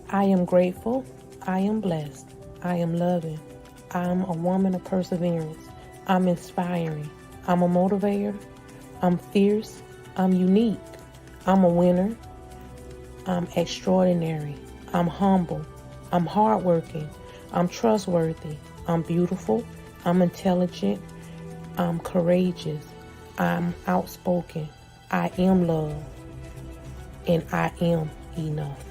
I am grateful. I am blessed. I am loving. I am a woman of perseverance. I'm inspiring. I'm a motivator. I'm fierce. I'm unique. I'm a winner. I'm extraordinary. I'm humble. I'm hardworking. I'm trustworthy. I'm beautiful. I'm intelligent. I'm courageous. I'm outspoken. I am love. And I am enough.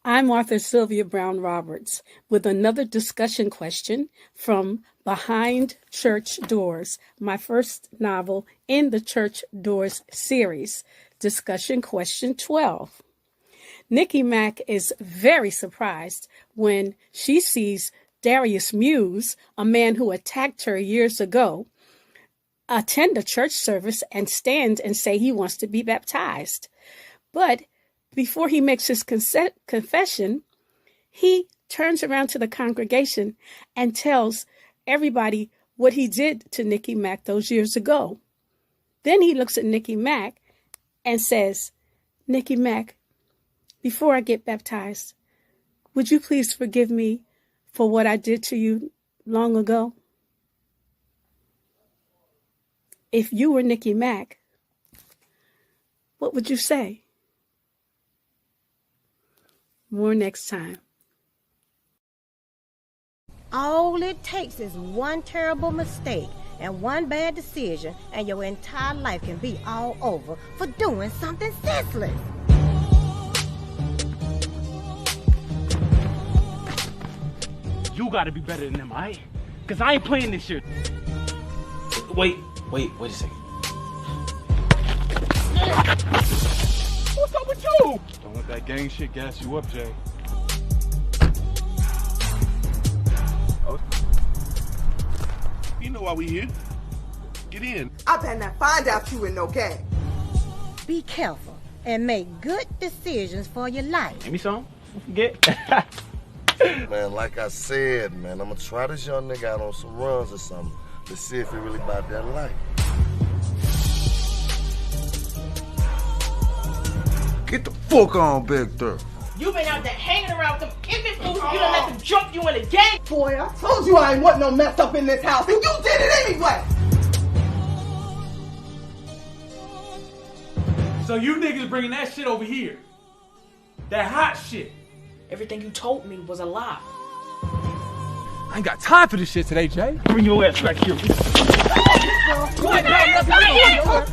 I'm author Sylvia Brown Roberts with another discussion question from Behind Church Doors, my first novel in the Church Doors series. Discussion question 12. Nikki Mack is very surprised when she sees Darius Muse, a man who attacked her years ago, attend a church service and stand and say he wants to be baptized. But before he makes his confession, he turns around to the congregation and tells everybody what he did to Nikki Mack those years ago. Then he looks at Nikki Mack and says, Nikki Mack, before I get baptized, would you please forgive me for what I did to you long ago? If you were Nikki Mack, what would you say? More next time. All it takes is one terrible mistake and one bad decision, and your entire life can be all over for doing something senseless. You gotta be better than them, alright? Cause I ain't playing this shit. Wait a second. What's up with you? Don't let that gang shit gas you up, Jay. Oh. You know why we here. Get in. I better not find out you in no gang. Be careful and make good decisions for your life. Give me some. Don't forget. Man, like I said, man, I'm gonna try this young nigga out on some runs or something to see if he really about that life. Get the fuck on, Big Thurf. You been out there hanging around them pimping fools. You done let them jump you in the game. Boy, I told you I ain't want no mess up in this house, and you did it anyway. So you niggas bringing that shit over here. That hot shit. Everything you told me was a lie. I ain't got time for this shit today, Jay. Bring your ass back here. Stop! Bring it up!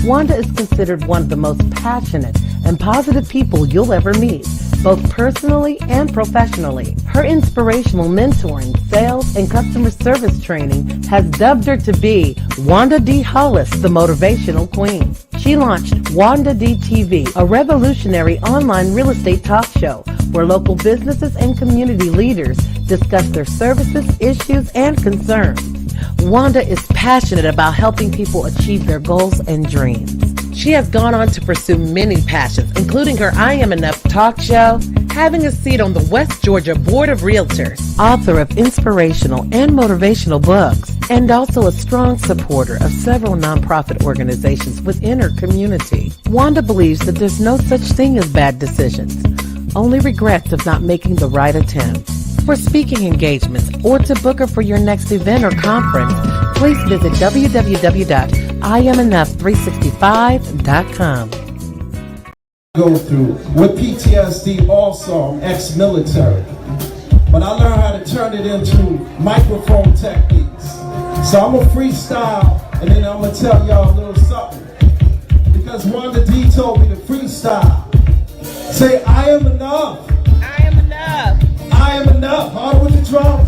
Wanda is considered one of the most passionate and positive people you'll ever meet, both personally and professionally. Her inspirational mentoring, sales, and customer service training has dubbed her to be Wanda D. Hollis, the Motivational Queen. She launched Wanda D TV, a revolutionary online real estate talk show where local businesses and community leaders discuss their services, issues, and concerns. Wanda is passionate about helping people achieve their goals and dreams. She has gone on to pursue many passions, including her I Am Enough talk show, having a seat on the West Georgia Board of Realtors, author of inspirational and motivational books, and also a strong supporter of several nonprofit organizations within her community. Wanda believes that there's no such thing as bad decisions, only regrets of not making the right attempt. For speaking engagements or to book her for your next event or conference, please visit www.IamEnough365.com. Go through with PTSD also, I'm ex-military, but I learned how to turn it into microphone techniques. So I'm gonna freestyle and then I'm gonna tell y'all a little something, because Wanda D told me to freestyle. Say, I am enough. I am enough. I am enough. Hard with the drums.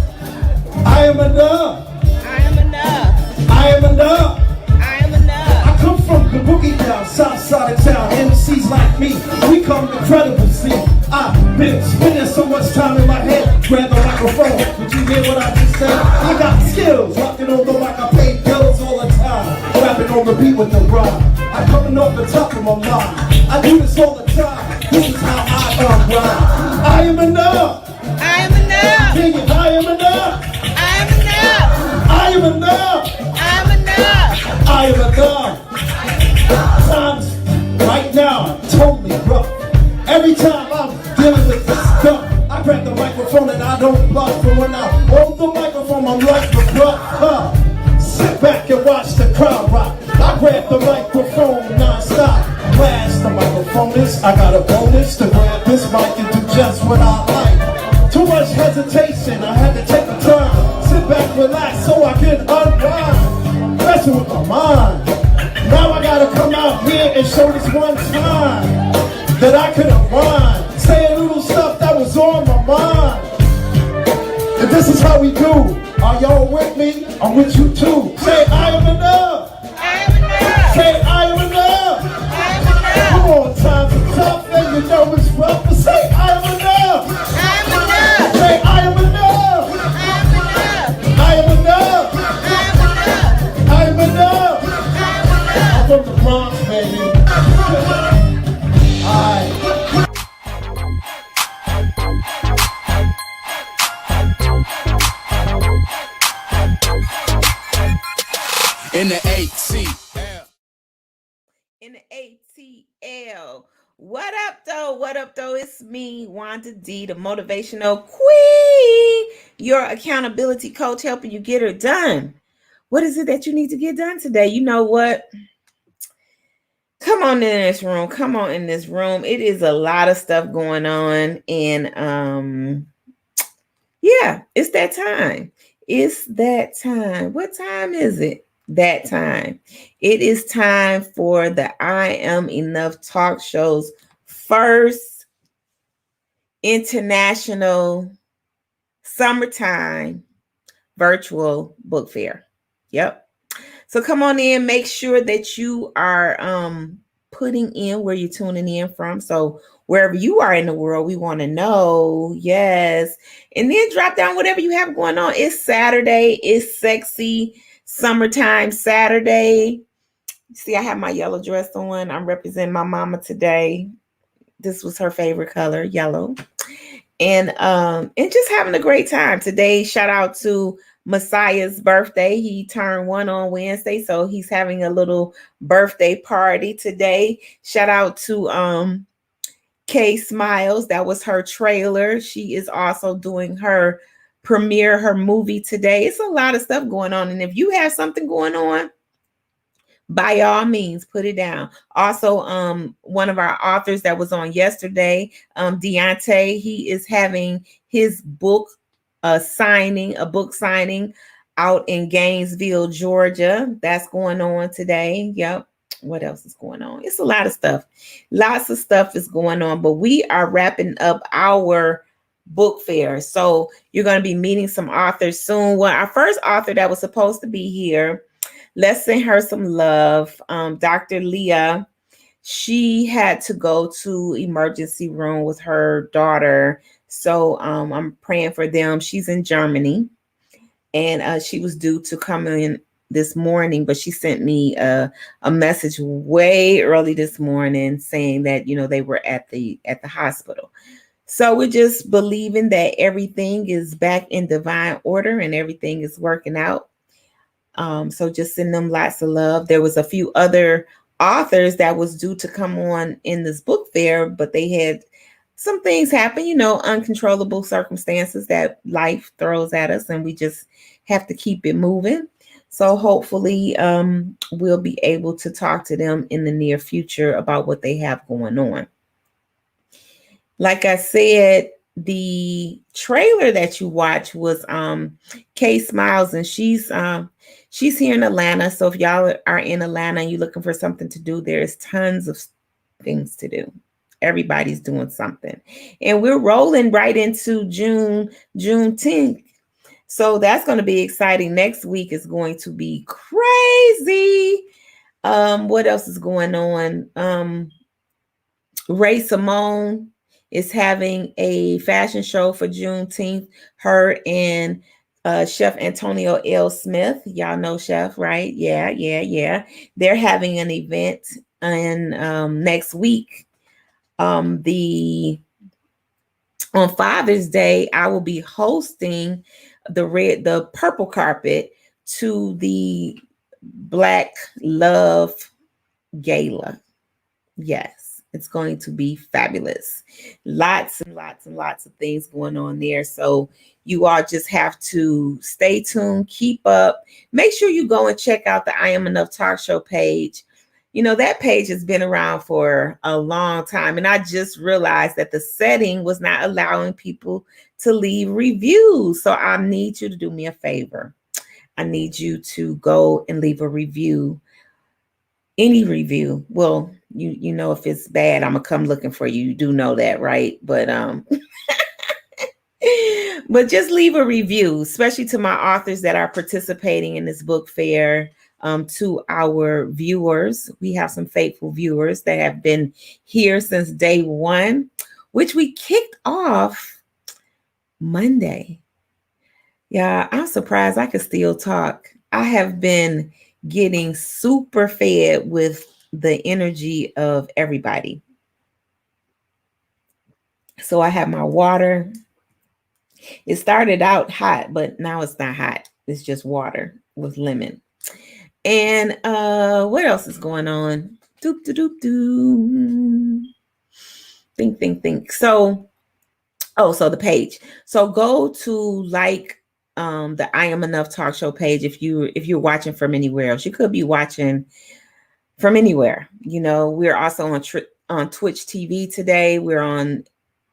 I am enough. I am enough. I am enough. I am enough. I come from the boogie down, south side of town. MCs like me, we come incredible. See, I've been spending so much time in my head. Grab the microphone. Did you hear what I just said? I got skills, rocking on the mic. I pay bills all the time. Rapping on the beat with the rhyme. I'm coming off the top of my mind. I do this all the time. This is how I rhyme. I am enough. I am enough. Sing it. I am enough. I am enough. I am enough. I am enough. I am enough. Times right now totally rough. Every time I'm dealing with this stuff, I grab the microphone and I don't bluff. And when I hold the microphone, I'm like the bluff. Sit back and watch the crowd rock. I grab the microphone non-stop. Blast the microphone is, I got a bonus to grab this mic and do just what I like. Too much hesitation, I had to take a turn. Sit back, relax, so I can unwind. Messing with my mind. Now I gotta come out here and show this one time that I could unwind. Say a little stuff that was on my mind. And this is how we do. Are y'all with me? I'm with you too. Say, I am enough. I am enough. Say, I am enough. I am enough. Come on, times are tough and you know it's rough, but say, I am enough. I am enough. Say, I am enough. I am enough. I am enough. I am enough. I'm from the Bronx, baby. Alright. In the ATL. In the ATL. What up, though? What up, though? It's me, Wanda D, the Motivational Queen, your accountability coach, helping you get her done. What is it that you need to get done today? You know what? Come on in this room. Come on in this room. It is a lot of stuff going on. And yeah, it's that time. It's that time. What time is it? That time. It is time for the I Am Enough talk show's first international summertime virtual book fair. Yep. So come on in, make sure that you are putting in where you're tuning in from. So wherever you are in the world, we want to know. Yes. And then drop down whatever you have going on. It's Saturday. It's sexy summertime Saturday. See, I have my yellow dress on. I'm representing my mama today. This was her favorite color, yellow. And just having a great time. Today, shout out to Messiah's birthday. He turned 1 on Wednesday, so he's having a little birthday party today. Shout out to Kay Smiles. That was her trailer. She is also doing her premiere, her movie today. It's a lot of stuff going on. And if you have something going on, by all means, put it down. Also, one of our authors that was on yesterday, Deontay, he is having his book signing out in Gainesville, Georgia. That's going on today. Yep. What else is going on? It's a lot of stuff. Lots of stuff is going on, but we are wrapping up our book fair. So you're going to be meeting some authors soon. Well, our first author that was supposed to be here, let's send her some love. Dr. Leah, she had to go to emergency room with her daughter. So I'm praying for them. She's in Germany, and she was due to come in this morning, but she sent me a message way early this morning saying that, you know, they were at the hospital. So we're just believing that everything is back in divine order and everything is working out. So just send them lots of love. There was a few other authors that was due to come on in this book fair, but they had some things happen, you know, uncontrollable circumstances that life throws at us, and we just have to keep it moving. So hopefully we'll be able to talk to them in the near future about what they have going on. Like I said, the trailer that you watch was Kay Smiles, and she's here in Atlanta. So if y'all are in Atlanta and you're looking for something to do, there's tons of things to do. Everybody's doing something. And we're rolling right into Juneteenth. So that's going to be exciting. Next week is going to be crazy. What else is going on? Ray Simone is having a fashion show for Juneteenth. Her and Chef Antonio L. Smith. Y'all know Chef, right? Yeah. They're having an event in next week. On Father's Day, I will be hosting the purple carpet to the Black Love Gala. Yes, it's going to be fabulous. Lots and lots and lots of things going on there. So you all just have to stay tuned, keep up. Make sure you go and check out the I Am Enough Talk Show page. You know, that page has been around for a long time, and I just realized that the setting was not allowing people to leave reviews. So I need you to do me a favor. I need you to go and leave a review. Any review. Well, you know, if it's bad, I'm gonna come looking for you. You do know that, right? But but just leave a review, especially to my authors that are participating in this book fair. To our viewers, we have some faithful viewers that have been here since day one, which we kicked off Monday. Yeah, I'm surprised I could still talk. I have been getting super fed with the energy of everybody. So I have my water. It started out hot, but now it's not hot. It's just water with lemon. And what else is going on? Doop, doop, doop, doop. Think. So the page. So go to the I Am Enough Talk Show page if you're watching from anywhere else. You could be watching from anywhere. You know, we're also on Twitch TV today. We're on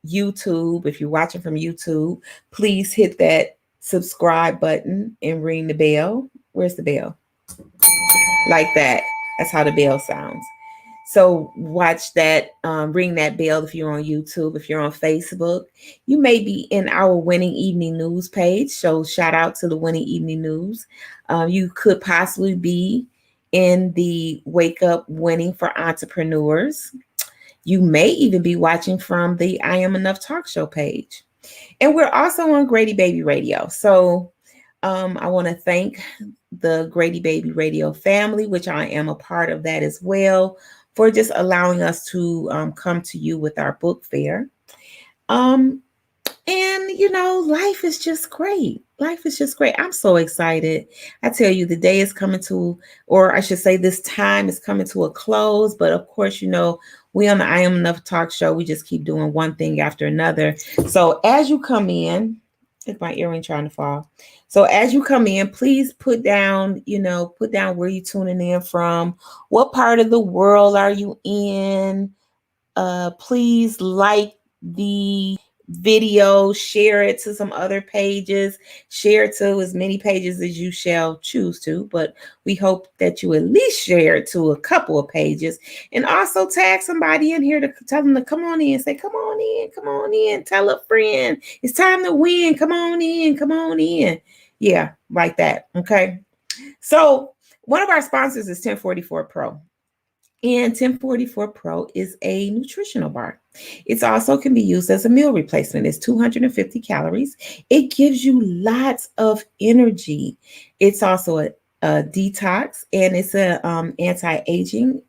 YouTube. If you're watching from YouTube, please hit that subscribe button and ring the bell. Where's the bell? Like that. That's how the bell sounds. So watch that, ring that bell if you're on YouTube. If you're on Facebook, you may be in our Winning Evening News page. So shout out to the Winning Evening News. You could possibly be in the Wake Up Winning for Entrepreneurs. You may even be watching from the I Am Enough Talk Show page. And we're also on Grady Baby Radio. So I want to thank the Grady Baby Radio family, which I am a part of that as well, for just allowing us to come to you with our book fair. And, you know, life is just great. Life is just great. I'm so excited. I tell you, the day is coming to, or I should say this time is coming to a close. But of course, you know, we on the I Am Enough Talk Show, we just keep doing one thing after another. So as you come in, is my earring trying to fall? So as you come in, please put down where you're tuning in from. What part of the world are you in? Please like the video, share it to some other pages, share it to as many pages as you shall choose to, but we hope that you at least share it to a couple of pages, and also tag somebody in here to tell them to come on in, say, come on in, tell a friend, it's time to win, come on in. Yeah, like that. Okay. So one of our sponsors is 1044 Pro. And 1044 Pro is a nutritional bar. It also can be used as a meal replacement. It's 250 calories. It gives you lots of energy. It's also a detox, and it's a anti-aging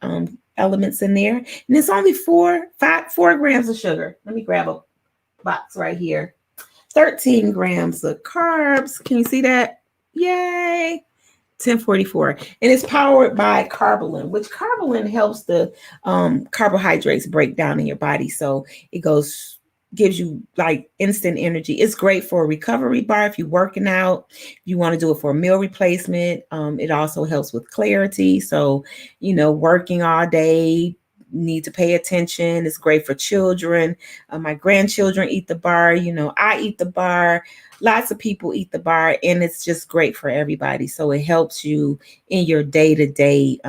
elements in there. And it's only 4 grams of sugar. Let me grab a box right here. 13 grams of carbs. Can you see that? Yay. 1044, and it's powered by carbolin, which carbolin helps the carbohydrates break down in your body, so it gives you like instant energy. It's great for a recovery bar if you're working out, if you want to do it for a meal replacement. It also helps with clarity, so working all day, need to pay attention. It's great for children. My grandchildren eat the bar. I eat the bar. Lots of people eat the bar, and it's just great for everybody. So it helps you in your day-to-day,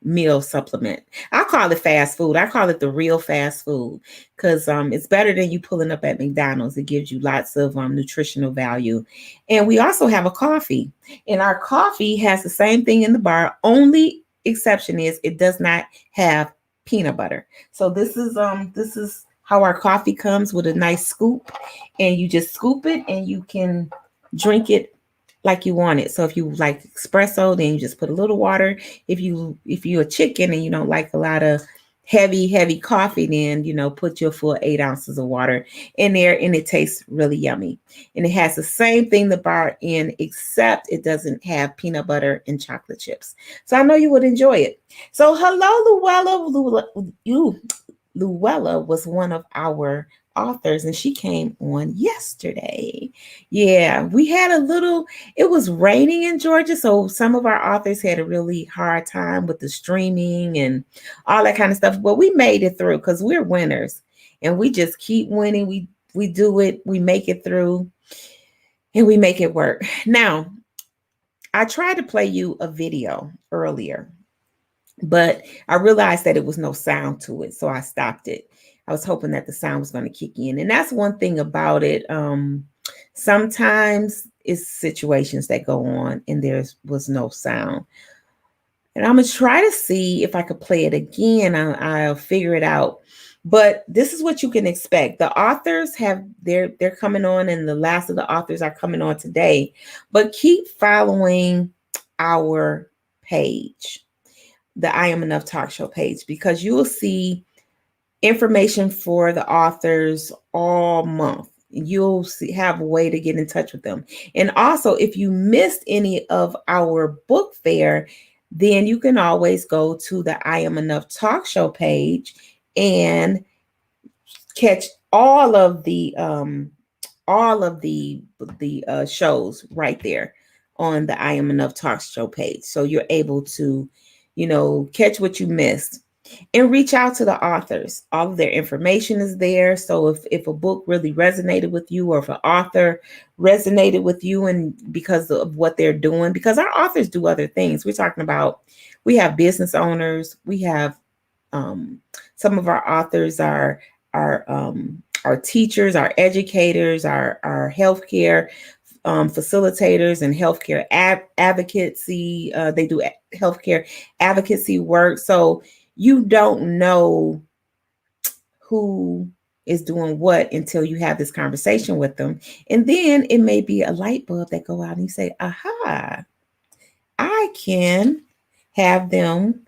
meal supplement. I call it fast food. I call it the real fast food because it's better than you pulling up at McDonald's. It gives you lots of nutritional value. And we also have a coffee, and our coffee has the same thing in the bar. Only exception is it does not have peanut butter. So this is how our coffee comes, with a nice scoop, and you just scoop it and you can drink it like you want it. So if you like espresso, then you just put a little water. If you're a chicken and you don't like a lot of heavy coffee, then put your full 8 ounces of water in there, and it tastes really yummy. And it has the same thing the bar in, except it doesn't have peanut butter and chocolate chips. So I know you would enjoy it. So hello, Luella was one of our authors, and she came on yesterday. Yeah, we had it was raining in Georgia, so some of our authors had a really hard time with the streaming and all that kind of stuff, but we made it through because we're winners, and we just keep winning. We do it, we make it through, and we make it work. Now, I tried to play you a video earlier, but I realized that it was no sound to it, so I stopped it. I was hoping that the sound was going to kick in. And that's one thing about it. Sometimes it's situations that go on and there was no sound. And I'm going to try to see if I could play it again. I'll figure it out. But this is what you can expect. The authors they're coming on, and the last of the authors are coming on today. But keep following our page, the I Am Enough Talk Show page, because you will see information for the authors all month. You'll have a way to get in touch with them. And also, if you missed any of our book fair, then you can always go to the I Am Enough Talk Show page and catch all of the shows right there on the I Am Enough Talk Show page. So you're able to, catch what you missed. And reach out to the authors. All of their information is there. So if a book really resonated with you, or if an author resonated with you, and because of what they're doing, because our authors do other things. We have business owners. We have some of our authors are teachers, our educators, our healthcare facilitators and healthcare advocacy. They do healthcare advocacy work. So you don't know who is doing what until you have this conversation with them. And then it may be a light bulb that go out and you say, aha, I can have them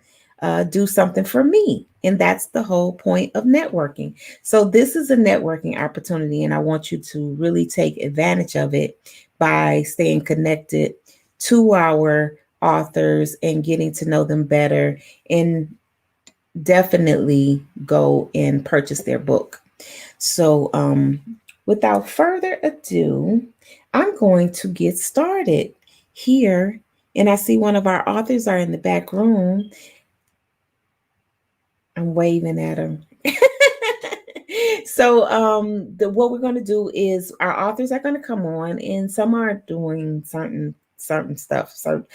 do something for me. And that's the whole point of networking. So this is a networking opportunity, and I want you to really take advantage of it by staying connected to our authors and getting to know them better, and definitely go and purchase their book. So without further ado, I'm going to get started here. And I see one of our authors are in the back room. I'm waving at him. So what we're going to do is our authors are going to come on, and some are doing certain stuff. So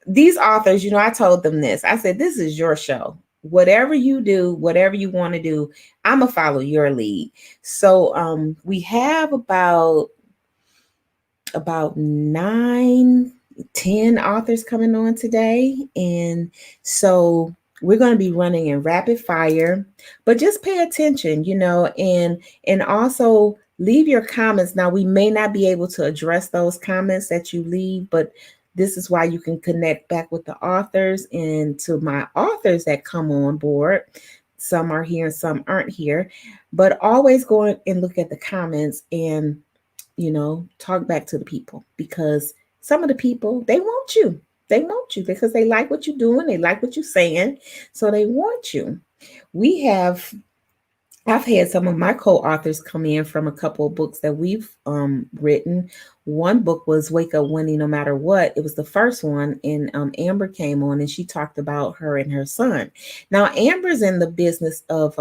these authors, I told them this. I said, this is your show. Whatever you do, whatever you want to do, I'm gonna follow your lead. So we have about 9, 10 authors coming on today. And so we're going to be running in rapid fire, but just pay attention, and also leave your comments. Now, we may not be able to address those comments that you leave, but this is why you can connect back with the authors. And to my authors that come on board, some are here and some aren't here, but always go and look at the comments and talk back to the people, because some of the people, they want you. They want you because they like what you're doing. They like what you're saying. So they want you. I've had some of my co-authors come in from a couple of books that we've written. One book was Wake Up Winning No Matter What. It was the first one. And Amber came on and she talked about her and her son. Now, Amber's in the business of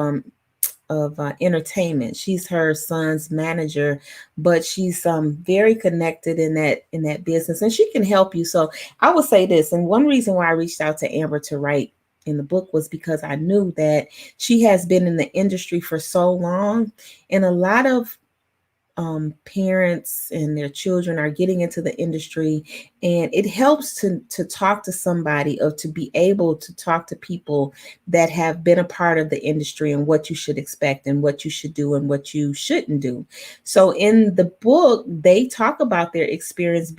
entertainment. She's her son's manager, but she's very connected in that business, and she can help you. So I will say this, and one reason why I reached out to Amber to write in the book was because I knew that she has been in the industry for so long, and a lot of parents and their children are getting into the industry, and it helps to talk to somebody, or to be able to talk to people that have been a part of the industry, and what you should expect and what you should do and what you shouldn't do. So in the book, they talk about their experience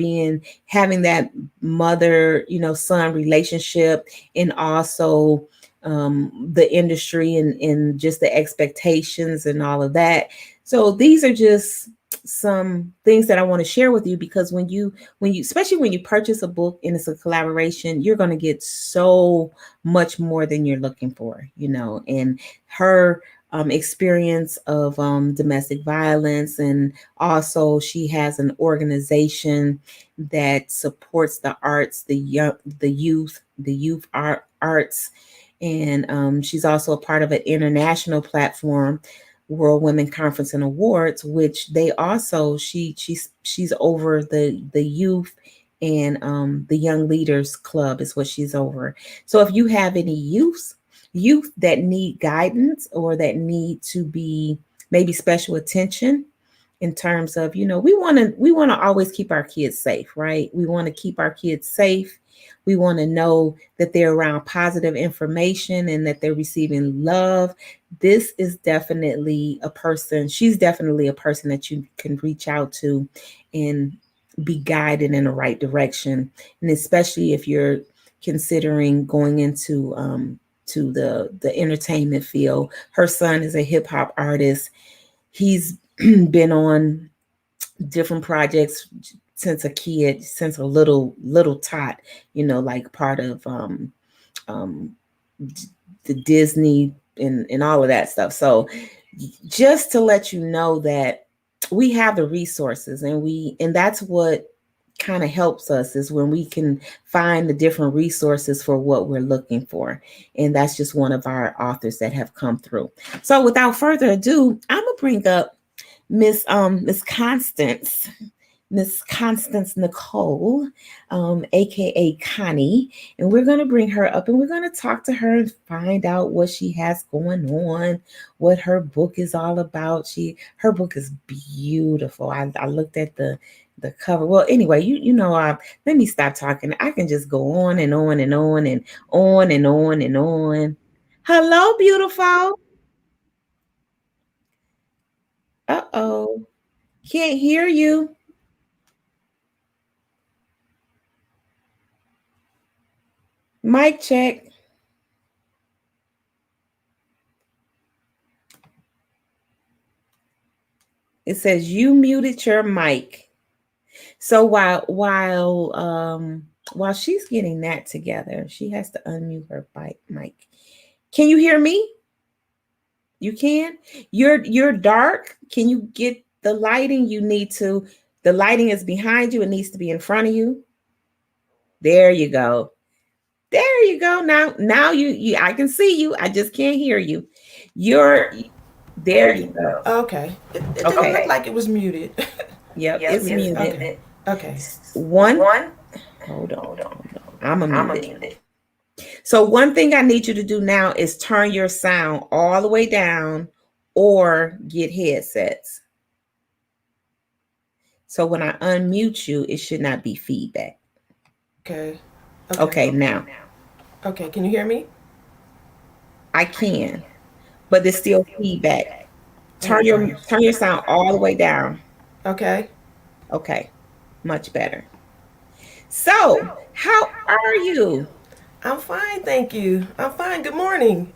having that mother, son relationship, and also the industry and just the expectations and all of that. So these are just some things that I want to share with you, because when you especially when you purchase a book and it's a collaboration, you're going to get so much more than you're looking for, and her experience of domestic violence, and also she has an organization that supports the arts, the youth arts, and she's also a part of an international platform, World Women Conference and Awards, which they also she's over the youth and the Young Leaders Club is what she's over. So if you have any youth that need guidance, or that need to be maybe special attention, in terms of, we want to always keep our kids safe, right? We want to keep our kids safe. We want to know that they're around positive information and that they're receiving love. This is definitely a person. She's definitely a person that you can reach out to and be guided in the right direction. And especially if you're considering going into to the entertainment field. Her son is a hip hop artist. He's been on different projects since a kid, since a little tot, like part of the Disney and all of that stuff. So just to let you know that we have the resources, and that's what kind of helps us, is when we can find the different resources for what we're looking for. And that's just one of our authors that have come through. So without further ado, I'm gonna bring up Miss Constance Nicole, aka Connie, and we're gonna bring her up and we're gonna talk to her and find out what she has going on, what her book is all about. Her book is beautiful. I looked at the cover. Well, anyway, let me stop talking. I can just go on and on and on and on and on and on. Hello, beautiful. Uh-oh. Can't hear you. Mic check. It says you muted your mic. So while she's getting that together, she has to unmute her mic. Can you hear me? You can? You're dark. Can you get the lighting? The lighting is behind you. It needs to be in front of you. There you go. There you go. Now you I can see you. I just can't hear you. There you go. Okay. It didn't Okay. look like it was muted. Yep, it's muted. Okay. Okay. One, hold on. I'm a mute it. So one thing I need you to do now is turn your sound all the way down or get headsets. So when I unmute you, it should not be feedback. Okay. Okay, now. Okay, can you hear me? I can, but there's still feedback. Turn your sound all the way down. Okay. Okay, much better. So, how are you? I'm fine, thank you. I'm fine. Good morning.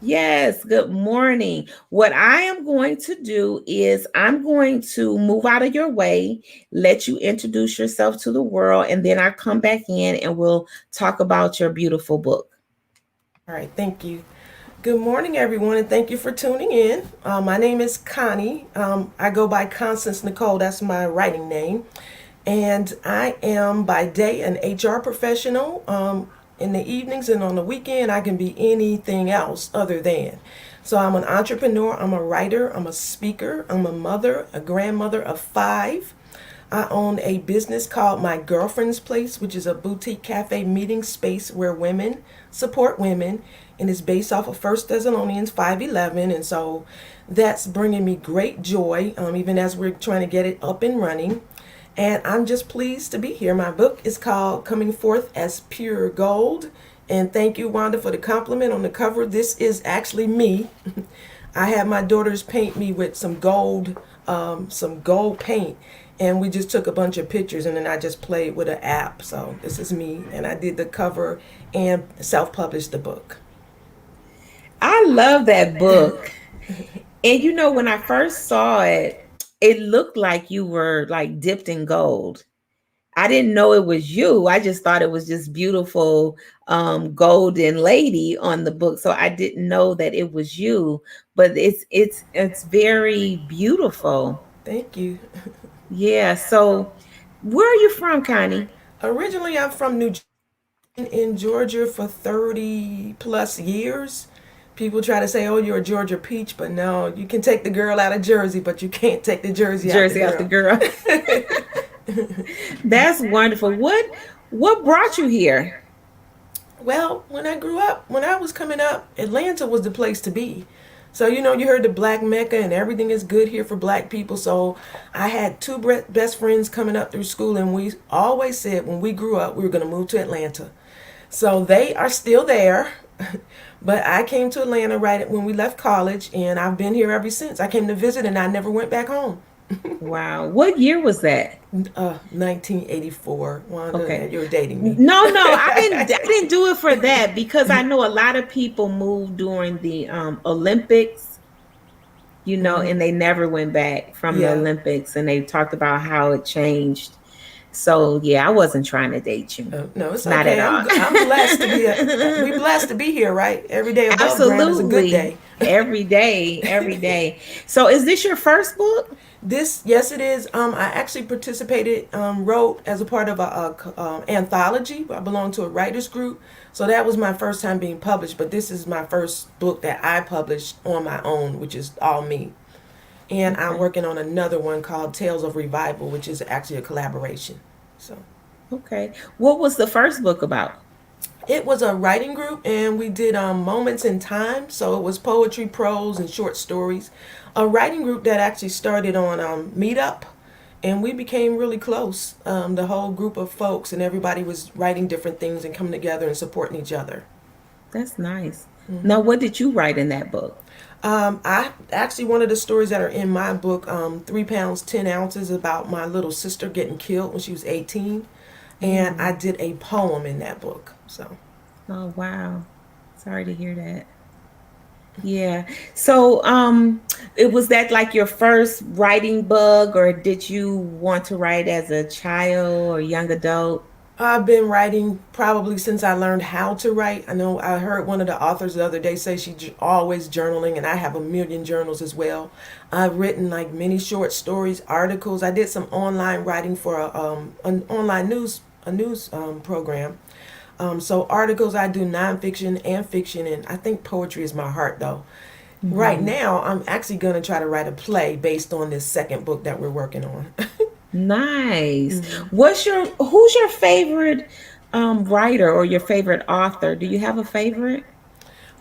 Yes, good morning. What I am going to do is I'm going to move out of your way, let you introduce yourself to the world, and then I come back in and we'll talk about your beautiful book. All right, thank you. Good morning, everyone, and thank you for tuning in. My name is Connie. I go by Constance Nicole. That's my writing name. And I am by day an HR professional. In the evenings and on the weekend, I can be anything else other than. So I'm an entrepreneur, I'm a writer, I'm a speaker, I'm a mother, a grandmother of 5. I own a business called My Girlfriend's Place, which is a boutique cafe meeting space where women support women, and it's based off of 1 Thessalonians 5:11. And so that's bringing me great joy, even as we're trying to get it up and running. And I'm just pleased to be here. My book is called Coming Forth as Pure Gold. And thank you, Wanda, for the compliment on the cover. This is actually me. I had my daughters paint me with some gold paint. And we just took a bunch of pictures and then I just played with an app. So this is me. And I did the cover and self-published the book. I love that book. And you know, when I first saw it, it looked like you were like dipped in gold. I didn't know it was you. I just thought it was just beautiful golden lady on the book. So I didn't know that it was you, but it's very beautiful. Thank you. Yeah. So where are you from, Connie? Originally, I'm from New Jersey, in Georgia for 30 plus years. People try to say, oh, you're a Georgia peach, but no, you can take the girl out of Jersey, but you can't take the Jersey out the girl. That's wonderful. What brought you here? Well, when I was coming up, Atlanta was the place to be. So, you know, you heard the Black Mecca and everything is good here for Black people. So I had 2 best friends coming up through school, and we always said when we grew up, we were going to move to Atlanta. So they are still there. But I came to Atlanta right when we left college, and I've been here ever since. I came to visit, and I never went back home. Wow. What year was that? 1984. Wanda, okay. You're dating me. No, I didn't do it for that because I know a lot of people moved during the Olympics, you know, and they never went back from the Olympics, and they talked about how it changed. So yeah, I wasn't trying to date you. No, it's not okay. at all. I'm blessed to be. We blessed to be here, right? Every day above ground is a good day. every day. So, is this your first book? Yes, it is. I actually participated, wrote as a part of a anthology. I belong to a writers group, so that was my first time being published. But this is my first book that I published on my own, which is all me. And I'm working on another one called Tales of Revival, which is actually a collaboration. So, okay. What was the first book about? It was a writing group, and we did moments in time. So it was poetry, prose, and short stories. A writing group that actually started on Meetup, and we became really close. The whole group of folks, and everybody was writing different things and coming together and supporting each other. That's nice. Mm-hmm. Now, what did you write in that book? I actually, one of the stories that are in my book, 3 pounds, 10 ounces, about my little sister getting killed when she was 18. And I did a poem in that book. So. Oh, wow. Sorry to hear that. Yeah. So, it was that like your first writing bug, or did you want to write as a child or young adult? I've been writing probably since I learned how to write. I know I heard one of the authors the other day say she's always journaling, and I have a million journals as well. I've written like many short stories, articles. I did some online writing for an online news program. So articles, I do nonfiction and fiction, and I think poetry is my heart though. Right now, I'm actually going to try to write a play based on this second book that we're working on. Nice. Who's your favorite writer or your favorite author? Do you have a favorite?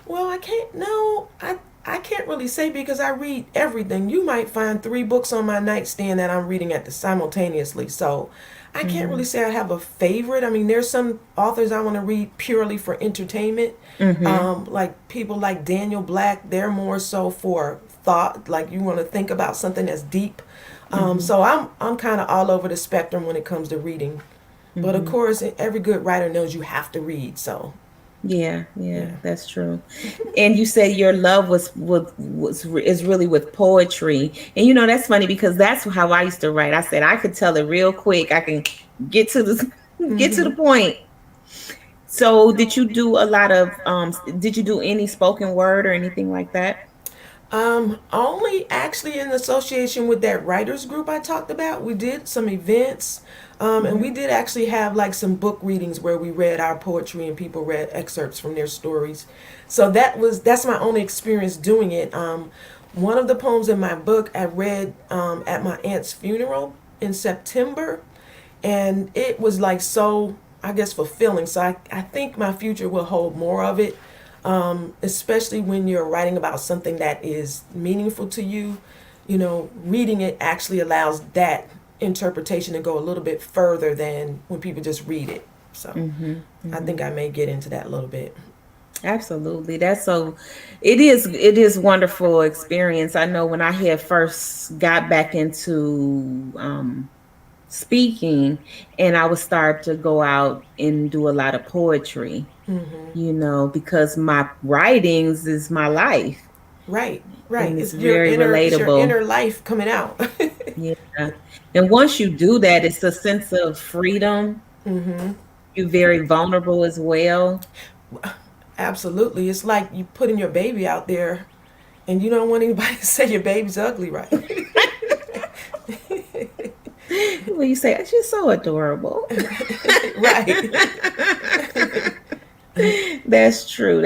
Well, I can't. No, I can't really say because I read everything. You might find 3 books on my nightstand that I'm reading at the simultaneously. So I can't really say I have a favorite. I mean, there's some authors I want to read purely for entertainment. Like people like Daniel Black. They're more so for thought. Like you want to think about something that's deep. So I'm kind of all over the spectrum when it comes to reading. But of course, every good writer knows you have to read. So. Yeah, that's true. And you said your love is really with poetry. And that's funny because that's how I used to write. I said I could tell it real quick. I can get to the point. So did you do a lot of did you do any spoken word or anything like that? Only actually in association with that writers group I talked about. We did some events, and we did actually have like some book readings where we read our poetry and people read excerpts from their stories. So that's my only experience doing it. One of the poems in my book I read at my aunt's funeral in September, and it was like so, I guess, fulfilling. So I think my future will hold more of it. Especially when you're writing about something that is meaningful to you, reading it actually allows that interpretation to go a little bit further than when people just read it. So I think I may get into that a little bit. Absolutely. It is wonderful experience. I know when I had first got back into speaking and I would start to go out and do a lot of poetry, because my writings is my life. Right. And it's It's very relatable. It's your inner life coming out. Yeah. And once you do that, it's a sense of freedom. You're very vulnerable as well. Absolutely. It's like you putting your baby out there and you don't want anybody to say your baby's ugly, right? Well, you say, she's so adorable. Right. That's true.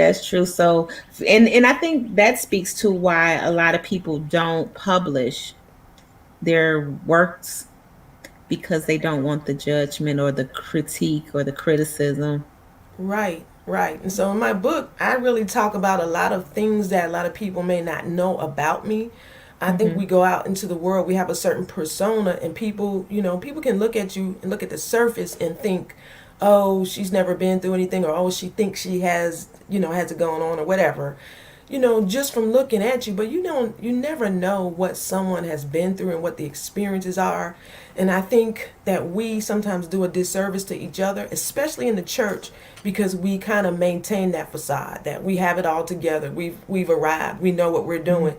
So, and I think that speaks to why a lot of people don't publish their works because they don't want the judgment or the critique or the criticism. Right. And so in my book, I really talk about a lot of things that a lot of people may not know about me. I think we go out into the world, we have a certain persona, and people can look at you and look at the surface and think, oh, she's never been through anything, or oh, she thinks she has it going on, or whatever. Just from looking at you, but you never know what someone has been through and what the experiences are. And I think that we sometimes do a disservice to each other, especially in the church, because we kind of maintain that facade that we have it all together. We've arrived. We know what we're doing.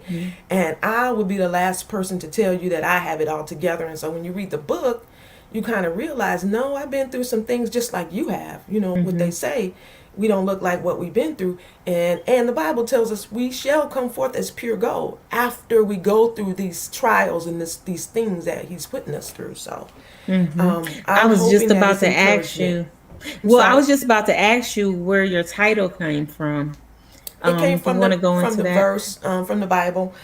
And I would be the last person to tell you that I have it all together. And so when you read the book, you kind of realize, no, I've been through some things just like you have. What they say, we don't look like what we've been through. And the Bible tells us we shall come forth as pure gold after we go through these trials and these things that he's putting us through. So I was just about to ask you. Well, I was just about to ask you where your title came from. It came from the verse from the Bible.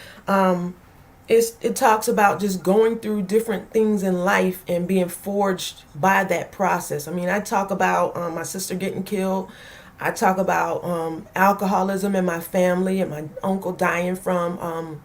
It talks about just going through different things in life and being forged by that process. I mean, I talk about my sister getting killed. I talk about alcoholism in my family and my uncle dying from,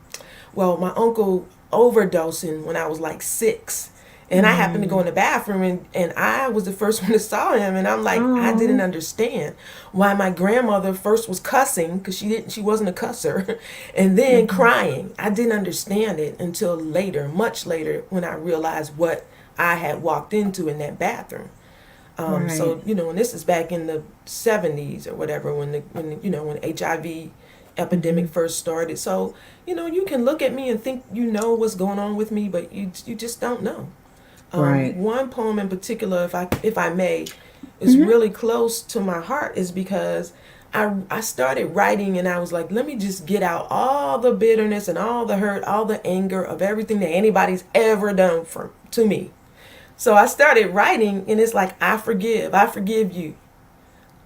my uncle overdosing when I was like 6. And I happened to go in the bathroom and I was the first one that saw him. And I'm like, I didn't understand why my grandmother first was cussing because she wasn't a cusser and then crying. I didn't understand it until later, much later, when I realized what I had walked into in that bathroom. So, and this is back in the 70s or whatever, when HIV epidemic first started. So, you can look at me and think what's going on with me, but you just don't know. One poem in particular, if I may, is really close to my heart, is because I started writing and I was like, let me just get out all the bitterness and all the hurt, all the anger of everything that anybody's ever done to me. So I started writing and it's like, I forgive you.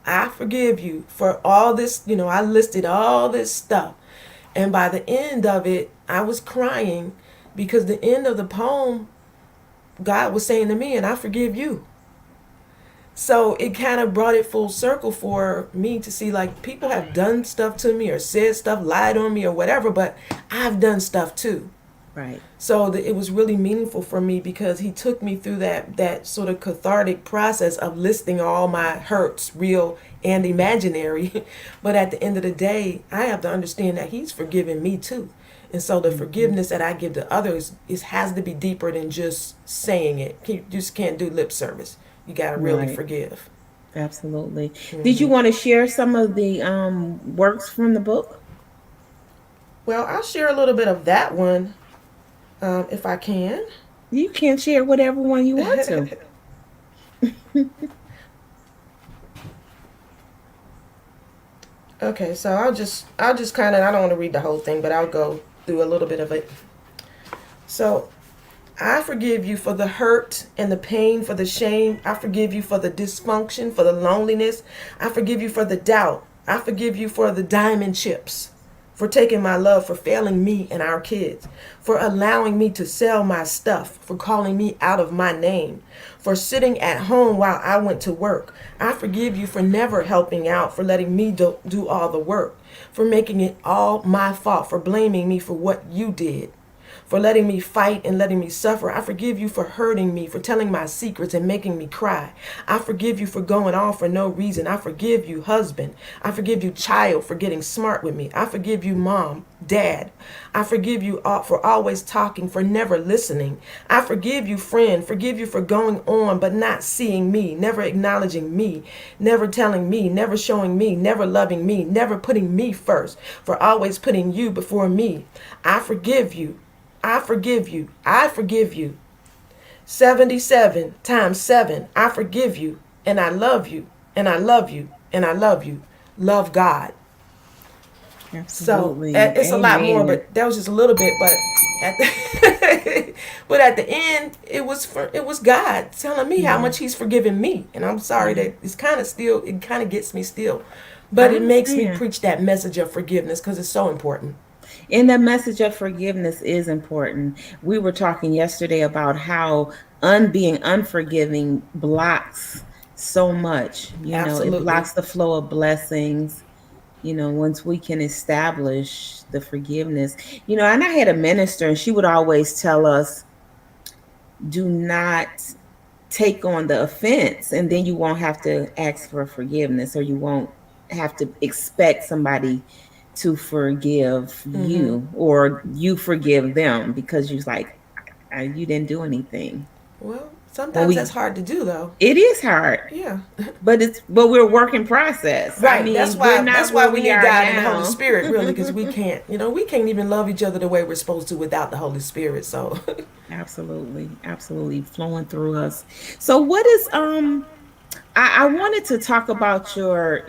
I forgive you for all this, I listed all this stuff. And by the end of it, I was crying because the end of the poem, God was saying to me, and I forgive you. So it kind of brought it full circle for me to see, like, people have done stuff to me or said stuff, lied on me or whatever, but I've done stuff too. Right. So it was really meaningful for me because he took me through that sort of cathartic process of listing all my hurts, real and imaginary. But at the end of the day, I have to understand that he's forgiven me too. And so the forgiveness that I give to others has to be deeper than just saying it. You just can't do lip service. You got to really Right. forgive. Absolutely. Did you want to share some of the works from the book? Well, I'll share a little bit of that one if I can. You can share whatever one you want to. Okay, so I'll just kind of, I don't want to read the whole thing, but I'll go through a little bit of it. So, I forgive you for the hurt and the pain, for the shame. I forgive you for the dysfunction, for the loneliness. I forgive you for the doubt. I forgive you for the diamond chips, for taking my love, for failing me and our kids, for allowing me to sell my stuff, for calling me out of my name, for sitting at home while I went to work. I forgive you for never helping out, for letting me do all the work, for making it all my fault, for blaming me for what you did, for letting me fight and letting me suffer. I forgive you for hurting me, for telling my secrets and making me cry. I forgive you for going off for no reason. I forgive you, husband. I forgive you, child, for getting smart with me. I forgive you, mom, dad. I forgive you for always talking, for never listening. I forgive you, friend. Forgive you for going on but not seeing me, never acknowledging me, never telling me, never showing me, never loving me, never putting me first, for always putting you before me. I forgive you. I forgive you. I forgive you. 77 times 7. I forgive you. And I love you. And I love you. And I love you. Love God. Absolutely. So it's a lot more, but that was just a little bit. But at the end, it was God telling me how much He's forgiven me. And I'm sorry that it kind of gets me still. But it makes me preach that message of forgiveness because it's so important. And the message of forgiveness is important. We were talking yesterday about how being unforgiving blocks so much. It blocks the flow of blessings. Once we can establish the forgiveness. And I had a minister, and she would always tell us, do not take on the offense, and then you won't have to ask for forgiveness, or you won't have to expect somebody to forgive you, or you forgive them, because you're like, you didn't do anything. Well, sometimes that's hard to do, though. It is hard. Yeah. But we're a work in process. Right. That's why we need God and the Holy Spirit, really, because we can't even love each other the way we're supposed to without the Holy Spirit. So absolutely flowing through us. So what is I wanted to talk about your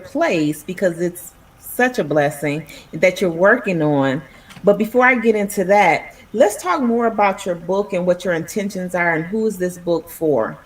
place, because it's such a blessing that you're working on. But before I get into that, let's talk more about your book and what your intentions are, and who is this book for?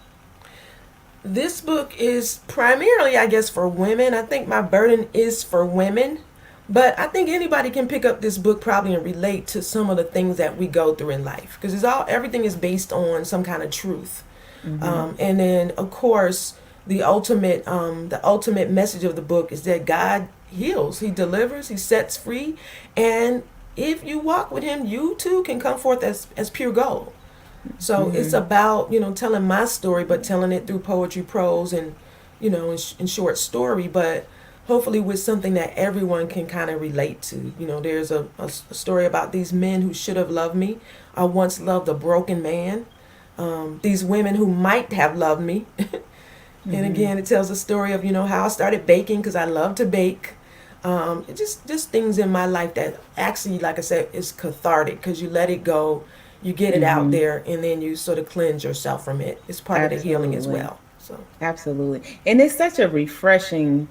This book is primarily, I guess, for women. I think my burden is for women, but I think anybody can pick up this book probably and relate to some of the things that we go through in life, because everything is based on some kind of truth. And then, of course, the ultimate message of the book is that God heals, He delivers, He sets free, and if you walk with Him, you too can come forth as pure gold. So it's about telling my story, but telling it through poetry, prose, and in short story, but hopefully with something that everyone can kind of relate to. There's a story about these men who should have loved me. I once loved a broken man. These women who might have loved me. And again, it tells a story of how I started baking because I love to bake. Just things in my life that actually, like I said, is cathartic, because you let it go, you get it out there, and then you sort of cleanse yourself from it. It's part of the healing as well. So absolutely. And it's such a refreshing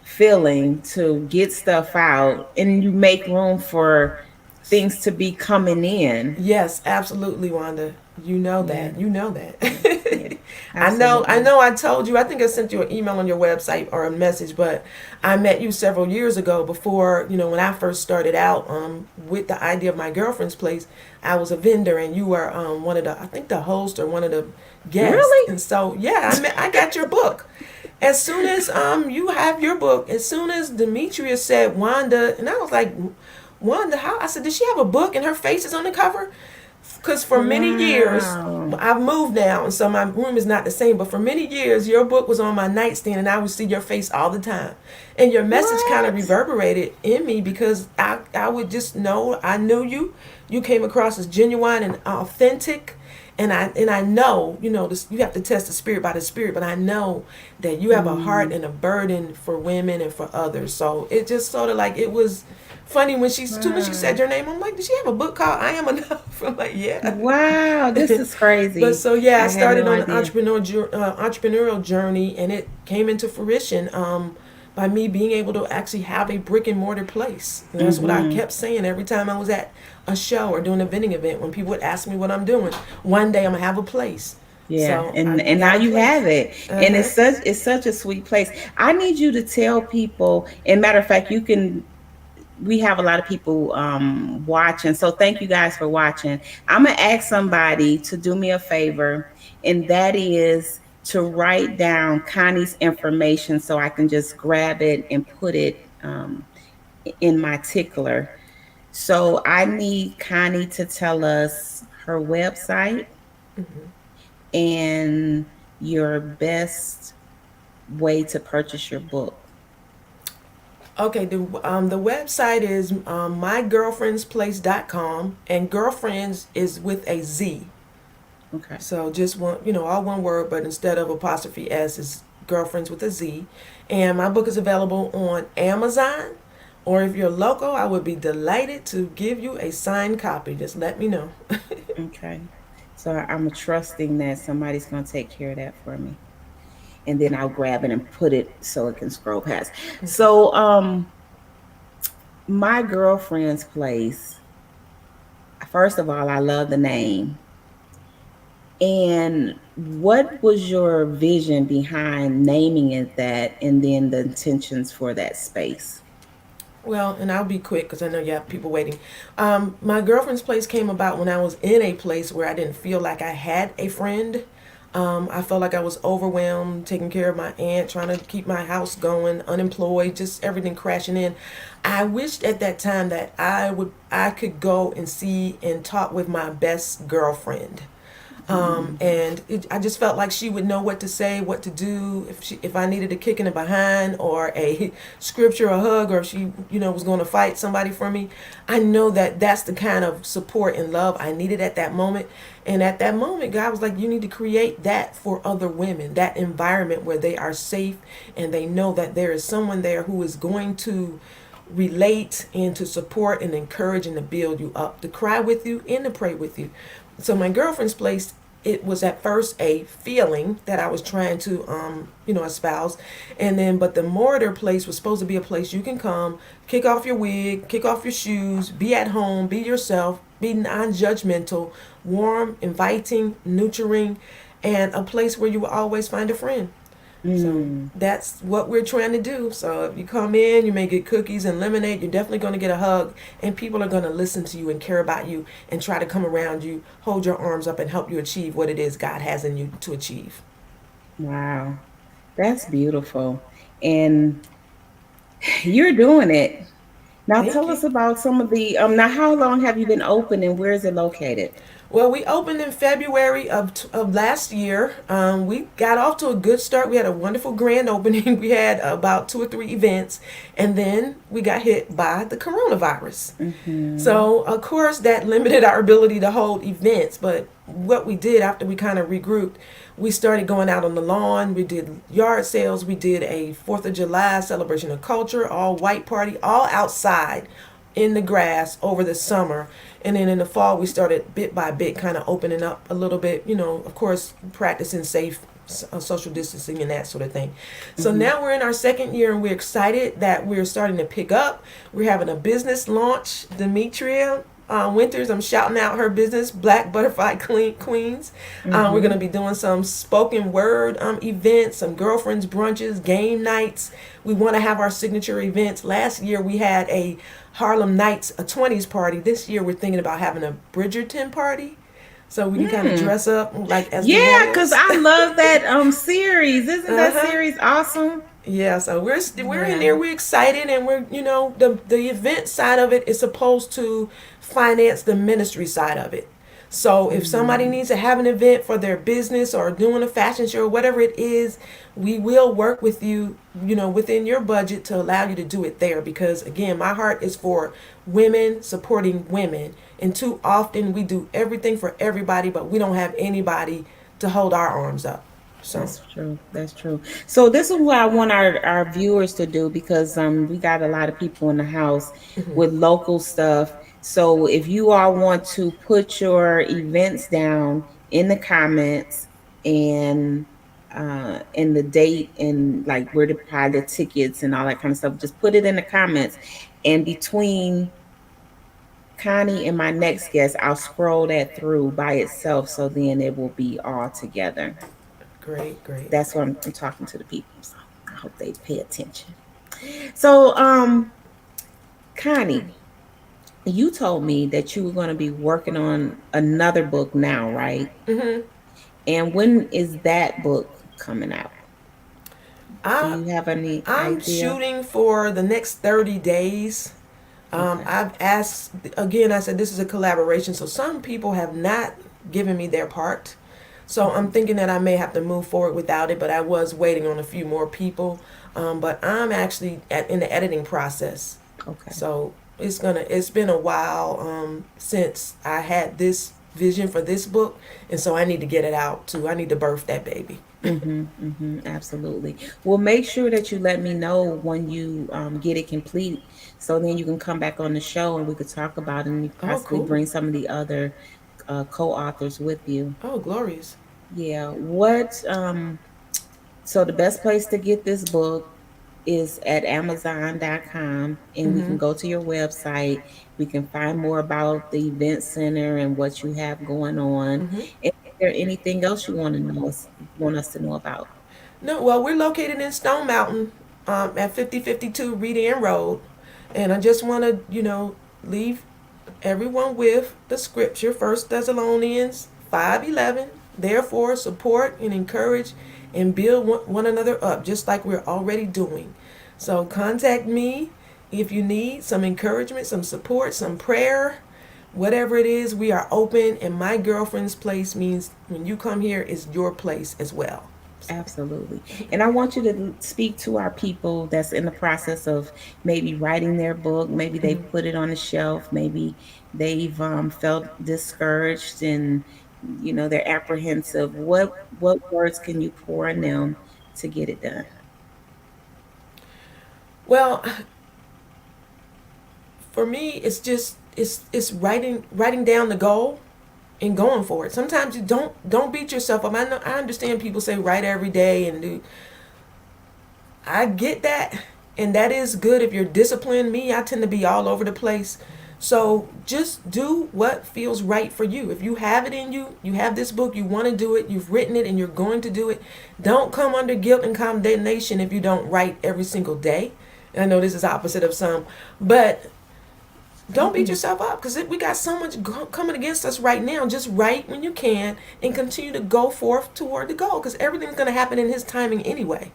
feeling to get stuff out, and you make room for things to be coming in. Yes, absolutely, Wanda. You know that. Absolutely. I told you, I think I sent you an email on your website or a message, but I met you several years ago before, when I first started out with the idea of my girlfriend's place. I was a vendor and you were one of the, I think the host or one of the guests. Really? And so, yeah, I got your book. As soon as you have your book, as soon as Demetria said Wanda, and I was like, Wanda, how? I said, did she have a book and her face is on the cover? Because for many years, I've moved now, and so my room is not the same. But for many years, your book was on my nightstand, and I would see your face all the time. And your message kind of reverberated in me because I would just know, I knew you. You came across as genuine and authentic. And I know, this, you have to test the spirit by the spirit, but I know that you have a heart and a burden for women and for others. So it just sort of like, it was funny when she said your name. I'm like, did she have a book called I Am Enough? I'm like, yeah. Wow, this is crazy. But so yeah, I started on an idea. entrepreneurial journey, and it came into fruition by me being able to actually have a brick and mortar place. And that's what I kept saying every time I was at a show or doing a vending event. When people would ask me what I'm doing, one day I'm gonna have a place. Yeah, So and now you have it, and it's such a sweet place. I need you to tell people. And matter of fact, we have a lot of people watching, so thank you guys for watching. I'm gonna ask somebody to do me a favor, and that is to write down Connie's information so I can just grab it and put it in my tickler. So I need Connie to tell us her website and your best way to purchase your book. Okay, the website is mygirlfriendsplace.com, and girlfriends is with a Z. Okay. So just all one word, but instead of apostrophe S, is girlfriends with a Z. And my book is available on Amazon, or if you're local, I would be delighted to give you a signed copy. Just let me know. Okay. So I'm trusting that somebody's going to take care of that for me. And then I'll grab it and put it so it can scroll past. So My Girlfriend's Place, first of all, I love the name. And what was your vision behind naming it that, and then the intentions for that space? Well, and I'll be quick because I know you have people waiting. My girlfriend's place came about when I was in a place where I didn't feel like I had a friend. I felt like I was overwhelmed, taking care of my aunt, trying to keep my house going, unemployed, just everything crashing in. I wished at that time that I could go and see and talk with my best girlfriend. I just felt like she would know what to say, what to do, if I needed a kick in the behind or a scripture, a hug, or if she, was going to fight somebody for me. I know that that's the kind of support and love I needed at that moment. And at that moment, God was like, you need to create that for other women, that environment where they are safe and they know that there is someone there who is going to relate and to support and encourage and to build you up, to cry with you and to pray with you. So my girlfriend's place, it was at first a feeling that I was trying to, espouse. But the mortar place was supposed to be a place you can come, kick off your wig, kick off your shoes, be at home, be yourself, be non-judgmental, warm, inviting, nurturing, and a place where you will always find a friend. So that's what we're trying to do. So if you come in, you may get cookies and lemonade. You're definitely going to get a hug, and people are going to listen to you and care about you and try to come around you, hold your arms up, and help you achieve what it is God has in you to achieve. Wow, that's beautiful. And you're doing it. Now tell us about some of the, now how long have you been open and where is it located? Well, we opened in February of last year. We got off to a good start. We had a wonderful grand opening. We had about 2 or 3 events, and then we got hit by the coronavirus. So, of course, that limited our ability to hold events. But what we did after we kind of regrouped, we started going out on the lawn. We did yard sales. We did a 4th of July celebration of culture, all white party, all outside in the grass over the summer. And then in the fall, we started bit by bit kind of opening up a little bit, of course, practicing safe social distancing and that sort of thing. So now we're in our 2nd year, and we're excited that we're starting to pick up. We're having a business launch. Demetria, Winters, I'm shouting out her business, Black Butterfly Queens. We're going to be doing some spoken word events, some girlfriends brunches, game nights. We want to have our signature events. Last year we had a Harlem Nights, a 20s party. This year we're thinking about having a Bridgerton party. So we can kind of dress up like as yeah, because I love that series. Isn't that series awesome? Yeah, so we're in there. We're excited, and we're the event side of it is supposed to finance the ministry side of it. So if somebody needs to have an event for their business or doing a fashion show or whatever it is, we will work with you, within your budget to allow you to do it there. Because again, my heart is for women supporting women. And too often we do everything for everybody, but we don't have anybody to hold our arms up. So that's true. That's true. So this is what I want our viewers to do, because we got a lot of people in the house with local stuff. So if you all want to put your events down in the comments and the date and like where to buy the tickets and all that kind of stuff, just put it in the comments. And between Connie and my next guest, I'll scroll that through by itself, so then it will be all together. Great. That's what I'm talking to the people. So I hope they pay attention. So, Connie, you told me that you were going to be working on another book now, right? And when is that book coming out? Do you have any I'm idea? shooting for the next 30 days. I've asked, again, I said this is a collaboration, so some people have not given me their part. So I'm thinking that I may have to move forward without it, but I was waiting on a few more people. But I'm actually in the editing process. Okay. So it's been a while since I had this vision for this book, and so I need to get it out too. I need to birth that baby. Absolutely. Well, make sure that you let me know when you get it complete, so then you can come back on the show and we could talk about it, and you possibly bring some of the other co-authors with you. Oh, glorious. Yeah. What so the best place to get this book is at Amazon.com, and we can go to your website. We can find more about the event center and what you have going on. Is there anything else you want us to know about? No, well, we're located in Stone Mountain at 5052 Reed End Road. And I just want to, leave everyone with the scripture, 1 Thessalonians 5:11. Therefore, support and encourage and build one another up, just like we're already doing. So contact me if you need some encouragement, some support, some prayer, whatever it is. We are open, and my girlfriend's place means when you come here is your place as well. Absolutely. And I want you to speak to our people that's in the process of maybe writing their book. Maybe they put it on the shelf. Maybe they've felt discouraged and they're apprehensive. What words can you pour in them to get it done? Well, for me, it's just it's writing down the goal and going for it. Sometimes you don't beat yourself up. I understand people say write every day and do. I get that, and that is good if you're disciplined. Me, I tend to be all over the place. So just do what feels right for you. If you have it in you, you have this book, you want to do it, you've written it, and you're going to do it. Don't come under guilt and condemnation if you don't write every single day. And I know this is opposite of some, but don't beat yourself up, because we got so much coming against us right now. Just write when you can and continue to go forth toward the goal, because everything's going to happen in His timing anyway.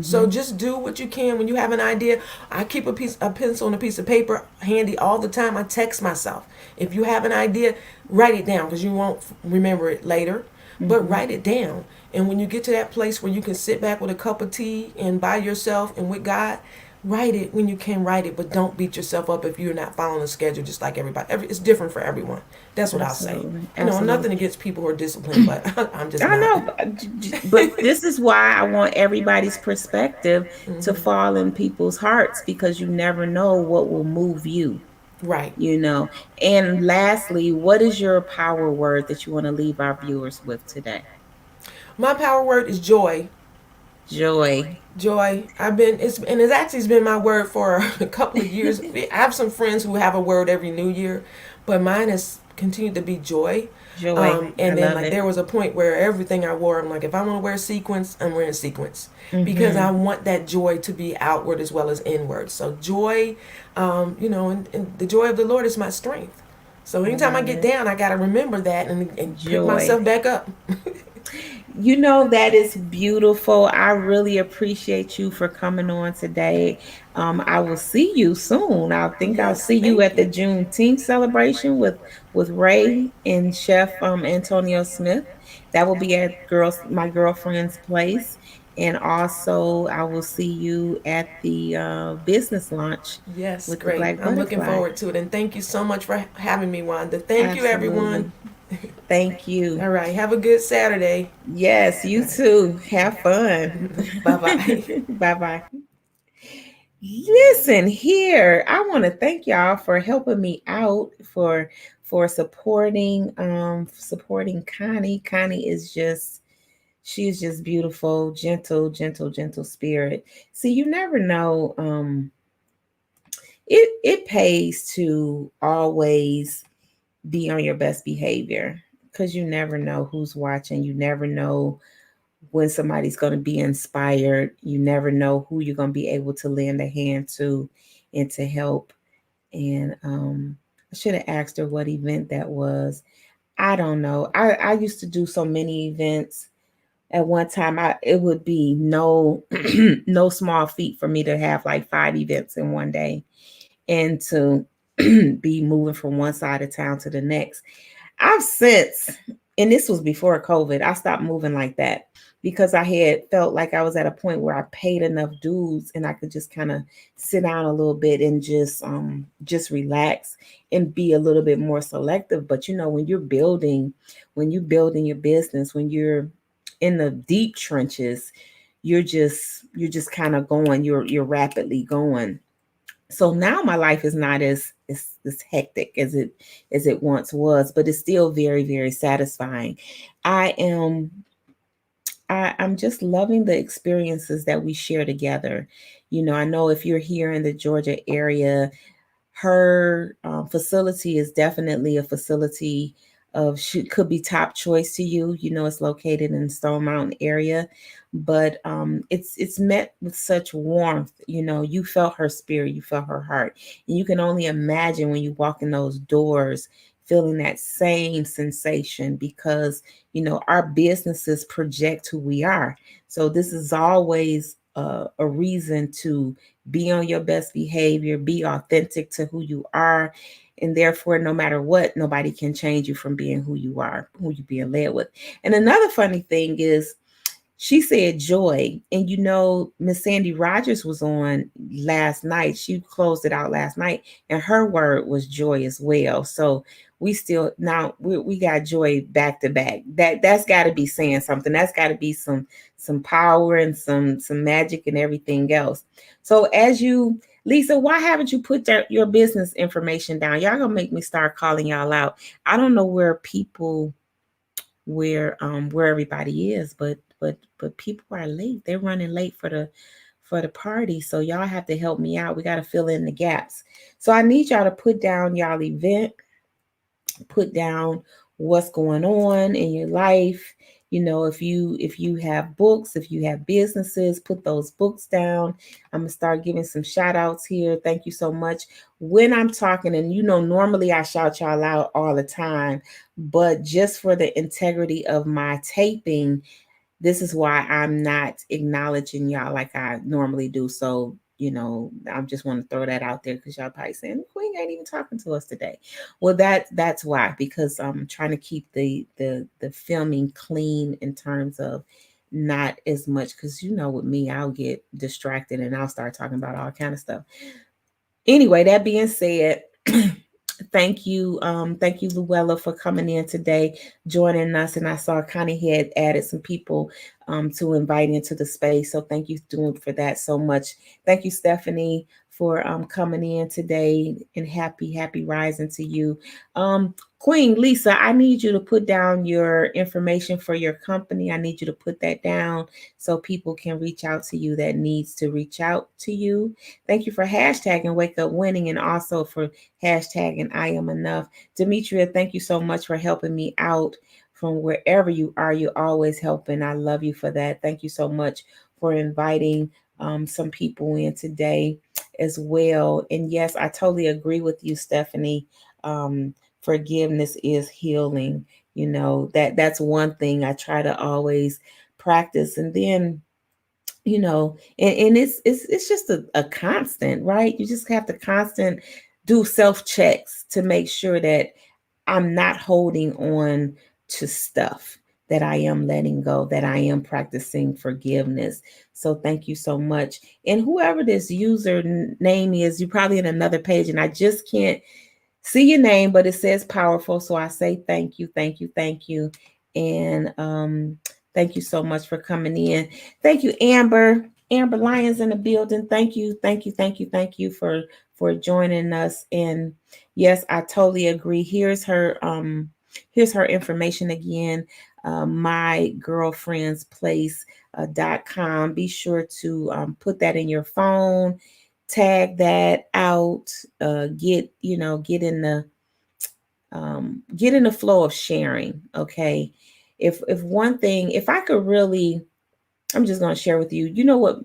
So just do what you can. When you have an idea, I keep a pencil and a piece of paper handy all the time. I text myself. If you have an idea, write it down, because you won't remember it later. But write it down. And when you get to that place where you can sit back with a cup of tea and by yourself and with God, write it when you can write it, but don't beat yourself up if you're not following the schedule just like everybody. It's different for everyone. That's what I'll say. Nothing against people who are disciplined, but I'm just I know, but this is why I want everybody's perspective to fall in people's hearts, because you never know what will move you. Right. And lastly, what is your power word that you want to leave our viewers with today? My power word is joy. Joy. It's actually been my word for a couple of years. I have some friends who have a word every New Year, but mine has continued to be joy. Joy. I And then love like it. there was a point where everything I wore, I'm like, if I want to wear sequins, I'm wearing sequins because Mm-hmm. I want that joy to be outward as well as inward. So joy, and the joy of the Lord is my strength. So I anytime I love get it. down, I got to remember that and pick Joy. myself back up. You know, that is beautiful. I really appreciate you for coming on today. I will see you soon. I think I'll Yes, see you thank at the you. Juneteenth celebration with Ray and Chef Antonio Smith. That will be at my girlfriend's place. And also I will see you at the business lunch Yes, with the great. Black I'm looking Butterfly. forward to it. And thank you so much for having me, Wanda. Thank you, everyone. Absolutely. Thank you. All right. Have a good Saturday. Yes, you too. Have fun. Bye bye. Bye bye. Listen here, I want to thank y'all for helping me out for supporting Connie. Connie is just she's just beautiful, gentle spirit. See, you never know. It pays to always be on your best behavior because you never know who's watching. You never know when somebody's going to be inspired. You never know who you're going to be able to lend a hand to and to help. And I should have asked her what event that was. I don't know. I used to do so many events. At one time, it would be no no small feat for me to have like 5 events in one day and to be moving from one side of town to the next. I've since, and this was before COVID, I stopped moving like that because I had felt like I was at a point where I paid enough dues and I could just kind of sit down a little bit and just relax and be a little bit more selective. But you know, when you're building your business, when you're in the deep trenches, you're just kind of going, you're rapidly going. So now my life is not as hectic as it once was, but it's still very, very satisfying. I am I'm just loving the experiences that we share together. You know, I know if you're here in the Georgia area, her facility is definitely a facility of could be top choice to you. You know, it's located in the Stone Mountain area, but it's met with such warmth. You know, you felt her spirit, you felt her heart, and you can only imagine when you walk in those doors feeling that same sensation because you know our businesses project who we are. So this is always a reason to be on your best behavior, be authentic to who you are. And therefore, no matter what, nobody can change you from being who you are, who you're being led with. And another funny thing is, she said joy. And you know, Miss Sandy Rogers was on last night. She closed it out last night, and her word was joy as well. So we still now we got joy back to back. That's got to be saying something. That's got to be some power and some magic and everything else. So as you Lisa, why haven't you put your business information down? Y'all gonna make me start calling y'all out. I don't know where everybody is, but people are late. They're running late for the party. So y'all have to help me out. We got to fill in the gaps. So I need y'all to put down y'all event, put down what's going on in your life. You know, if you have books, if you have businesses, put those books down. I'm gonna start giving some shout outs here. Thank you so much. When I'm talking, and you know, normally I shout y'all out all the time, but just for the integrity of my taping, this is why I'm not acknowledging y'all like I normally do. So, you know, I just want to throw that out there because y'all probably saying Queen ain't even talking to us today. Well, that's why, because I'm trying to keep the filming clean in terms of not as much, because you know with me, I'll get distracted and I'll start talking about all kind of stuff. Anyway, that being said, thank you, Luella, for coming in today, joining us. And I saw Connie had added some people to invite into the space. So thank you for that so much. Thank you, Stephanie, for coming in today, and happy rising to you. Queen Lisa, I need you to put down your information for your company. I need you to put that down so people can reach out to you that needs to reach out to you. Thank you for hashtagging Wake Up Winning, and also for hashtagging I Am Enough. Demetria, thank you so much for helping me out from wherever you are. You're always helping. I love you for that. Thank you so much for inviting some people in today as well. And yes, I totally agree with you, Stephanie. Forgiveness is healing. You know, that's one thing I try to always practice. And then, you know, and it's just a constant, right? You just have to constant do self checks to make sure that I'm not holding on to stuff, that I am letting go, that I am practicing forgiveness. So thank you so much. And whoever this user name is, you're probably in another page and I just can't see your name, but it says powerful. So I say thank you, thank you, thank you. And thank you so much for coming in. Thank you, Amber. Amber Lyons in the building. Thank you, thank you, thank you, thank you for joining us. And yes, I totally agree. Here's her information again. mygirlfriendsplace.com. Be sure to put that in your phone, tag that out, get in the flow of sharing. Okay. If one thing, if I could really, I'm just going to share with you, you know what,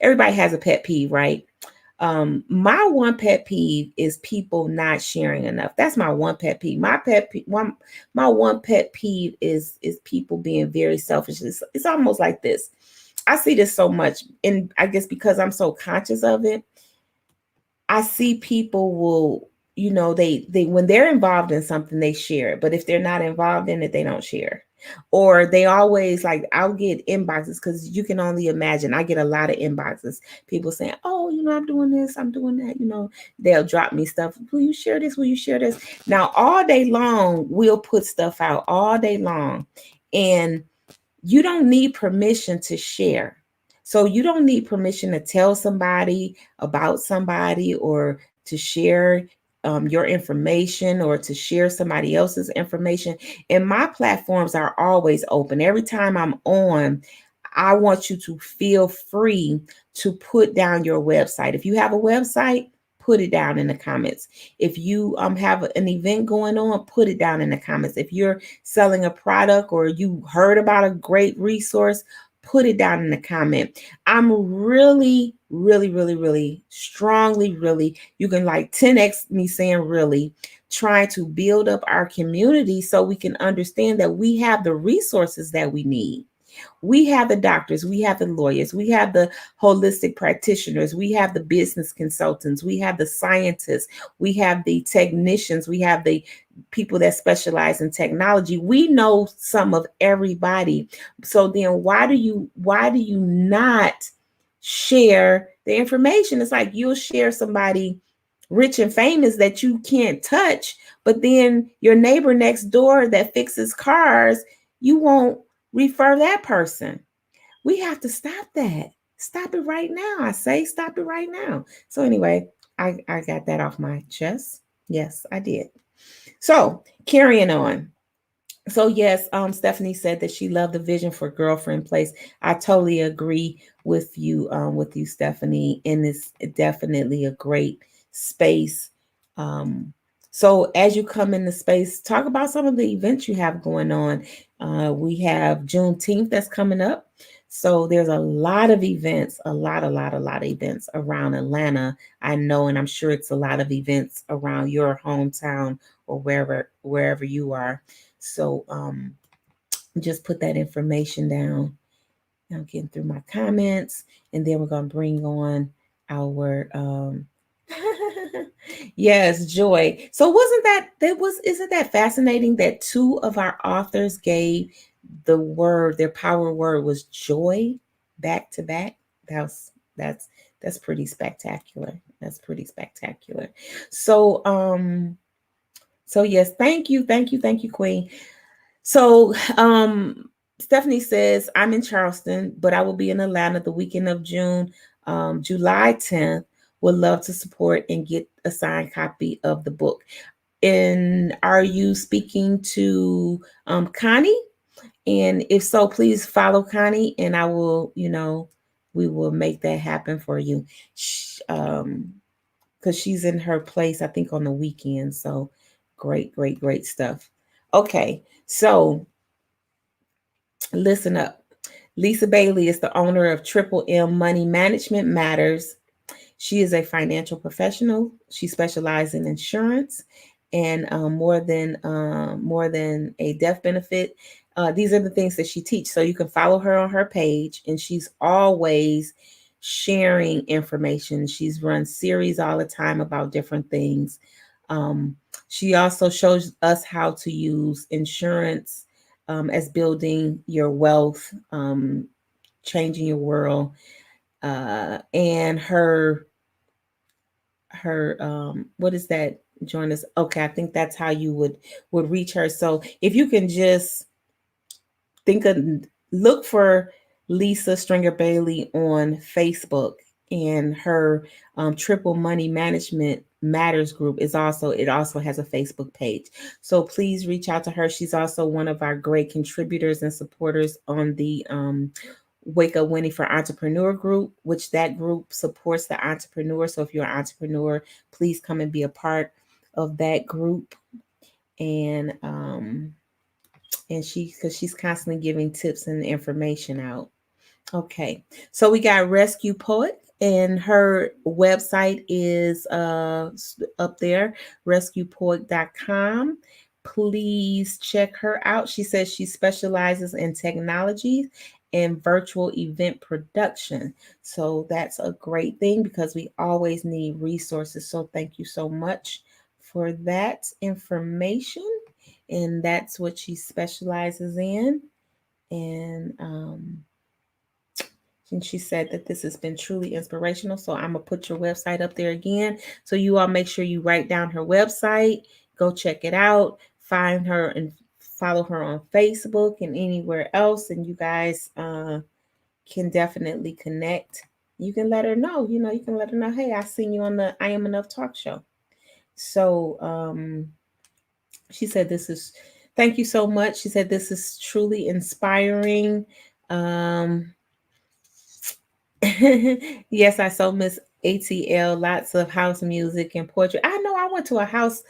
everybody has a pet peeve, right? My one pet peeve is people not sharing enough. That's my one pet peeve. My one pet peeve is people being very selfish. It's almost like this. I see this so much, and I guess because I'm so conscious of it, I see people will, you know, they when they're involved in something, they share it. But if they're not involved in it, they don't share. Or they always, like, I'll get inboxes, because you can only imagine. I get a lot of inboxes. People saying, oh, you know, I'm doing this, I'm doing that. You know, they'll drop me stuff. Will you share this? Will you share this? Now, all day long, we'll put stuff out all day long. And you don't need permission to share. So you don't need permission to tell somebody about somebody, or to share your information, or to share somebody else's information. And my platforms are always open. Every time I'm on, I want you to feel free to put down your website. If you have a website, put it down in the comments. If you have an event going on, put it down in the comments. If you're selling a product, or you heard about a great resource, put it down in the comment. I'm really, really, really, really strongly, really, you can like 10x me saying really, trying to build up our community so we can understand that we have the resources that we need. We have the doctors, we have the lawyers, we have the holistic practitioners, we have the business consultants, we have the scientists, we have the technicians, we have the people that specialize in technology. We know some of everybody. So then why do you not share the information? It's like you'll share somebody rich and famous that you can't touch, but then your neighbor next door that fixes cars, you won't refer that person. We have to stop that. Stop it right now. I say stop it right now. So anyway, I got that off my chest. Yes, I did. So carrying on. So yes, Stephanie said that she loved the vision for Girlfriend Place. I totally agree with you, Stephanie. And it's definitely a great space. So as you come in the space, talk about some of the events you have going on. We have Juneteenth that's coming up. So there's a lot of events, a lot of events around Atlanta. I know, and I'm sure it's a lot of events around your hometown or wherever you are. So just put that information down. I'm getting through my comments, and then we're going to bring on our yes, Joy. So isn't that fascinating that two of our authors gave their power word was joy back to back? That's pretty spectacular. That's pretty spectacular. So so yes, thank you, Queen. So Stephanie says, I'm in Charleston, but I will be in Atlanta the weekend of July 10th. Would love to support and get a signed copy of the book. And are you speaking to Connie? And if so, please follow Connie, and I will, we will make that happen for you. Because she's in her place, I think, on the weekend. So great, great, great stuff. Okay, so listen up. Lisa Bailey is the owner of Triple M Money Management Matters. She is a financial professional. She specializes in insurance and more than a death benefit. These are the things that she teaches. So you can follow her on her page, and she's always sharing information. She's run series all the time about different things. She also shows us how to use insurance as building your wealth, changing your world. And her what is that? Join us. Okay, I think that's how you would reach her. So if you can just look for Lisa Stringer Bailey on Facebook, and her Triple Money Management Matters group it also has a Facebook page. So please reach out to her. She's also one of our great contributors and supporters on the Wake Up Winnie for Entrepreneur group, which that group supports the entrepreneur. So if you're an entrepreneur, please come and be a part of that group. And because she's constantly giving tips and information out. Okay, so we got Rescue Poet, and her website is up there, rescuepoet.com. Please check her out. She says she specializes in technology and virtual event production. So that's a great thing because we always need resources. So thank you so much for that information. And that's what she specializes in. And she said that this has been truly inspirational. So I'm going to put your website up there again. So you all make sure you write down her website, go check it out, find her and follow her on Facebook and anywhere else. And you guys can definitely connect. You can let her know, you can let her know, hey, I seen you on the I Am Enough talk show. So she said, thank you so much. She said, this is truly inspiring. Yes, I saw Miss ATL, lots of house music and poetry. I know I went to a house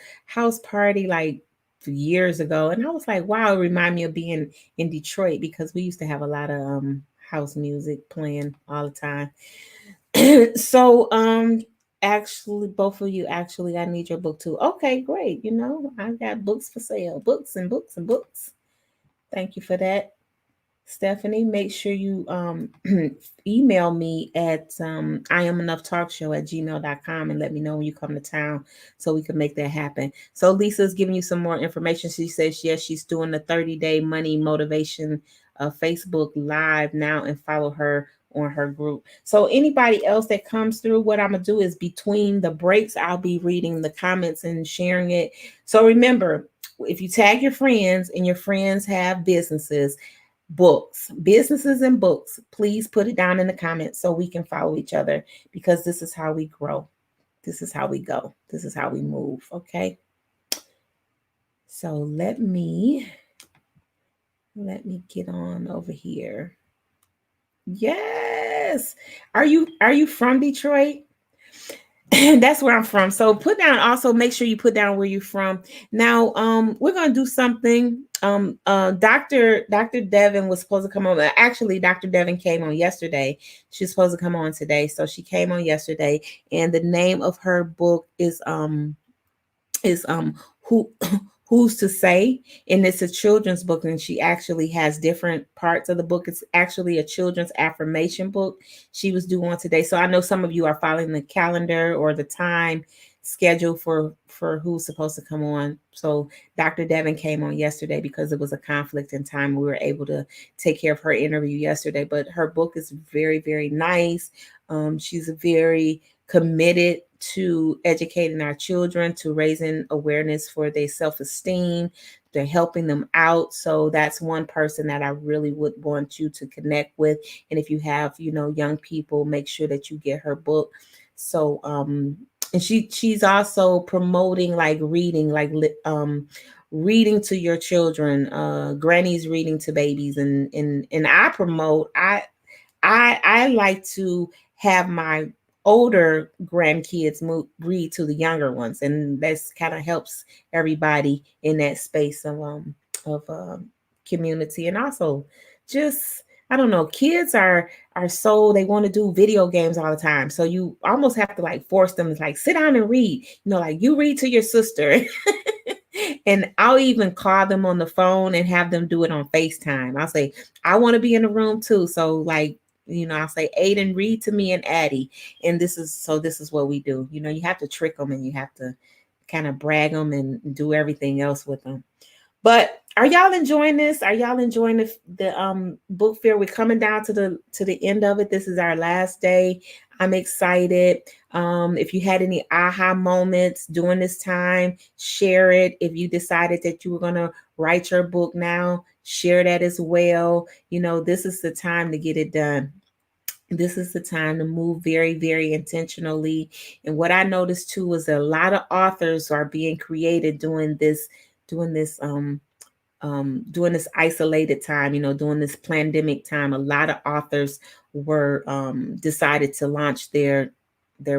party like years ago, and I was like, wow, it reminded me of being in Detroit because we used to have a lot of house music playing all the time. So actually, both of you, actually, I need your book too. Okay, great. I got books for sale, books and books and books. Thank you for that, Stephanie. Make sure you email me at IamEnoughTalkShow@gmail.com and let me know when you come to town so we can make that happen. So Lisa's giving you some more information. She says, yes, she's doing the 30-day money motivation Facebook Live now, and follow her on her group. So anybody else that comes through, what I'm going to do is between the breaks, I'll be reading the comments and sharing it. So remember, if you tag your friends and your friends have businesses and books, please put it down in the comments so we can follow each other, because this is how we grow. This is how we go. This is how we move. Okay. So let me get on over here. Yes. Are you from Detroit? That's where I'm from. So make sure you put down where you're from. Now, we're going to do something. Dr. Devin was supposed to come on. Actually, Dr. Devin came on yesterday. She's supposed to come on today. So she came on yesterday, and the name of her book is Who's to Say? And it's a children's book, and she actually has different parts of the book. It's actually a children's affirmation book she was due on today. So I know some of you are following the calendar or the time schedule for who's supposed to come on. So Dr. Devin came on yesterday because it was a conflict in time. We were able to take care of her interview yesterday, but her book is very, very nice. She's very committed to educating our children, to raising awareness for their self-esteem, they're helping them out. So that's one person that I really would want you to connect with. And if you have, young people, make sure that you get her book. So and she's also promoting like reading, like reading to your children, granny's reading to babies, and I promote, I like to have my older grandkids read to the younger ones, and that's kind of helps everybody in that space of community. And also just, I don't know, kids are so, they want to do video games all the time, so you almost have to like force them to like sit down and read, like you read to your sister. And I'll even call them on the phone and have them do it on FaceTime. I'll say, I want to be in the room too. So like, I'll say, Aiden, read to me, and Addie. And this is what we do. You have to trick them, and you have to kind of brag them and do everything else with them. But are y'all enjoying this? Are y'all enjoying the book fair? We're coming down to the end of it. This is our last day. I'm excited. If you had any aha moments during this time, share it. If you decided that you were going to write your book now, share that as well. This is the time to get it done. This is the time to move very, very intentionally. And what I noticed too is a lot of authors are being created during this isolated time, during this pandemic time. A lot of authors were decided to launch their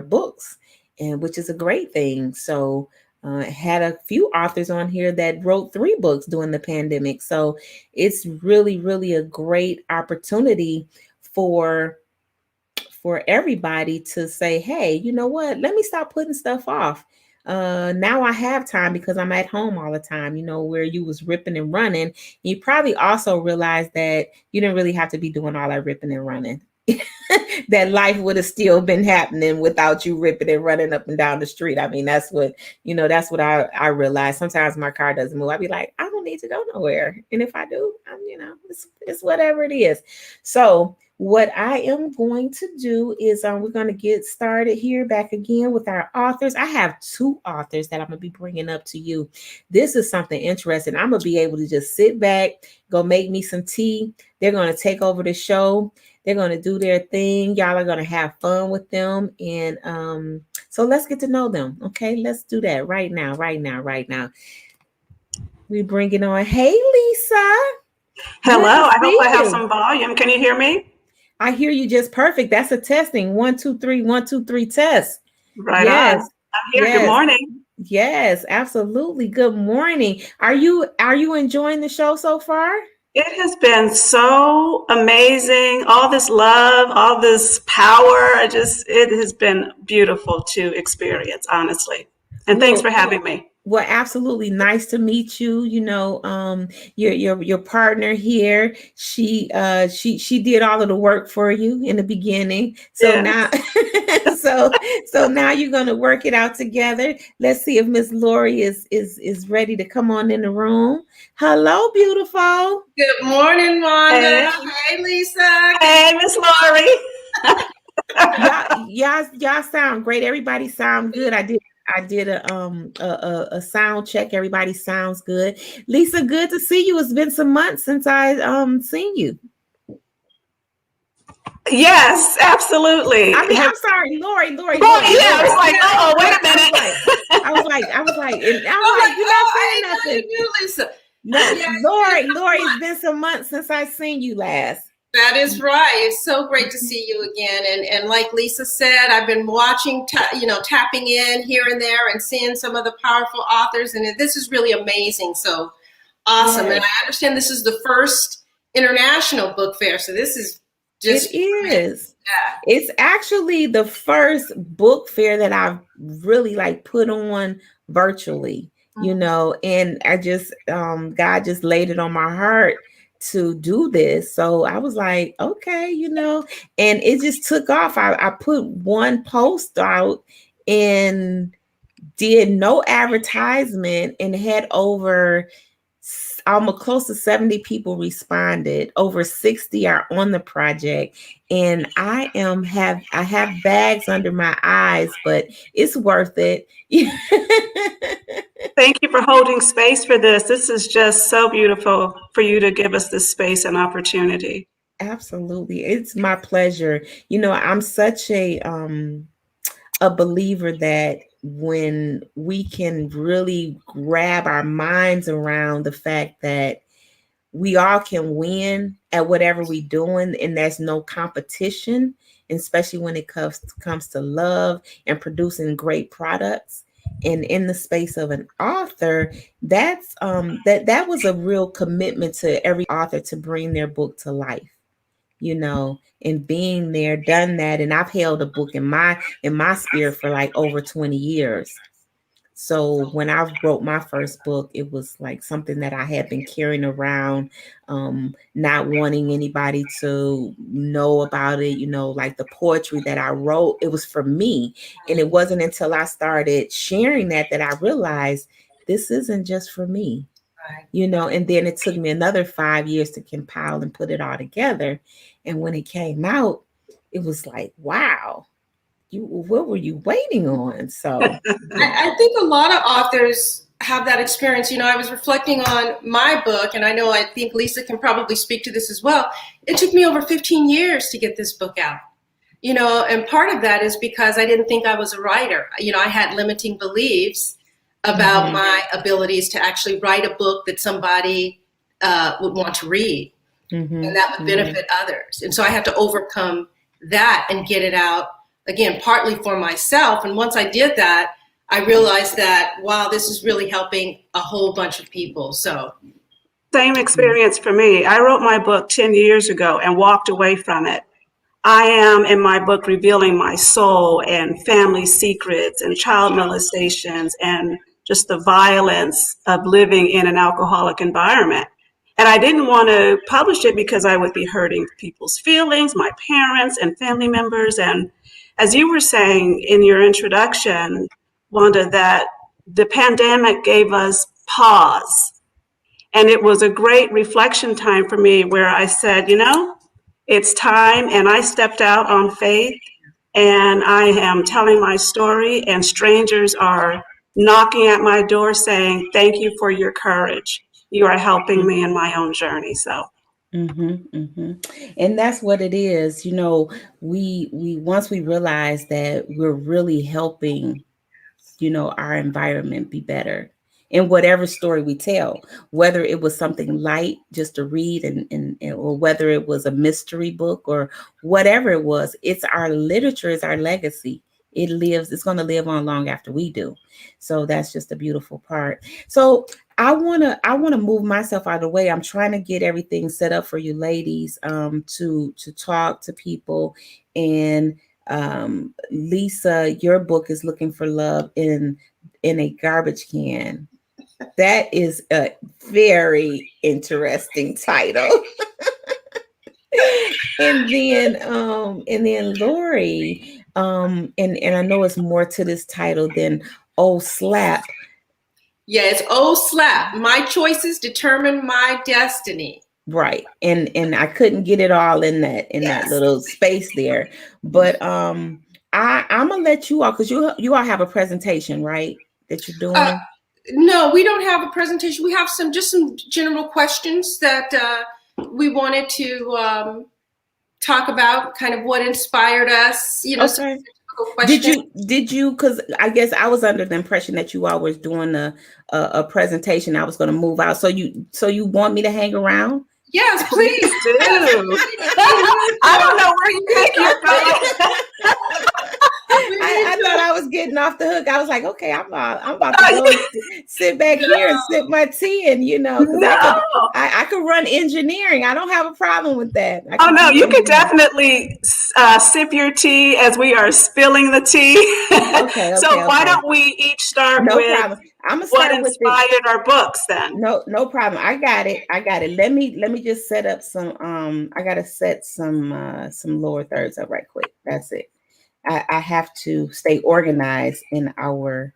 books, and which is a great thing. So had a few authors on here that wrote 3 books during the pandemic. So it's really, really a great opportunity for everybody to say, hey, you know what? Let me stop putting stuff off. Now I have time because I'm at home all the time, where you was ripping and running. You probably also realized that you didn't really have to be doing all that ripping and running. That life would have still been happening without you ripping and running up and down the street. I mean, that's what I realized. Sometimes my car doesn't move. I'd be like, I don't need to go nowhere. And if I do, it's whatever it is. So what I am going to do is we're going to get started here back again with our authors. I have 2 authors that I'm going to be bringing up to you. This is something interesting. I'm going to be able to just sit back, go make me some tea. They're going to take over the show. They're going to do their thing. Y'all are going to have fun with them. And so let's get to know them. Okay, let's do that right now. We bring it on. Hey, Lisa. Hello. I hope I have some volume. Can you hear me? I hear you just perfect. That's a testing. 1, 2, 3, 1, 2, 3 test. Right. Yes. On. I'm here. Yes. Good morning. Yes, absolutely. Good morning. Are you enjoying the show so far? It has been so amazing. All this love, all this power. It has been beautiful to experience, honestly. And thanks for having me. Well, absolutely. Nice to meet you. Your partner here, she did all of the work for you in the beginning. So yes. now, so now you're going to work it out together. Let's see if Miss Lori is ready to come on in the room. Hello, beautiful. Good morning, Wanda. Hey Lisa. Hey, Miss Lori. y'all sound great. Everybody sound good. I did a sound check. Everybody sounds good. Lisa, good to see you. It's been some months since I seen you. Yes, absolutely. I mean, I'm sorry, Lori. Yeah, I was like, oh, wait a minute. I was like, you're not saying nothing. You, Lisa. No, yes. Lori, it's been some months since I seen you last. That is right. It's so great to see you again. And like Lisa said, I've been watching, tapping in here and there and seeing some of the powerful authors. And this is really amazing. So awesome. Yes. And I understand this is the first international book fair. So this is just. It is. Yeah. It's actually the first book fair that I've really put on virtually, and I just, God just laid it on my heart to do this. So I was like, okay, and it just took off. I put one post out and did no advertisement and had over almost close to 70 people responded. Over 60 are on the project, and I have bags under my eyes, but it's worth it. Thank you for holding space for this. This is just so beautiful for you to give us this space and opportunity. Absolutely. It's my pleasure. You know, I'm such a believer that when we can really grab our minds around the fact that we all can win at whatever we're doing, and there's no competition, especially when it comes to love and producing great products. And in the space of an author, that's that was a real commitment to every author to bring their book to life, you know, and being there, done that. And I've held a book in my spirit for like over 20 years. So when I wrote my first book, it was like something that I had been carrying around, not wanting anybody to know about it. You know, like the poetry that I wrote, it was for me. And it wasn't until I started sharing that I realized this isn't just for me. You know, and then it took me another 5 years to compile and put it all together. And when it came out, it was like, wow, what were you waiting on? So I think a lot of authors have that experience. You know, I was reflecting on my book, and I think Lisa can probably speak to this as well. It took me over 15 years to get this book out. You know, and part of that is because I didn't think I was a writer. You know, I had limiting beliefs about my abilities to actually write a book that somebody would want to read and that would benefit others. And so I had to overcome that and get it out, again, partly for myself. And once I did that, I realized that, wow, this is really helping a whole bunch of people. So same experience for me. I wrote my book 10 years ago and walked away from it. I am in my book revealing my soul and family secrets and child molestations and just the violence of living in an alcoholic environment. And I didn't want to publish it because I would be hurting people's feelings, my parents and family members. And as you were saying in your introduction, Wanda, that the pandemic gave us pause. And it was a great reflection time for me where I said, you know, it's time. And I stepped out on faith and I am telling my story, and strangers are knocking at my door saying, thank you for your courage. You are helping me in my own journey. So. And that's what it is. You know, we once we realize that we're really helping, you know, our environment be better in whatever story we tell, whether it was something light just to read and or whether it was a mystery book or whatever it was, it's our literature, is our legacy. It lives, it's going to live on long after we do. So that's just a beautiful part. So I want to move myself out of the way. I'm trying to get everything set up for you ladies to talk to people. And Lisa, your book is Looking for Love in a Garbage Can. That is a very interesting title. and then Lori, and I know it's more to this title than Oh Slap. Yeah, it's Oh Slap. My choices determine my destiny. Right. And I couldn't get it all in that little space there. But I'm gonna let you all, because you all have a presentation, right? That you're doing. No, we don't have a presentation. We have some general questions that we wanted to talk about, kind of what inspired us, you know. Okay. Did you, because I guess I was under the impression that you all was doing a presentation. I was going to move out. So you want me to hang around? Yes, please do. I don't know where you think you're going. I thought I was getting off the hook. I was like, okay, I'm about to go sit back here and sip my tea, and you know, because I could run engineering. I don't have a problem with that. Oh no, you can definitely sip your tea as we are spilling the tea. Okay. So why don't we each start with what inspired our books then? No problem. I got it. Let me just set up some. I gotta set some lower thirds up right quick. That's it. I have to stay organized in our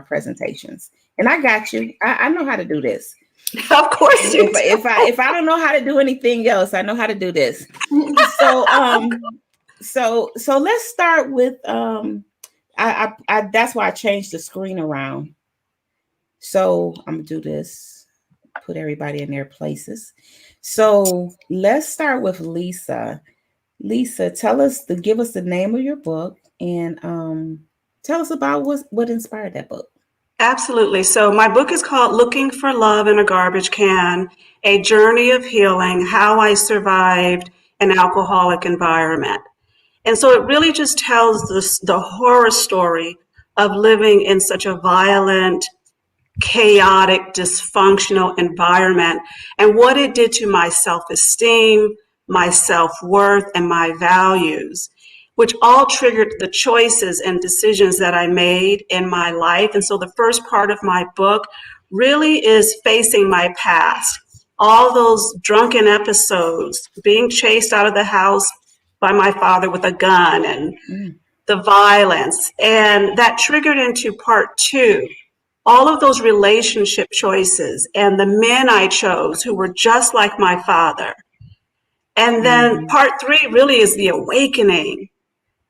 presentations, and I got you. I know how to do this. Of course you do. If I don't know how to do anything else, I know how to do this. So let's start with I that's why I changed the screen around. So I'm gonna do this, put everybody in their places. So let's start with Lisa. Lisa, give us the name of your book and tell us about what inspired that book. Absolutely. So my book is called Looking for Love in a Garbage Can, A Journey of Healing, How I Survived an Alcoholic Environment. And so it really just tells the horror story of living in such a violent, chaotic, dysfunctional environment and what it did to my self-esteem, my self-worth, and my values, which all triggered the choices and decisions that I made in my life. And so the first part of my book really is facing my past, all those drunken episodes, being chased out of the house by my father with a gun and the violence. And that triggered into part two, all of those relationship choices and the men I chose who were just like my father. And then part three really is the awakening,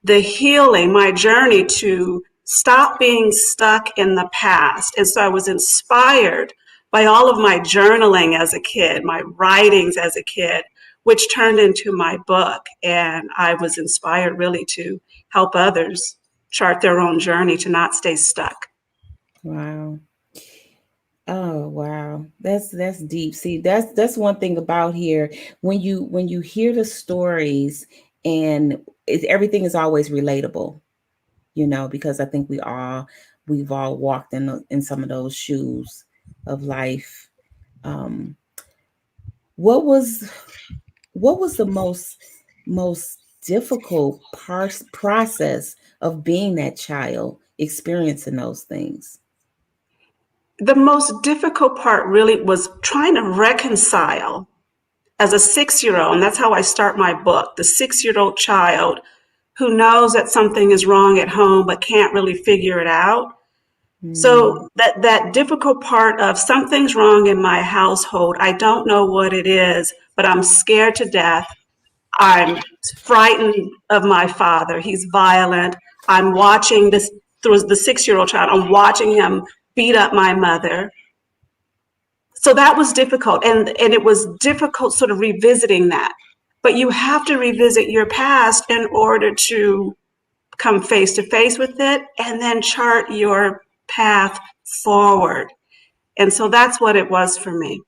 the healing, my journey to stop being stuck in the past. And so I was inspired by all of my journaling as a kid, my writings as a kid, which turned into my book. And I was inspired really to help others chart their own journey to not stay stuck. Wow. Oh wow, that's deep. See, that's one thing about here. When you hear the stories, and everything is always relatable, because I think we've all walked in some of those shoes of life. What was the most difficult process of being that child, experiencing those things? The most difficult part really was trying to reconcile as a 6-year-old, and that's how I start my book, the 6-year-old child who knows that something is wrong at home but can't really figure it out. So that difficult part of something's wrong in my household, I don't know what it is, but I'm scared to death. I'm frightened of my father. He's violent. I'm watching this through the 6-year-old child. I'm watching him beat up my mother. So that was difficult. And it was difficult sort of revisiting that. But you have to revisit your past in order to come face to face with it and then chart your path forward. And so that's what it was for me.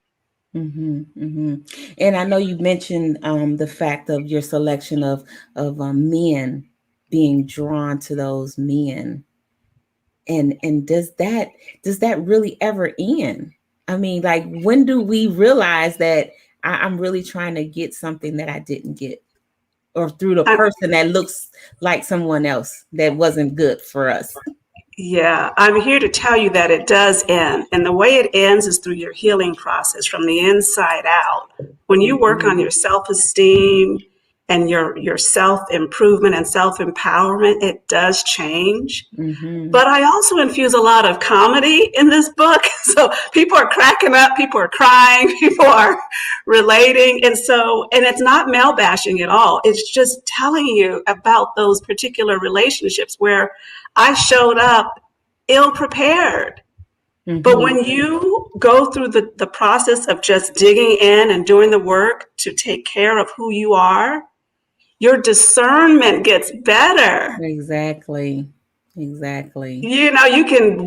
And I know you mentioned the fact of your selection of men, being drawn to those men, and does that really ever end? I mean, like, when do we realize that I'm really trying to get something that I didn't get, or through the person that looks like someone else that wasn't good for us? Yeah, I'm here to tell you that it does end. And the way it ends is through your healing process from the inside out. When you work on your self-esteem and your self-improvement and self-empowerment, it does change. But I also infuse a lot of comedy in this book. So people are cracking up, people are crying, people are relating. And it's not male bashing at all. It's just telling you about those particular relationships where I showed up ill prepared. But when you go through the process of just digging in and doing the work to take care of who you are, your discernment gets better. Exactly. You can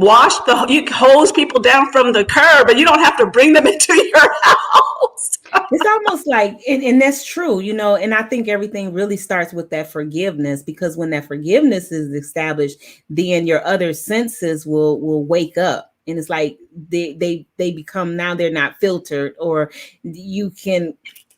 you hose people down from the curb, but you don't have to bring them into your house. It's almost like, and that's true, and I think everything really starts with that forgiveness, because when that forgiveness is established, then your other senses will wake up. And it's like they become, now they're not filtered, or you can,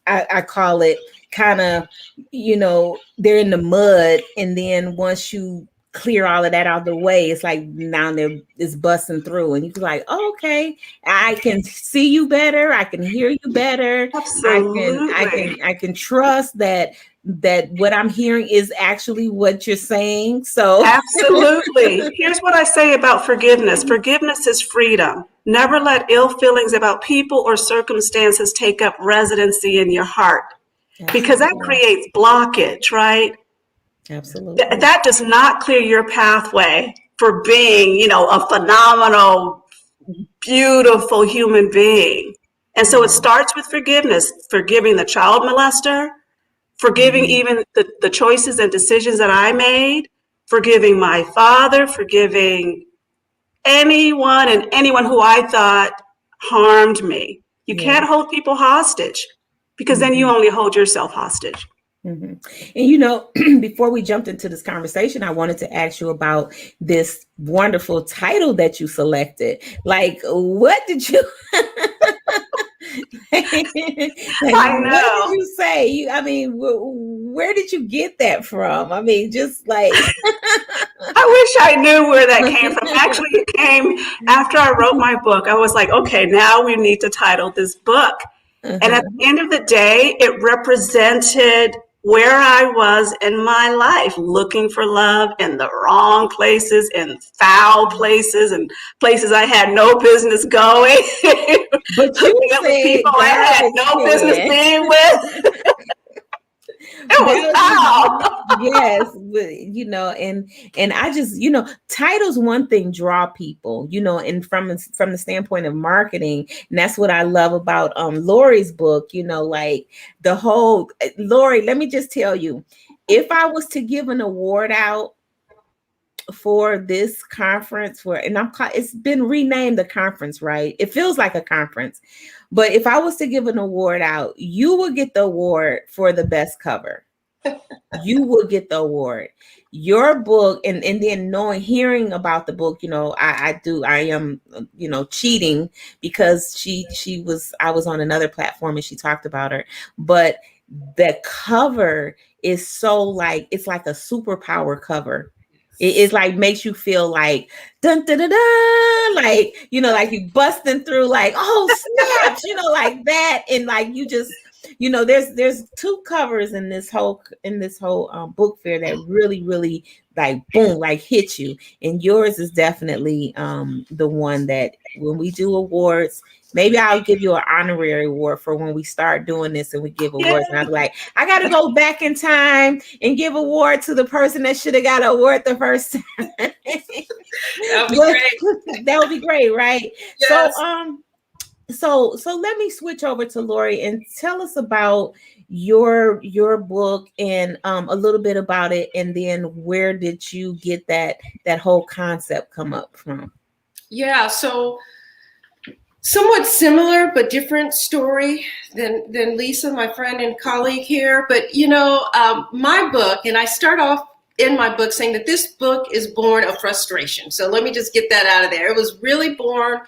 I call it kind of, they're in the mud. And then once you clear all of that out of the way, it's like now it's busting through, and you're like, oh, okay, I can see you better, I can hear you better. Absolutely. I can trust that what I'm hearing is actually what you're saying. So absolutely. Here's what I say about forgiveness. Forgiveness is freedom. Never let ill feelings about people or circumstances take up residency in your heart, because that creates blockage, right? Absolutely. That does not clear your pathway for being, a phenomenal, beautiful human being. And so it starts with forgiveness, forgiving the child molester, forgiving even the choices and decisions that I made, forgiving my father, forgiving anyone who I thought harmed me. You can't hold people hostage because then you only hold yourself hostage. And before we jumped into this conversation, I wanted to ask you about this wonderful title that you selected. Like, what did you I know. What did you say? Where did you get that from? Just like I wish I knew where that came from. Actually, it came after I wrote my book. I was like, okay, now we need to title this book. And at the end of the day, it represented where I was in my life, looking for love in the wrong places, in foul places, and places I had no business going. But you said people I had no business being with. It was foul. Yes, but and I just, titles one thing draw people, and from the standpoint of marketing, and that's what I love about Lori's book, like the whole Lori, let me just tell you, if I was to give an award out for this conference it's been renamed the conference, right? It feels like a conference. But if I was to give an award out, you would get the award for the best cover. You will get the award. Your book, and then hearing about the book, I am cheating because I was on another platform and she talked about her, but the cover is so like, it's like a superpower cover. It's like makes you feel like dun dun dun dun, like like you busting through, like, oh snaps, like that, and like you just there's two covers in this whole book fair that really like boom, like hit you, and yours is definitely the one that when we do awards, maybe I'll give you an honorary award for when we start doing this and we give awards. And I'll be like, I got to go back in time and give award to the person that should have got an award the first time. That would be great. That would be great, right? Yes. So let me switch over to Lori and tell us about your book and a little bit about it, and then where did you get that whole concept come up from? Yeah, so somewhat similar but different story than Lisa, my friend and colleague here. But my book, and I start off in my book saying that this book is born of frustration. So let me just get that out of there. It was really born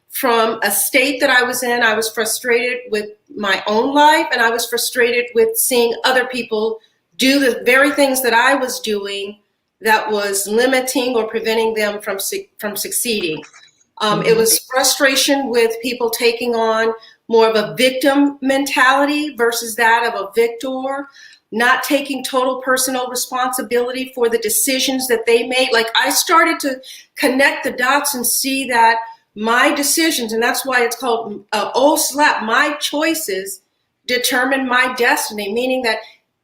from a state that I was in. I was frustrated with my own life, and I was frustrated with seeing other people do the very things that I was doing that was limiting or preventing them from succeeding. It was frustration with people taking on more of a victim mentality versus that of a victor, not taking total personal responsibility for the decisions that they made. Like, I started to connect the dots and see that my decisions, and that's why it's called my choices determine my destiny, meaning that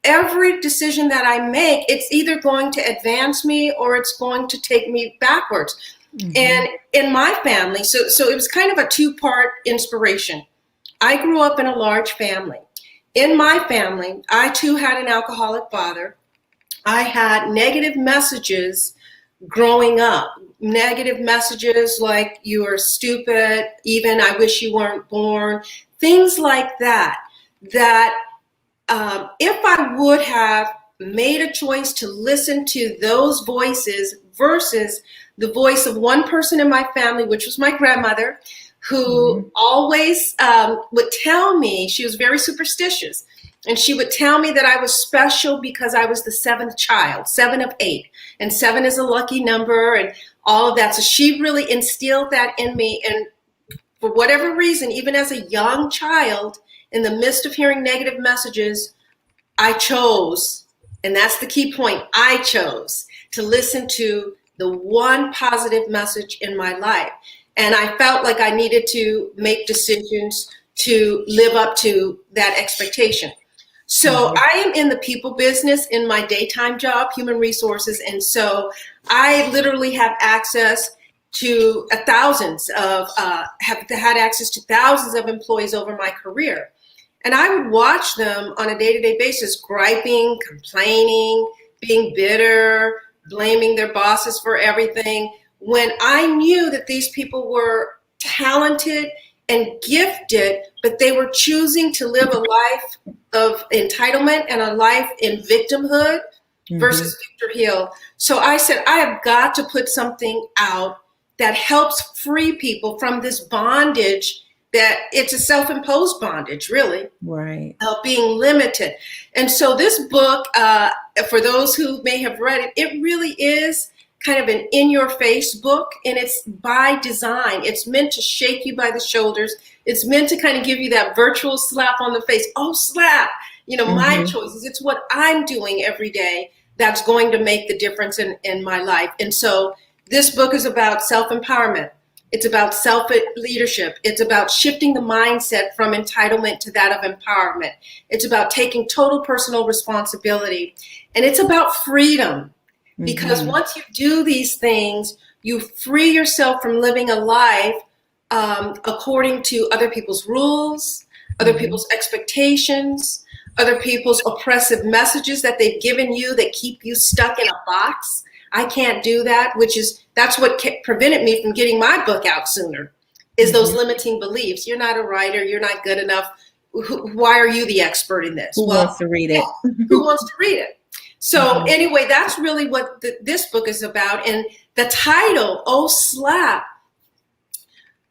every decision that I make, it's either going to advance me or it's going to take me backwards. Mm-hmm. And in my family, so it was kind of a two-part inspiration. I grew up in a large family. In my family, I too had an alcoholic father. I had negative messages growing up. Negative messages like, you are stupid, even I wish you weren't born, things like that. That if I would have made a choice to listen to those voices versus the voice of one person in my family, which was my grandmother, who always would tell me, she was very superstitious, and she would tell me that I was special because I was the seventh child, 7 of 8, and 7 is a lucky number and all of that. So she really instilled that in me. And for whatever reason, even as a young child, in the midst of hearing negative messages, I chose, and that's the key point, I chose to listen to the one positive message in my life. And I felt like I needed to make decisions to live up to that expectation. So I am in the people business in my daytime job, human resources. And so I literally have access to thousands of, have had access to thousands of employees over my career. And I would watch them on a day-to-day basis, griping, complaining, being bitter, blaming their bosses for everything, when I knew that these people were talented and gifted, but they were choosing to live a life of entitlement and a life in victimhood versus Victor Hill. So I said, I have got to put something out that helps free people from this bondage, that it's a self-imposed bondage, really. Right. Of being limited. And so this book, for those who may have read it, it really is kind of an in-your-face book, and it's by design. It's meant to shake you by the shoulders. It's meant to kind of give you that virtual slap on the face. Oh, slap! You know, my choices. It's what I'm doing every day that's going to make the difference in my life. And so this book is about self-empowerment. It's about self-leadership. It's about shifting the mindset from entitlement to that of empowerment. It's about taking total personal responsibility. And it's about freedom. Because once you do these things, you free yourself from living a life according to other people's rules, other people's expectations, other people's oppressive messages that they've given you that keep you stuck in a box. I can't do that, that's what prevented me from getting my book out sooner, is those limiting beliefs. You're not a writer. You're not good enough. Why are you the expert in this? Who wants to read it? Who wants to read it? So anyway, that's really what this book is about. And the title, Oh Slap,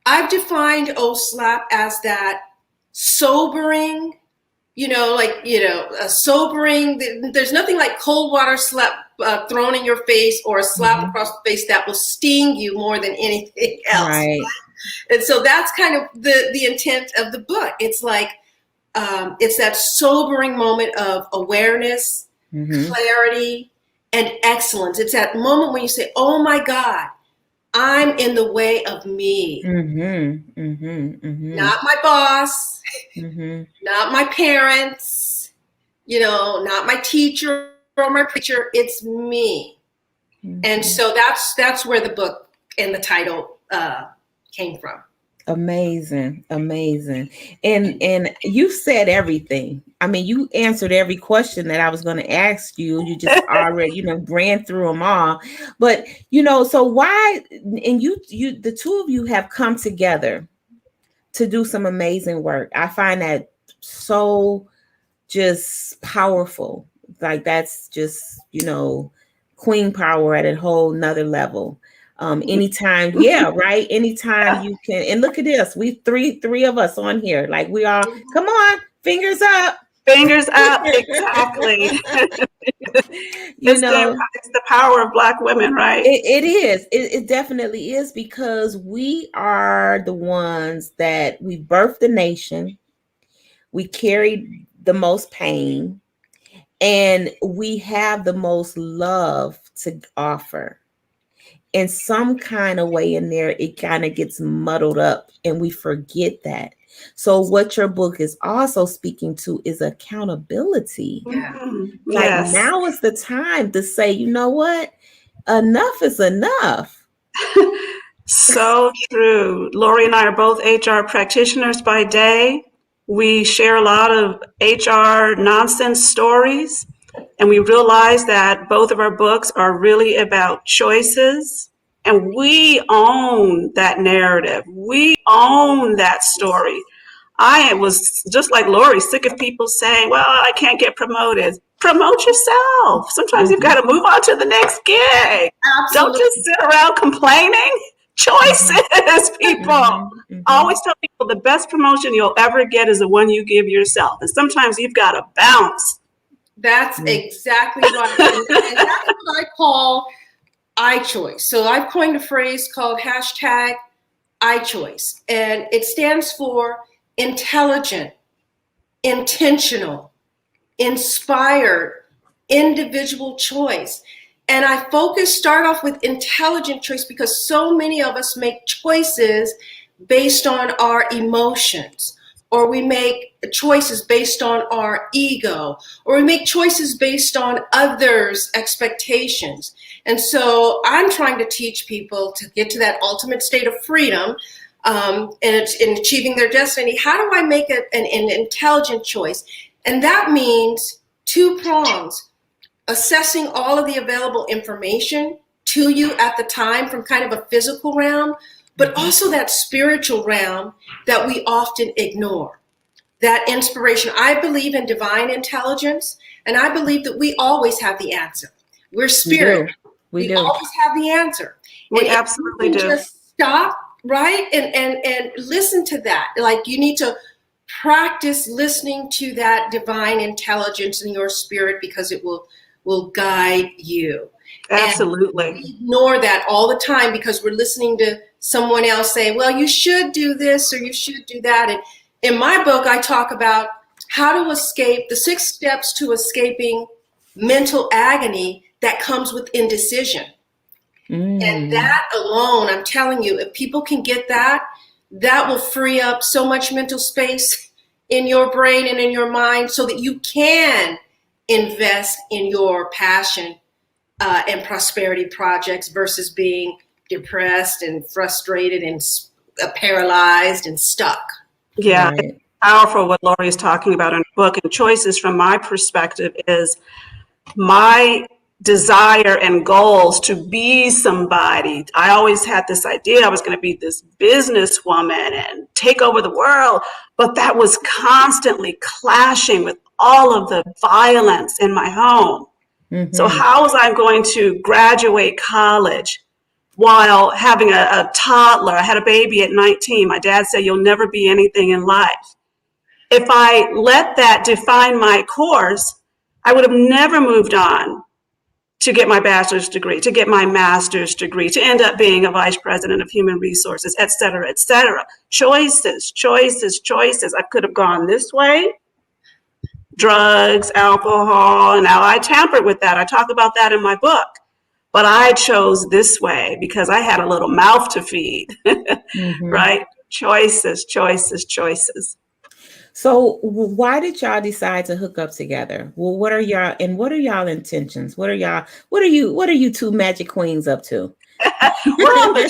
I've defined Oh Slap as that sobering, a sobering, there's nothing like cold water slap thrown in your face or a slap across the face that will sting you more than anything else. Right. And so that's kind of the intent of the book. It's like, it's that sobering moment of awareness, clarity, and excellence. It's that moment when you say, oh my God, I'm in the way of me. Not my boss, not my parents, not my teacher or my preacher. It's me. And so that's where the book and the title came from. Amazing. And you said everything. I mean, you answered every question that I was going to ask you. You just already, ran through them all. But, so why, and you, the two of you have come together to do some amazing work. I find that so just powerful. Like that's just, queen power at a whole nother level. Anytime, right? Anytime you can, and look at this, we three of us on here. Like we are, come on, fingers up. Fingers up, exactly. It's the power of Black women, right? It is. It definitely is, because we are the ones that we birthed the nation. We carried the most pain, and we have the most love to offer. In some kind of way in there, it kind of gets muddled up and we forget that. So what your book is also speaking to is accountability. Like now is the time to say, you know what? Enough is enough. So true. Lori and I are both HR practitioners by day. We share a lot of HR nonsense stories. And we realize that both of our books are really about choices, and we own that narrative. We own that story. I was just like Lori, sick of people saying, well, I can't get promoted. Promote yourself. Sometimes you've got to move on to the next gig. Absolutely. Don't just sit around complaining. Choices, people. I always tell people the best promotion you'll ever get is the one you give yourself. And sometimes you've got to bounce. That's exactly right. And that's what I call iChoice. So I've coined a phrase called hashtag iChoice. And it stands for intelligent, intentional, inspired, individual choice. And I start off with intelligent choice because so many of us make choices based on our emotions. or we make choices based on our ego, or we make choices based on others' expectations. And so I'm trying to teach people to get to that ultimate state of freedom and in achieving their destiny. How do I make an intelligent choice? And that means 2 prongs: assessing all of the available information to you at the time from kind of a physical realm, but also that spiritual realm that we often ignore. That inspiration. I believe in divine intelligence, and I believe that we always have the answer. We're spirit. We always have the answer. We absolutely do. Just stop, right? And listen to that. Like, you need to practice listening to that divine intelligence in your spirit, because it will guide you. Absolutely. And we ignore that all the time because we're listening to someone else say, well, you should do this or you should do that. And in my book, I talk about how to escape the 6 steps to escaping mental agony that comes with indecision. And that alone, I'm telling you, if people can get that, that will free up so much mental space in your brain and in your mind so that you can invest in your passion and prosperity projects versus being depressed and frustrated and paralyzed and stuck. Yeah, it's powerful what Lori is talking about in her book. And choices, from my perspective, is my desire and goals to be somebody. I always had this idea I was going to be this businesswoman and take over the world, but that was constantly clashing with all of the violence in my home. So how was I going to graduate college while having a toddler? I had a baby at 19. My dad said, you'll never be anything in life. If I let that define my course, I would have never moved on to get my bachelor's degree, to get my master's degree, to end up being a vice president of human resources, et cetera, et cetera. Choices, choices, choices. I could have gone this way. Drugs, alcohol, and now I tampered with that. I talk about that in my book. But I chose this way because I had a little mouth to feed, right? Choices, choices, choices. So why did y'all decide to hook up together? Well, what are y'all intentions? What are you 2 magic queens up to? We're on the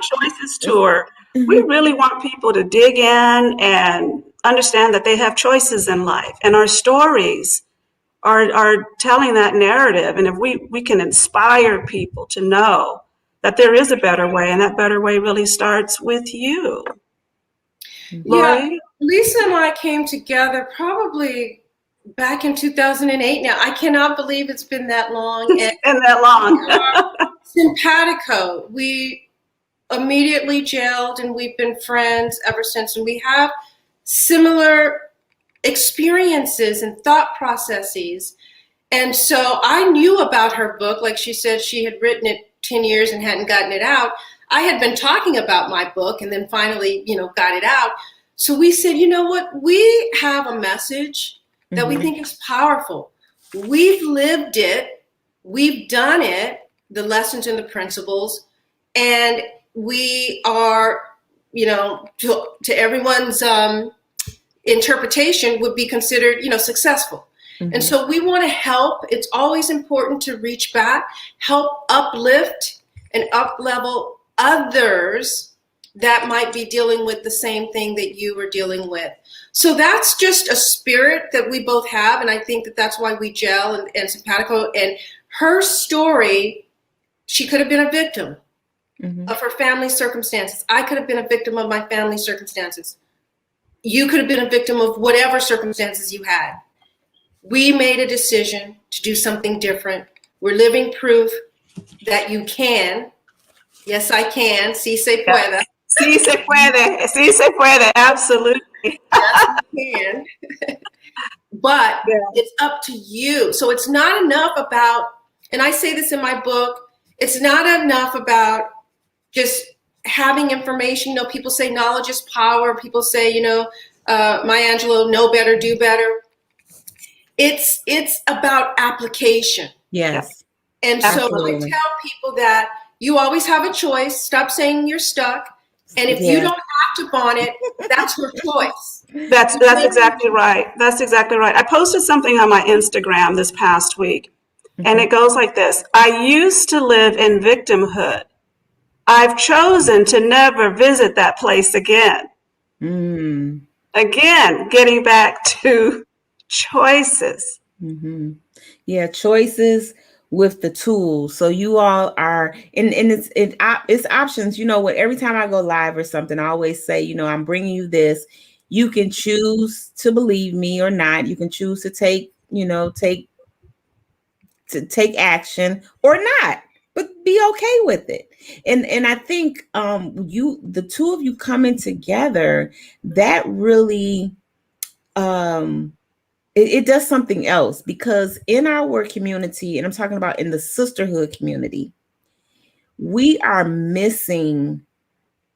choices tour. We really want people to dig in and understand that they have choices in life, and our stories are telling that narrative. And if we can inspire people to know that there is a better way, and that better way really starts with you. Lori? Yeah, Lisa and I came together probably back in 2008. Now, I cannot believe it's been that long. It's been that long. Simpatico. We immediately gelled, and we've been friends ever since. And we have similar experiences and thought processes. And so I knew about her book. Like she said, she had written it 10 years and hadn't gotten it out. I had been talking about my book and then finally, got it out. So we said, you know what? We have a message that we think is powerful. We've lived it. We've done it, the lessons and the principles. And we are, to everyone's interpretation would be considered, successful. And so we want to help. It's always important to reach back, help uplift and up-level others that might be dealing with the same thing that you were dealing with. So that's just a spirit that we both have. And I think that that's why we gel and simpatico. And her story, she could have been a victim of her family circumstances. I could have been a victim of my family circumstances. You could have been a victim of whatever circumstances you had. We made a decision to do something different. We're living proof that you can. Yes, I can. Sí se puede. Sí se puede. Sí se puede. Absolutely. Yes, you can. But it's up to you. So it's not enough about, and I say this in my book, it's not enough about just having information. People say knowledge is power. People say, Maya Angelou, know better, do better. It's about application. Yes. And so I tell people that you always have a choice. Stop saying you're stuck. And if you don't act upon it, that's your choice. That's exactly right. That's exactly right. I posted something on my Instagram this past week, and it goes like this. I used to live in victimhood. I've chosen to never visit that place again. Again, getting back to choices. Yeah, choices with the tools. So you all are, and it's options. You know what? Every time I go live or something, I always say, you know, I'm bringing you this. You can choose to believe me or not. You can choose to take action or not, but be okay with it. And I think the two of you coming together, that really it does something else, because in our community, and I'm talking about in the sisterhood community, we are missing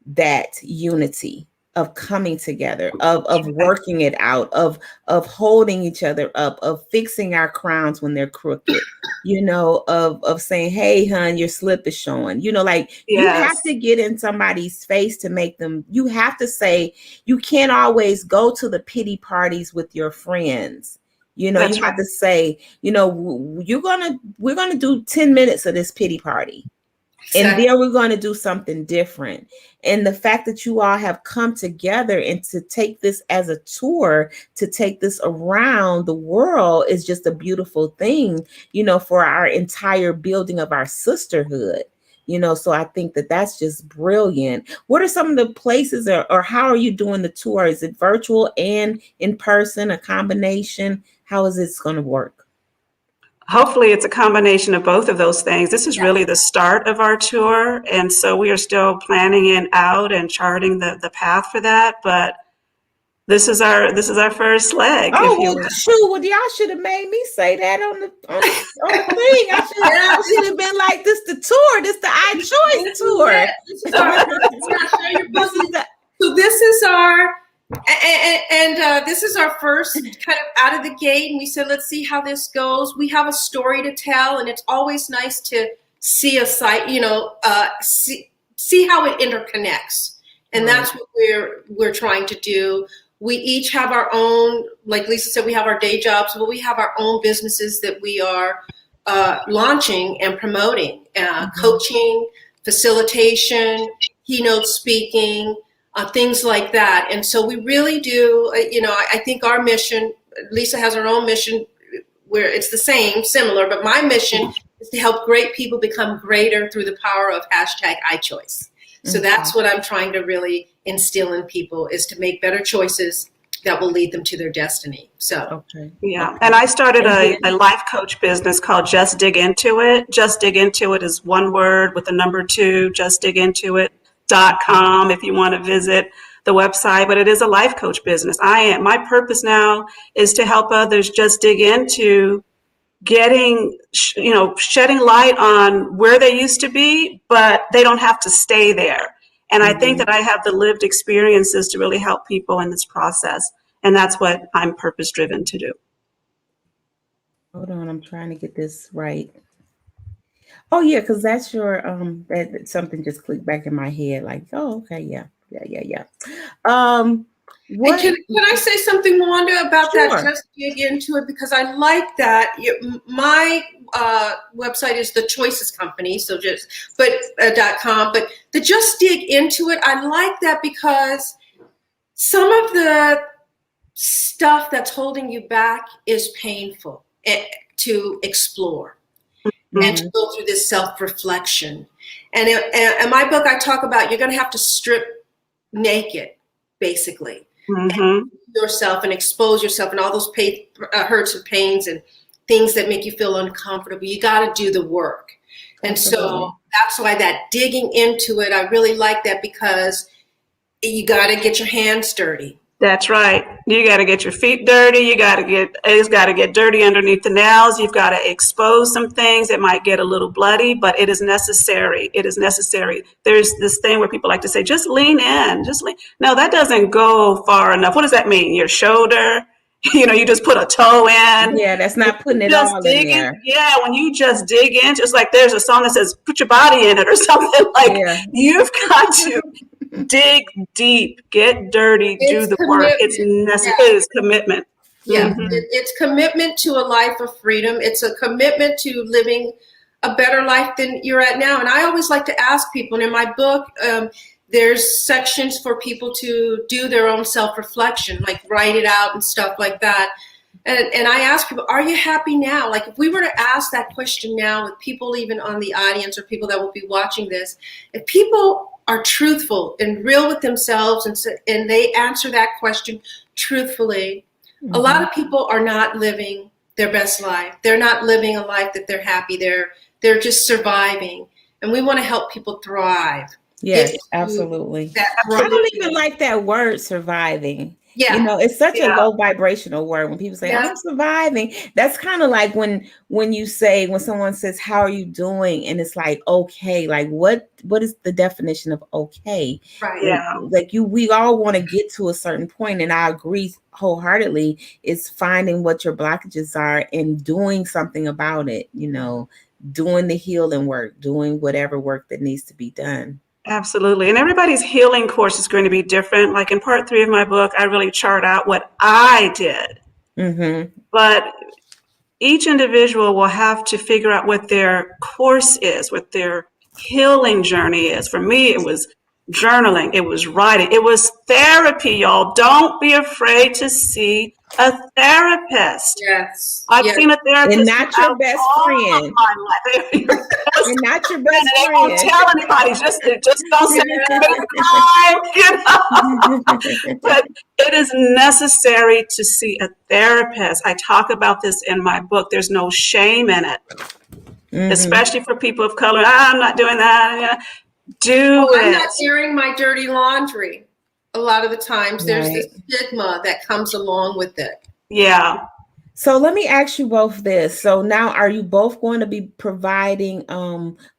that unity of coming together, of working it out, of holding each other up, of fixing our crowns when they're crooked, you know, of saying, hey, hun, your slip is showing, you know, like you have to get in somebody's face to make them, you have to say, you can't always go to the pity parties with your friends. You know, you have to say, you know, we're going to do 10 minutes of this pity party. And then we're going to do something different. And the fact that you all have come together and to take this as a tour, to take this around the world, is just a beautiful thing, you know, for our entire building of our sisterhood. You know, so I think that that's just brilliant. What are some of the places, or how are you doing the tour? Is it virtual and in person, a combination? How is this going to work? Hopefully it's a combination of both of those things. This is really the start of our tour. And so we are still planning it out and charting the path for that. But this is our first leg. Oh, well, shoot. Well, y'all should have made me say that on the thing. I should have been like, this the tour. This the iChoice tour. So this is our, and this is our first kind of out of the gate. And we said, let's see how this goes. We have a story to tell, and it's always nice to see a site, you know, see how it interconnects. And that's what we're trying to do. We each have our own, like Lisa said, we have our day jobs, but we have our own businesses that we are launching and promoting, coaching, facilitation, keynote speaking, things like that. And so we really do, you know, I think our mission, Lisa has her own mission where it's the same, similar, but my mission is to help great people become greater through the power of #iChoice. So that's what I'm trying to really instill in people, is to make better choices that will lead them to their destiny. So, and I started a life coach business called Just Dig Into It. Just Dig Into It is one word with the number 2, justdigintoit.com if you want to visit the website, but it is a life coach business. My purpose now is to help others just dig into getting, you know, shedding light on where they used to be, but they don't have to stay there. And I think that I have the lived experiences to really help people in this process. And that's what I'm purpose driven to do. Hold on, I'm trying to get this right. Oh yeah, because that's your that something just clicked back in my head, like, oh, okay, yeah. What? And can I say something, Wanda, about that? Just dig into it, because I like that. My website is the Choices Company, so .com. But the Just Dig Into It, I like that because some of the stuff that's holding you back is painful to explore and to go through this self-reflection. And in my book, I talk about you're going to have to strip naked, basically. And yourself and expose yourself and all those hurts and pains and things that make you feel uncomfortable. You got to do the work. And so that's why that digging into it, I really like that, because you got to get your hands dirty. That's right. You got to get your feet dirty. It's got to get dirty underneath the nails. You've got to expose some things. It might get a little bloody, but it is necessary. It is necessary. There's this thing where people like to say, just lean in, just lean. No, that doesn't go far enough. What does that mean? Your shoulder? You know, you just put a toe in. Yeah, that's not putting it all in there. Yeah, when you just dig in, just like there's a song that says, put your body in it or something, like you've got to Dig deep, get dirty, do the work. It's necessary. It is commitment. Yeah, it's commitment to a life of freedom. It's a commitment to living a better life than you're at now. And I always like to ask people, and in my book, there's sections for people to do their own self-reflection, like write it out and stuff like that. And I ask people, are you happy now? Like if we were to ask that question now with people even on the audience or people that will be watching this, if people are truthful and real with themselves and they answer that question truthfully, a lot of people are not living their best life. They're not living a life that they're happy. They're just surviving. And we want to help people thrive. Yes, absolutely. I don't even like that word surviving. Yeah. You know, it's such a low vibrational word when people say, I'm surviving. That's kind of like when someone says, how are you doing? And it's like, okay, like what is the definition of okay? Right. Yeah. Like we all want to get to a certain point, and I agree wholeheartedly. It's finding what your blockages are and doing something about it, you know, doing the healing work, doing whatever work that needs to be done. Absolutely. And everybody's healing course is going to be different. Like in part 3 of my book, I really chart out what I did. But each individual will have to figure out what their course is, what their healing journey is. For me, it was journaling. It was writing. It was therapy, y'all. Don't be afraid to see a therapist. Yes. I've seen a therapist. And not your best friend. And not your best friend. They won't tell anybody. Just don't say it. But it is necessary to see a therapist. I talk about this in my book. There's no shame in it, especially for people of color. I'm not doing that. Do it. I'm not airing my dirty laundry. A lot of the times there's this stigma that comes along with it. Yeah. So let me ask you both this. So now are you both going to be providing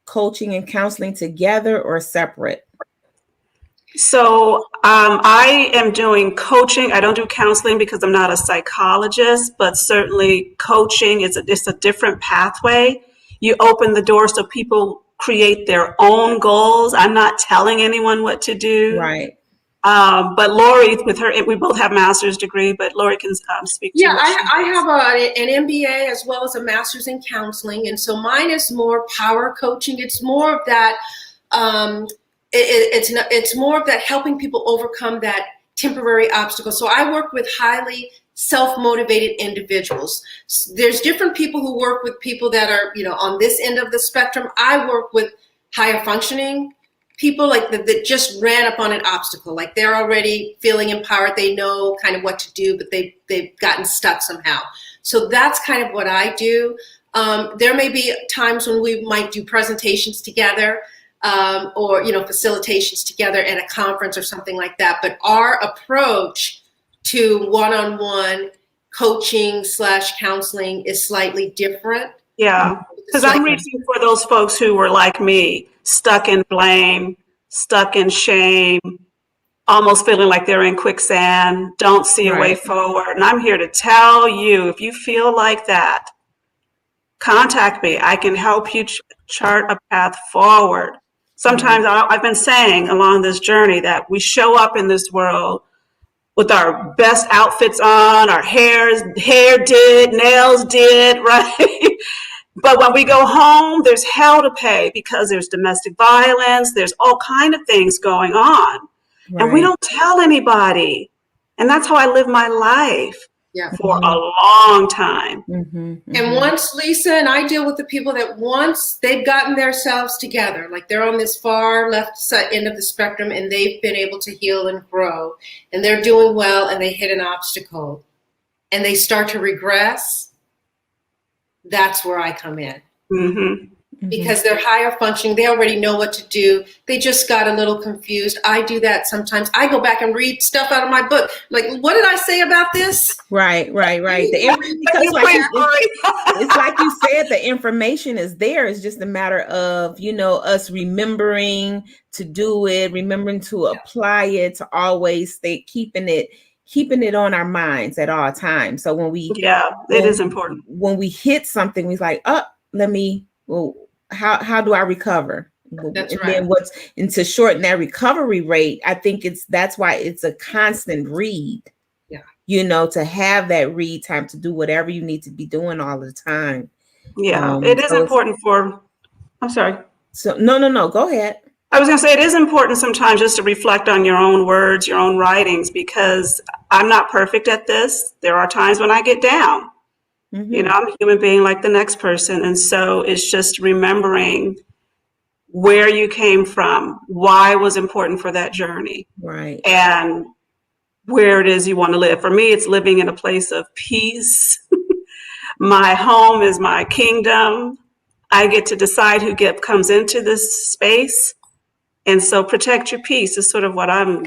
coaching and counseling together or separate? So I am doing coaching. I don't do counseling because I'm not a psychologist, but certainly coaching is it's a different pathway. You open the door so people create their own goals. I'm not telling anyone what to do. Right. But Lori, with her, we both have master's degree, but Lori can speak to Yeah, I have an MBA as well as a master's in counseling. And so mine is more power coaching. It's more of that, it's more of that helping people overcome that temporary obstacle. So I work with highly self-motivated individuals. There's different people who work with people that are, you know, on this end of the spectrum. I work with higher functioning people like that just ran up on an obstacle, like they're already feeling empowered. They know kind of what to do, but they've gotten stuck somehow. So that's kind of what I do. There may be times when we might do presentations together or, you know, facilitations together at a conference or something like that. But our approach to one-on-one coaching / counseling is slightly different. Yeah, because I'm reaching for those folks who were like me, stuck in blame, stuck in shame, almost feeling like they're in quicksand, don't see a way forward. And I'm here to tell you, if you feel like that, contact me. I can help you chart a path forward. Sometimes I've been saying along this journey that we show up in this world with our best outfits on, our hair did, nails did, right? But when we go home, there's hell to pay because there's domestic violence, there's all kind of things going on. Right. And we don't tell anybody. And that's how I live my life for a long time. And once Lisa and I deal with the people that once they've gotten themselves together, like they're on this far left side end of the spectrum and they've been able to heal and grow and they're doing well and they hit an obstacle and they start to regress, that's where I come in. Because they're higher functioning. They already know what to do. They just got a little confused. I do that sometimes. I go back and read stuff out of my book. Like, what did I say about this? Right. Because it's like you said, the information is there. It's just a matter of, you know, us remembering to do it, remembering to apply it, to always stay keeping it on our minds at all times. So when it is important. When we hit something, we're like, how do I recover? That's and right. then and to shorten that recovery rate, I think that's why it's a constant read. Yeah. You know, to have that read time to do whatever you need to be doing all the time. Yeah, it is important I'm sorry. So no, go ahead. I was going to say it is important sometimes just to reflect on your own words, your own writings, because I'm not perfect at this. There are times when I get down. Mm-hmm. You know, I'm a human being like the next person. And so it's just remembering where you came from, why it was important for that journey, right, and where it is you want to live. For me, it's living in a place of peace. My home is my kingdom. I get to decide who comes into this space. And so protect your peace is sort of what I'm.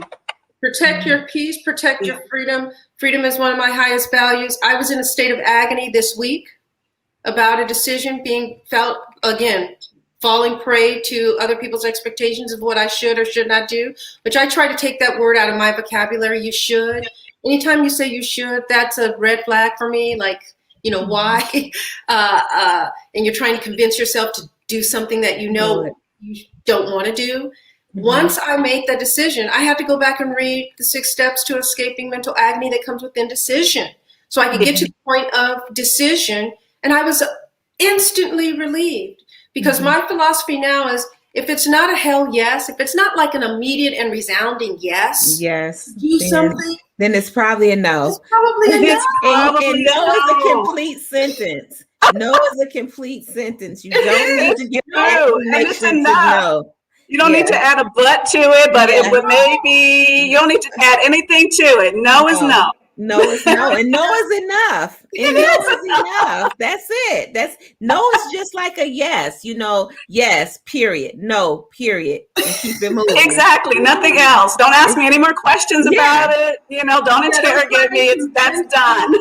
Protect your peace, protect your freedom. Freedom is one of my highest values. I was in a state of agony this week about a decision being felt, again, falling prey to other people's expectations of what I should or should not do, which I try to take that word out of my vocabulary, you should. Anytime you say you should, that's a red flag for me, like, you know, why? And you're trying to convince yourself to do something that you know you don't want to do. Once I make that decision, I have to go back and read the 6 steps to escaping mental agony that comes with indecision. So I could get to the point of decision, and I was instantly relieved because my philosophy now is if it's not a hell yes, if it's not like an immediate and resounding yes, do something. Then it's probably a no. It's probably a no. And no is a complete sentence. No is a complete sentence. You don't need to give an explanation to no. You don't need to add a but to it, but it would maybe, you don't need to add anything to it. No is no. No is no, and no is enough. And no is enough. That's it. No is just like a yes, you know, yes, period. No, period. And keep it moving. Exactly. Nothing else. Don't ask me any more questions about it. You know, don't interrogate me. That's done.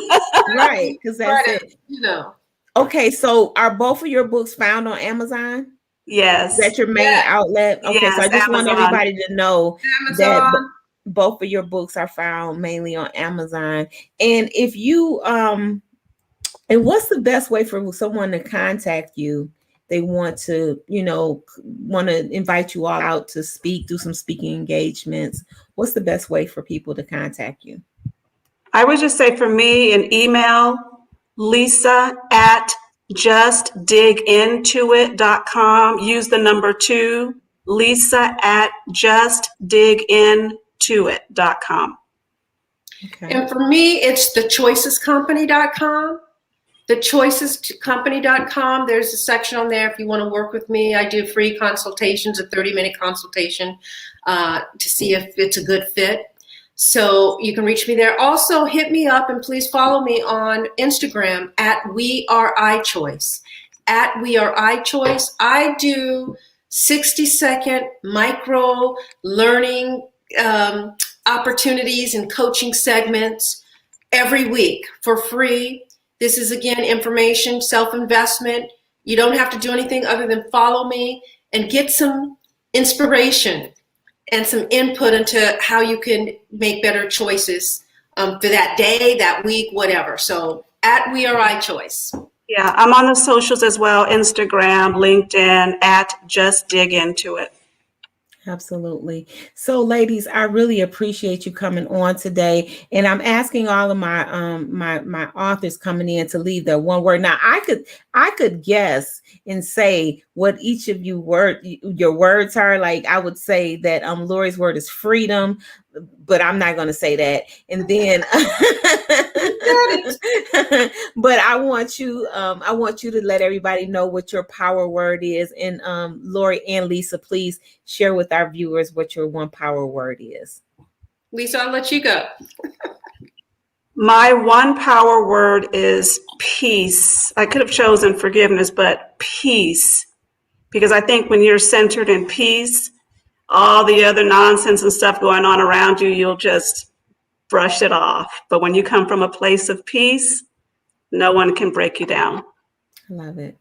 Right, because that's it. You know. Okay, so are both of your books found on Amazon? Yes. Is that your main outlet? Okay, yes, so I just want everybody to know that both of your books are found mainly on Amazon. And if you and what's the best way for someone to contact you? They want to, want to invite you all out to speak, do some speaking engagements. What's the best way for people to contact you? I would just say for me, an email, lisa@justdigintoit.com. Use the number 2, lisa@justdigintoit.com. Okay. And for me, it's thechoicescompany.com. Thechoicescompany.com. There's a section on there if you want to work with me. I do free consultations, a 30-minute consultation to see if it's a good fit. So you can reach me there. Also, hit me up and please follow me on Instagram @WeAreIChoice. @WeAreIChoice. I do 60-second micro learning opportunities and coaching segments every week for free. This is, again, information, self-investment. You don't have to do anything other than follow me and get some inspiration and some input into how you can make better choices for that day, that week, whatever. So @WeAreIChoice. Yeah, I'm on the socials as well, Instagram, LinkedIn, @JustDigIntoIt. Absolutely. So, ladies, I really appreciate you coming on today, and I'm asking all of my my authors coming in to leave their one word. Now, I could guess and say what each of your words are. Like I would say that Lori's word is freedom, but I'm not going to say that. And then, but I want you to let everybody know what your power word is. And Lori and Lisa, please share with our viewers what your one power word is. Lisa, I'll let you go. My one power word is peace. I could have chosen forgiveness, but peace. Because I think when you're centered in peace, all the other nonsense and stuff going on around you, you'll just brush it off. But when you come from a place of peace, no one can break you down. Love it.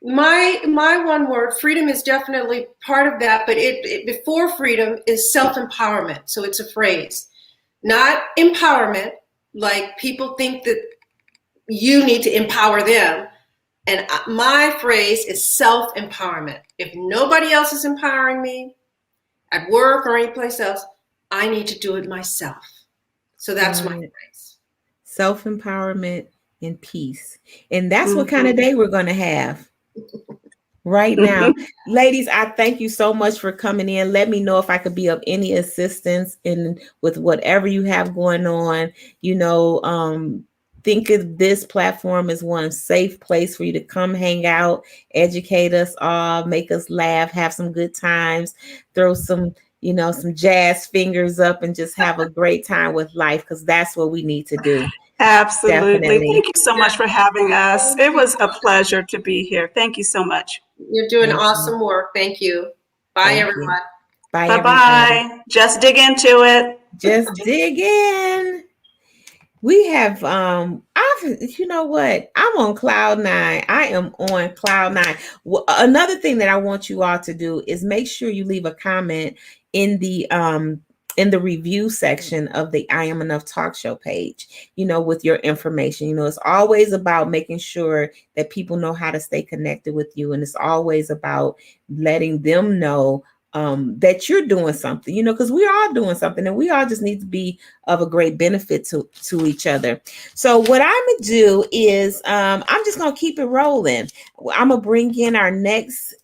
My one word, freedom, is definitely part of that, but it before freedom is self-empowerment. So it's a phrase, not empowerment, like people think that you need to empower them. And my phrase is self-empowerment. If nobody else is empowering me at work or anyplace else, I need to do it myself. So that's my phrase. Self-empowerment and peace. And that's what kind of day we're going to have right now. Ladies, I thank you so much for coming in. Let me know if I could be of any assistance in with whatever you have going on. Think of this platform as one safe place for you to come hang out, educate us all, make us laugh, have some good times, throw some some jazz fingers up and just have a great time with life, because that's what we need to do. Absolutely. Definitely. Thank you so much for having us. It was a pleasure to be here. Thank you so much. You're doing awesome work. Thank you. Bye, everyone. Bye, Bye-bye. Just dig into it. Just dig in. We have you know what? I'm on cloud nine. I am on cloud nine. Another thing that I want you all to do is make sure you leave a comment in the review section of the I Am Enough talk show page, with your information. It's always about making sure that people know how to stay connected with you. And it's always about letting them know that you're doing something, because we are doing something and we all just need to be of a great benefit to each other. So what I'm going to do is I'm just going to keep it rolling. I'm going to bring in our next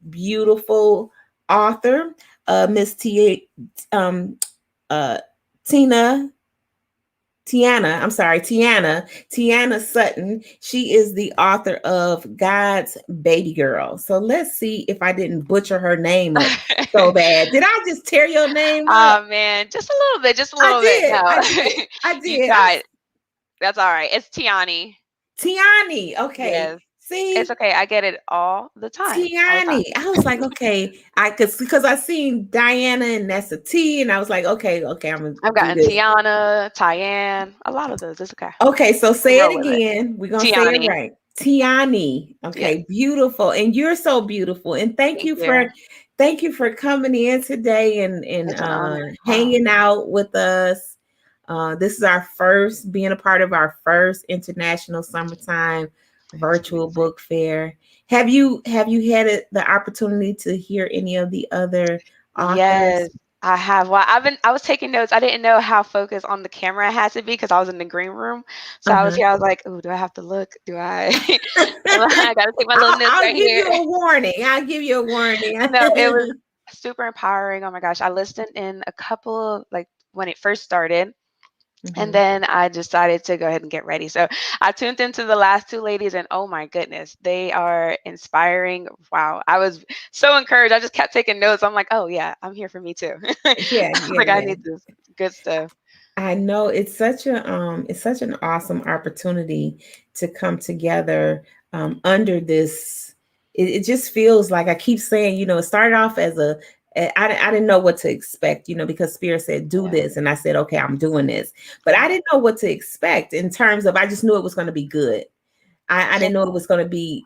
beautiful author, Miss Tiana Sutton. She is the author of God's Baby Girl. So let's see if I didn't butcher her name up so bad. Did I just tear your name up? Oh man, just a little bit, No. I did. You got it. That's all right. It's Tiani. Tiani. Okay. Yes. See, it's okay. I get it all the time. Tiani. I was like, okay, because I seen Diana and that's a T, and I was like, okay, I've gotten Tiana, Tyann, a lot of those. It's okay. Okay, so say it again. We're gonna say it right. Tiani. Okay, yes. Beautiful, and you're so beautiful. And thank you for coming in today and hanging out with us. This is our first being a part of our first International Summertime Virtual Book Fair. Have you had the opportunity to hear any of the other authors? Yes, I have. Well, I was taking notes. I didn't know how focused on the camera I had to be because I was in the green room. So I was here. I was like, "Oh, do I have to look? Do I?" I gotta take my little notes right here. I'll give you a warning. No, it was super empowering. Oh my gosh, I listened in a couple like when it first started. And then I decided to go ahead and get ready. So I tuned into the last two ladies and oh my goodness, they are inspiring. Wow. I was so encouraged. I just kept taking notes. I'm like, oh yeah, I'm here for me too. I need this good stuff. I know it's such an awesome opportunity to come together under this. It just feels like I keep saying, it started off as I didn't know what to expect, because Spirit said, do this. And I said, okay, I'm doing this. But I didn't know what to expect in terms of, I just knew it was going to be good. I didn't know it was going to be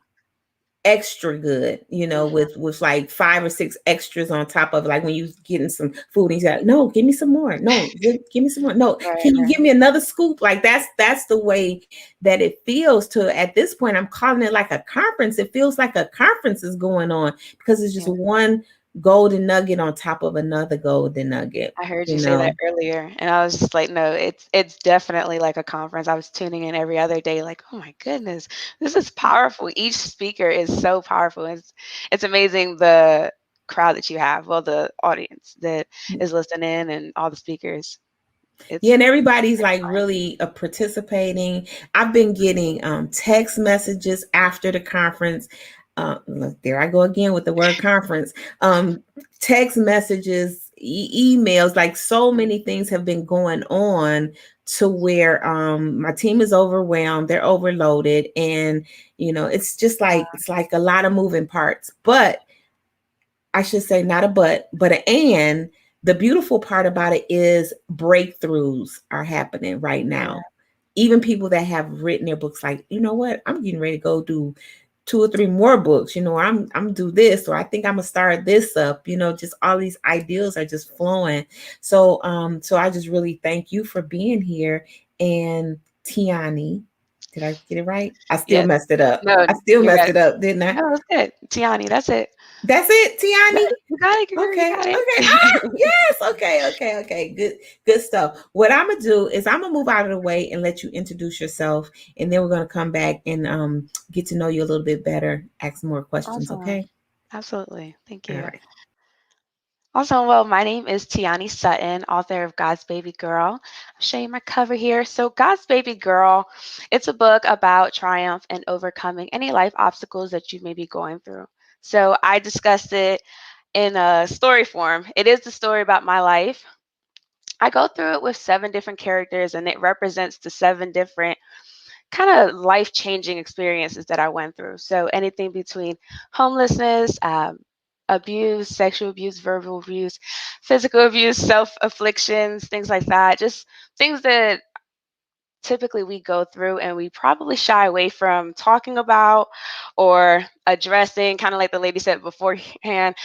extra good, with like 5 or 6 extras on top of, like when you getting some food and you say, no, give me some more. No, give me some more. No, can you give me another scoop? Like that's the way that it feels to at this point. I'm calling it like a conference. It feels like a conference is going on because it's just one golden nugget on top of another golden nugget. I heard you say that earlier, and I was just like, no, it's definitely like a conference. I was tuning in every other day, like, oh my goodness, this is powerful. Each speaker is so powerful. It's amazing the crowd that you have, well, the audience that is listening, and all the speakers. And everybody's like really participating. I've been getting text messages after the conference. Look, there I go again with the word conference. Text messages, emails, like so many things have been going on to where my team is overwhelmed, they're overloaded, and it's just like it's like a lot of moving parts. But I should say not a but an and. The beautiful part about it is breakthroughs are happening right now. Even people that have written their books, like, you know what, I'm getting ready to go do 2 or 3 more books, I'm do this, or I think I'm gonna start this up, just all these ideas are just flowing. So I just really thank you for being here. And Tiani, Did I get it right? I still Yes. messed it up. No, I still you messed got it up, didn't I? no, that's good. Tiani, that's it. That's it, Yeah, Tiani. you got it, girl. You Okay. got Okay. it. Yes. Okay. Good stuff. What I'm gonna do is I'm gonna move out of the way and let you introduce yourself, and then we're gonna come back and get to know you a little bit better, ask more questions. Awesome. Okay. Absolutely. Thank All you. right. Awesome. Well, my name is Tiani Sutton, author of God's Baby Girl. I'll show you my cover here. So, God's Baby Girl, it's a book about triumph and overcoming any life obstacles that you may be going through. So, I discussed it in a story form. It is the story about my life. I go through it with 7 different characters, and it represents the 7 different kind of life changing experiences that I went through. So anything between homelessness, abuse, sexual abuse, verbal abuse, physical abuse, self afflictions, things like that. Just things that typically we go through and we probably shy away from talking about or addressing, kind of like the lady said beforehand,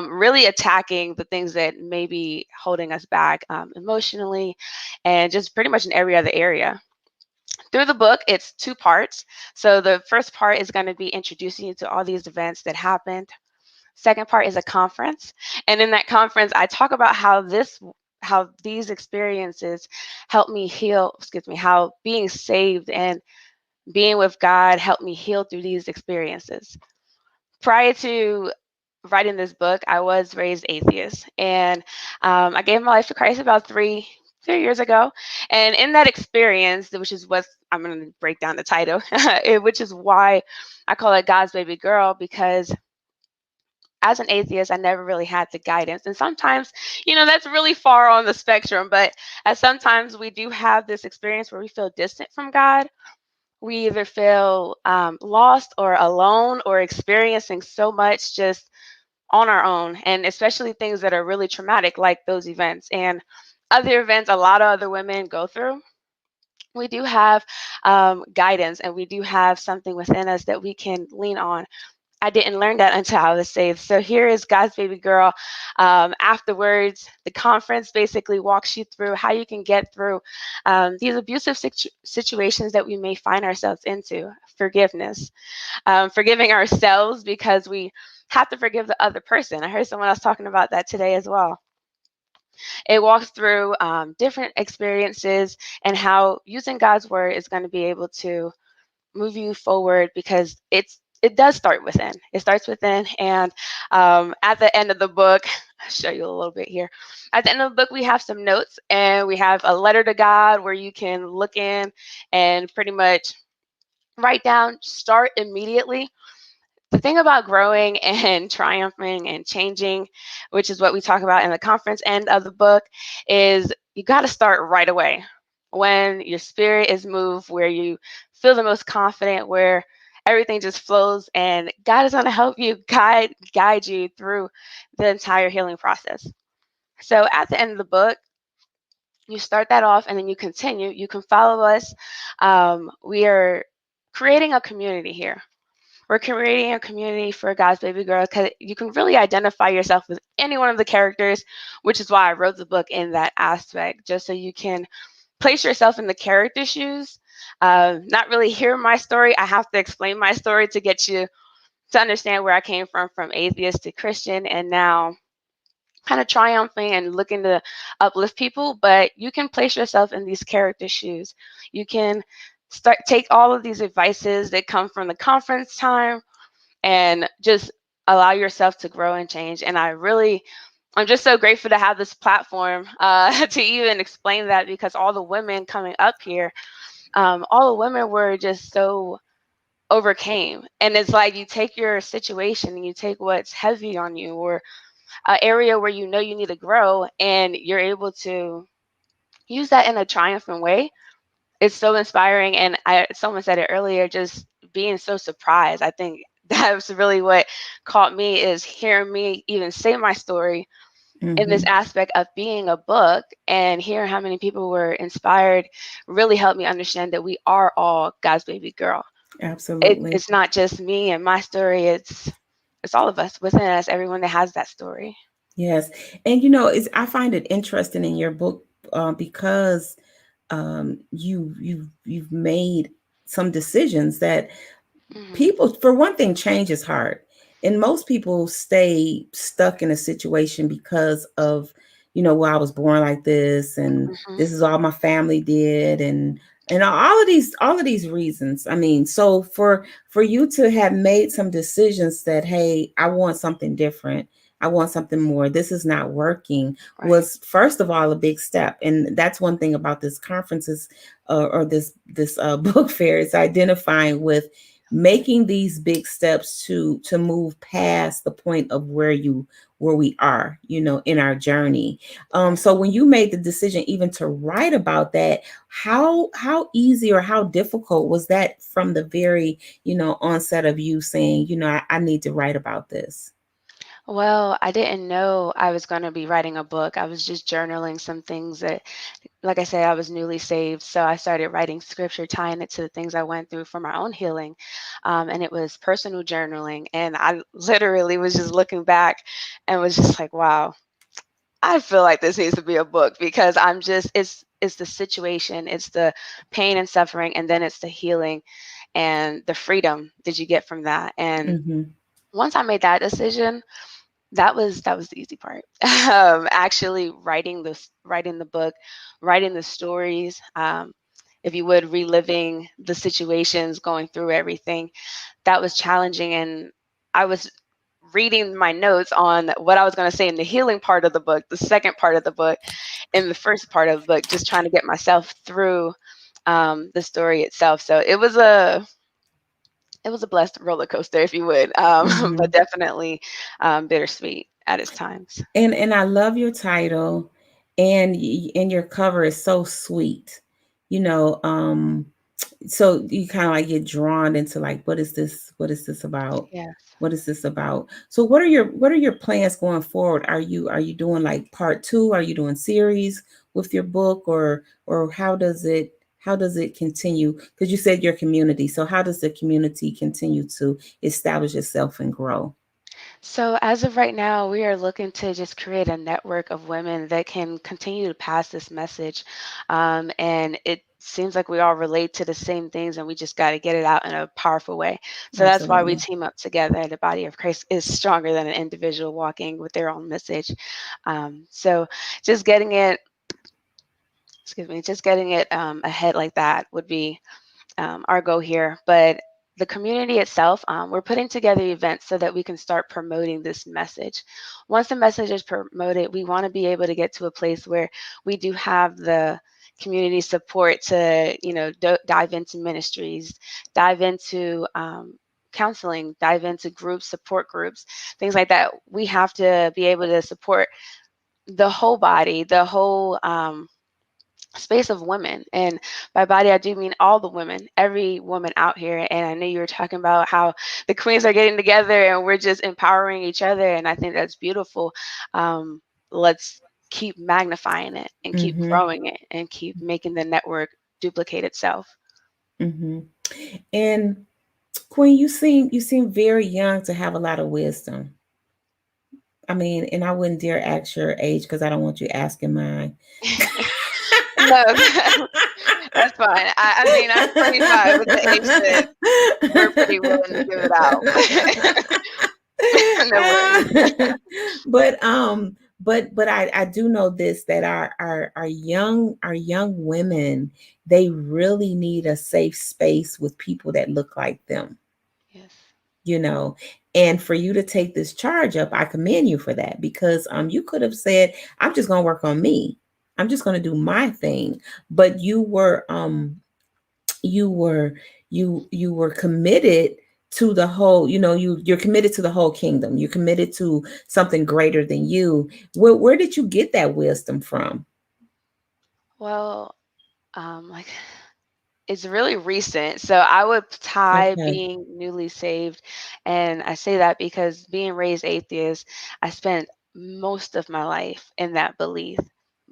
really attacking the things that may be holding us back emotionally and just pretty much in every other area. Through the book, it's 2 parts. So the first part is going to be introducing you to all these events that happened. Second part is a conference. And in that conference, I talk about how these experiences help me heal, how being saved and being with God helped me heal through these experiences. Prior to writing this book, I was raised atheist, and I gave my life to Christ about 3 years ago. And in that experience, which is what I'm going to break down the title, which is why I call it God's Baby Girl, because as an atheist, I never really had the guidance. And sometimes, that's really far on the spectrum, but sometimes we do have this experience where we feel distant from God. We either feel lost or alone or experiencing so much just on our own, and especially things that are really traumatic, like those events and other events a lot of other women go through. We do have guidance, and we do have something within us that we can lean on. I didn't learn that until I was saved. So here is God's Baby Girl. Afterwards, the conference basically walks you through how you can get through these abusive situations that we may find ourselves into. Forgiveness, forgiving ourselves because we have to forgive the other person. I heard someone else talking about that today as well. It walks through different experiences and how using God's word is going to be able to move you forward, because it does start within. It starts within, and at the end of the book, I'll show you a little bit here. At the end of the book, we have some notes, and we have a letter to God where you can look in and pretty much write down, start immediately. The thing about growing and triumphing and changing, which is what we talk about in the conference end of the book, is you got to start right away when your spirit is moved, where you feel the most confident, where everything just flows, and God is going to help you guide you through the entire healing process. So at the end of the book, you start that off and then you continue. You can follow us. We are creating a community here. We're creating a community for God's Baby Girl because you can really identify yourself with any one of the characters, which is why I wrote the book in that aspect, just so you can place yourself in the character shoes. Not really hear my story. I have to explain my story to get you to understand where I came from atheist to Christian, and now kind of triumphing and looking to uplift people. But you can place yourself in these character shoes. You can take all of these advices that come from the conference time and just allow yourself to grow and change. And I'm just so grateful to have this platform to even explain that, because all the women coming up here, all the women were just so overcame. And it's like you take your situation and you take what's heavy on you, or an area where you know you need to grow, and you're able to use that in a triumphant way. It's so inspiring. And someone said it earlier, just being so surprised. I think that's really what caught me, is hearing me even say my story in this aspect of being a book, and hearing how many people were inspired really helped me understand that we are all God's baby girl. Absolutely. It's not just me and my story. It's all of us within us, everyone that has that story. Yes. And I find it interesting in your book because you've made some decisions that Mhm. people, for one thing, change is hard. And most people stay stuck in a situation because of, well, I was born like this, and Mhm. this is all my family did, and all of these reasons. I mean, so for you to have made some decisions that, hey, I want something different, I want something more, this is not working, Right. was first of all a big step. And that's one thing about this conferences, or this book fair, is identifying with making these big steps to move past the point of where we are, in our journey. Right. So when you made the decision even to write about that, how easy or how difficult was that from the very, onset of you saying, I need to write about this? Well, I didn't know I was going to be writing a book. I was just journaling some things that, like I said, I was newly saved. So I started writing scripture, tying it to the things I went through for my own healing. And it was personal journaling. And I literally was just looking back and was just like, wow, I feel like this needs to be a book, because it's the situation, it's the pain and suffering, and then it's the healing and the freedom that you get from that. And Mm-hmm. once I made that decision, that was the easy part. Actually writing the book, writing the stories, if you would, reliving the situations, going through everything. That was challenging, and I was reading my notes on what I was going to say in the healing part of the book, the second part of the book, in the first part of the book, just trying to get myself through the story itself. So it was a blessed roller coaster, if you would, but Mm-hmm. definitely bittersweet at its times. And I love your title, and your cover is so sweet. You know, so you kind of like get drawn into, like, what is this about? Yes. What is this about? So what are your plans going forward? Are you doing like part 2? Are you doing series with your book, or how does it continue? Because you said your community. So how does the community continue to establish itself and grow? So as of right now, we are looking to just create a network of women that can continue to pass this message. And it seems like we all relate to the same things, and we just got to get it out in a powerful way. So that's why we Absolutely. team up together. The body of Christ is stronger than an individual walking with their own message. So just getting it, excuse me, just getting it ahead like that would be our goal here. But the community itself, we're putting together events so that we can start promoting this message. Once the message is promoted, we want to be able to get to a place where we do have the community support to, dive into ministries, dive into counseling, dive into groups, support groups, things like that. We have to be able to support the whole body, the whole space of women. And by body, I do mean all the women, every woman out here. And I know you were talking about how the queens are getting together and we're just empowering each other. And I think that's beautiful. Let's keep magnifying it and keep Mm-hmm. growing it and keep making the network duplicate itself. Mm-hmm. And Queen, you seem very young to have a lot of wisdom. I mean, and I wouldn't dare ask your age because I don't want you asking mine. No, that's fine. I mean, I'm 25 with the age that we're pretty willing to give it out. No worries. But I do know this, that our young women, they really need a safe space with people that look like them. Yes. you know and for you to take this charge up, I commend you for that, because you could have said, I'm just going to work on me, I'm just going to do my thing. But you were committed to the whole, you're committed to the whole kingdom, you're committed to something greater than you. Where did you get that wisdom from? Well, like it's really recent. So I would tie Okay. being newly saved. And I say that because being raised atheist, I spent most of my life in that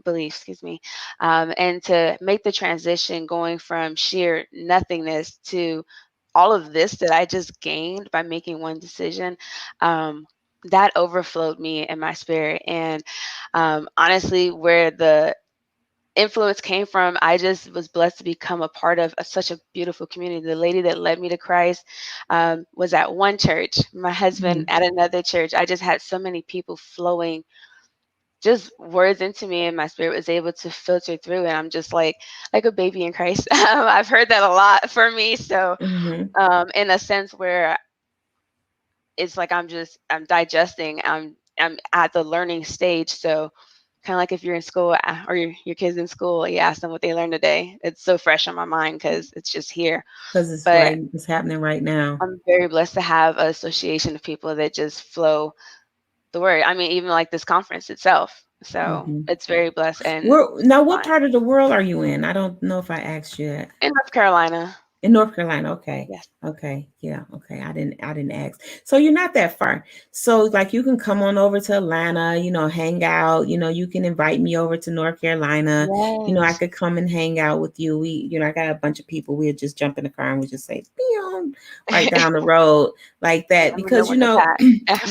excuse me. And to make the transition going from sheer nothingness to all of this that I just gained by making one decision, that overflowed me in my spirit. And honestly, where the influence came from, I just was blessed to become a part of such a beautiful community. The lady that led me to Christ was at one church, my husband at another church. I just had so many people flowing just words into me, and my spirit was able to filter through, and I'm just like a baby in Christ. I've heard that a lot for me. So in a sense where it's like I'm digesting, I'm at the learning stage. So kind of like if you're in school or your kids in school, you ask them what they learned today. It's so fresh on my mind because it's just here. Because it's But right, it's happening right now. I'm very blessed to have an association of people that just flow the word. I mean, even like this conference itself. So it's very blessed. And Now, what part of the world are you in? I don't know if I asked you that. in North Carolina. In North Carolina, okay. Yes. Okay. Yeah. Okay. I didn't ask. So you're not that far. So like you can come on over to Atlanta, hang out. You can invite me over to North Carolina. Yes. I could come and hang out with you. I got a bunch of people. We'll just jump in the car and we just say, right down the road like that. Because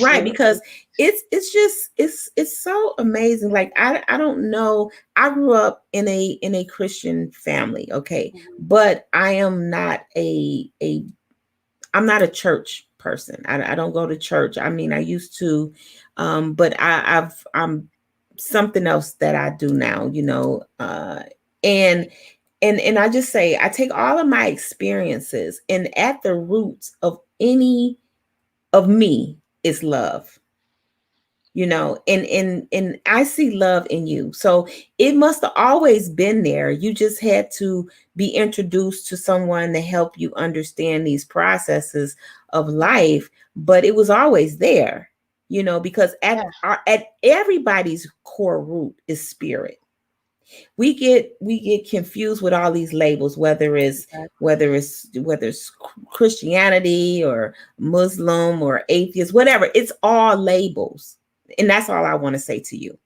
right, because it's so amazing. Like I don't know. I grew up in a Christian family, okay, but I am not I'm not a church person. I don't go to church. I mean, I used to, but I'm something else that I do now, and I just say I take all of my experiences, and at the roots of any of me is love. And I see love in you. So it must have always been there. You just had to be introduced to someone to help you understand these processes of life, but it was always there, because at everybody's core root is spirit. We get confused with all these labels, whether it's Christianity or Muslim or atheist, whatever. It's all labels. And that's all I want to say to you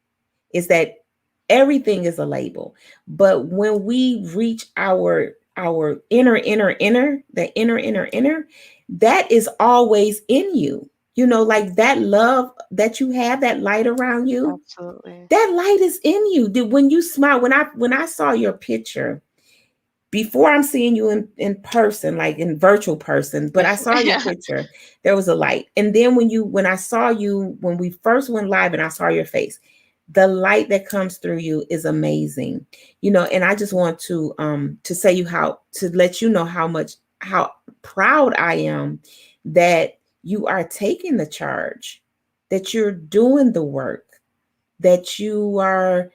is that everything is a label. But when we reach our inner, the inner, that is always in you. Like that love that you have, that light around you. Absolutely. That light is in you. When you smile, when I saw your picture, before I'm seeing you in person, like in virtual person, but I saw your picture, there was a light. And then when I saw you, when we first went live and I saw your face, the light that comes through you is amazing. And I just want to say to let you know how proud I am that you are taking the charge, that you're doing the work, that you are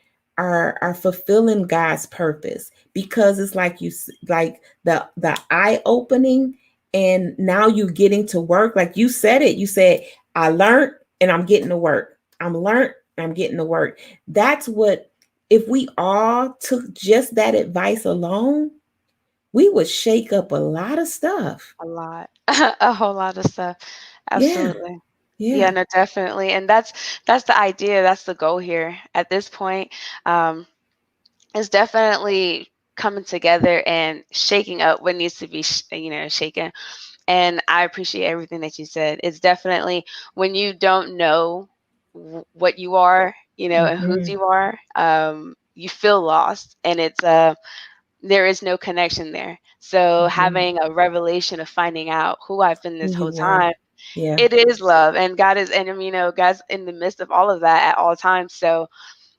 fulfilling God's purpose, because it's like the eye opening, and now you're getting to work. Like you said it, you said, I learned and I'm getting to work. I'm learned and I'm getting to work. That's what, if we all took just that advice alone, we would shake up a lot of stuff. A lot, a whole lot of stuff. Absolutely. Yeah, no, definitely. And that's the idea. That's the goal here at this point. Is definitely coming together and shaking up what needs to be, shaken. And I appreciate everything that you said. It's definitely when you don't know what you are, and whose you are, you feel lost, and it's there is no connection there. So having a revelation of finding out who I've been this whole time, it is love, and God is, and God's in the midst of all of that at all times. So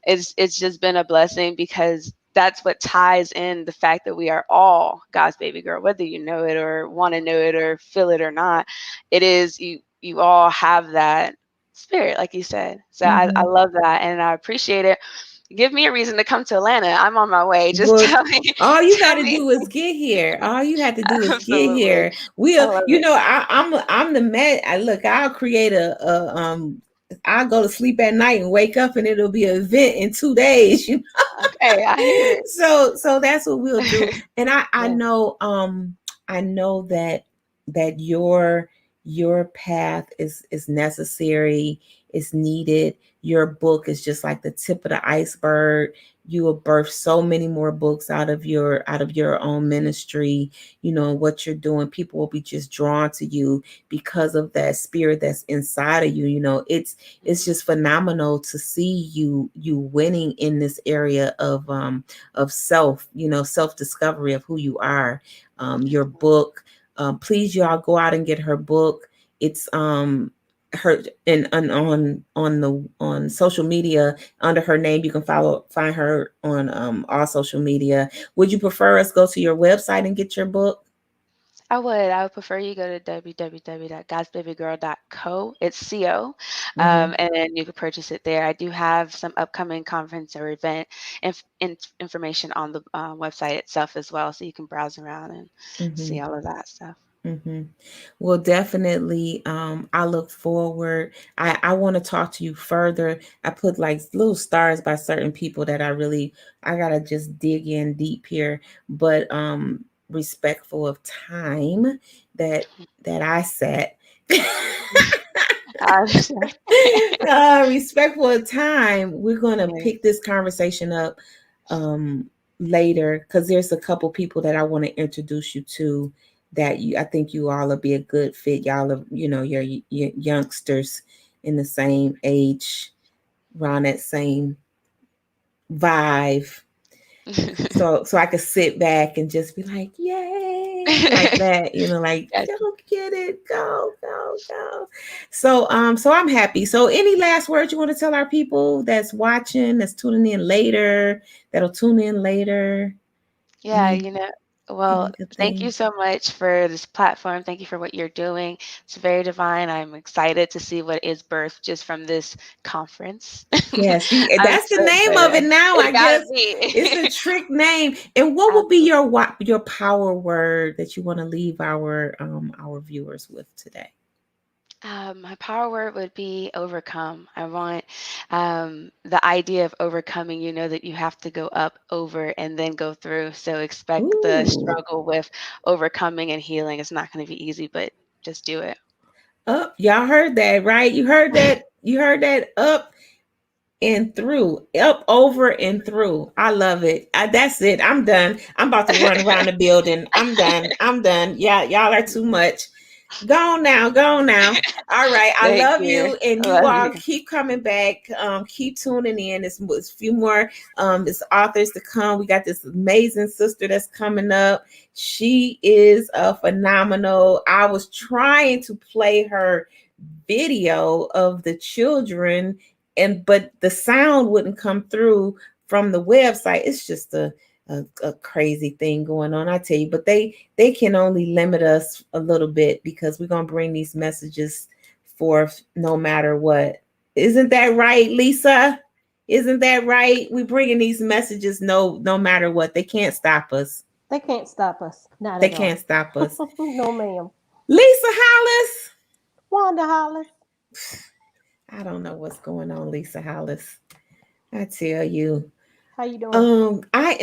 it's just been a blessing, because that's what ties in the fact that we are all God's baby girl, whether you know it or want to know it or feel it or not. It is you all have that spirit, like you said. So I love that, and I appreciate it. Give me a reason to come to Atlanta. I'm on my way. Just tell me. All you got to do is get here. All you have to do is get here. I'm the man. I'll create I'll go to sleep at night and wake up, and it'll be an event in 2 days. Okay, I hear it. So that's what we'll do. And I know that your path is necessary, is needed. Your book is just like the tip of the iceberg. you will birth so many more books out of your own ministry, what you're doing. People will be just drawn to you because of that spirit that's inside of you. It's just phenomenal to see you winning in this area of self, self-discovery of who you are. Your book, please y'all go out and get her book. It's her and on social media under her name. You can find her on all social media. Would you prefer us go to your website and get your book? I would prefer you go to www.godsbabygirl.co. It's co, and then you can purchase it there. I do have some upcoming conference or event information on the website itself as well, so you can browse around and see all of that stuff. Well, definitely. I look forward. I want to talk to you further. I put like little stars by certain people that I gotta just dig in deep here. But respectful of time that I set. Respectful of time. We're gonna pick this conversation up later, because there's a couple people that I want to introduce you to that I think you all will be a good fit. Y'all are, you're youngsters in the same age, around that same vibe. So I could sit back and just be like, yay, like that, like, go get it, go. So I'm happy. So any last words you want to tell our people that's watching, that's tuning in later, that'll tune in later? Yeah, well, thank you so much for this platform. Thank you for what you're doing. It's very divine. I'm excited to see what is birthed just from this conference. Yes, I'm that's the so name of it excited. now. I It gotta guess be. it's a trick name. And what will be your power word that you want to leave our viewers with today? My power word would be overcome. I want the idea of overcoming, that you have to go up, over, and then go through. So expect the struggle with overcoming and healing. It's not going to be easy, but just do it. Up, y'all heard that, right? You heard that. You heard that. Up and through, up, over, and through. I love it. That's it. I'm done. I'm about to run around the building. I'm done. Yeah, y'all are too much. Go on now. All right. I love you. And you all keep coming back. Keep tuning in. It's a few more it's authors to come. We got this amazing sister that's coming up. She is a phenomenal. I was trying to play her video of the children, but the sound wouldn't come through from the website. It's just a crazy thing going on, I tell you. But they can only limit us a little bit, because we're gonna bring these messages forth no matter what. Isn't that right, Lisa? Isn't that right? We're bringing these messages no matter what. They can't stop us. They can't stop us. Not they at all. can't stop us. No, ma'am. Lisa Hollis. Wanda Hollis. I don't know what's going on, Lisa Hollis. I tell you. How you doing? I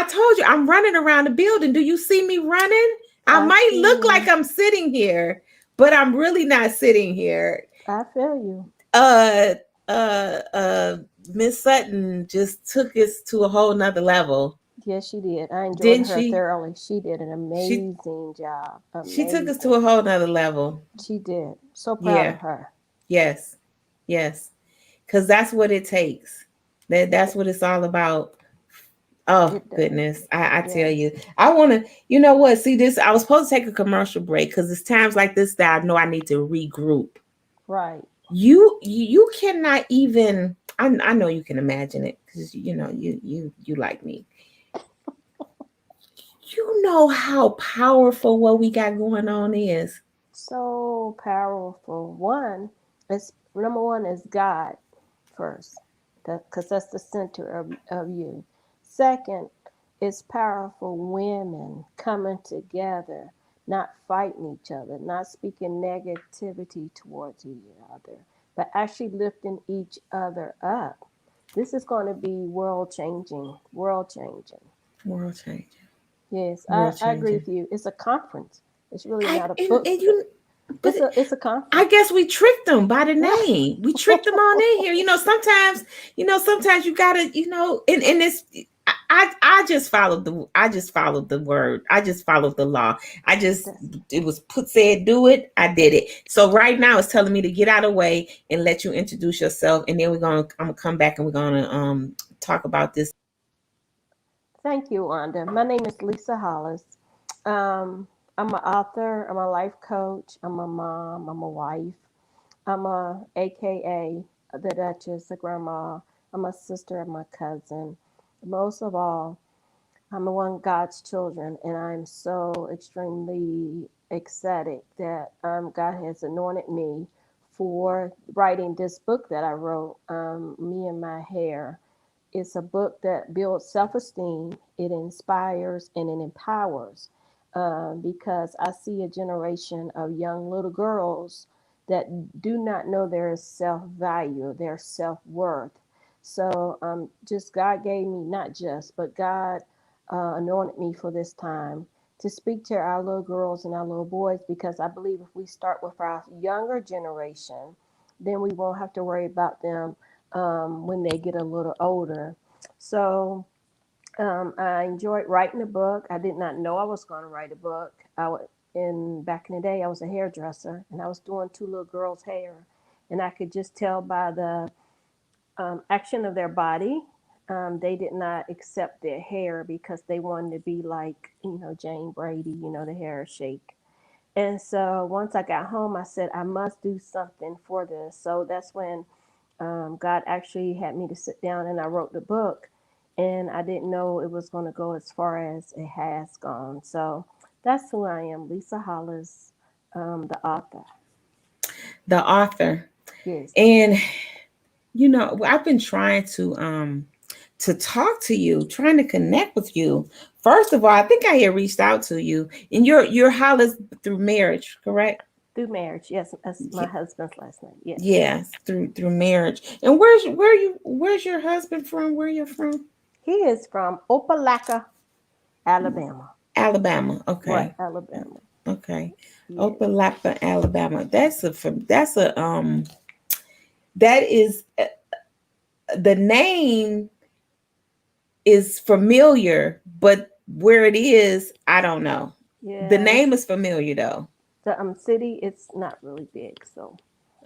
told you I'm running around the building. Do you see me running? I might look like I'm sitting here, but I'm really not sitting here. I feel you. Miss Sutton just took us to a whole nother level. Yes, she did. I enjoyed her thoroughly. She did an amazing job. She took us to a whole nother level. She did. So proud of her. Yes. Because that's what it takes. That's what it's all about. Oh, goodness. I tell you. I want to, you know what? See this, I was supposed to take a commercial break, because it's times like this that I know I need to regroup. Right. You cannot even, I know you can imagine it, because you like me. You know how powerful what we got going on is. So powerful. Number one is God first, because that's the center of you. Second, it's powerful women coming together, not fighting each other, not speaking negativity towards each other, but actually lifting each other up. This is going to be world changing. World changing. Yes, I agree with you. It's a conference. It's really not a book. It's a conference. I guess we tricked them by the name. We tricked them on in here. Sometimes you gotta, and it's I just followed the word. I just followed the law. It was said do it. I did it. So right now it's telling me to get out of the way and let you introduce yourself, and then I'm gonna come back and we're gonna talk about this. Thank you, Wanda. My name is Lisa Hollis. I'm an author. I'm a life coach. I'm a mom. I'm a wife. I'm a AKA the Duchess, the grandma. I'm a sister. I'm a cousin. Most of all, I'm one of God's children, and I'm so extremely ecstatic that God has anointed me for writing this book that I wrote, Me and My Hair. It's a book that builds self-esteem, it inspires, and it empowers, because I see a generation of young little girls that do not know their self-value, their self-worth. So just God gave me, not just, but God anointed me for this time to speak to our little girls and our little boys, because I believe if we start with our younger generation, then we won't have to worry about them when they get a little older. So I enjoyed writing a book. I did not know I was going to write a book. Back in the day, I was a hairdresser, and I was doing two little girls' hair, and I could just tell by the action of their body. They did not accept their hair because they wanted to be like, Jane Brady, the hair shake. And so once I got home, I said, I must do something for this. So that's when God actually had me to sit down and I wrote the book. And I didn't know it was going to go as far as it has gone. So that's who I am, Lisa Hollis, the author. The author. Yes. And I've been trying to talk to you, trying to connect with you. First of all, I think I had reached out to you, and you're Hollis through marriage, correct? Through marriage, yes. That's my husband's last name. Yes. Yes, through marriage. And where's your husband from? Where you from? He is from Opelika, Alabama. Alabama. Okay. Right, Alabama. Okay. Yes. Opelika, Alabama. That is the name is familiar, but where it is, I don't know. Yeah. The name is familiar though. The city, it's not really big, so.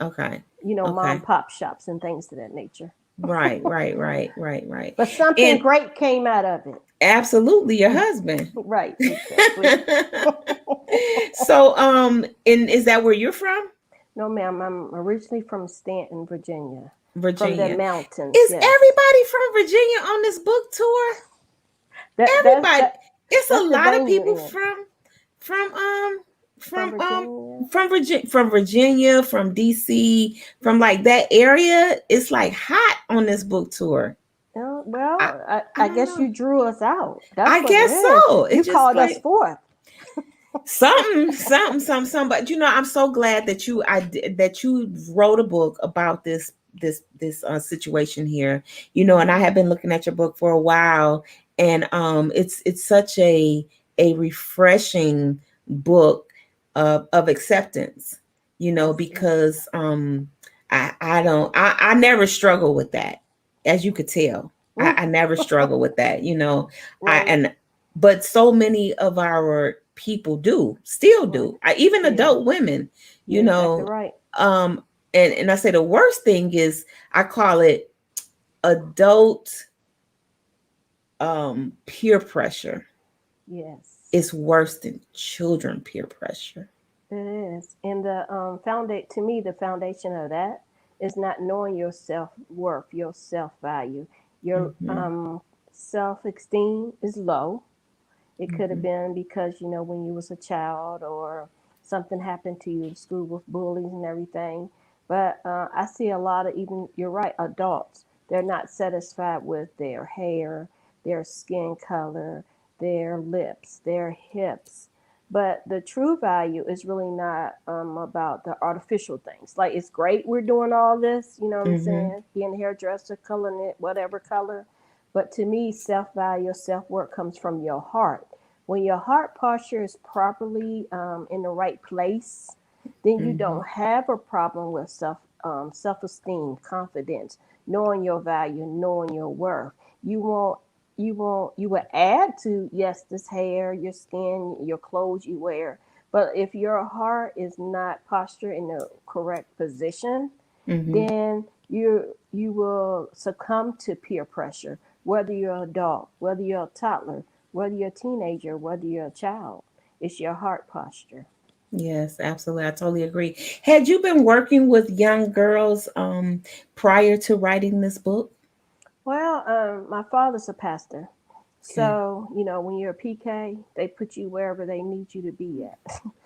Okay. Mom and pop shops and things of that nature. Right. But something great came out of it. Absolutely, your husband. Right, exactly. So, and is that where you're from? No, ma'am. I'm originally from Stanton, Virginia. Virginia. From the mountains. Is everybody from Virginia on this book tour? Everybody. It's a lot of people from Virginia, from DC, from like that area. It's like hot on this book tour. Well, I guess you drew us out. I guess so. You called us forth. something. But I'm so glad that you wrote a book about this situation here. And I have been looking at your book for a while, and it's such a refreshing book of acceptance. Because I never struggle with that, as you could tell. I never struggle with that, right. But so many of our people still do. Even adult women, exactly right. And I say the worst thing is I call it adult peer pressure. Yes. It's worse than children peer pressure. It is. And to me, the foundation of that is not knowing your self-worth, your self-value. Your self-esteem is low. It could have been because, when you was a child or something happened to you in school with bullies and everything. But I see a lot of, even, you're right, adults. They're not satisfied with their hair, their skin color, their lips, their hips. But the true value is really not about the artificial things. Like, it's great we're doing all this, you know what I'm saying? Being a hairdresser, coloring it, whatever color. But to me, self-value, self-worth comes from your heart. When your heart posture is properly in the right place, then you don't have a problem with self-esteem, confidence, knowing your value, knowing your worth. You won't you will add to, yes, this hair, your skin, your clothes you wear. But if your heart is not postured in the correct position, then you will succumb to peer pressure, whether you're an adult, whether you're a toddler, whether you're a teenager, whether you're a child. It's your heart posture. Yes, absolutely. I totally agree. Had you been working with young girls prior to writing this book? Well, my father's a pastor. Okay. So, when you're a PK, they put you wherever they need you to be at.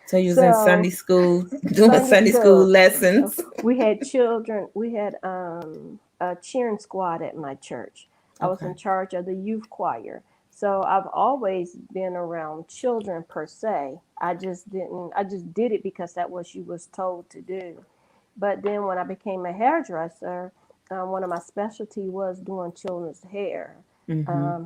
So you was in So, Sunday school doing Sunday Sunday school school. lessons. We had children. We had a cheering squad at my church. I was Okay. in charge of the youth choir. So I've always been around children per se. I just didn't. I just did it because that was what you was told to do. But then when I became a hairdresser, one of my specialty was doing children's hair,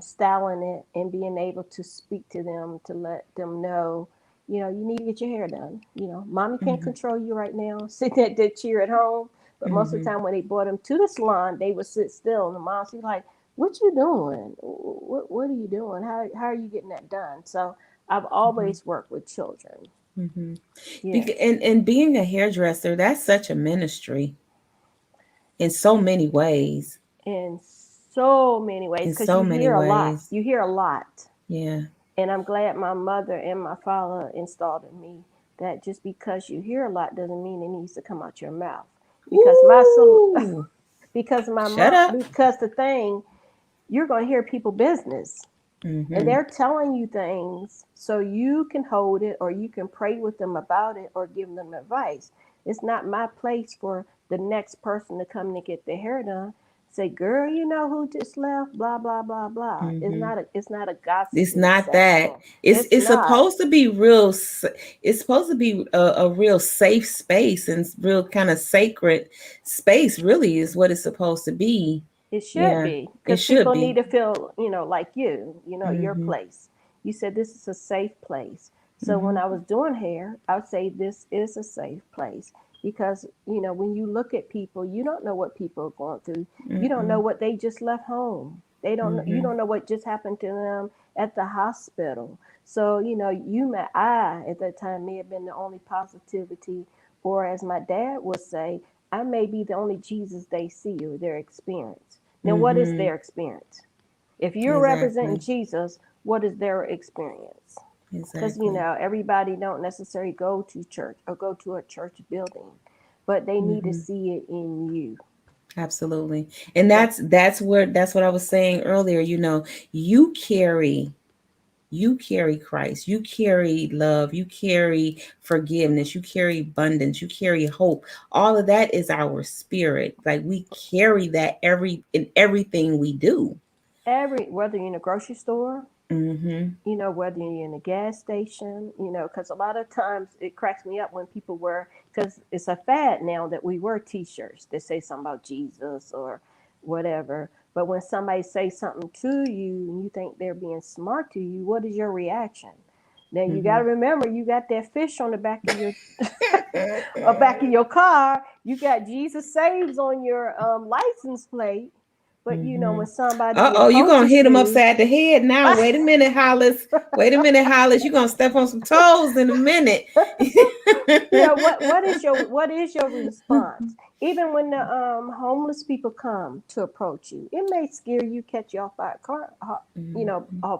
styling it, and being able to speak to them to let them know, you need to get your hair done. Mommy can't control you right now, sitting at the chair at home. But most of the time when they brought them to the salon, they would sit still. And the mom's like, what you doing? What are you doing? How are you getting that done? So I've always worked with children. Yes. And being a hairdresser, that's such a ministry in so many ways. In so many ways, In because so you many hear a lot. ways. You hear a lot. Yeah. And I'm glad my mother and my father installed in me that just because you hear a lot doesn't mean it needs to come out your mouth. Because Ooh. Shut up. because the thing, you're going to hear people business. And they're telling you things so you can hold it, or you can pray with them about it, or give them advice. It's not my place for the next person to come to get their hair done. Say, girl, you know who just left? Blah blah blah blah. It's not a It's gossiping not that. session. It's Not. supposed to be real. It's supposed to be a real safe space and real kind of sacred space. Really, is what it's supposed to be. It should Yeah, be, it because should people need be. to feel, like your Mm-hmm. place. You said this is a safe place. So when Mm-hmm. I was doing hair, I would say this is a safe place because, when you look at people, you don't know what people are going through. You don't know Mm-mm. what they just left home. They don't know, you Mm-hmm. don't know what just happened to them at the hospital. So, I at that time may have been the only positivity, or as my dad would say, I may be the only Jesus they see or their experience. Now, what is Mm-hmm. their experience? If you're representing Exactly. Jesus, what is their experience? Because, Exactly. everybody don't necessarily go to church or go to a church building, but they need to Mm-hmm. see it in you. Absolutely. And So, that's what I was saying earlier. You carry you carry Christ. You carry love. You carry forgiveness. You carry abundance. You carry hope. All of that is our spirit. Like we carry that in everything we do. whether you're in a grocery store, Mm-hmm. whether you're in a gas station, because a lot of times it cracks me up when people wear, because it's a fad now that we wear t-shirts that say something about Jesus or whatever. But when somebody says something to you and you think they're being smart to you, what is your reaction? Now you got Mm-hmm. to remember you got that fish on the back of your or back of your car. You got Jesus saves on your license plate. But Mm-hmm. when somebody Uh-oh, you gonna approaches hit him you, upside the head now. Wait a minute, Hollis. Wait a minute, Hollis. You're gonna step on some toes in a minute. what is your response? Even when the homeless people come to approach you, it may scare you, catch you off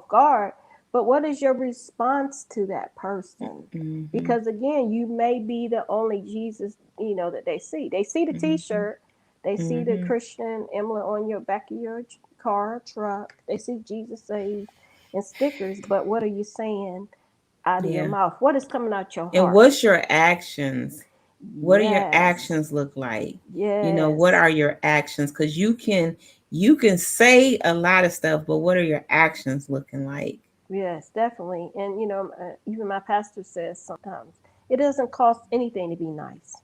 guard. But what is your response to that person? Mm-hmm. Because again, you may be the only Jesus that they see. They see the Mm-hmm. T-shirt, they see the Mm-hmm. Christian emblem on your back of your car, truck. They see Jesus saves and stickers. But what are you saying out of your Yeah. mouth? What is coming out your And heart? what's your actions? What do your Yes. actions look like? What Yes. are your actions? Because you can say a lot of stuff, but what are your actions looking like? Yes, definitely. And even my pastor says sometimes it doesn't cost anything to be nice.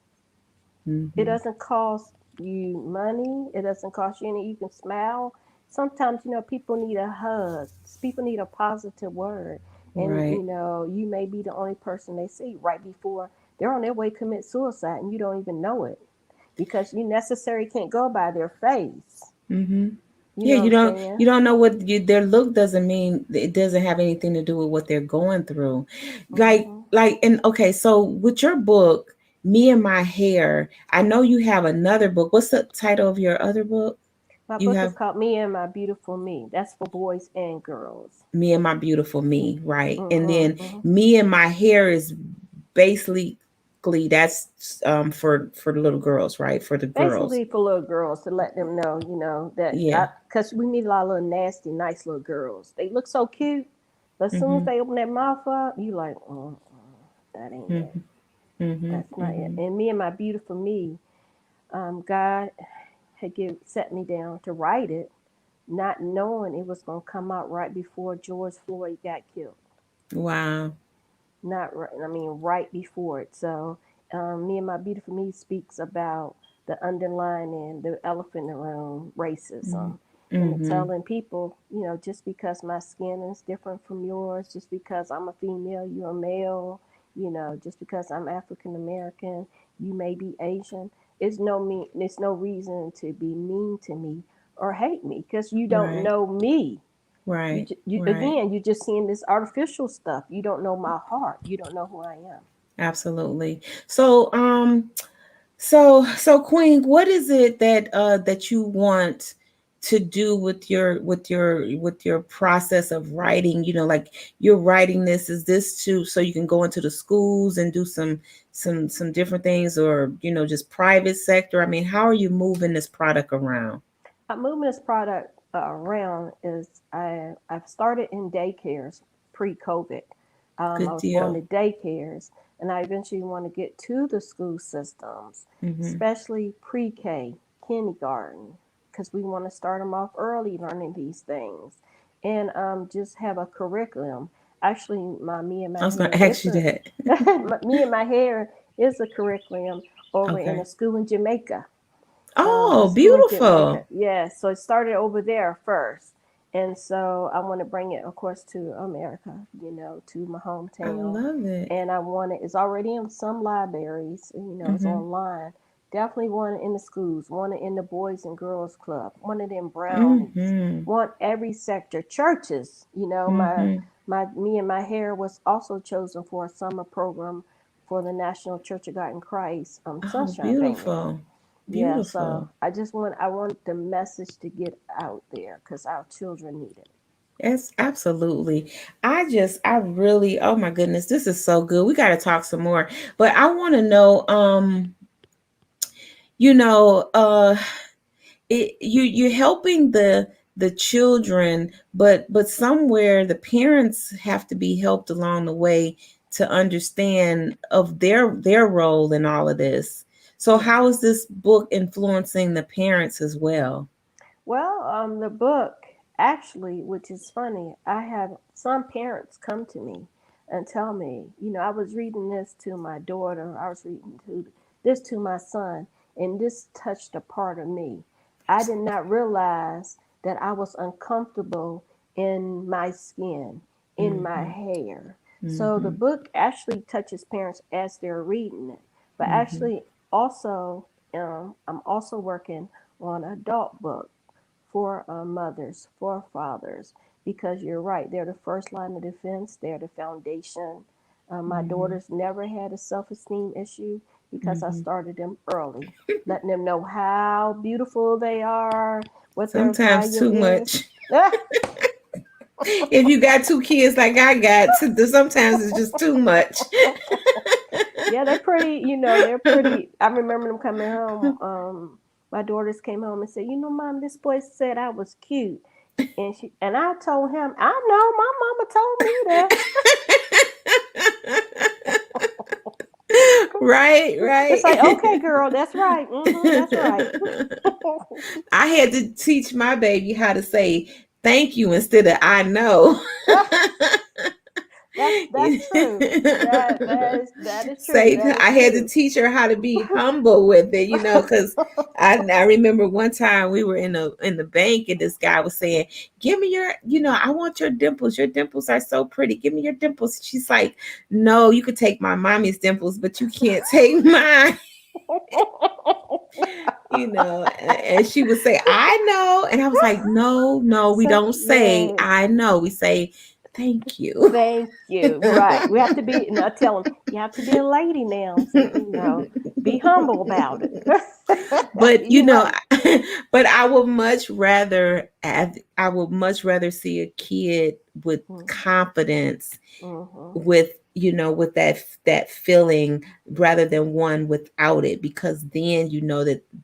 It Mm-hmm. doesn't cost you money. It doesn't cost you any. You can smile. Sometimes people need a hug. People need a positive word, and Right. you may be the only person they see right before they're on their way to commit suicide and you don't even know it because you necessarily can't go by their face. Mm-hmm. You Yeah, know what you I'm don't saying? you don't know what their look doesn't mean. It doesn't have anything to do with what they're going through. Mm-hmm. And okay, so with your book, Me and My Hair, I know you have another book. What's the title of your other book? My You book is have called Me and My Beautiful Me. That's for boys and girls. Me and My Beautiful Me, right? And then Mm-hmm. Me and My Hair is basically that's for the little girls, right? For the girls. Basically for little girls to let them know, Yeah. because we meet a lot of little nasty, nice little girls. They look so cute, but as soon as Mm-hmm. they open that mouth up, you like, that ain't it. Mm-hmm. Mm-hmm. That's not it. Mm-hmm. And Me and My Beautiful Me, God had set me down to write it, not knowing it was going to come out right before George Floyd got killed. Wow. Not right, I mean, right before it. So, Me and My Beautiful Me speaks about the underlying, the elephant in the room, racism, and Mm-hmm. telling people, just because my skin is different from yours, just because I'm a female, you're a male, just because I'm African American, you may be Asian. It's no reason to be mean to me or hate me because you don't Right. know me. Right. Right. Again, you're just seeing this artificial stuff. You don't know my heart. You don't know who I am. Absolutely. So Queen, what is it that you want to do with your process of writing? Like you're writing this, is this to so you can go into the schools and do some different things, or just private sector? I mean, how are you moving this product around? Moving this product around is I've started in daycares pre-COVID. I Good was going deal. to daycares, and I eventually want to get to the school systems, Mm-hmm. especially pre-K, kindergarten, because we want to start them off early learning these things, and just have a curriculum. Actually, my Me and I My was going Hair to ask is you that. Me and My Hair is a curriculum over in a Okay. school in Jamaica. A Oh, school in Jamaica. beautiful. Yeah, so it started over there first. And so I want to bring it, of course, to America, to my I hometown. love it. And I want it's already in some libraries, it's Mm-hmm. online. Definitely want it in the schools, want it in the Boys and Girls Club, want it in brownies, Mm-hmm. want every sector. Churches, Mm-hmm. my Me and My Hair was also chosen for a summer program for the National Church of God in Christ, Oh, Sunshine Band. beautiful. Yeah, so Beautiful. I want the message to get out there because our children need it. Yes, absolutely. I really, oh my goodness, this is so good. We got to talk some more. But I want to know, you know, you're helping the children, but somewhere the parents have to be helped along the way to understand of their role in all of this. So Yeah. how is this book influencing the parents as well? Well, the book actually, which is funny, I have some parents come to me and tell me, I was reading this to my daughter, I was reading this to my son, and this touched a part of me. I did not realize that I was uncomfortable in my skin, in my Mm-hmm. hair. So the Mm-hmm. book actually touches parents as they're reading it, but Mm-hmm. actually also, I'm also working on an adult book for mothers, for fathers, because you're right, they're the first line of defense, they're the foundation. My Mm-hmm. daughters never had a self esteem issue because I Mm-hmm. started them early, letting them know how beautiful they are, what their Sometimes value too is. much. If you got two kids like I got, sometimes it's just too much. Yeah, they're pretty, they're pretty. I remember them coming home. My daughters came home and said, Mom, this boy said I was cute. And I told him, I know, my mama told me that. Right, right. It's like, okay, girl, that's right. That's right. I had to teach my baby how to say thank you instead of I know. That's true. That is true. Say, That is I had to true. teach her how to be humble with it, because I remember one time we were in the bank and this guy was saying, "Give me your, I want your dimples. Your dimples are so pretty. Give me your dimples." She's like, "No, you could take my mommy's dimples, but you can't take mine." And she would say, "I know," and I was like, "No, we don't say Yes. I know. We say thank you." Thank you. Right. We have to be, and I tell them, you have to be a lady now. So, be humble about it. But You're right. but I would much rather see a kid with confidence, Mm-hmm. with with that feeling, rather than one without it, because then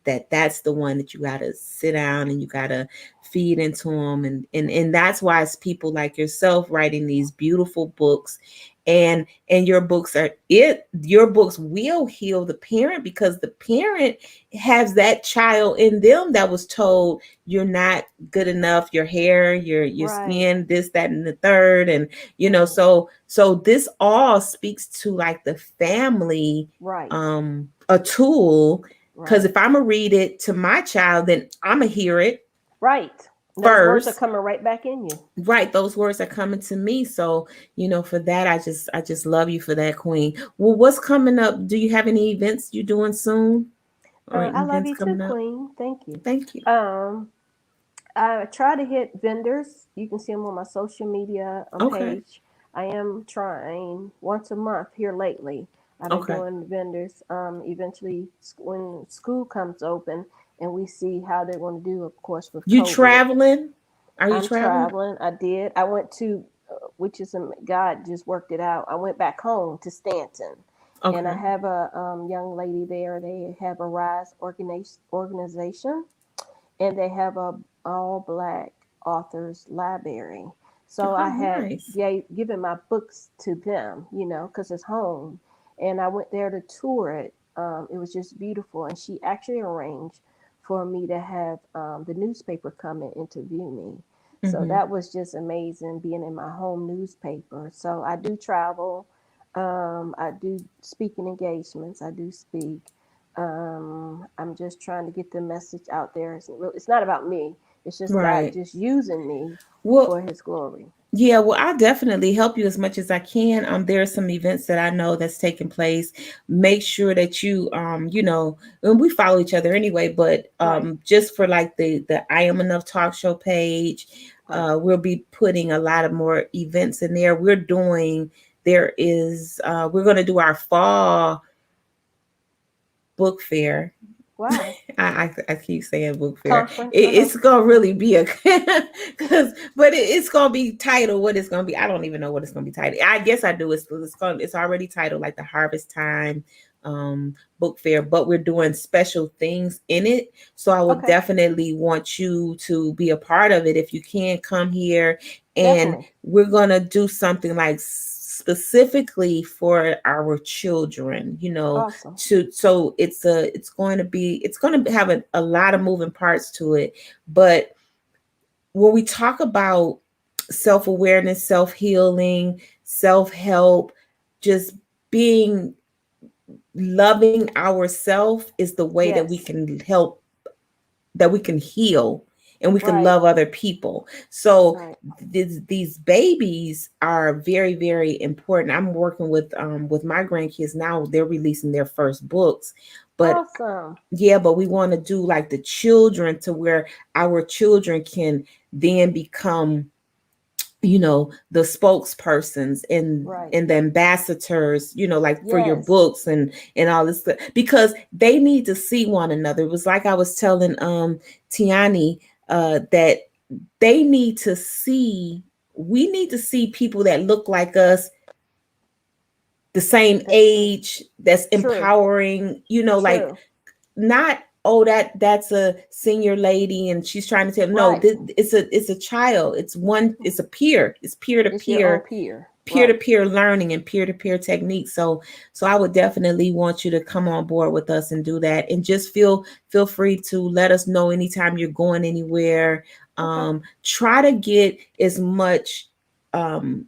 that's the one that you got to sit down and you got to feed into them, and that's why it's people like yourself writing these beautiful books, and your books will heal the parent, because the parent has that child in them that was told, "You're not good enough, your hair, your Right. skin, this, that, and the third." And so this all speaks to like the family, Right. a tool, because Right. if I'm gonna read it to my child, then I'm gonna hear it Right. Those words are first. coming right back in you. Right, those words are coming to me. So, for that, I just love you for that, Queen. Well, what's coming up? Do you have any events you're doing soon, or I love events you too, coming up? Queen. Thank you. Thank you. I try to hit vendors. You can see them on my social media Okay. page. I am trying once a month here lately. I've been Okay. doing vendors. Eventually, when school comes open and we see how they're going to do, of course, with You COVID. traveling? Are you I'm traveling? traveling. I did. I went to, which is God just worked it out. I went back home to Stanton, and I Okay. have a young lady there. They have a Rise organization, and they have a all black authors library. So Oh, I had nice. given my books to them, because it's home, and I went there to tour it. It was just beautiful, and she actually arranged for me to have the newspaper come and interview me. So Mm-hmm. that was just amazing being in my home newspaper. So I do travel. I do speaking engagements. I do speak. I'm just trying to get the message out there. It's not about me. It's just God Right. just using me Well, for His glory. yeah, well, I'll definitely help you as much as I can. There are some events that I know that's taking place. Make sure that and we follow each other anyway, but Right. just for like the I Am Enough talk show page, Right. we'll be putting a lot of more events in there. We're going to do our fall book fair. Wow. I keep saying book fair. Conference. It's gonna really be but it's gonna be titled what it's gonna be. I don't even know what it's gonna be titled. I guess I do. It's already titled like the Harvest Time book fair, but we're doing special things in it. So I would Okay. definitely want you to be a part of it if you can come here, and Definitely. we're gonna do something like specifically for our children, Awesome. so it's going to have a lot of moving parts to it. But when we talk about self-awareness, self-healing, self-help, just being loving ourselves is the way that we Yes. can help, that we can heal, and we can Right. love other people. So Right. these babies are very, very important. I'm working with my grandkids now. They're releasing their first books, but Awesome. yeah, but we want to do like the children, to where our children can then become the spokespersons and Right. the ambassadors, like for your Yes. books and all this stuff, because they need to see one another. It was like I was telling Tiani that we need to see people that look like us, the same age, that's True. empowering, like, True. not, oh, that's a senior lady and she's trying to tell, no, Right. it's a child, it's a peer, it's peer to It's your own peer, peer. peer to Right. peer learning and peer to peer techniques. So I would definitely want you to come on board with us and do that, and just feel free to let us know anytime you're going anywhere. Okay. Try to get as much ramp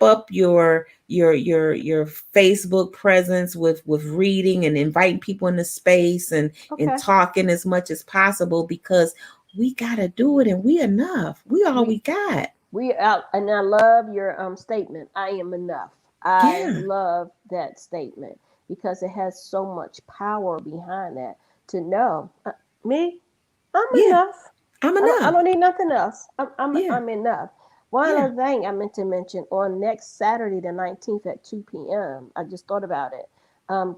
up your Facebook presence with reading and inviting people into space and talking as much as possible, because we gotta do it, and we enough. We all we got. We out, and I love your statement. I am enough. I Yeah. love that statement because it has so much power behind that. To know me, I'm Yeah. enough. I'm I enough. don't need nothing else. Yeah. I'm enough. One Yeah. other thing I meant to mention, on next Saturday, the 19th at 2 p.m., I just thought about it.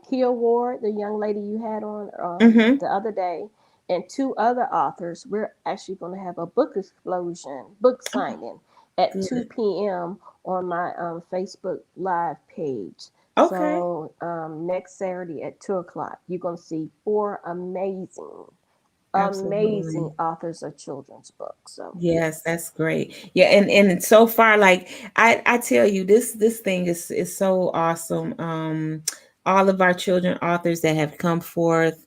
Kia Ward, the young lady you had on Mm-hmm. the other day, and two other authors, we're actually going to have a book explosion, book signing at 2 Good. p.m. on my Facebook Live page. Okay. So next Saturday at 2 o'clock, you're going to see four amazing Absolutely. authors of children's books. So Yes, yes, that's great. Yeah, and so far, like I tell you, this thing is so awesome. All of our children authors that have come forth.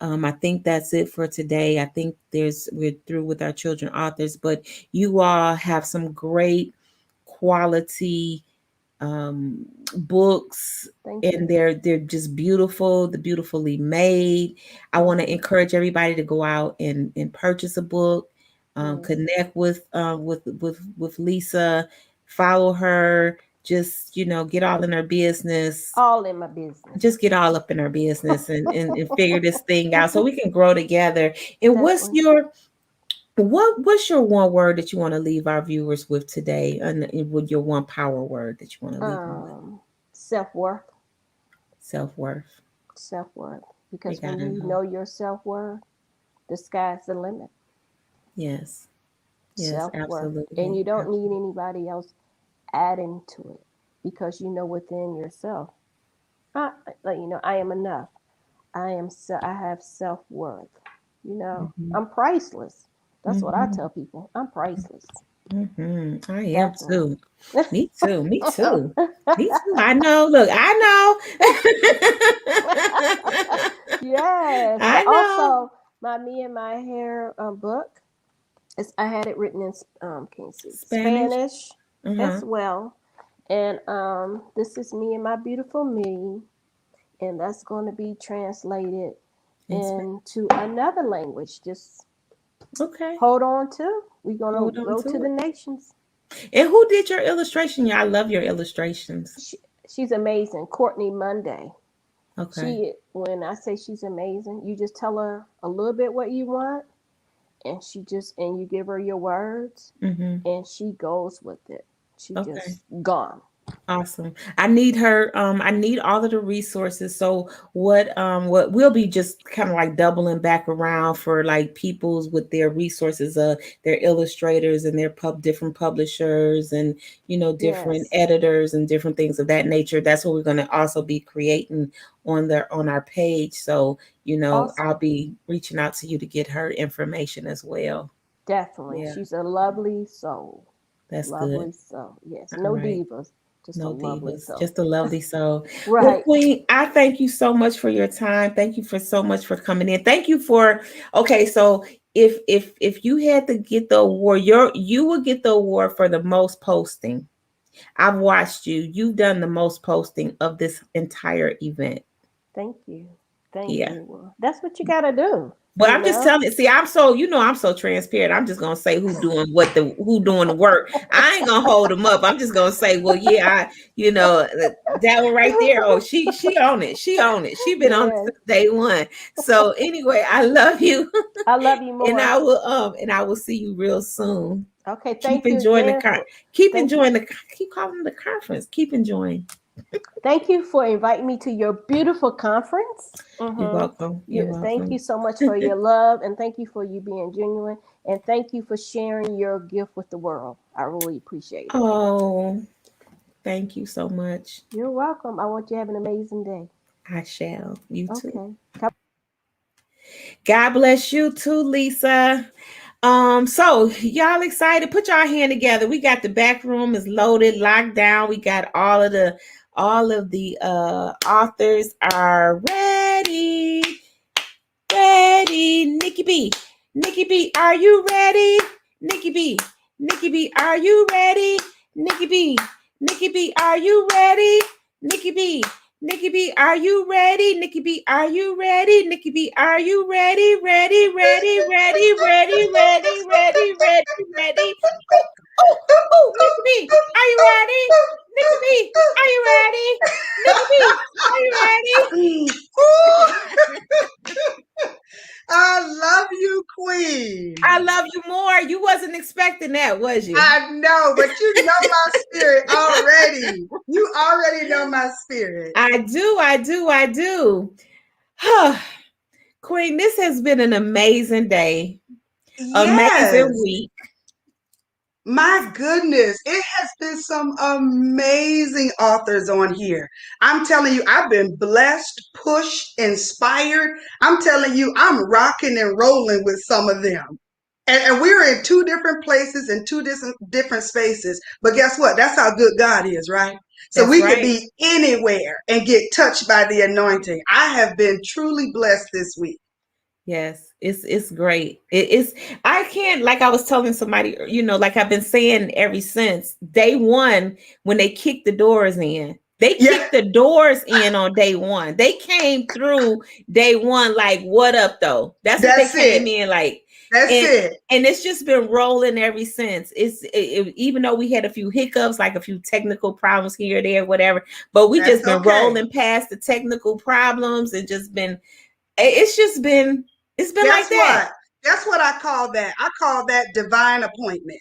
I think that's it for today. I think we're through with our children authors, but you all have some great quality books, thank and you. they're just beautiful, the beautifully made. I want to encourage everybody to go out and purchase a book, Yes. connect with Lisa, follow her, just get all in her business, All in my business. just get all up in our business and figure this thing out so we can grow together. And Definitely. what's your one word that you want to leave our viewers with today, and with your one power word that you want to leave them with? Self-worth. Self-worth. Self-worth. They Because when gotta you know. know your self-worth, the sky's the limit. Yes. Yes, Self-worth. And absolutely. you don't need Absolutely. anybody else adding to it because you know within yourself, I am enough. I have self-worth. Mm-hmm. I'm priceless. That's what I Mm-hmm. tell people. I'm priceless. Mm-hmm. I am Definitely. too. Me too. Me too. Me too. I know. Look, I know. Yes, I but know. also my Me and My Hair book. I had it written in can you see Spanish. Spanish Uh-huh. as well, and this is Me and My Beautiful Me, and that's going to be translated In Spanish. into another language. Just Okay. hold on to. We're gonna Hold on go to to the it. nations. And who did your illustration? Yeah, I love your illustrations. She's amazing, Courtney Monday. Okay. When I say she's amazing, you just tell her a little bit what you want, and you give her your words, Mm-hmm. and she goes with it. She Okay. just gone. Awesome. I need her. I need all of the resources. So what we'll be just kind of like doubling back around for like people's with their resources, their illustrators and their different publishers, and different Yes. editors and different things of that nature. That's what we're going to also be creating on our page. So I'll Awesome. be reaching out to you to get her information as well. Definitely. Yeah, She's a lovely soul. that's good. Lovely soul. Yes. All No right. divas. Just a No lovely divas, soul. just a lovely soul. Well, Right. Queen, I thank you so much for your time. Thank you for so much for coming in. Thank you for okay. So if you had to get the award, you will get the award for the most posting. I've watched you. You've done the most posting of this entire event. Thank you. Thank Yeah. you. Well, that's what you gotta do, But I'm just telling. See, I'm so transparent. I'm just gonna say who doing the work. I ain't gonna hold them up. I'm just gonna say, well, yeah, that one right there. Oh, she on it. She on it. She been on it Yes. since day one. So anyway, I love you, I love you and more. I will see you real soon. Okay, Keep thank you enjoying again for keep thank you. enjoying keep calling the conference. Keep enjoying. Thank you for inviting me to your beautiful conference. You're welcome. You're Thank you welcome. so much for your love, and thank you for you being genuine, and thank you for sharing your gift with the world. I really appreciate it. Oh, thank you so much. You're welcome. I want you to have an amazing day. I shall. You too. Okay. God bless you too, Lisa. So y'all excited? Put y'all hand together. We got the back room is loaded, locked down. We got all of the authors are ready. Ready. Nikki B. Nikki B, are you ready? Nikki B. Nikki B, are you ready? Nikki B, Nikki B, are you ready? Nikki B, Nikki B, are you ready? Nikki B, are you ready? Nikki B, are you ready? Ready, ready, ready, ready, ready, ready, ready, ready. Oh, oh, Nikki B, are you ready? Nikki B, are you ready? Nikki B, are you ready? I love you, Queen. I love you more. You wasn't expecting that, was you? I know, but you know my spirit already. You already know my spirit. I do. Queen, this has been an amazing day, amazing Yes. week. My goodness, it has been some amazing authors on here. I'm telling you, I've been blessed, pushed, inspired. I'm telling you, I'm rocking and rolling with some of them. And we're in two different places and two different spaces. But guess what? That's how good God is, right? So That's we could right. be anywhere and get touched by the anointing. I have been truly blessed this week. Yes, it's great. It's I can't, like I was telling somebody, like I've been saying ever since day one when they kicked the doors in. They kicked the doors in on day one. They came through day one like, what up though? That's what they came in like. That's it. And it's just been rolling ever since. Even though we had a few hiccups, like a few technical problems here, there, whatever, but we just been rolling past the technical problems and just been. It's been like that. Guess what I call that? I call that divine appointment.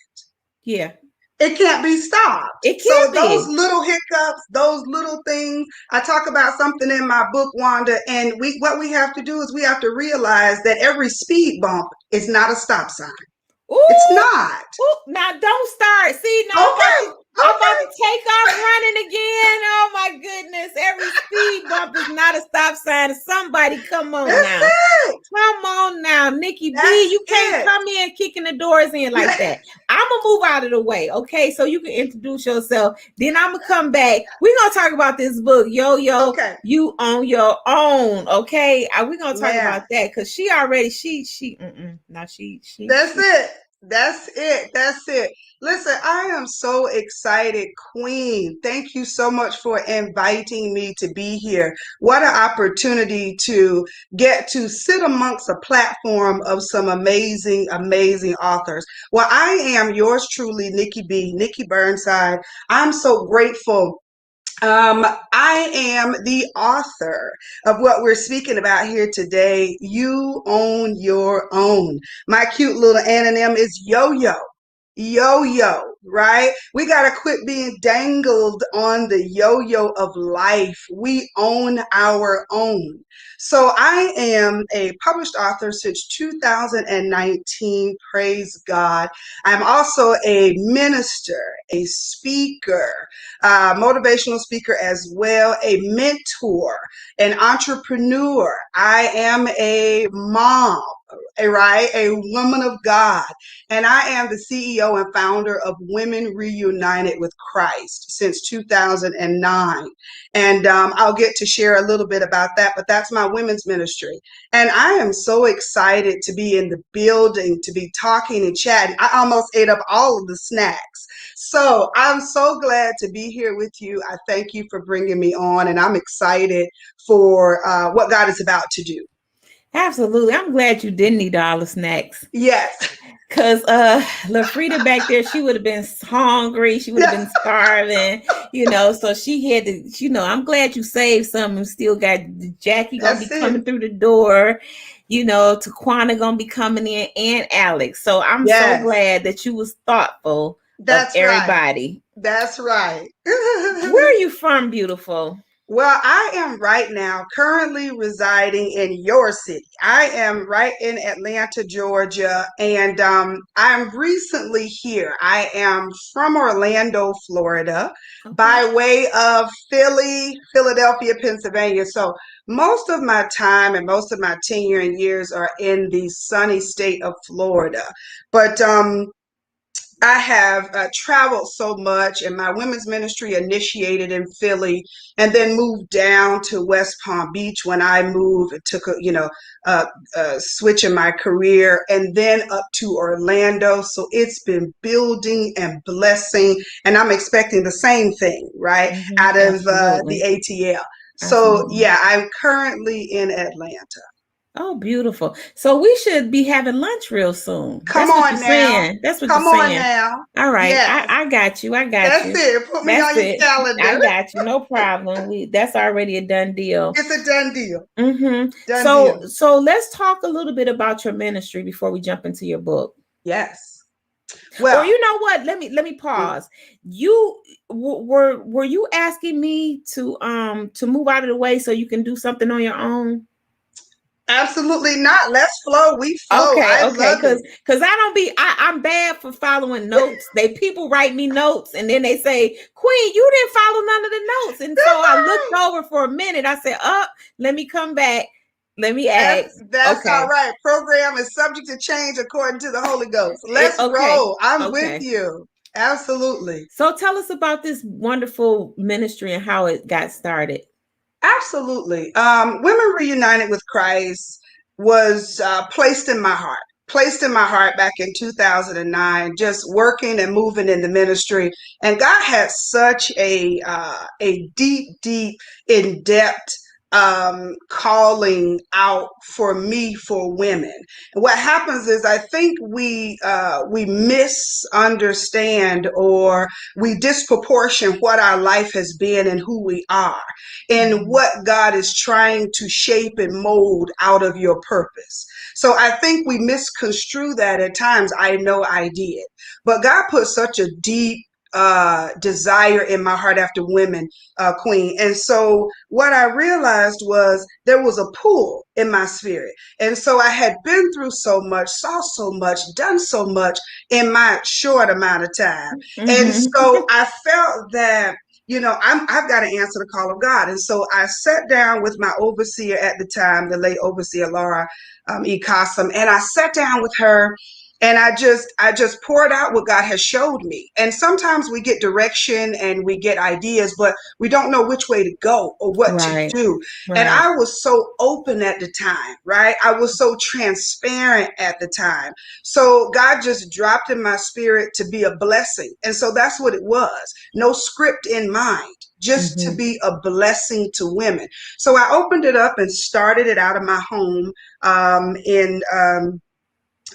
Yeah. It can't be stopped. It So can't be. those little hiccups, those little things, I talk about something in my book, Wanda, and what we have to do is we have to realize that every speed bump is not a stop sign. Ooh, it's not. Ooh, now don't start. See, now I'm about to take off running again. Oh my goodness. Every speed bump is not a stop sign. Somebody come on now. Come on now, Nikki B. You can't come in kicking the doors in like that. I'm going to move out of the way, okay? So you can introduce yourself. Then I'm going to come back. We're going to talk about this book, Yo, You on Your Own, okay? We're going to talk about that because she already, That's it. Listen, I am so excited, Queen. Thank you so much for inviting me to be here. What an opportunity to get to sit amongst a platform of some amazing, amazing authors. Well, I am yours truly, Nikki Burnside. I'm so grateful. I am the author of what we're speaking about here today. You own your own. My cute little anonym is Yo-Yo. Yo-yo, right? We got to quit being dangled on the yo-yo of life. We own our own. So I am a published author since 2019. Praise God. I'm also a minister, a speaker, motivational speaker as well, a mentor, an entrepreneur. I am a mom, a woman of God. And I am the CEO and founder of Women Reunited with Christ since 2009. And I'll get to share a little bit about that, but that's my women's ministry. And I am so excited to be in the building, to be talking and chatting. I almost ate up all of the snacks. So I'm so glad to be here with you. I thank you for bringing me on, and I'm excited for what God is about to do. Absolutely. I'm glad you didn't eat all the snacks. Yes. Because LaFrida back there, she would have been hungry. She would have been starving, so she had to, I'm glad you saved some and still got Jackie going to be coming through the door. Taquana going to be coming in and Alex. So I'm so glad that you was thoughtful of everybody. Right. That's right. Where are you from, beautiful? Well, I am right now currently residing in your city. I am right in Atlanta, Georgia, and I'm recently here. I am from Orlando, Florida, by way of Philadelphia, Pennsylvania. So most of my time and most of my tenure and years are in the sunny state of Florida. But I have traveled so much, and my women's ministry initiated in Philly, and then moved down to West Palm Beach when I moved. It took a switch in my career, and then up to Orlando. So it's been building and blessing, and I'm expecting the same thing, right, out of the Absolutely. ATL. So Absolutely. yeah, I'm currently in Atlanta. Oh, beautiful. So we should be having lunch real soon. Come That's what you're on now. saying. That's what you're Come on saying. now. All right. Yes, I got you. I got that's you. it. Put me That's on your it. I calendar. got you. No problem. That's already a done deal. It's a done deal. Mm-hmm. Done So deal. so let's talk a little bit about your ministry before we jump into your book. Yes. Well, Well, you know what? Let me pause. You were you asking me to move out of the way so you can do something on your own? absolutely not. Let's flow. We flow. Okay, I okay, love it. because I'm bad for following notes. People write me notes and then they say, Queen, you didn't follow none of the notes. And so I looked over for a minute. I said, let me come back. Let me ask. That's all Okay. right. Program is subject to change according to the Holy Ghost. Let's Okay. roll. I'm with Okay. you. Absolutely. So tell us about this wonderful ministry and how it got started. Absolutely. Women Reunited with Christ was placed in my heart back in 2009, just working and moving in the ministry. And God had such a deep, in-depth calling out for me for women. And what happens is I think we misunderstand or we disproportion what our life has been and who we are and what God is trying to shape and mold out of your purpose. So I think we misconstrue that at times. I know I did. But God put such a deep desire in my heart after women, Queen. And so what I realized was there was a pull in my spirit. And so I had been through so much, saw so much, done so much in my short amount of time. And so I felt that I've got to answer the call of God. And so I sat down with my overseer at the time, the late overseer Laura E. Cossum, and I sat down with her and I just poured out what God has showed me. And sometimes we get direction and we get ideas, but we don't know which way to go or what to do. And I was so open at the time, right? I was so transparent at the time. So God just dropped in my spirit to be a blessing. And so that's what it was. No script in mind, just to be a blessing to women. So I opened it up and started it out of my home in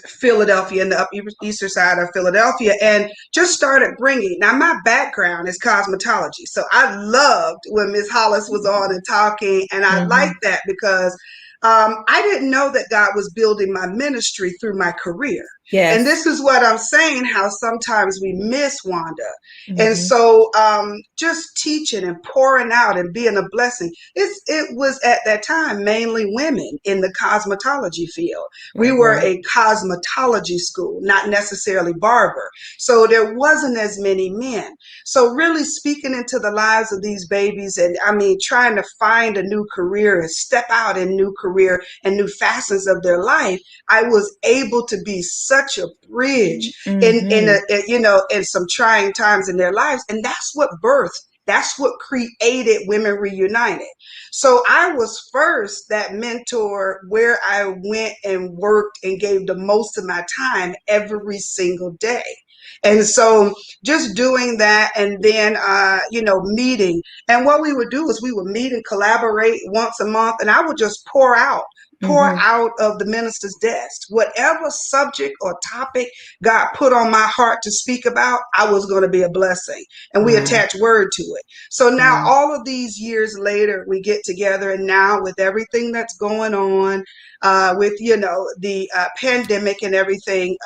Philadelphia, in the eastern side of Philadelphia, and just started bringing. Now, my background is cosmetology, so I loved when Miss Hollis was on and talking, and I liked that because I didn't know that God was building my ministry through my career. Yes. And this is what I'm saying, how sometimes we miss Wanda. And so just teaching and pouring out and being a blessing. It was at that time mainly women in the cosmetology field. We were a cosmetology school, not necessarily barber. So there wasn't as many men. So really speaking into the lives of these babies and trying to find a new career and step out in new career and new facets of their life, I was able to be such a bridge in some trying times in their lives. And that's what created Women Reunited. So I was first that mentor where I went and worked and gave the most of my time every single day. And so just doing that and then, meeting. And what we would do is we would meet and collaborate once a month, and I would just pour out of the minister's desk. Whatever subject or topic God put on my heart to speak about, I was going to be a blessing. And we attach word to it. So now all of these years later, we get together, and now with everything that's going on, with, the pandemic and everything,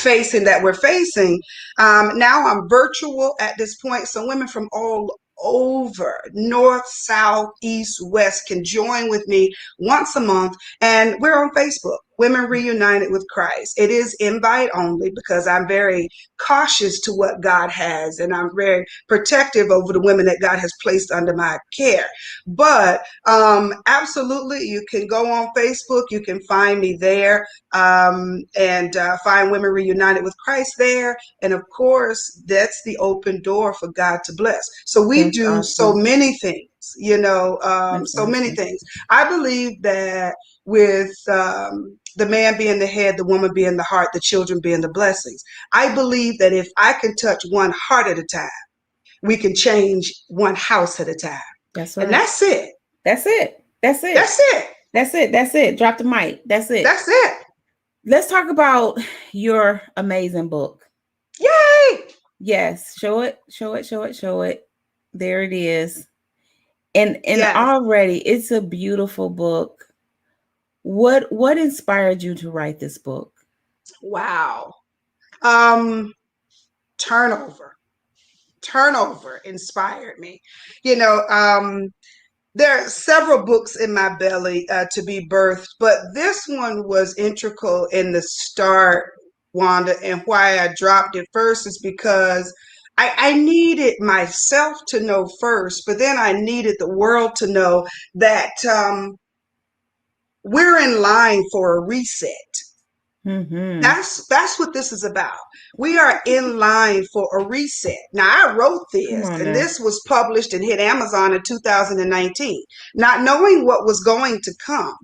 we're facing, now I'm virtual at this point. So women from all over, north, south, east, west, can join with me once a month, and we're on Facebook. Women Reunited with Christ. It is invite only because I'm very cautious to what God has, and I'm very protective over the women that God has placed under my care. But absolutely, you can go on Facebook. You can find me there, and find Women Reunited with Christ there. And of course, that's the open door for God to bless. So we That's do so awesome. many things, That's so many awesome. things. I believe that with the man being the head, the woman being the heart, the children being the blessings. I believe that if I can touch one heart at a time, we can change one house at a time. That's And right. that's it. That's it. That's it. That's it. That's it. That's it. Drop the mic. That's it. That's it. Let's talk about your amazing book. Yay! Yes. Show it. Show it. Show it. Show it. There it is. And Yes. already it's a beautiful book. What inspired you to write this book? Wow. Turnover. Turnover inspired me. There are several books in my belly to be birthed, but this one was integral in the start, Wanda, and why I dropped it first is because I needed myself to know first, but then I needed the world to know that we're in line for a reset. Mm-hmm. That's what this is about. We are in line for a reset. Now, I wrote Come this, on and now. this was published and hit Amazon in 2019, not knowing what was going to come.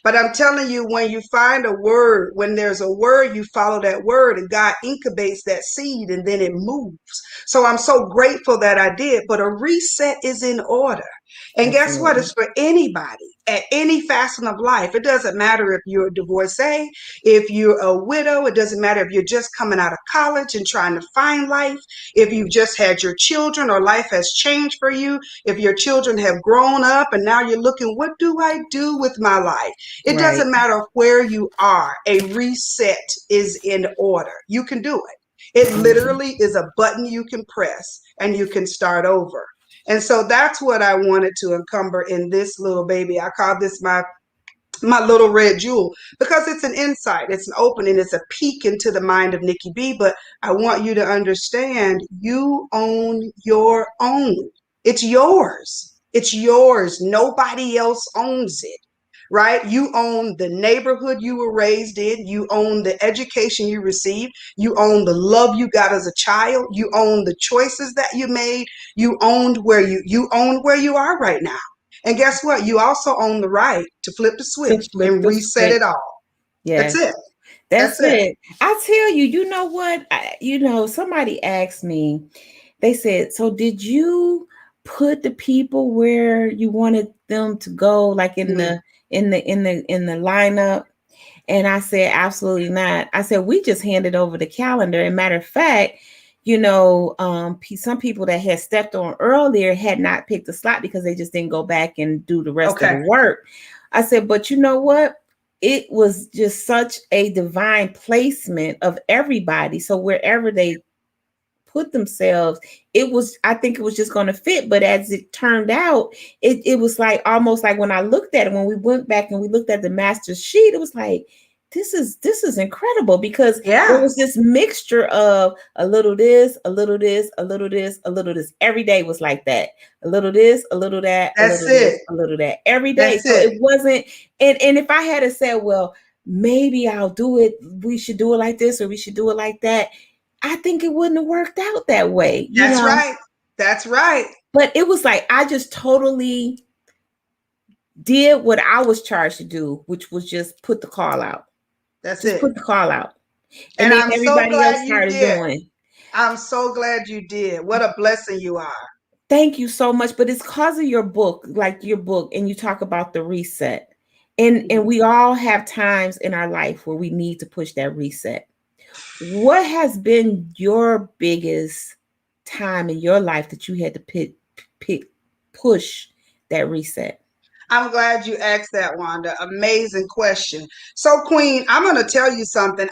But I'm telling you, when you find a word, when there's a word, you follow that word, and God incubates that seed, and then it moves. So I'm so grateful that I did. But a reset is in order. And guess what? Absolutely. It's for anybody at any facet of life. It doesn't matter if you're a divorcee, if you're a widow, it doesn't matter if you're just coming out of college and trying to find life, if you've just had your children or life has changed for you, if your children have grown up and now you're looking, what do I do with my life? It Right. doesn't matter where you are. A reset is in order. You can do it. It literally is a button you can press and you can start over. And so that's what I wanted to encumber in this little baby. I call this my little red jewel because it's an insight, it's an opening, it's a peek into the mind of Nikki B. But I want you to understand you own your own. It's yours. It's yours. Nobody else owns it. Right? You own the neighborhood you were raised in. You own the education you received. You own the love you got as a child. You own the choices that you made. You owned you own where you are right now. And guess what? You also own the right to flip the To switch flip and the reset switch. it all. That's Yes. it. That's That's it. it. I tell you, you know what? Somebody asked me, they said, so did you put the people where you wanted them to go, like in the lineup? And I said, absolutely not. I said, we just handed over the calendar. And matter of fact, some people that had stepped on earlier had not picked a slot because they just didn't go back and do the rest of the work. I said, but you know what? It was just such a divine placement of everybody. So wherever they put themselves, I think it was just going to fit. But as it turned out, it was like almost like when I looked at it, when we went back and we looked at the master sheet, it was like, this is incredible, because there was this mixture of a little this, a little this, a little this, a little this. Every day was like that. A little this, a little that, a little this, a little that. Every day. So it wasn't, and if I had to say, well, maybe I'll do it, we should do it like this or we should do it like that, I think it wouldn't have worked out that way. That's right. That's right. But it was like I just totally did what I was charged to do, which was just put the call out. That's just it. put the call out. And then I'm everybody so glad else you started did. doing. I'm so glad you did. What a blessing you are. Thank you so much. But it's because of your book, and you talk about the reset. And we all have times in our life where we need to push that reset. What has been your biggest time in your life that you had to push that reset? I'm glad you asked that, Wanda. Amazing question. So, Queen, I'm going to tell you something.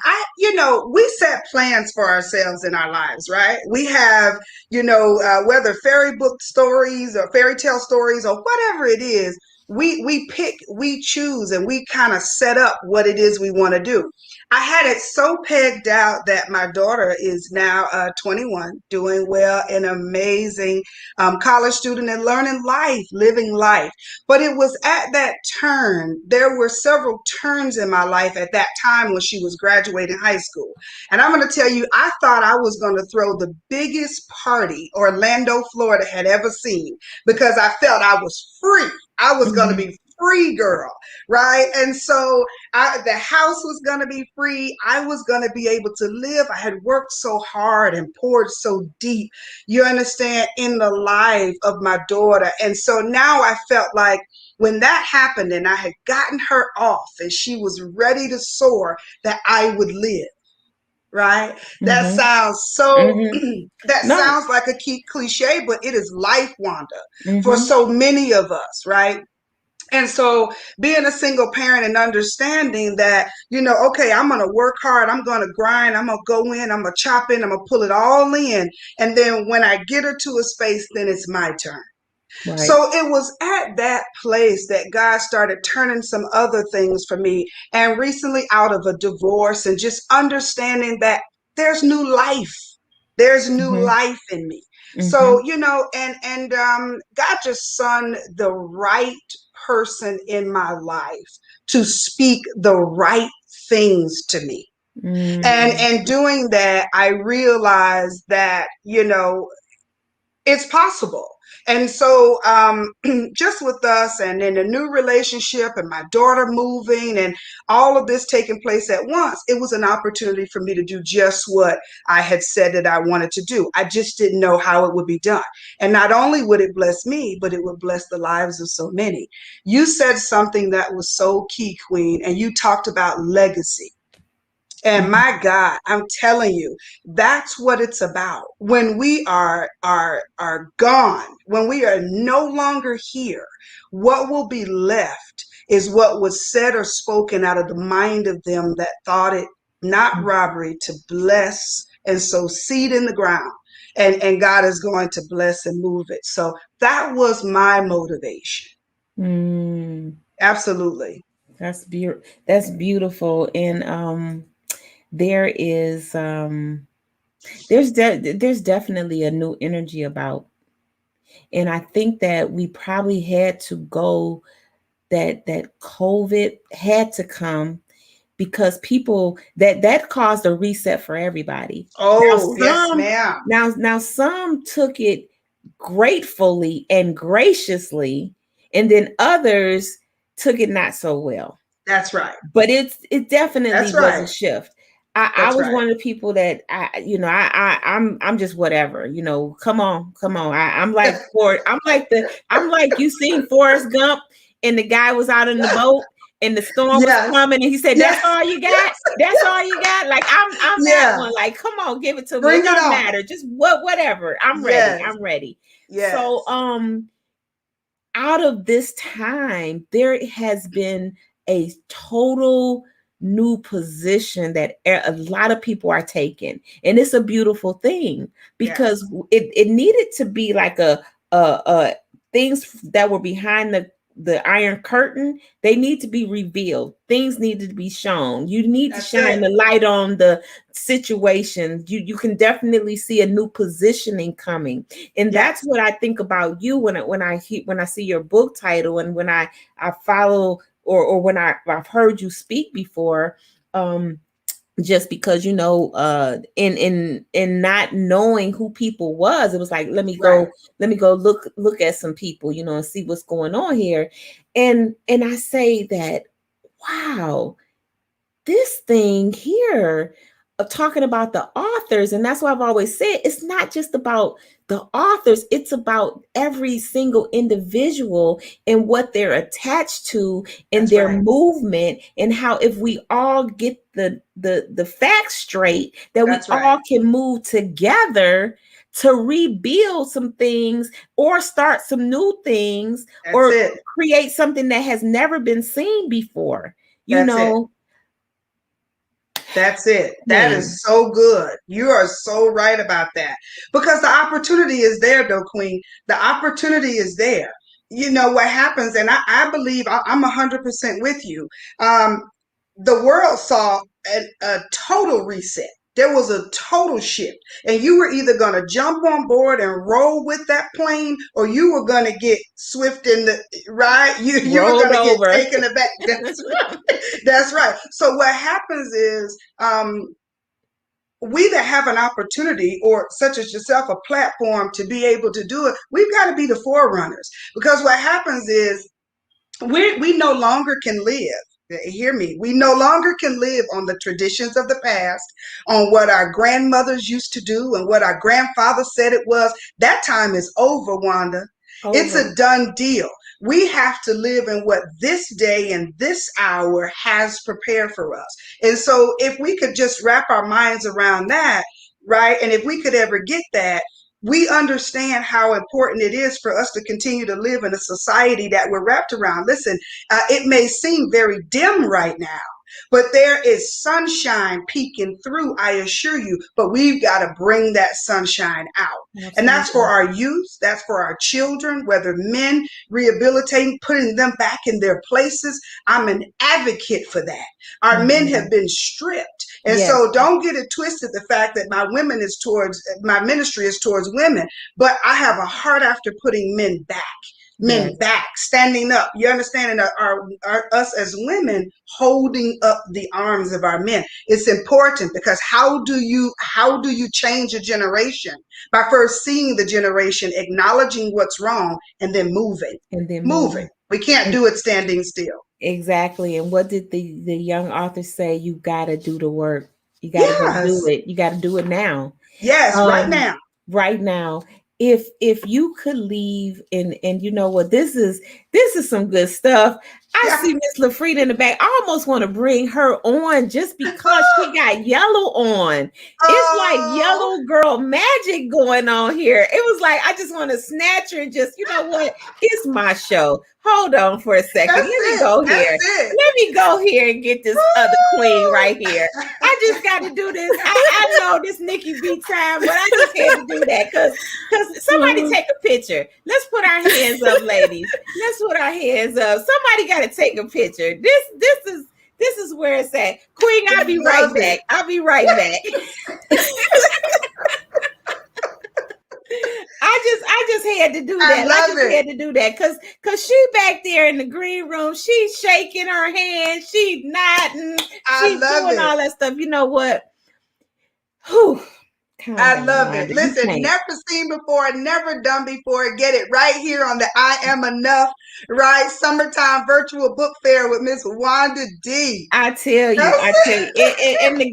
We set plans for ourselves in our lives, right? We have, whether fairy book stories or fairy tale stories or whatever it is, we choose, and we kind of set up what it is we want to do. I had it so pegged out that my daughter is now 21, doing well, an amazing college student and learning life, living life. But it was at that turn, there were several turns in my life at that time when she was graduating high school. And I'm going to tell you, I thought I was going to throw the biggest party Orlando, Florida had ever seen, because I felt I was free. I was going to be free girl, right? And so the house was going to be free. I was going to be able to live. I had worked so hard and poured so deep, you understand, in the life of my daughter. And so now I felt like when that happened and I had gotten her off and she was ready to soar, that I would live. Right? That sounds so, that sounds like a key cliche, but it is life, Wanda, for so many of us, right? And so being a single parent and understanding that, okay, I'm going to work hard, I'm going to grind, I'm going to go in, I'm going to chop in, I'm going to pull it all in. And then when I get her to a space, then it's my turn. Right. So it was at that place that God started turning some other things for me. And recently, out of a divorce and just understanding that there's new life. There's new life in me. So, and God just sent the right person in my life to speak the right things to me. And doing that, I realized that, it's possible. And so just with us and in a new relationship and my daughter moving and all of this taking place at once, it was an opportunity for me to do just what I had said that I wanted to do. I just didn't know how it would be done. And not only would it bless me, but it would bless the lives of so many. You said something that was so key, Queen, and you talked about legacy. And my God, I'm telling you, that's what it's about. When we are gone, when we are no longer here, what will be left is what was said or spoken out of the mind of them that thought it not robbery to bless and sow seed in the ground. And God is going to bless and move it. So that was my motivation. Absolutely. That's beautiful. And there is there's definitely a new energy about, and I think that we probably had to go, that COVID had to come, because people that caused a reset for everybody. Oh, yes, ma'am. Now some took it gratefully and graciously, and then others took it not so well. That's right. But it definitely was a shift. I was one of the people that I'm just whatever, come on. I'm like I'm like you seen Forrest Gump, and the guy was out in the boat and the storm was coming and he said, that's all you got? That's all you got? Like I'm that one. Like, come on, give it to me. It don't matter. Just whatever. I'm ready. I'm ready. Yes. So out of this time, there has been a total new position that a lot of people are taking, and it's a beautiful thing, because it needed to be like a things that were behind the iron curtain, they need to be revealed. Things needed to be shown. You need to shine the light on the situation. You can definitely see a new positioning coming. And that's what I think about you when I see your book title, and when I follow, or when I've heard you speak before, just because, in not knowing who people was, it was like, let me go look at some people, and see what's going on here. And I say that, wow, this thing here of talking about the authors, and that's why I've always said it's not just about the authors, it's about every single individual and what they're attached to and their movement, and how if we all get the facts straight, that we all can move together to rebuild some things or start some new things, or create something that has never been seen before. That's it. That is so good. You are so right about that. Because the opportunity is there, though, Queen. The opportunity is there. you know what happens, and I believe I'm 100% with you. Um, the world saw a total reset. There was a total shift, and you were either going to jump on board and roll with that plane, or you were going to get swift in the right. You were Rolled going to get over. taken aback. That's right. That's right. So what happens is, we that have an opportunity, or such as yourself, a platform to be able to do it, we've got to be the forerunners, because what happens is we no longer can live. Hear me. We no longer can live on the traditions of the past, on what our grandmothers used to do and what our grandfather said it was. That time is over, Wanda. It's Over. a done deal. We have to live in what this day and this hour has prepared for us. And so, if we could just wrap our minds around that, right? And if we could ever get that, we understand how important it is for us to continue to live in a society that we're wrapped around. Listen, it may seem very dim right now, but there is sunshine peeking through, I assure you. But we've got to bring that sunshine out. Absolutely. And that's for our youth, that's for our children, whether men, rehabilitating, putting them back in their places. I'm an advocate for that. Our men have been stripped. And Yes. so don't get it twisted, the fact that my ministry is towards women, but I have a heart after putting men back, standing up. You understand? And us as women holding up the arms of our men. It's important, because how do you change a generation? By first seeing the generation, acknowledging what's wrong, and then moving. We can't do it standing still. Exactly. And what did the young author say? You got to do the work. You got to go do it. You got to do it now. Yes, right now. Right now. If you could leave, and you know what, this is some good stuff. I see Miss LaFrida in the back. I almost want to bring her on just because she got yellow on. It's like yellow girl magic going on here. It was like, I just want to snatch her and just, you know what? It's my show. Hold on for a second. Let me go here. Let me go here and get this other queen right here. I just got to do this. I know this Nikki B time, but I just had to do that because somebody take a picture. Let's put our hands up, ladies. Let's put our hands up. Somebody got to take a picture. This is where it's at. Queen, I'll be right back. I'll be right back. I just had to do that. I just had to do that because she back there in the green room. She's shaking her hands. She's nodding. She's doing all that stuff. You know what? Whew. I love it. Listen, never seen before, never done before. Get it right here on the I Am Enough, right? Summertime virtual book fair with Miss Wanda D. I tell you, in the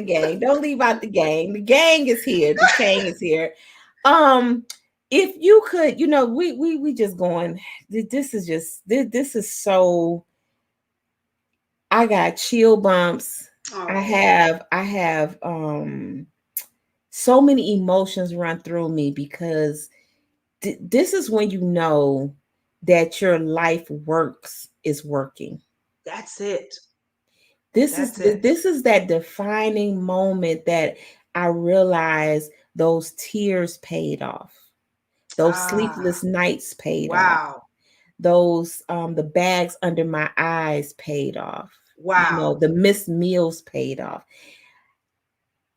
gang. Don't leave out the gang. The gang is here. The gang is here. If you could, you know, we just going. This is so. I got chill bumps. Oh. I have so many emotions run through me because this is when you know that your life is working. That's it. This is that defining moment that I realized those tears paid off. Those sleepless nights paid off. Those the bags under my eyes paid off. Wow. You know, the missed meals paid off.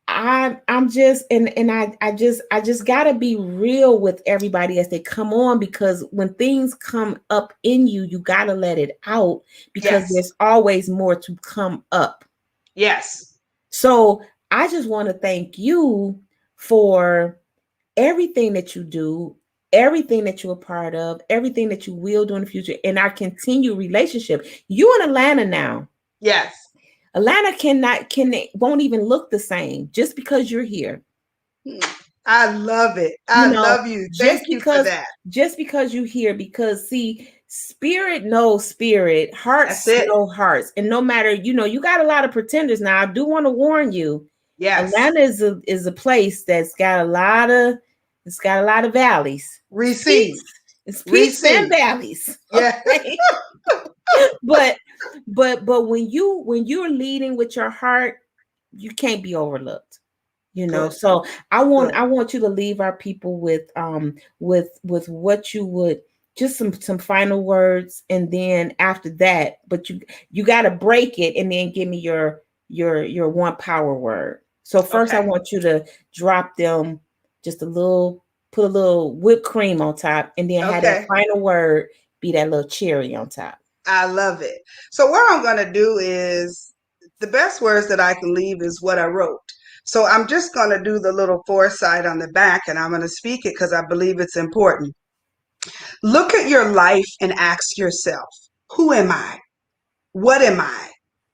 I'm just I just gotta be real with everybody as they come on, because when things come up in you, you gotta let it out, because there's always more to come up. Yes. So I just want to thank you for everything that you do, everything that you're a part of, everything that you will do in the future, and our continued relationship. You in Atlanta now. Yes. Atlanta won't even look the same just because you're here. I love it. I love you. Thank you for that. Just because you're here, because see, spirit knows spirit, hearts know hearts. And no matter, you know, you got a lot of pretenders now. I do want to warn you. Yes. Atlanta is a place that's got a lot of valleys. Receive. It's peaks and valleys. Yeah. Okay? but when you're leading with your heart, you can't be overlooked. You know, Good. so I want Good. you to leave our people with what you would, just some final words, and then after that, but you got to break it and then give me your one power word. So first I Okay. want you to drop them just a little, put a little whipped cream on top, and then have that Okay. final word be that little cherry on top. I love it. So what I'm going to do is the best words that I can leave is what I wrote. So I'm just going to do the little foresight on the back and I'm going to speak it because I believe it's important. Look at your life and ask yourself, who am I? What am I?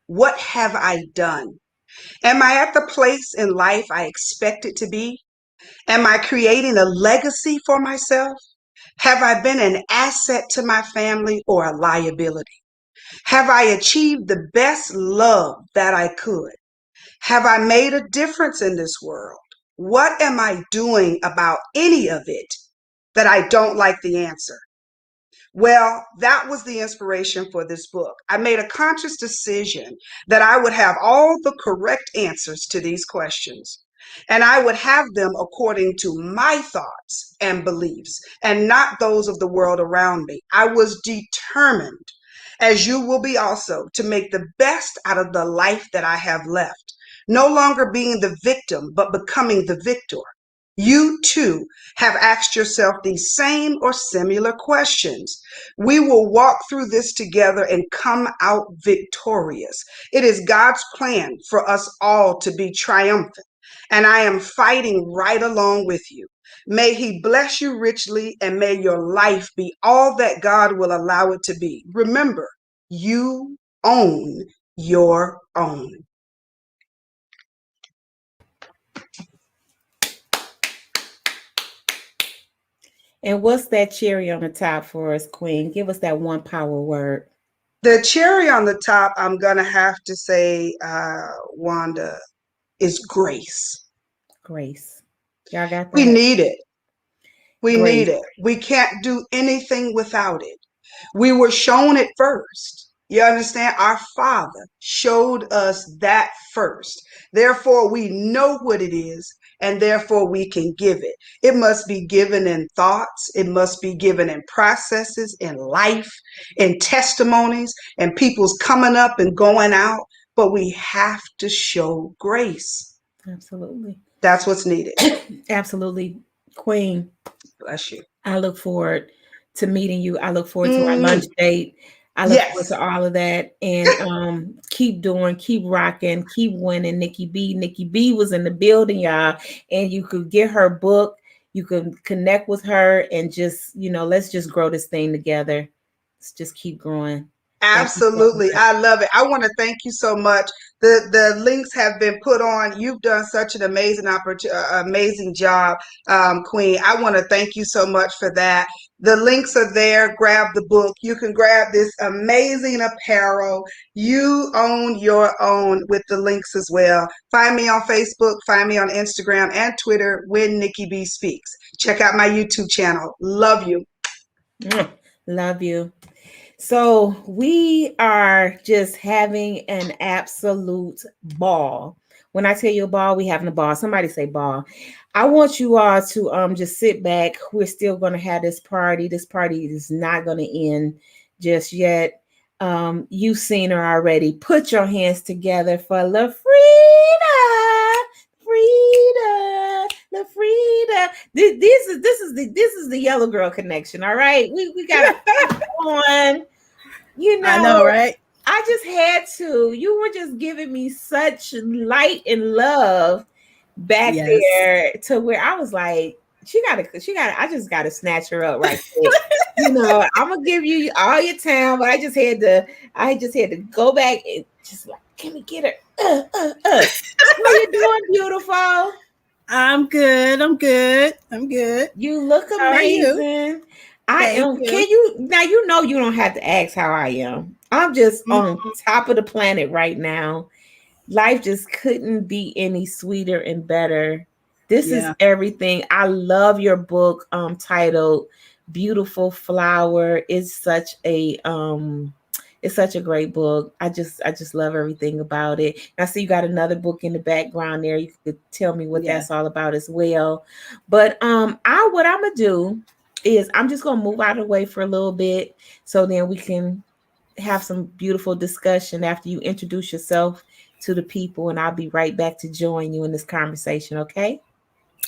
What have I done? Am I at the place in life I expected to be? Am I creating a legacy for myself? Have I been an asset to my family or a liability? Have I achieved the best love that I could? Have I made a difference in this world? What am I doing about any of it that I don't like the answer? Well, that was the inspiration for this book. I made a conscious decision that I would have all the correct answers to these questions, and I would have them according to my thoughts and beliefs and not those of the world around me. I was determined, as you will be also, to make the best out of the life that I have left, no longer being the victim, but becoming the victor. You too have asked yourself these same or similar questions. We will walk through this together and come out victorious. It is God's plan for us all to be triumphant, and I am fighting right along with you. May He bless you richly, and may your life be all that God will allow it to be. Remember, you own your own. And what's that cherry on the top for us, Queen? Give us that one power word. The cherry on the top, I'm going to have to say, Wanda, is grace. Grace. Y'all got We that? need it. We need Grace. it. We can't do anything without it. We were shown it first. You understand? Our Father showed us that first. Therefore, we know what it is, and therefore we can give it. It must be given in thoughts, it must be given in processes, in life, in testimonies, and people's coming up and going out. But we have to show grace. Absolutely. That's what's needed. Absolutely. Queen, Bless you. I look forward to meeting you. I look forward to our lunch Mm, date. I look forward yes. to all of that. And keep doing, keep rocking, keep winning. Nikki B. Nikki B was in the building, y'all. And you could get her book. You can connect with her and just, let's just grow this thing together. Let's just keep growing. Thank you so Absolutely. much. I love it. I want to thank you so much. The links have been put on. You've done such an amazing job, Queen. I want to thank you so much for that. The links are there. Grab the book. You can grab this amazing apparel. You own your own with the links as well. Find me on Facebook, find me on Instagram and Twitter when Nikki B speaks. Check out my YouTube channel. Love you. Love you. So we are just having an absolute ball. When I tell you a ball, we having a ball. Somebody say ball. I want you all to just sit back. We're still going to have this party. This party is not going to end just yet. You've seen her already. Put your hands together for La Frida. Frida. La Frida. This is the yellow girl connection. All right. We got on. I know, right? I just had to. You were just giving me such light and love back Yes. there to where I was like, I just gotta snatch her up right quick. I'm gonna give you all your time, but I just had to go back and just like, can we get her? How you doing, beautiful? I'm good. I'm good. I'm good. You look How are you? amazing. I Thank am. you. Can you now? You don't have to ask how I am. I'm just on top of the planet right now. Life just couldn't be any sweeter and better. This is Yeah. everything. I love your book titled Beautiful Flower. It's such a It's such a great book. I just love everything about it. I see you got another book in the background there. You could tell me what that's all about as well. But what I'm gonna do is I'm just gonna move out of the way for a little bit so then we can have some beautiful discussion after you introduce yourself to the people, and I'll be right back to join you in this conversation, okay?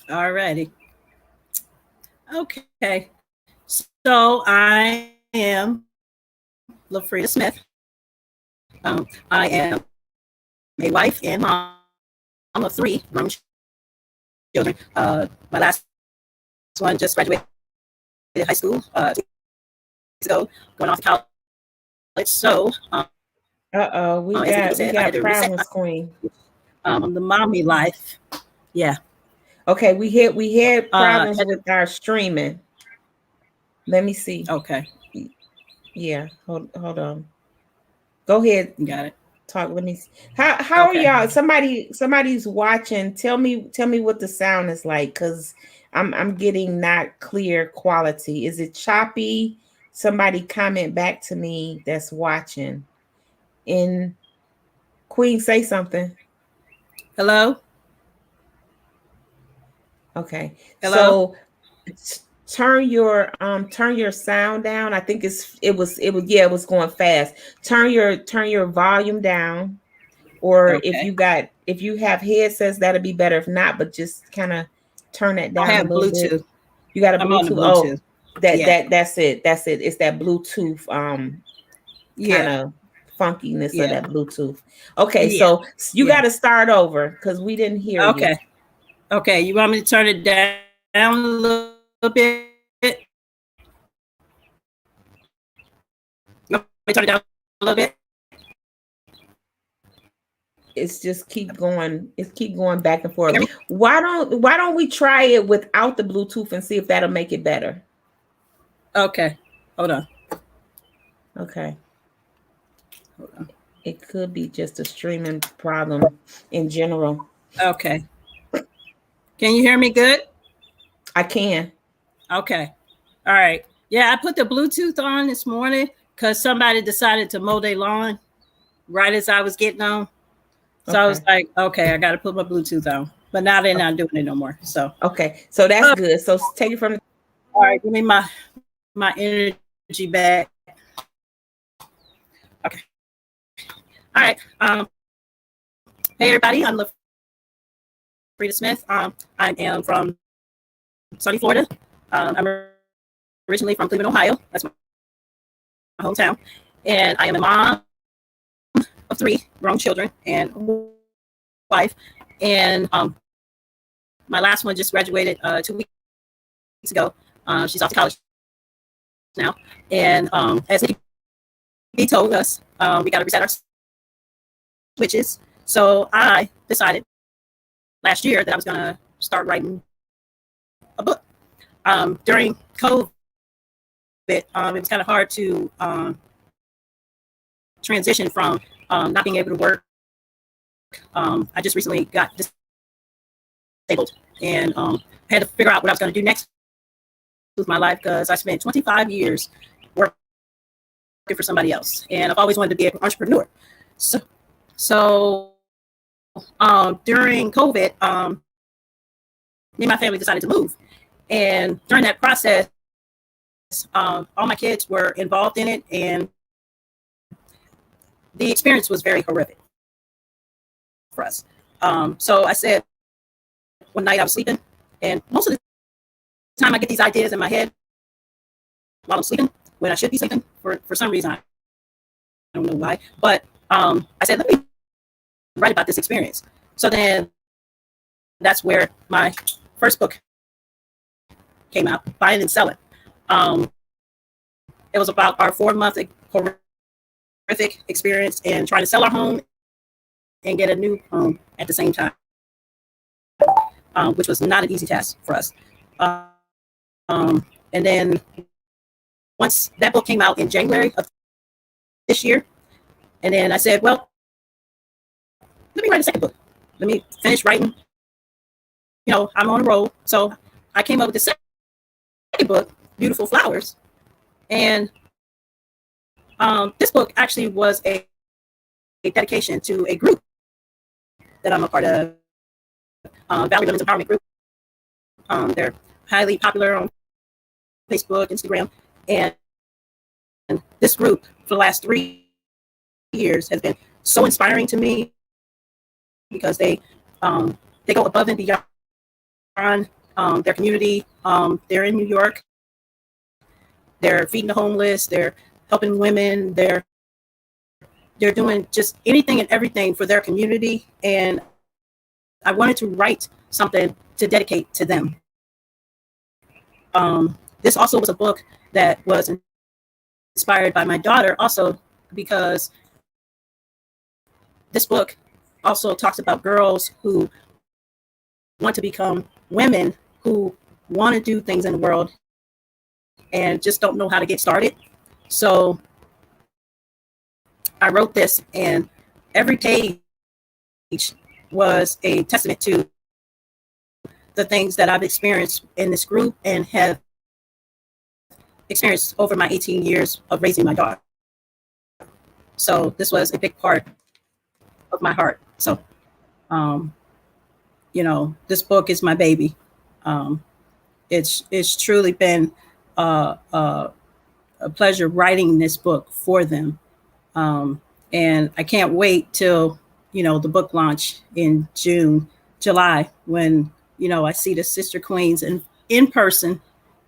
All righty. Okay. So I am LaFrida Smith. I am a wife and mom of 3 grown children. My last one just graduated high school 2 weeks ago, going off to college. So, we got problems, Queen. The mommy life. Yeah. Okay, we had problems with our streaming. Let me see. Okay. Yeah, hold on. Go ahead. You got it. Talk. Let me see. How are y'all? Somebody's watching. Tell me what the sound is like, because I'm getting not clear quality. Is it choppy? Somebody comment back to me that's watching. In Queen, say something. Hello. Okay. Hello? So turn your sound down. I think it was going fast. Turn your volume down, or Okay. if you have headsets, that'll be better. If not, but just kind of turn that down I have a little Bluetooth. bit. You got a I'm on the Bluetooth? Oh, Bluetooth. that's it. It's that Bluetooth kind of funkiness of that Bluetooth. Okay, so you got to start over because we didn't hear you. Okay, you want me to turn it down a little bit? You want me to turn it down a little bit? It's just keep going back and forth. Why don't we try it without the Bluetooth and see if that'll make it better? Okay, hold on. Okay. Hold on. It could be just a streaming problem in general. Okay. Can you hear me good? I can. Okay. All right. Yeah, I put the Bluetooth on this morning because somebody decided to mow their lawn right as I was getting on. So I was like, okay, I got to put my Bluetooth on. But now they're not doing it no more. So okay, so that's good. So take it from. All right, give me my energy back. Okay. All right. Hey everybody, I'm LaFrida Smith. I am from sunny Florida. I'm originally from Cleveland, Ohio. That's my hometown, and I am a mom of 3 grown children and wife. And my last one just graduated 2 weeks ago. She's off to college now, and as he told us, we got to reset our switches. So I decided last year that I was going to start writing a book. During COVID, it was kind of hard to transition from not being able to work. I just recently got disabled and had to figure out what I was going to do next with my life, because I spent 25 years working for somebody else, and I've always wanted to be an entrepreneur. So during COVID, me and my family decided to move, and during that process, all my kids were involved in it, and the experience was very horrific for us. So I said one night I was sleeping, and most of the time I get these ideas in my head while I'm sleeping when I should be sleeping for some reason. I don't know why, but I said, let me write about this experience. So then that's where my first book came out, Buying and Selling. It was about our 4-month horrific experience and trying to sell our home and get a new home at the same time, which was not an easy task for us. And then once that book came out in January of this year, and then I said, well, let me write a second book. Let me finish writing. I'm on a roll. So I came up with the second book, Beautiful Flowers. And This book actually was a dedication to a group that I'm a part of, Valley Women's Empowerment Group. They're highly popular on Facebook, Instagram, and this group for the last 3 years has been so inspiring to me because they go above and beyond their community. They're in New York. They're feeding the homeless. They're helping women. They're doing just anything and everything for their community. And I wanted to write something to dedicate to them. This also was a book that was inspired by my daughter also, because this book also talks about girls who want to become women, who want to do things in the world and just don't know how to get started. So I wrote this, and every page was a testament to the things that I've experienced in this group and have experienced over my 18 years of raising my daughter. So this was a big part of my heart. So, this book is my baby. It's truly been a pleasure writing this book for them. And I can't wait till, the book launch in July, when, I see the Sister Queens in person,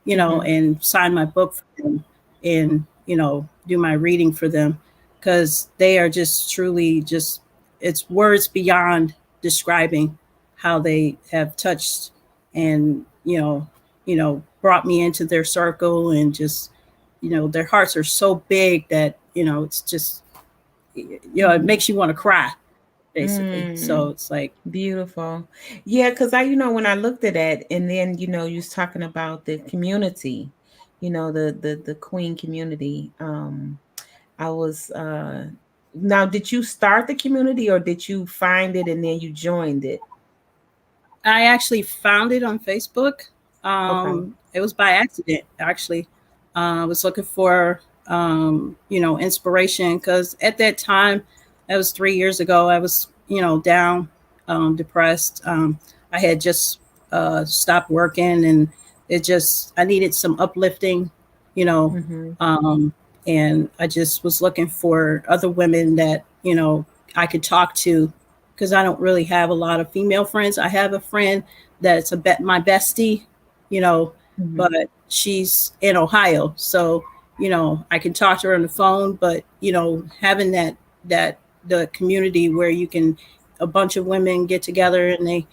and sign my book for them and, do my reading for them, because they are just truly it's words beyond describing how they have touched and, brought me into their circle, and just, their hearts are so big that, it's just, it makes you want to cry, basically. So it's like beautiful. Yeah, because when I looked at that, and then you was talking about the community, the Queen community. I was now, did you start the community, or did you find it and then you joined it? I actually found it on Facebook. Okay. It was by accident, actually. I was looking for, inspiration, because at that time, that was 3 years ago, I was, down, depressed. I had just stopped working, and I needed some uplifting, and I just was looking for other women that, I could talk to, because I don't really have a lot of female friends. I have a friend that's my bestie, but she's in Ohio. So, I can talk to her on the phone, but, having the community where a bunch of women get together and they,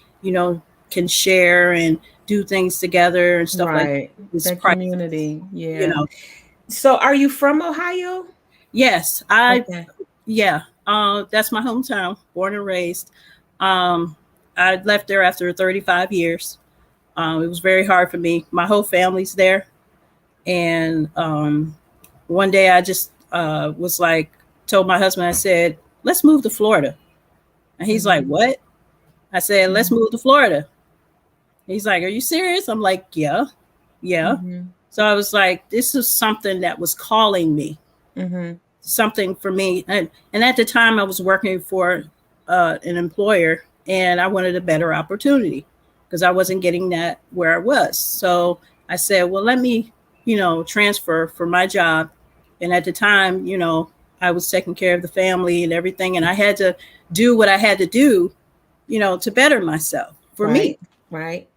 can share and do things together and stuff like that. That community. Yeah. So are you from Ohio? Yes, yeah. That's my hometown, born and raised. I left there after 35 years. It was very hard for me. My whole family's there. And one day I just was like, told my husband, I said, let's move to Florida. And he's like, what? I said, let's move to Florida. He's like, are you serious? I'm like, yeah. So I was like, this is something that was calling me. Something for me. And at the time I was working for an employer, and I wanted a better opportunity because I wasn't getting that where I was. So I said, well, let me, transfer for my job. And at the time, I was taking care of the family and everything. And I had to do what I had to do, to better myself for me. Right.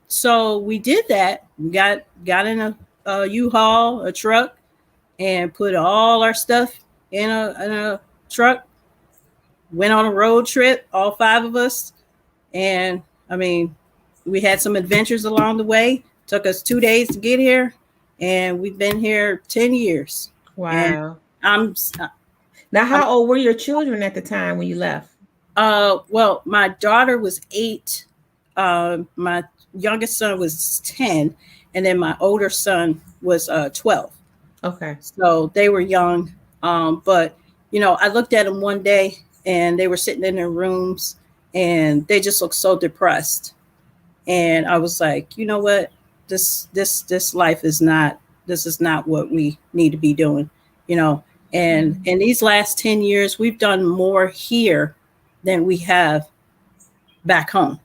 So we did that. We got in a U-Haul, a truck, and put all our stuff in a truck, went on a road trip, all 5 of us. And I mean, we had some adventures along the way. Took us 2 days to get here, and we've been here 10 years. Wow. And now, how old were your children at the time when you left? Well, my daughter was 8. My youngest son was 10, and then my older son was 12. Okay. So they were young. But, I looked at them one day, and they were sitting in their rooms, and they just looked so depressed. And I was like, you know what? This life is not what we need to be doing. And in these last 10 years, we've done more here than we have back home.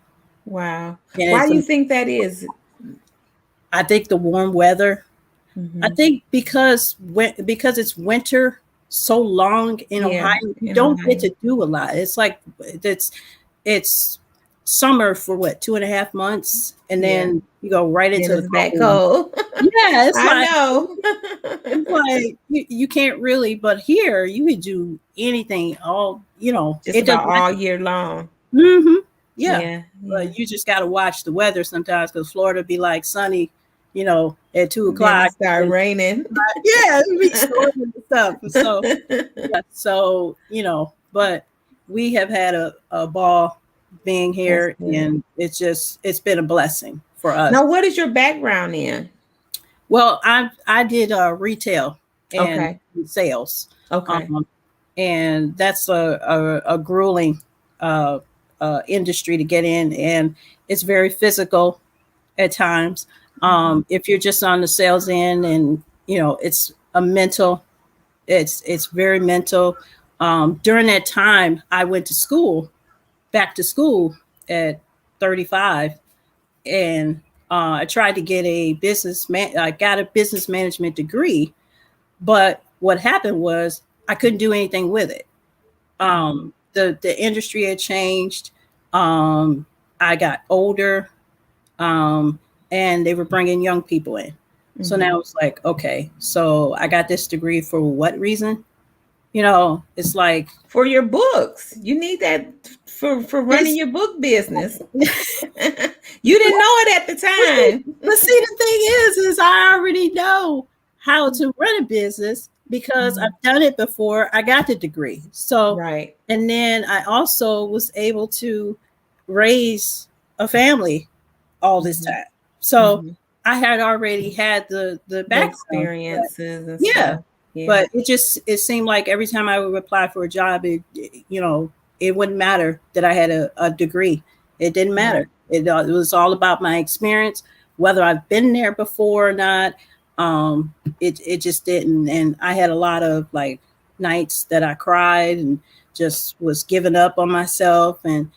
Wow. And Why do you think that is? I think the warm weather. I think because it's winter so long in Ohio, you don't get to do a lot. It's like it's summer for what, 2.5 months, and then you go right into the back cold. cold. Yeah, it's I like know. it's like you can't really, but here you can do anything all, Just it about doesn't all year long. Yeah. But you just got to watch the weather sometimes, because Florida be like sunny, at 2 Then o'clock. it start raining. Yeah, it be storming and stuff. So, but we have had a ball being here, and it's been a blessing for us. Now, what is your background in? Well, I did retail and sales. Okay. And that's a grueling industry to get in, and it's very physical at times. If you're just on the sales end, and it's a mental, it's very mental. During that time, I went to school, back to school at 35, and I tried to get I got a business management degree, but what happened was I couldn't do anything with it. The industry had changed. I got older, and they were bringing young people in. So now it's like, okay, so I got this degree for what reason? It's like for your books. You need that for running your book business. You didn't know it at the time. But see, the thing is I already know how to run a business because I've done it before. I got the degree. So, and then I also was able to raise a family all this time. So I had already had the background, experiences and stuff. Yeah. But it seemed like every time I would apply for a job, it wouldn't matter that I had a degree. It didn't matter. It was all about my experience, whether I've been there before or not. It just didn't. And I had a lot of like nights that I cried and just was giving up on myself, and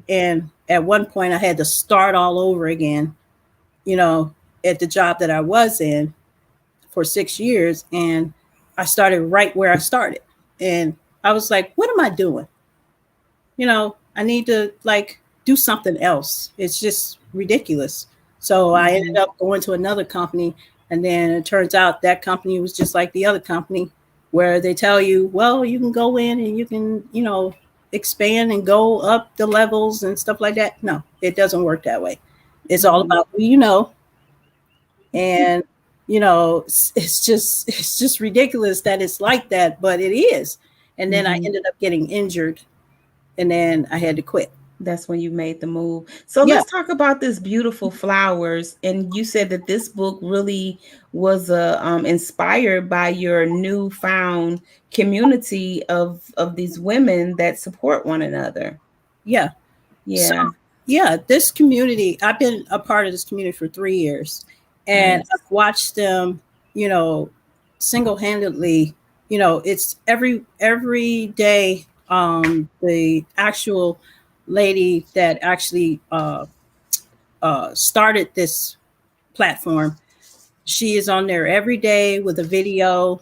and at one point I had to start all over again, at the job that I was in for 6 years. And I started right where I started. And I was like, what am I doing? I need to do something else. It's just ridiculous. So I ended up going to another company. And then it turns out that company was just like the other company, where they tell you, well, you can go in and you can, expand and go up the levels and stuff like that. No, it doesn't work that way. It's all about who you know. And it's just ridiculous that it's like that, but it is. And then I ended up getting injured, and then I had to quit. That's when you made the move. So let's talk about this beautiful flowers. And you said that this book really was inspired by your newfound community of these women that support one another. Yeah. So, this community, I've been a part of this community for 3 years, and I've watched them, single-handedly, it's every day. The actual lady that actually started this platform, she is on there every day with a video,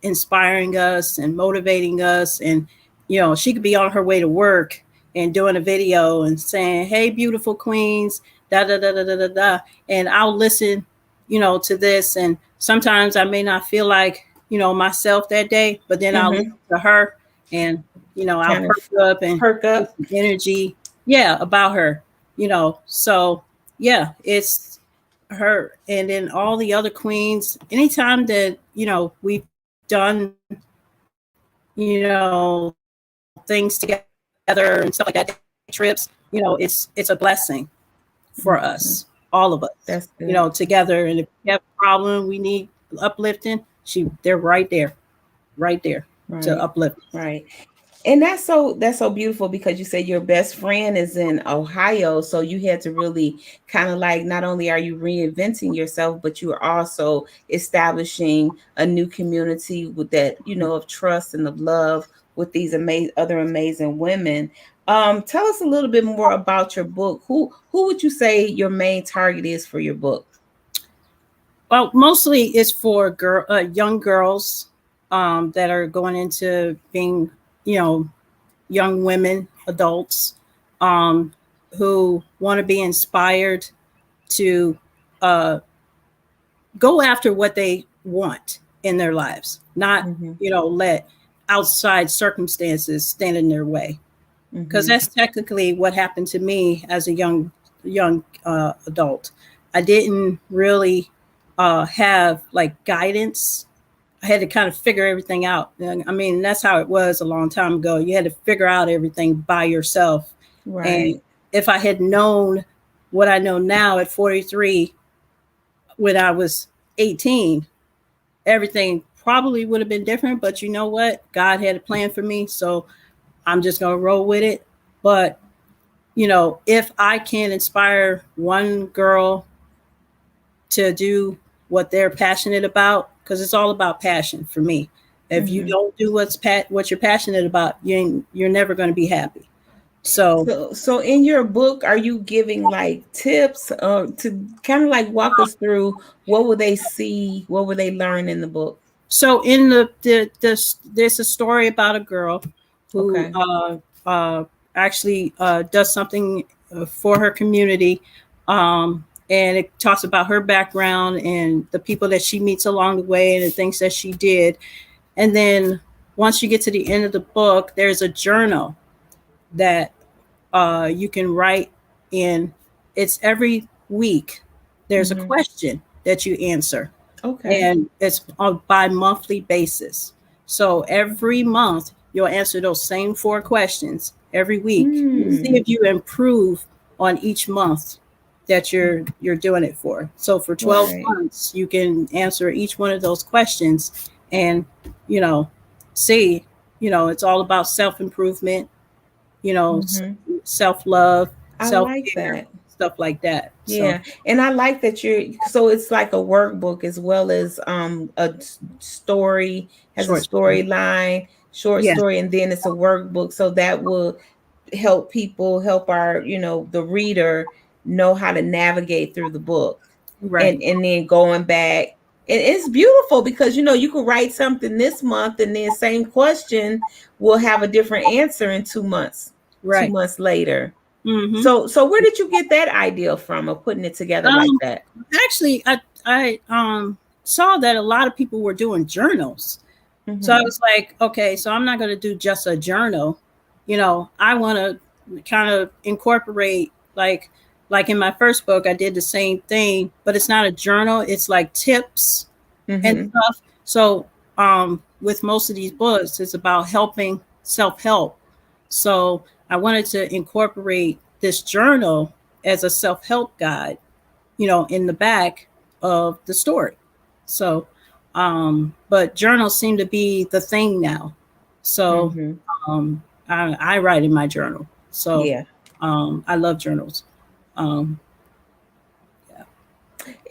inspiring us and motivating us. And she could be on her way to work and doing a video and saying, hey, beautiful queens, da da da da da da da. And I'll listen to this, and sometimes I may not feel like myself that day, but then I'll listen to her, and I'll perk up energy about her, so it's her. And then all the other queens, anytime that we've done things together and stuff like that, trips, it's a blessing for us, all of us. That's good. Together. And if we have a problem, we need uplifting, they're right there to uplift. Right. And that's so beautiful because you said your best friend is in Ohio, so you had to really kind of like not only are you reinventing yourself, but you are also establishing a new community with that, of trust and of love with these other amazing women. Tell us a little bit more about your book. Who would you say your main target is for your book? Well, mostly it's for young girls that are going into being, young women, adults, um, who want to be inspired to uh, go after what they want in their lives, not, let outside circumstances stand in their way. Because that's technically what happened to me as a young adult. I didn't really have like guidance. I had to kind of figure everything out. And, I mean, that's how it was a long time ago. You had to figure out everything by yourself. And Right. if I had known what I know now at 43 when I was 18, everything probably would have been different. But you know what? God had a plan for me. So I'm just going to roll with it. But, if I can inspire one girl to do what they're passionate about, because it's all about passion for me. If you don't do what you're passionate about, you're never going to be happy. So in your book, are you giving like tips to kind of like walk us through what will they see, what will they learn in the book? So in there's a story about a girl who Okay. actually does something for her community, and it talks about her background and the people that she meets along the way and the things that she did. And then once you get to the end of the book, there's a journal that you can write in. It's every week. There's a question that you answer, Okay. and it's on by monthly basis. So every month you'll answer those same 4 questions every week. You see if you improve on each month that you're doing it for. So for 12 Right. months you can answer each one of those questions and you know see, it's all about self-improvement, you know, self-love, I like self-care, that. stuff like that. So Yeah, and I like that so it's like a workbook as well as story, has a short story. storyline, short Yeah. story, and then it's a workbook. So that will help our, the reader know how to navigate through the book. Right. And then going back. And it's beautiful because you could write something this month and then same question will have a different answer in 2 months, two Right. months later. Mm-hmm. So where did you get that idea from of putting it together like that? Actually, I saw that a lot of people were doing journals. So I was like, okay, so I'm not going to do just a journal. I want to kind of incorporate like in my first book, I did the same thing, but it's not a journal. It's like tips and stuff. So with most of these books, it's about helping self-help. So I wanted to incorporate this journal as a self-help guide, in the back of the story. So, but journals seem to be the thing now. So, I write in my journal. So, Yeah. I love journals. Yeah.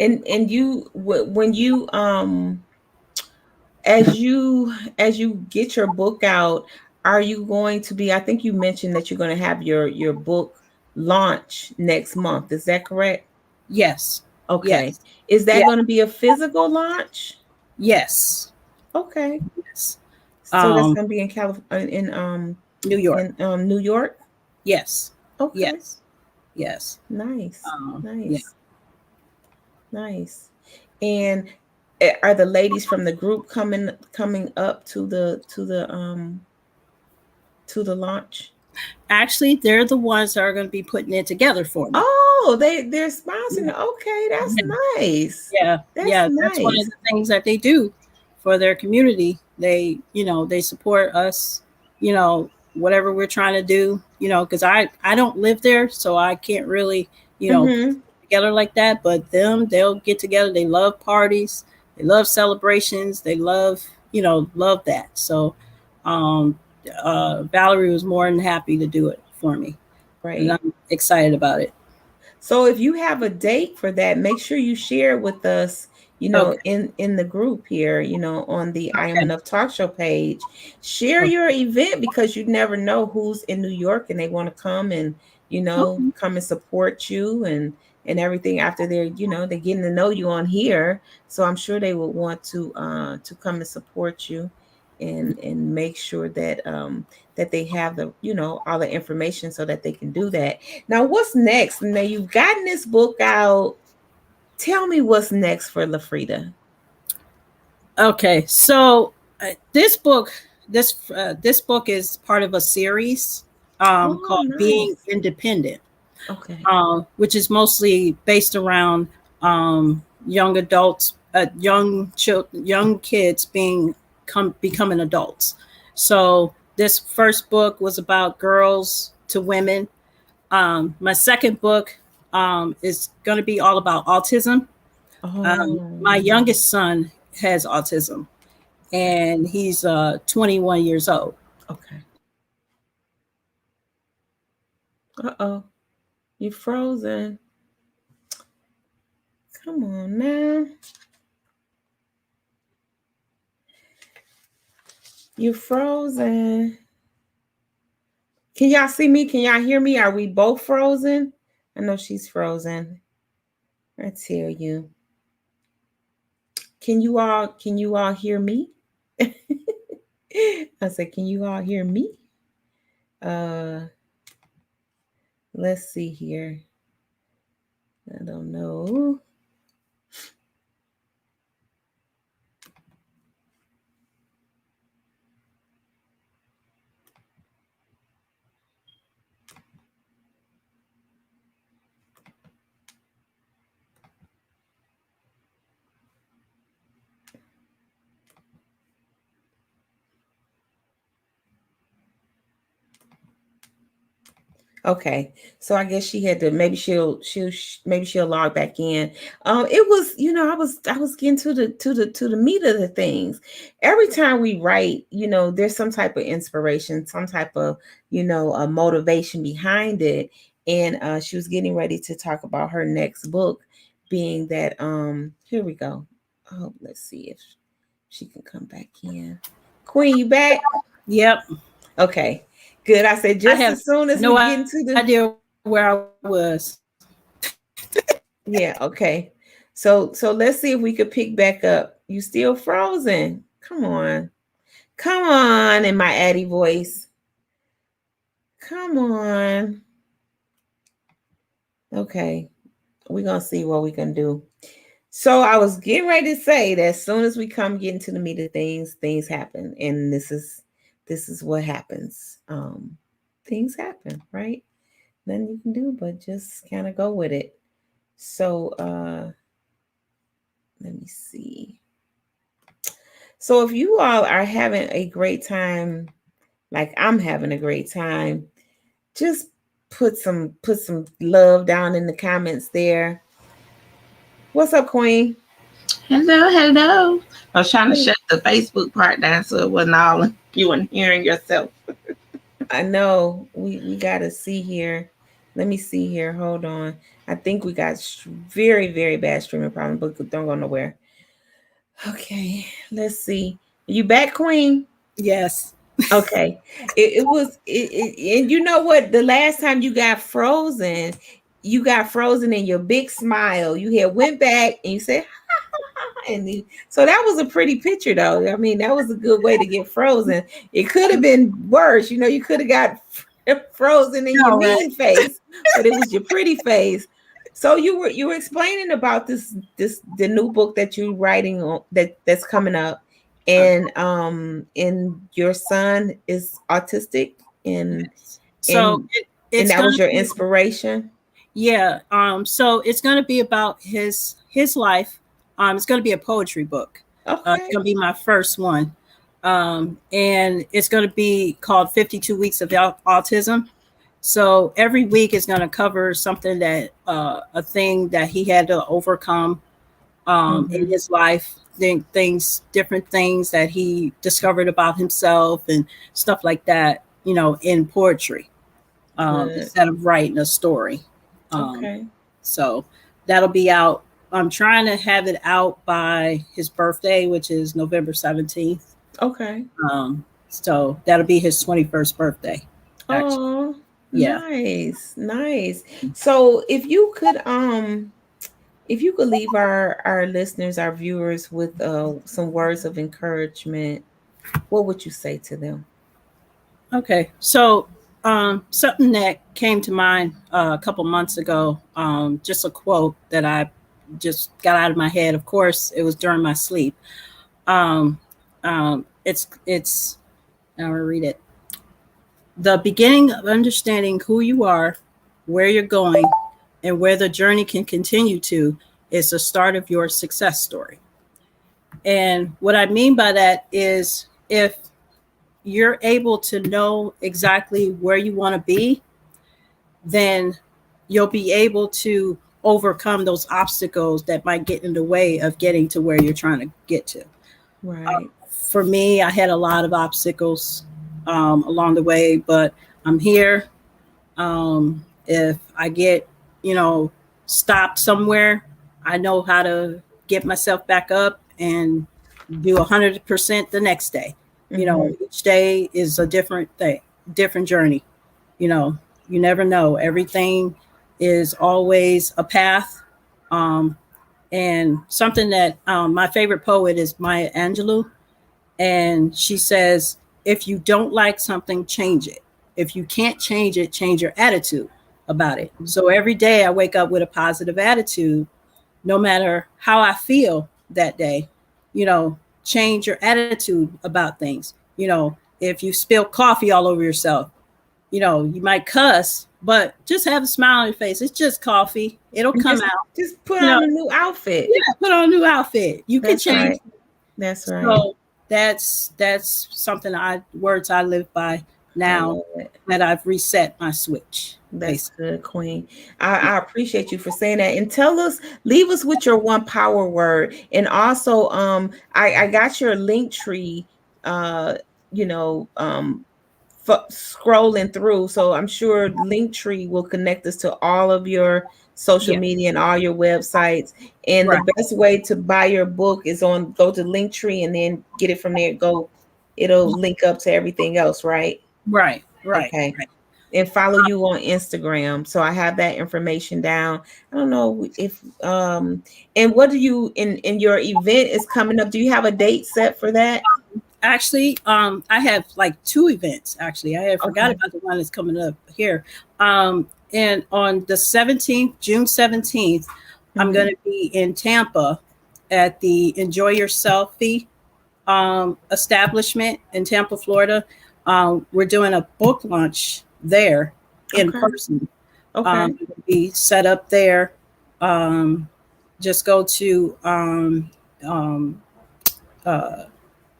And you when you as you get your book out, are you going to be, I think you mentioned that you're going to have your book launch next month. Is that correct? Yes. Okay. Yes. Is that Yeah. going to be a physical launch? Yes. Okay. Yes. So that's going to be in California, New York. in New York? Yes. Okay. Yes. Yes. Nice. Yeah. Nice. Nice. And are the ladies from the group coming up to the launch? Actually, they're the ones that are going to be putting it together for me. Oh, they're sponsoring. Okay, that's nice. Yeah, That's yeah, that's one of nice. the things that they do for their community. They support us, whatever we're trying to do, because I don't live there, so I can't really, together like that. But they'll get together. They love parties, they love celebrations, they love that. So, Valerie was more than happy to do it for me. Right. And I'm excited about it. So if you have a date for that, make sure you share it with us, Okay. in the group here, on the I Am Okay. Enough Talk Show page. Share your event, because you never know who's in New York and they want to come and, Okay. come and support you and everything after they're getting to know you on here. So I'm sure they would want to come and support you and make sure that that they have the all the information so that they can do that. Now, what's next? Now you've gotten this book out. Tell me what's next for LaFrida. Okay. So this book is part of a series Oh, called Being nice. Independent, Okay. which is mostly based around young adults, young kids becoming adults. So this first book was about girls to women. My second book is going to be all about autism. My Oh. youngest son has autism, and he's 21 years old. Okay. Uh-oh. You frozen. Come on now. You frozen. Can y'all see me? Can y'all hear me? Are we both frozen? I know she's frozen. I tell you. Can you all hear me? I said, can you all hear me? Let's see here. I don't know. Okay, so I guess she had to. Maybe she'll log back in. It was I was getting to the meat of the things. Every time we write, there's some type of inspiration, some type of a motivation behind it. And she was getting ready to talk about her next book, being that here we go. Oh, let's see if she can come back in. Queen, you back? Yep. Okay. Good. I said just as soon as we get into the idea where I was. Yeah, okay. So let's see if we could pick back up. You still frozen. Come on. Come on in my Addie voice. Come on. Okay. We're gonna see what we can do. So I was getting ready to say that as soon as we come get into the meat of things happen. And this is what happens. Things happen, right? Nothing you can do but just kind of go with it. So let me see. So if you all are having a great time, like I'm having a great time, just put some love down in the comments there. What's up, Queen? Hello. I was trying to shut the Facebook part down so it wasn't all you weren't hearing yourself. I know we gotta see here. Let me see here. Hold on. I think we got very, very bad streaming problem, but don't go nowhere. Okay, let's see. You back, Queen? Yes. Okay. It was and you know what? The last time you got frozen in your big smile. You had went back and you said, and so that was a pretty picture though. I mean, that was a good way to get frozen. It could have been worse. You could have got frozen in your mean face, but it was your pretty face. So you were explaining about the new book that you're writing on that's coming up, and your son is autistic, and So and that was your inspiration. Yeah. So it's going to be about his life. It's going to be a poetry book. Okay. It's going to be my first one. And it's going to be called 52 Weeks of Autism. So every week is going to cover something that a thing that he had to overcome in his life things, different things that he discovered about himself and stuff like that, in poetry, instead of writing a story. Okay. So that'll be out. I'm trying to have it out by his birthday, which is November 17th. Okay. So that'll be his 21st birthday. Actually. Oh, Yeah. nice. So if you could leave our listeners, our viewers with some words of encouragement, what would you say to them? Okay. So something that came to mind a couple months ago, just a quote that I just got out of my head. Of course, it was during my sleep. It's I'll read it. The beginning of understanding who you are, where you're going, and where the journey can continue to is the start of your success story. And what I mean by that is if you're able to know exactly where you want to be, then you'll be able to overcome those obstacles that might get in the way of getting to where you're trying to get to. Right. For me, I had a lot of obstacles along the way, but I'm here. If I get, stopped somewhere, I know how to get myself back up and do 100% the next day. Each day is a different thing, different journey. You never know. Everything is always a path. And something that my favorite poet is Maya Angelou. And she says, if you don't like something, change it. If you can't change it, change your attitude about it. So every day I wake up with a positive attitude, no matter how I feel that day, change your attitude about things. If you spill coffee all over yourself, you might cuss, but just have a smile on your face. It's just coffee. It'll come out. Just put on a new outfit. Yeah, put on a new outfit. You can change. Right. That's right. So that's something words I live by now that I've reset my switch. That's good, Queen. I appreciate you for saying that. And leave us with your one power word. And also, I got your link tree, scrolling through. So I'm sure Linktree will connect us to all of your social media and all your websites. And the best way to buy your book is go to Linktree and then get it from there. It'll link up to everything else, right? Right. Okay. Right. And follow you on Instagram. So I have that information down. I don't know if and what do you in your event is coming up? Do you have a date set for that? Actually, I have like 2 events. Actually, I forgot about the one that's coming up here. And on the 17th, June 17th, I'm going to be in Tampa at the Enjoy Yourselfie establishment in Tampa, Florida. We're doing a book launch there in person. It'll be set up there. Just go to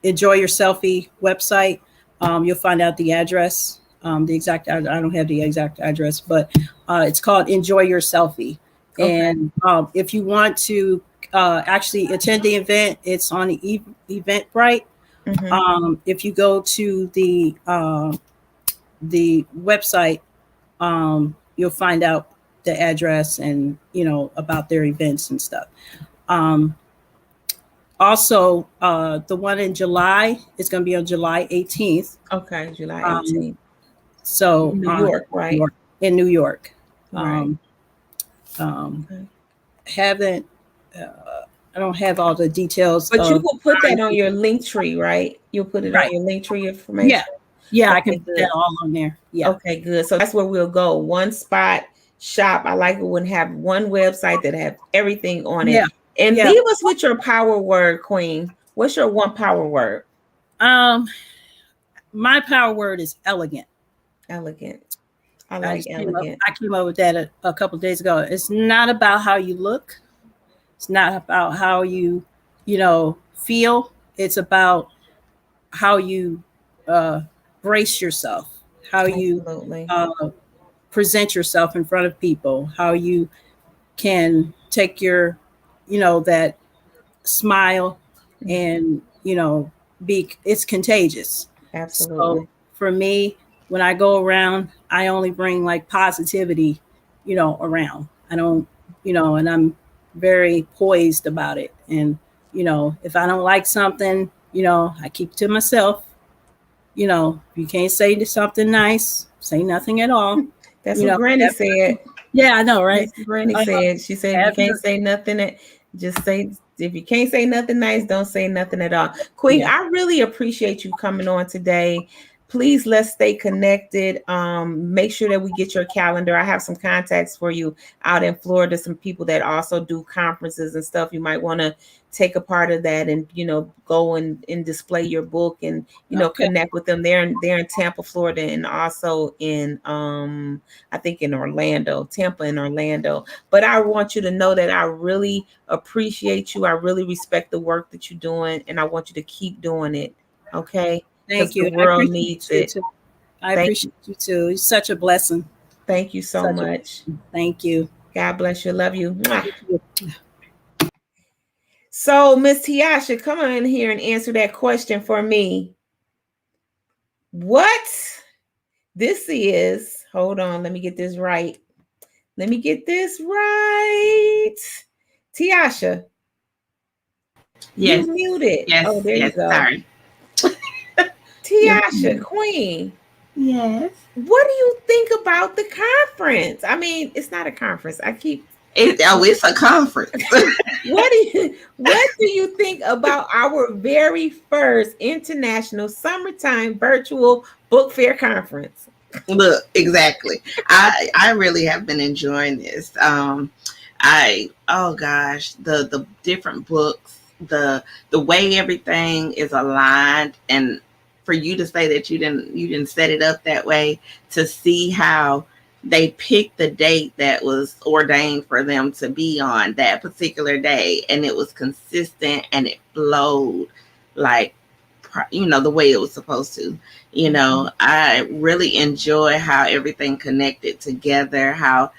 Enjoy Your Selfie website. You'll find out the address. I don't have the exact address, but it's called Enjoy Your Selfie. And if you want to actually attend the event, it's on the Eventbrite. If you go to the website, you'll find out the address and about their events and stuff. Also, the one in July is going to be on July 18th. Okay, July 18th. So New York, right? In New York. Right. Haven't I don't have all the details. But you will put that on your link tree, right? You'll put it on your link tree information. Yeah, I can put that all on there. Yeah. Okay, good. So that's where we'll go. One spot shop. I like it when have one website that have everything on it. Yeah. And leave us with your power word, Queen. What's your one power word? My power word is elegant. Elegant. I like elegant. I came up with that a couple of days ago. It's not about how you look. It's not about how you, feel. It's about how you brace yourself, how you present yourself in front of people, how you can take your, that smile and it's contagious. Absolutely. So for me, when I go around, I only bring like positivity, around. I don't, and I'm very poised about it. And if I don't like something, I keep it to myself. If you can't say something nice, say nothing at all. That's what Granny said. Yeah, I know, right? That's what Granny said. She said, if you can't say nothing, just say, if you can't say nothing nice, don't say nothing at all. Queen, Yeah. I really appreciate you coming on today. Please, let's stay connected. Make sure that we get your calendar. I have some contacts for you out in Florida, some people that also do conferences and stuff. You might want to take a part of that and, go and display your book and, Okay. connect with them. They're in Tampa, Florida, and also in, I think in Orlando, Tampa and Orlando. But I want you to know that I really appreciate you. I really respect the work that you're doing, and I want you to keep doing it. Okay? Because Thank you. the And I world appreciate needs you it. too. I Thank appreciate you too. It's such a blessing. Thank you so much. Thank you. God bless you. Love you. Mwah. So, Miss Tiasha, come on in here and answer that question for me. What this is, hold on, let me get this right. Let me get this right. Tiasha. Yes. You muted. Yes. Oh, there Yes. you go. Sorry. Tiasha, Queen. Yes. What do you think about the conference? I mean, it's not a conference. It's a conference. What do you think about our very first international summertime virtual book fair conference? Look, exactly. I really have been enjoying this. Oh gosh, the different books, the way everything is aligned, and for you to say that you didn't set it up that way, to see how they picked the date that was ordained for them to be on that particular day, and it was consistent and it flowed like the way it was supposed to. I really enjoy how everything connected together, how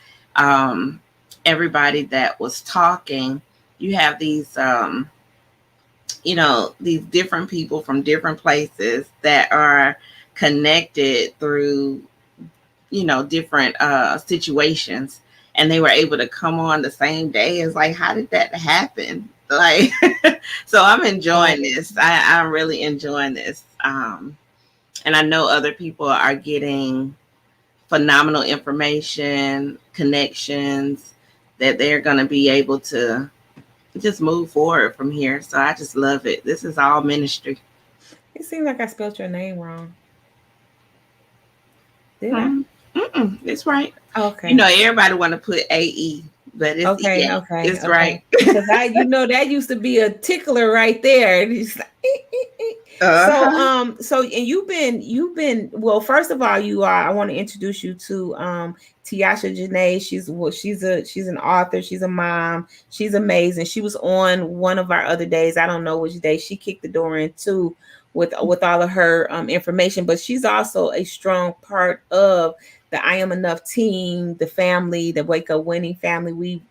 everybody that was talking, you have these these different people from different places that are connected through different situations, and they were able to come on the same day. It's like, how did that happen? Like, so I'm enjoying this. I'm really enjoying this. And I know other people are getting phenomenal information, connections that they're going to be able to just move forward from here. So I just love it. This is all ministry. It seems like I spelled your name wrong. Did I? It's right. Okay. Everybody want to put AE, but it's okay. EA. Okay. It's right. Because that used to be a tickler right there. It's like, So and you've been well. First of all, I want to introduce you to Tiasha Janae. She's an author. She's a mom. She's amazing. She was on one of our other days. I don't know which day. She kicked the door in too with all of her information. But she's also a strong part of the I Am Enough team, the family, the Wake Up Winning family. We're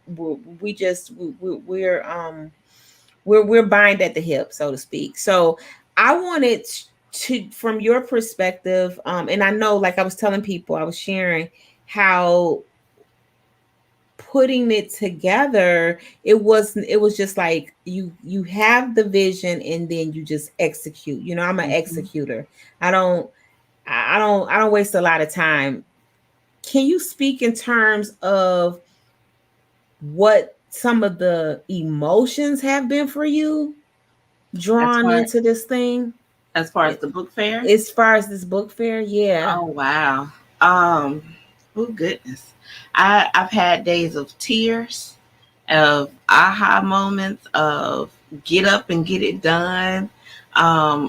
bind at the hip, so to speak. So I wanted to, from your perspective, and I know, like I was telling people, I was sharing how putting it together, it was just like you have the vision and then you just execute. I'm an executor. I don't waste a lot of time. Can you speak in terms of what some of the emotions have been for you drawn into this thing? As far as the book fair? As far as this book fair, yeah. Oh wow. Oh goodness. I've had days of tears, of aha moments, of get up and get it done,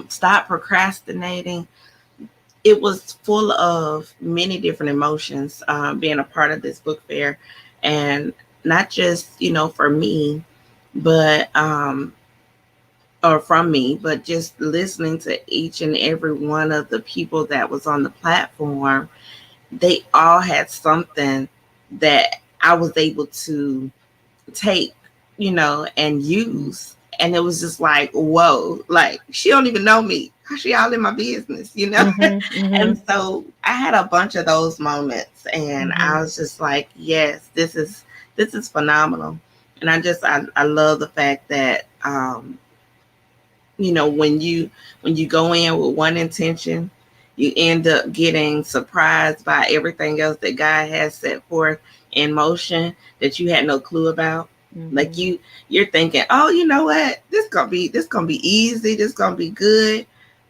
stop procrastinating. It was full of many different emotions, being a part of this book fair, and not just for me, but or from me, but just listening to each and every one of the people that was on the platform. They all had something that I was able to take, and use And it was just like, whoa, like she don't even know me. She all in my business, you know? And so I had a bunch of those moments, and I was just like, yes, this is phenomenal. And I love the fact that you know, when you go in with one intention, you end up getting surprised by everything else that God has set forth in motion that you had no clue about. Like you're thinking, oh, you know what, this gonna be easy, this gonna be good.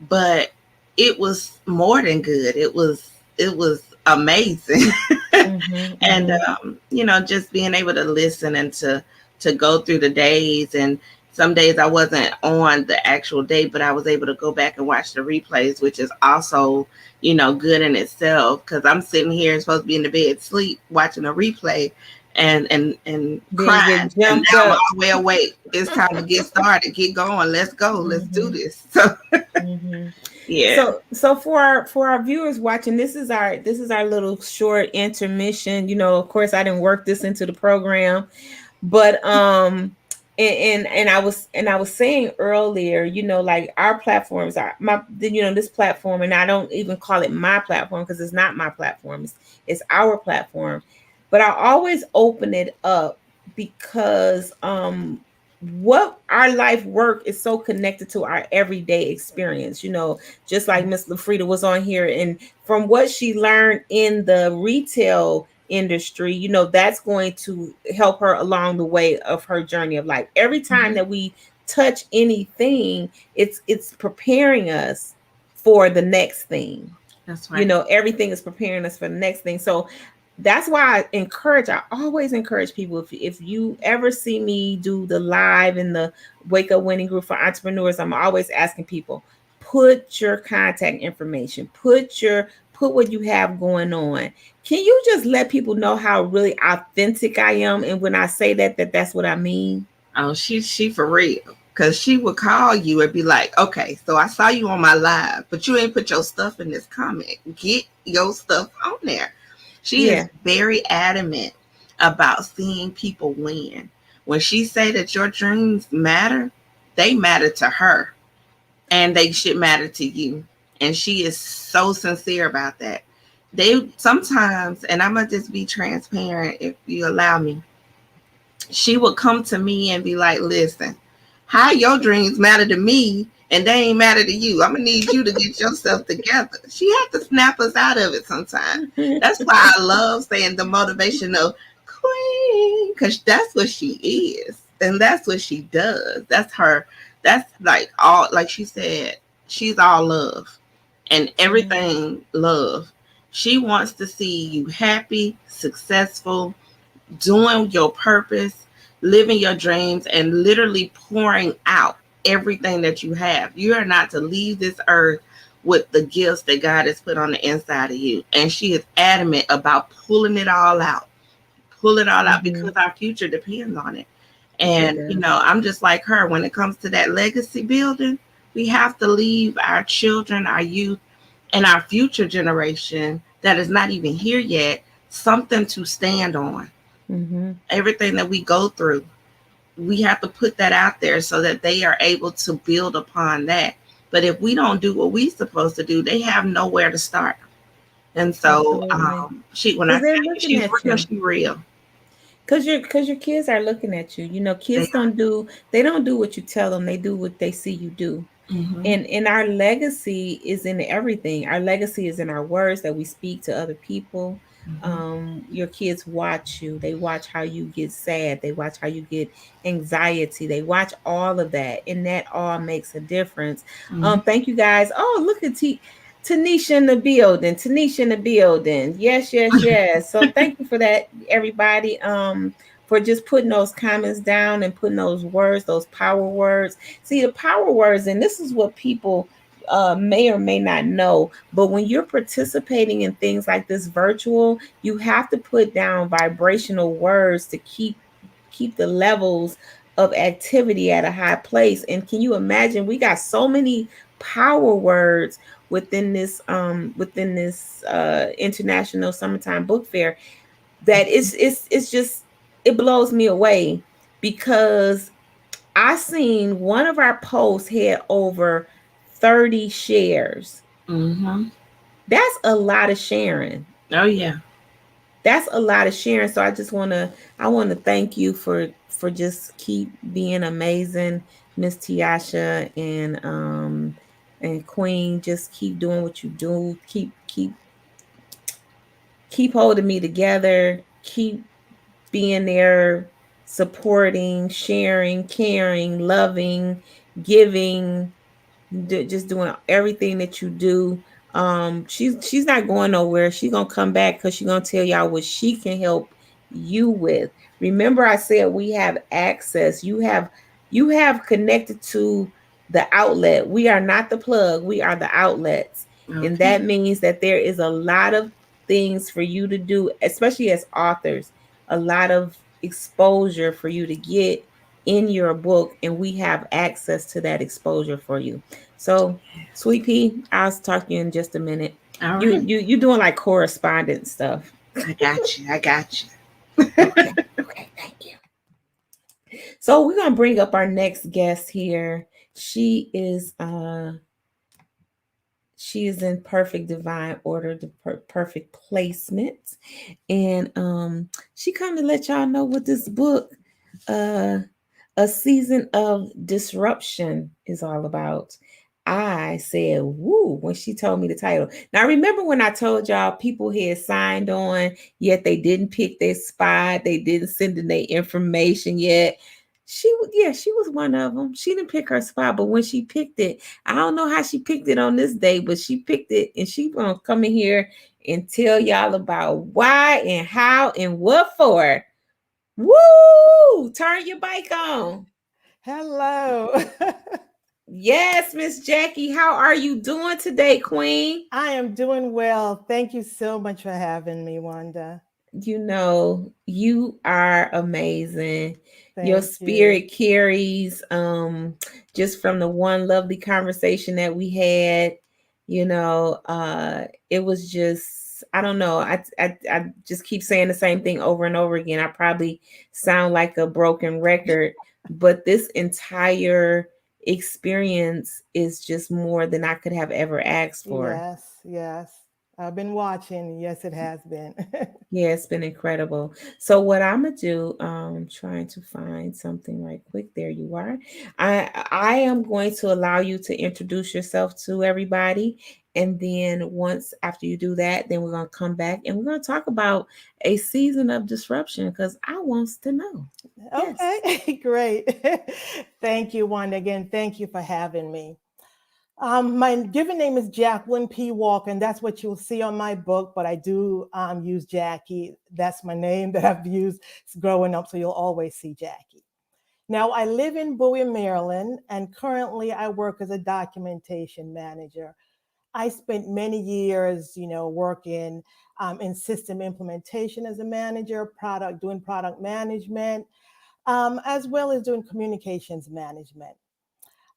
But it was more than good. It was amazing. And you know, just being able to listen and to go through the days. And some days I wasn't on the actual day, but I was able to go back and watch the replays, which is also, you know, good in itself, because I'm sitting here supposed to be in the bed sleep watching a replay and crying, and now I'm all the way awake. It's time to get started, get going, let's go, let's do this. So yeah. So for our viewers watching, this is our little short intermission. You know, of course, I didn't work this into the program, but and I was saying earlier, you know, like our platforms are you know, this platform, and I don't even call it my platform because it's not my platform. It's our platform. But I always open it up because what our life work is so connected to our everyday experience, you know, just like Miss LaFrida was on here, and from what she learned in the retail industry, you know, that's going to help her along the way of her journey of life. Every time that we touch anything, it's preparing us for the next thing. That's right. You know, everything is preparing us for the next thing. So that's why I always encourage people, if you ever see me do the live in the Wake Up Winning group for entrepreneurs, I'm always asking people, put your contact information, put what you have going on. Can you just let people know how really authentic I am? And when I say that's what I mean. Oh, she for real. Because she would call you and be like, okay, so I saw you on my live, but you ain't put your stuff in this comment. Get your stuff on there. She is very adamant about seeing people win. When she say that your dreams matter, they matter to her, and they should matter to you. And she is so sincere about that. They sometimes, and I'm gonna just be transparent if you allow me, she would come to me and be like, listen, how your dreams matter to me and they ain't matter to you. I'm gonna need you to get yourself together. She had to snap us out of it sometimes. That's why I love saying the motivational queen, because that's what she is. And that's what she does. That's her. That's like all, like she said, she's all love and everything love. She wants to see you happy, successful, doing your purpose, living your dreams, and literally pouring out everything that you have. You are not to leave this earth with the gifts that God has put on the inside of you. And she is adamant about pulling it all out. Pull it all out, because our future depends on it. And, you know, I'm just like her. When it comes to that legacy building, we have to leave our children, our youth, and our future generation that is not even here yet something to stand on. Everything that we go through, we have to put that out there so that they are able to build upon that. But if we don't do what we're supposed to do, they have nowhere to start. And so when I say she's real, she's real. Because your kids are looking at you. You know, kids don't do what you tell them, they do what they see you do. And our legacy is in everything. Our legacy is in our words that we speak to other people. Your kids watch you. They watch how you get sad. They watch how you get anxiety. They watch all of that, and that all makes a difference. Thank you guys. Oh, look at Tanisha in the building. Tanisha in the building. Yes, yes, yes. So thank you for that, everybody. For just putting those comments down and putting those words, those power words. See, the power words, and this is what people may or may not know, but when you're participating in things like this virtual, you have to put down vibrational words to keep the levels of activity at a high place. And can you imagine, we got so many power words within this International Summertime Book Fair that it's just, it blows me away, because I seen one of our posts had over 30 shares. Mm-hmm. That's a lot of sharing. Oh yeah. That's a lot of sharing. So I want to thank you for just keep being amazing, Miss Tiasha and Queen. Just keep doing what you do. Keep holding me together. Keep being there, supporting, sharing, caring, loving, giving, just doing everything that you do. She's not going nowhere. She's gonna come back because she's gonna tell y'all what she can help you with. Remember, I said we have access. You have connected to the outlet. We are not the plug. We are the outlets, and Okay. that means that there is a lot of things for you to do, especially as authors. A lot of exposure for you to get in your book, and we have access to that exposure for you. So, Sweet Pea, I'll talk to you in just a minute. All You right. you you doing like correspondence stuff. I got you. I got you. Okay. Okay. Thank you. So we're gonna bring up our next guest here. She is in perfect divine order, the perfect placement, and she come to let y'all know what this book, uh A Season of Disruption, is all about. I said, woo, when she told me the title. Now, remember when I told y'all people had signed on, yet they didn't pick their spot, they didn't send in their information yet. She was one of them. She didn't pick her spot, but when she picked it, I don't know how she picked it on this day, but she picked it, and she gonna come in here and tell y'all about why and how and what for. Woo! Turn your bike on. Hello. Yes, Miss Jackie. How are you doing today, Queen? I am doing well. Thank you so much for having me, Wanda. You are amazing. Your Thank you. spirit carries just from the one lovely conversation that we had, it was just, I don't know. I just keep saying the same thing over and over again. I probably sound like a broken record, but this entire experience is just more than I could have ever asked for. Yes, yes. I've been watching. Yes, it has been. Yeah, it's been incredible. So what I'm gonna do, trying to find something right quick. There you are. I am going to allow you to introduce yourself to everybody, and then once after you do that, then we're gonna come back and we're gonna talk about a season of disruption because I wants to know. Okay, great. Thank you, Wanda. Again, thank you for having me. My given name is Jacqueline P. Walker, and that's what you'll see on my book, but I do use Jackie. That's my name that I've used growing up, so you'll always see Jackie. Now, I live in Bowie, Maryland, and currently I work as a documentation manager. I spent many years, working in system implementation as a manager, doing product management, as well as doing communications management.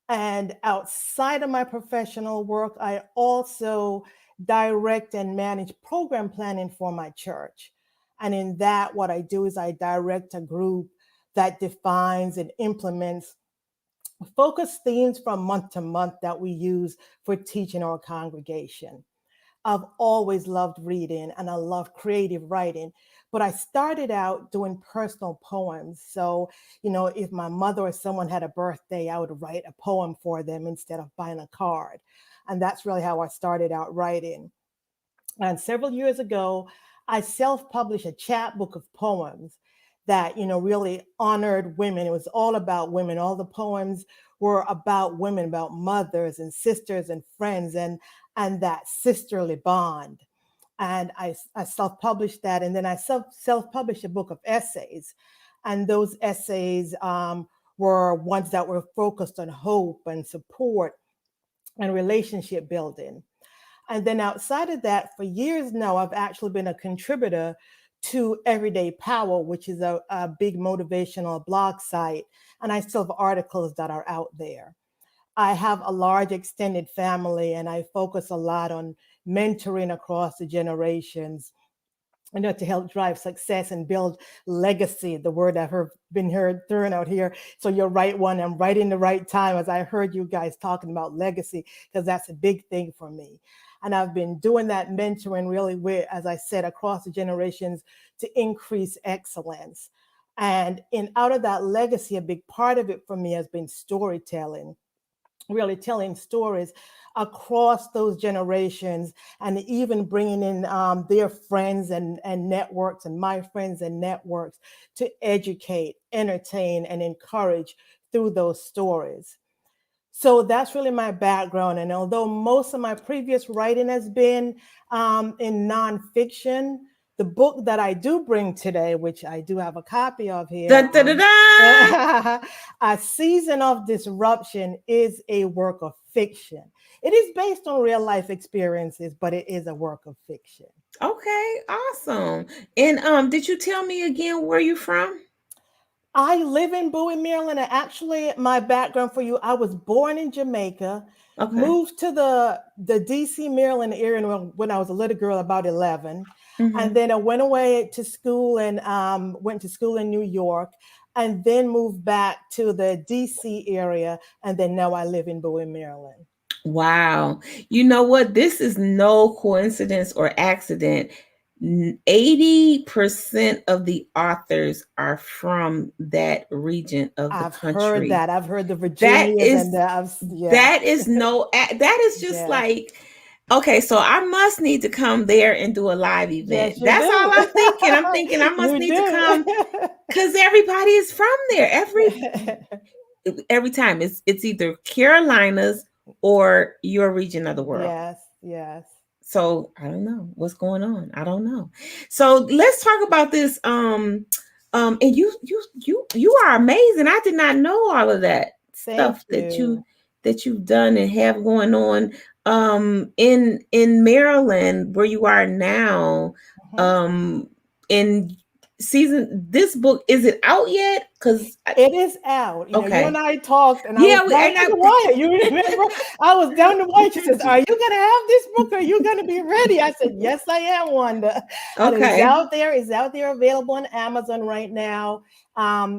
And outside of my professional work, I also direct and manage program planning for my church. And in that, what I do is I direct a group that defines and implements focus themes from month to month that we use for teaching our congregation. I've always loved reading and I love creative writing, but I started out doing personal poems. So, if my mother or someone had a birthday, I would write a poem for them instead of buying a card. And that's really how I started out writing. And several years ago, I self-published a chapbook of poems that, really honored women. It was all about women. All the poems were about women, about mothers and sisters and friends and that sisterly bond. And I self-published that. And then I self-published a book of essays. And those essays were ones that were focused on hope and support and relationship building. And then outside of that, for years now, I've actually been a contributor to Everyday Power, which is a big motivational blog site. And I still have articles that are out there. I have a large extended family and I focus a lot on mentoring across the generations. to help drive success and build legacy, the word I've been heard thrown out here. So you're right one. I'm right in the right time as I heard you guys talking about legacy, because that's a big thing for me. And I've been doing that mentoring really with, as I said, across the generations to increase excellence. And out of that legacy, a big part of it for me has been storytelling, really telling stories across those generations, and even bringing in their friends and networks, and my friends and networks, to educate, entertain, and encourage through those stories. So that's really my background. And although most of my previous writing has been in nonfiction, the book that I do bring today, which I do have a copy of here, Da, da, da, da. A Season of Disruption, is a work of fiction. It is based on real life experiences, but it is a work of fiction. Okay, awesome. And did you tell me again where you from? I live in Bowie, Maryland. And actually, my background for you, I was born in Jamaica, moved to the DC, Maryland area when I was a little girl, about 11. And then I went away to school and went to school in New York, and then moved back to the DC area. And then now I live in Bowie, Maryland. Wow. You know what? This is no coincidence or accident. 80% of the authors are from that region of the country. I've heard that. I've heard the Virginians that is that is just like, okay, so I must need to come there and do a live event. Yes, you That's do. all I'm thinking. I'm thinking I must You need do. to come, because everybody is from there. Every time it's either Carolinas or your region of the world. Yes, yes. So I don't know what's going on. I don't know. So let's talk about this. And you are amazing. I did not know all of that stuff that you've done and have going on in Maryland, where you are now. In this book, is it out yet? Because it is out. You know, you and I talked, and yeah, I was down to the wire. You remember? I was down to the wire. She says, "Are you going to have this book? Are you going to be ready?" I said, "Yes, I am, Wanda." And it's out there. It's out there, available on Amazon right now.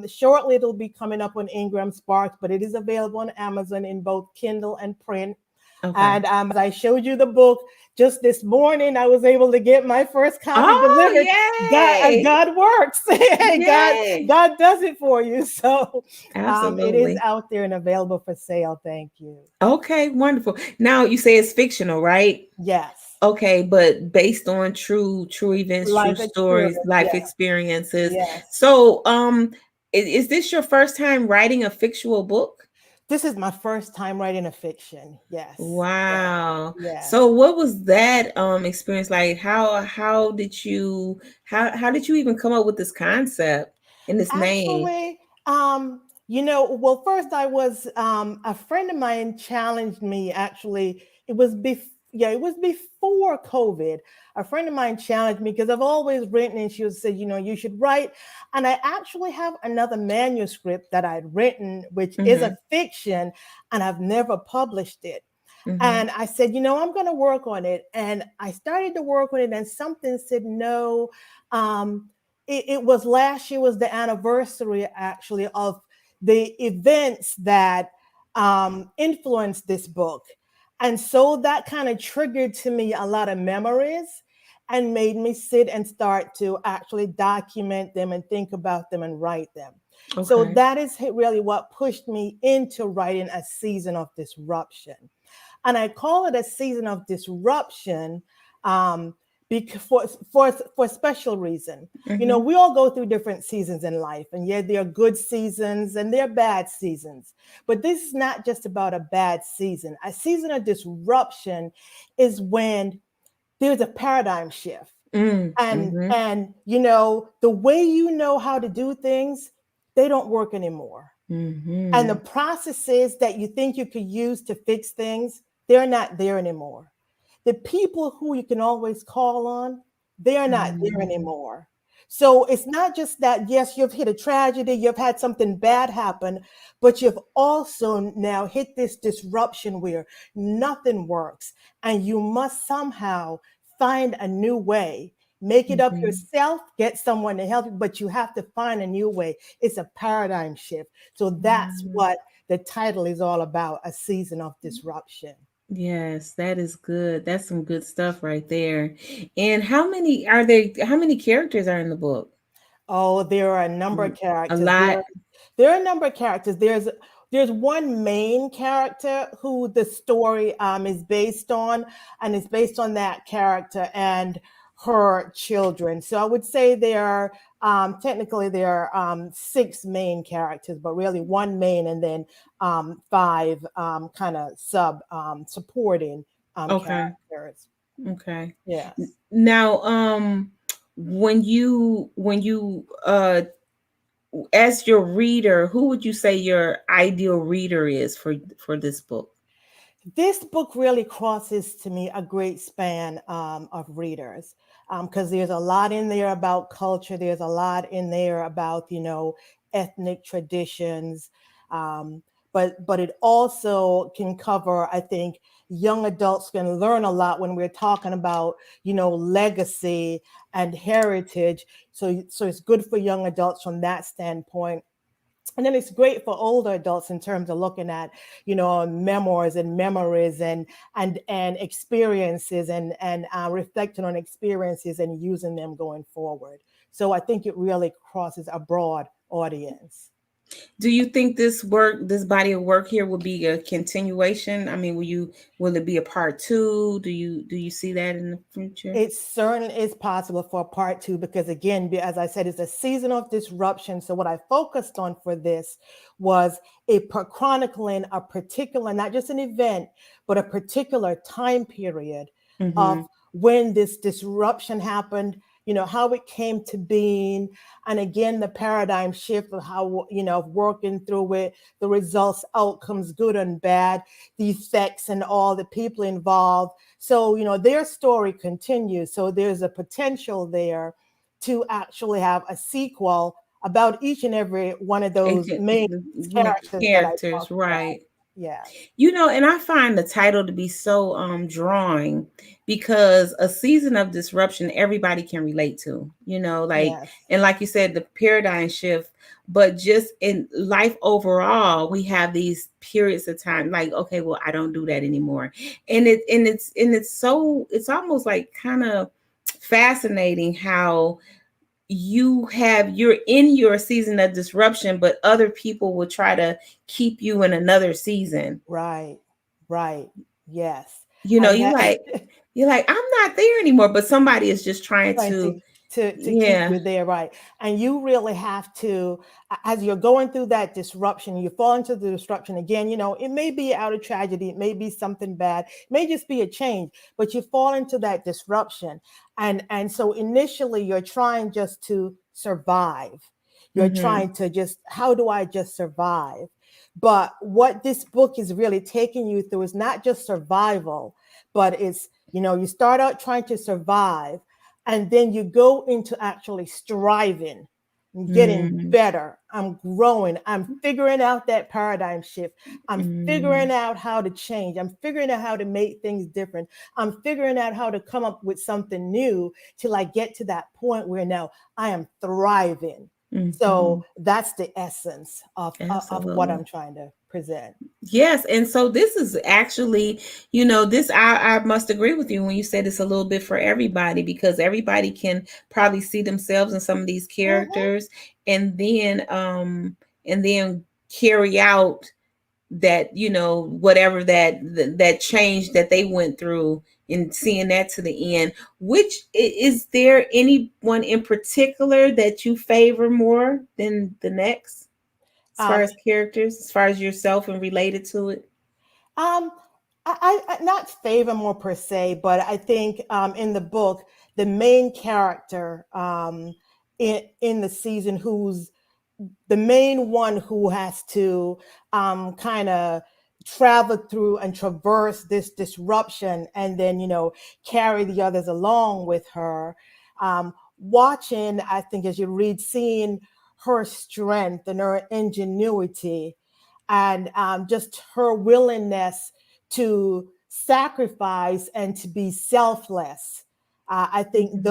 Shortly, it'll be coming up on Ingram Sparks, but it is available on Amazon in both Kindle and print. And as I showed you the book just this morning, I was able to get my first copy delivered. God works. God does it for you. So it is out there and available for sale. Thank you. Okay, wonderful. Now you say it's fictional, right? Yes. Okay, but based on true events, true stories, life experiences. Yes. So is this your first time writing a fictional book? This is my first time writing a fiction. Yes. Wow. Yes. So what was that experience like? How did you even come up with this concept and this name? Actually, you know, well, first I was a friend of mine challenged me. Actually, it was before COVID. A friend of mine challenged me because I've always written, and she would say, you know, you should write. And I actually have another manuscript that I'd written, which is a fiction, and I've never published it. And I said, you know, I'm going to work on it. And I started to work on it, and something said no. It was last year was the anniversary, actually, of the events that influenced this book. And so that kind of triggered to me a lot of memories and made me sit and start to actually document them and think about them and write them. So that is really what pushed me into writing A Season of Disruption. And I call it A Season of Disruption because for a special reason. You know, we all go through different seasons in life, and yeah, there are good seasons and there are bad seasons. But this is not just about a bad season. A season of disruption is when there's a paradigm shift. And you know, the way you know how to do things, they don't work anymore. And the processes that you think you could use to fix things, they're not there anymore. The people who you can always call on, they are not there anymore. So it's not just that, yes, you've hit a tragedy, you've had something bad happen, but you've also now hit this disruption where nothing works, and you must somehow find a new way make it up Mhm. yourself, get someone to help you, but you have to find a new way. It's a paradigm shift. So that's Wow. what the title is all about, A Season of Disruption. Yes, that is good. That's some good stuff right there. And how many are there? How many characters are in the book? Oh, there are a number of A characters. lot. There are a number of characters. There's one main character who the story is based on, and it's based on that character and her children. So I would say there are technically there are six main characters, but really one main and then five kind of supporting Okay. characters. Okay. Yes. Now, when you as your reader, who would you say your ideal reader is for this book? This book really crosses to me a great span of readers because there's a lot in there about culture. There's a lot in there about ethnic traditions, but it also can cover. I think young adults can learn a lot when we're talking about legacy and heritage. So it's good for young adults from that standpoint, and then it's great for older adults in terms of looking at memoirs and memories and experiences and reflecting on experiences and using them going forward. So I think it really crosses a broad audience. Do you think this body of work here will be a continuation? I mean, will it be a part two? Do you see that in the future? It certainly is possible for a part two because, again, as I said, it's a season of disruption. So what I focused on for this was chronicling a particular, not just an event, but a particular time period of Mm-hmm. when this disruption happened, how it came to being, and again, the paradigm shift of how, of working through it, the results, outcomes, good and bad, the effects and all the people involved. So, their story continues. So there's a potential there to actually have a sequel about each and every one of those main characters that I Characters, talked about. right? Yeah. And I find the title to be so drawing because a season of disruption everybody can relate to, Yes. and like you said, the paradigm shift, but just in life overall, we have these periods of time like, okay, well, I don't do that anymore. It's almost like kind of fascinating how you're in your season of disruption, but other people will try to keep you in another season. Right. Yes. You know, And you that like you're like, I'm not there anymore, but somebody is just trying trying to, to keep yeah. you there, right? And you really have to, as you're going through that disruption, you fall into the disruption again. It may be out of tragedy, it may be something bad, it may just be a change, but you fall into that disruption, and so initially you're trying just to survive. You're Mm-hmm. trying to just, how do I just survive? But what this book is really taking you through is not just survival, but it's, you start out trying to survive, and then you go into actually striving, getting Mm-hmm. better. I'm growing. I'm figuring out that paradigm shift. I'm Mm-hmm. figuring out how to change. I'm figuring out how to make things different. I'm figuring out how to come up with something new till I get to that point where now I am thriving. Mm-hmm. So that's the essence of what Absolutely. I'm trying to present. Yes, and so this is actually, this I must agree with you when you said it's a little bit for everybody because everybody can probably see themselves in some of these Mhm. characters and then carry out that, whatever that change that they went through and seeing that to the end. Which is there anyone in particular that you favor more than the next? As far Um, as characters, as far as yourself and related to it? Um, I not favor more per se, but I think in the book, the main character in the season, who's the main one who has to kind of travel through and traverse this disruption, and then carry the others along with her. Watching, I think, as you read, seeing her strength and her ingenuity and just her willingness to sacrifice and to be selfless I think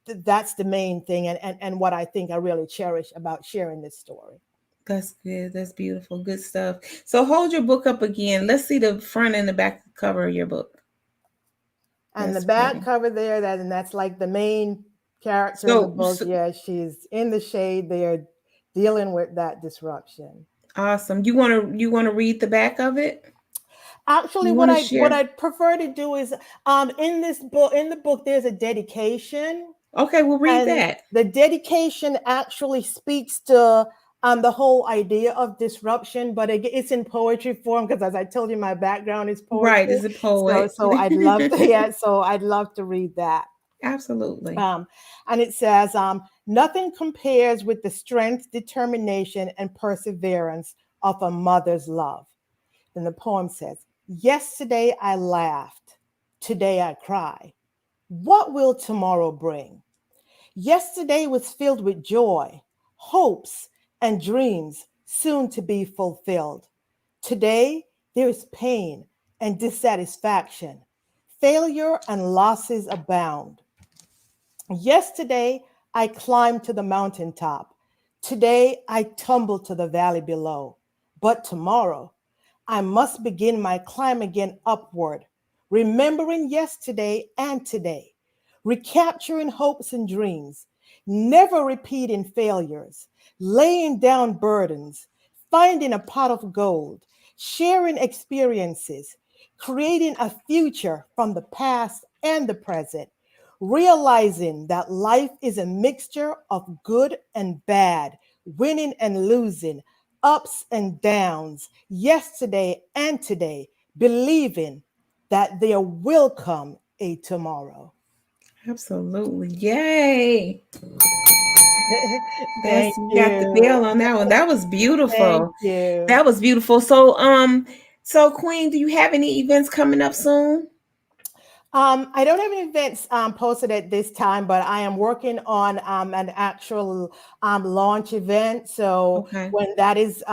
that's the main thing, and what I think I really cherish about sharing this story. That's good. That's beautiful. Good stuff. So hold your book up again. Let's see the front and the back cover of your book. And That's the back pretty. cover there, that's like the main character in the book. Yeah, she's in the shade there, dealing with that disruption. Awesome. You want to read the back of it? Actually, You what want to I what share? I prefer to do is in the book there's a dedication. Okay, we'll read And that. the dedication actually speaks to the whole idea of disruption, but it's in poetry form because, as I told you, my background is Right, poetry. as a poet. So I'd love to, yeah, so I'd love to read that. Absolutely. And it says, nothing compares with the strength, determination, and perseverance of a mother's love. Then the poem says, yesterday I laughed, today I cry. What will tomorrow bring? Yesterday was filled with joy, hopes, and dreams soon to be fulfilled. Today, there is pain and dissatisfaction. Failure and losses abound. Yesterday, I climbed to the mountaintop. Today, I tumble to the valley below. But tomorrow, I must begin my climb again upward, remembering yesterday and today, recapturing hopes and dreams, never repeating failures, laying down burdens, finding a pot of gold, sharing experiences, creating a future from the past and the present, realizing that life is a mixture of good and bad, winning and losing, ups and downs, yesterday and today, believing that there will come a tomorrow. Absolutely. Yay. Thank You got the you. nail on that one. That was Thank beautiful. you. That was beautiful. So Queen, do you have any events coming up soon? I don't have any events posted at this time, but I am working on an actual launch event. So Okay. when that is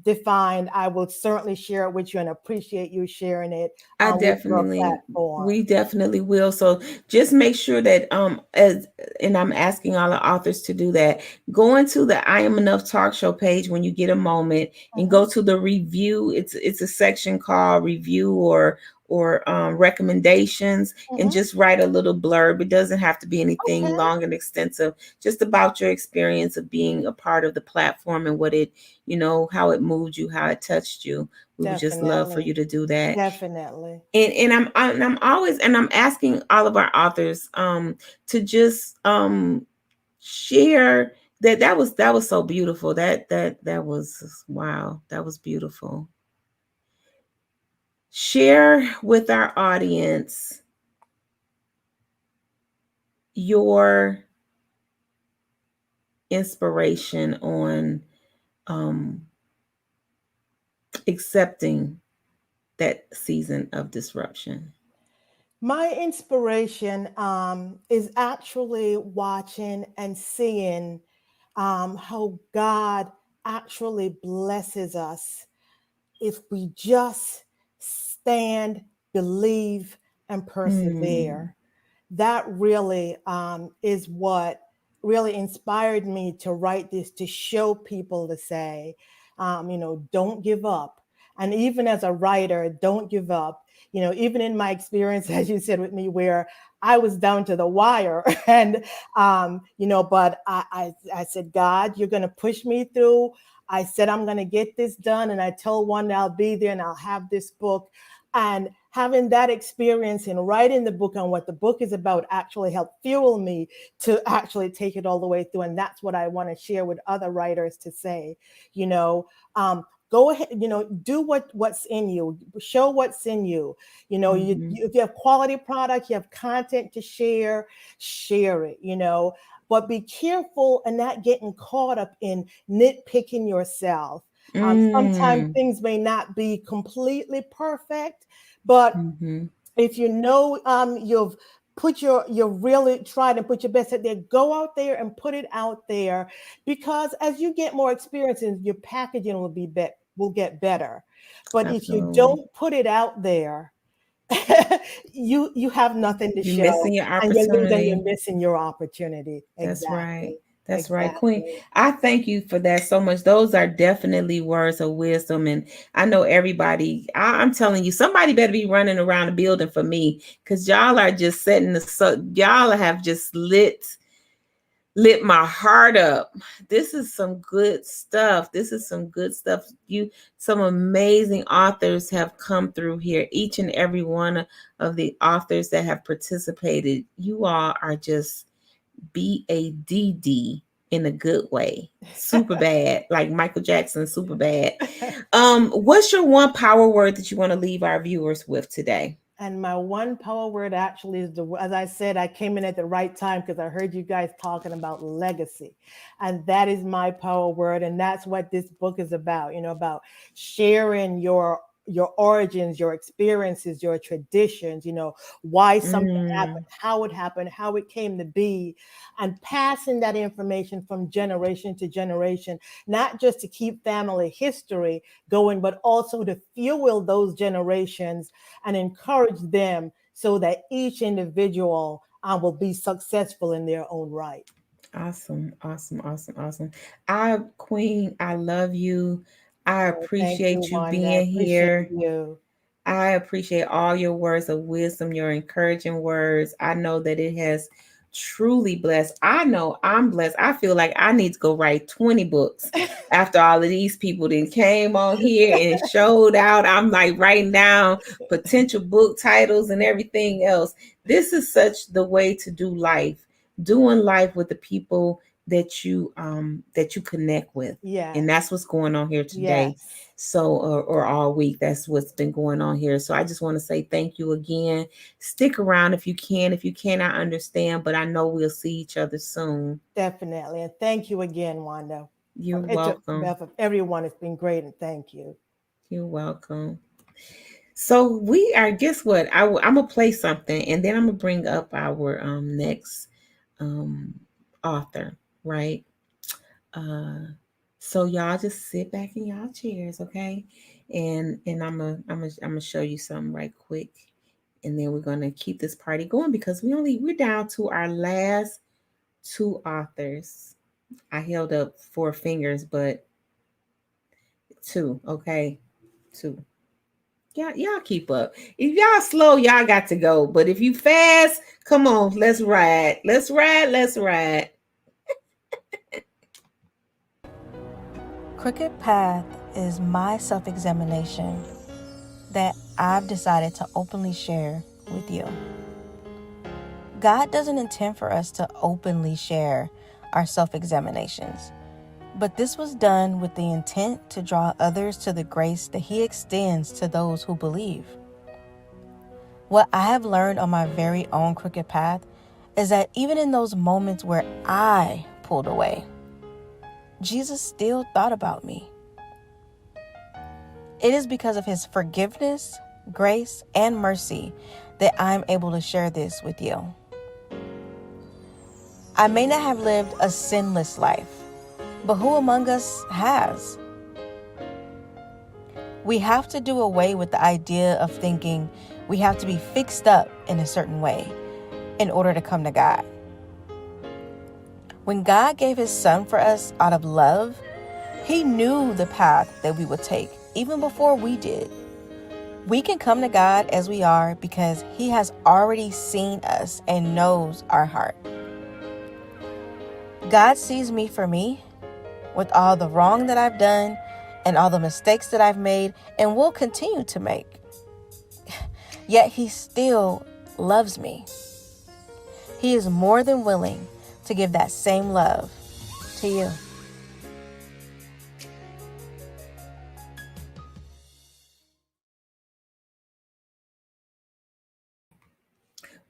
defined, I will certainly share it with you and appreciate you sharing it with your platform. We definitely will. So just make sure that and I'm asking all the authors to do that. Go into the I Am Enough talk show page when you get a moment and go to the review. It's a section called review or recommendations, and just write a little blurb. It doesn't have to be anything long and extensive, just about your experience of being a part of the platform and what it, how it moved you, how it touched you. We would just love for you to do that. Definitely. And I'm asking all of our authors to just share that was so beautiful. That was, wow, that was beautiful. Share with our audience your inspiration on accepting that season of disruption. My inspiration is actually watching and seeing how God actually blesses us if we just stand, believe, and persevere. That really is what really inspired me to write this, to show people, to say, don't give up. And even as a writer, don't give up. Even in my experience, as you said with me, where I was down to the wire, and but I said, God, you're going to push me through. I said, I'm going to get this done. And I told Wanda I'll be there and I'll have this book. And having that experience in writing the book and what the book is about actually helped fuel me to actually take it all the way through. And that's what I want to share with other writers, to say, go ahead, do what's in you, show what's in you. If you have quality product, you have content to share it, but be careful and not getting caught up in nitpicking yourself. Sometimes things may not be completely perfect, but if you've you're really trying to put your best out there, go out there and put it out there, because as you get more experience, your packaging will get better. But if you don't put it out there, you have nothing to You're show, missing your and you're opportunity. missing your opportunity. That's right. Exactly. That's right, Queen. Exactly. I thank you for that so much. Those are definitely words of wisdom. And I know everybody, I'm telling you, somebody better be running around the building for me, because y'all are just y'all have just lit my heart up. This is some good stuff. This is some good stuff. Some amazing authors have come through here. Each and every one of the authors that have participated, you all are just BADD in a good way. Super bad, like Michael Jackson, super bad. What's your one power word that you want to leave our viewers with today? And my one power word actually is as I said, I came in at the right time because I heard you guys talking about legacy. And that is my power word. And that's what this book is about, about sharing your origins, your experiences, your traditions, why something happened, how it came to be, and passing that information from generation to generation, not just to keep family history going, but also to fuel those generations and encourage them so that each individual will be successful in their own right. Awesome. Queen, I love you. I Thank you, appreciate you Wanda. I being appreciate here. you. I appreciate all your words of wisdom, your encouraging words. I know that it has truly blessed. I know I'm blessed. I feel like I need to go write 20 books after all of these people that came on here and showed out. I'm like writing down potential book titles and everything else. This is such the way to do life, doing life with the people that you connect with. Yeah. And that's what's going on here today. Yes. So or all week. That's what's been going on here. So I just want to say thank you again. Stick around if you can. If you cannot understand, but I know we'll see each other soon. Definitely. And thank you again, Wanda. You're welcome. Everyone, it's been great, and thank you. You're welcome. So we are, guess what? I'm gonna play something, and then I'm gonna bring up our next author, right? So y'all just sit back in y'all chairs, okay? And I'm gonna show you something right quick, and then we're gonna keep this party going because we're down to our last two authors. I held up 4 fingers, but 2, okay, 2. Y'all keep up. If y'all slow, y'all got to go. But if you fast, come on, let's ride. Let's ride. Crooked Path is my self-examination that I've decided to openly share with you. God doesn't intend for us to openly share our self-examinations, but this was done with the intent to draw others to the grace that He extends to those who believe. What I have learned on my very own crooked path is that even in those moments where I pulled away, Jesus still thought about me. It is because of His forgiveness, grace, and mercy that I'm able to share this with you. I may not have lived a sinless life, but who among us has? We have to do away with the idea of thinking we have to be fixed up in a certain way in order to come to God. When God gave His Son for us out of love, He knew the path that we would take even before we did. We can come to God as we are because He has already seen us and knows our heart. God sees me for me, with all the wrong that I've done and all the mistakes that I've made and will continue to make. Yet He still loves me. He is more than willing to give that same love to you.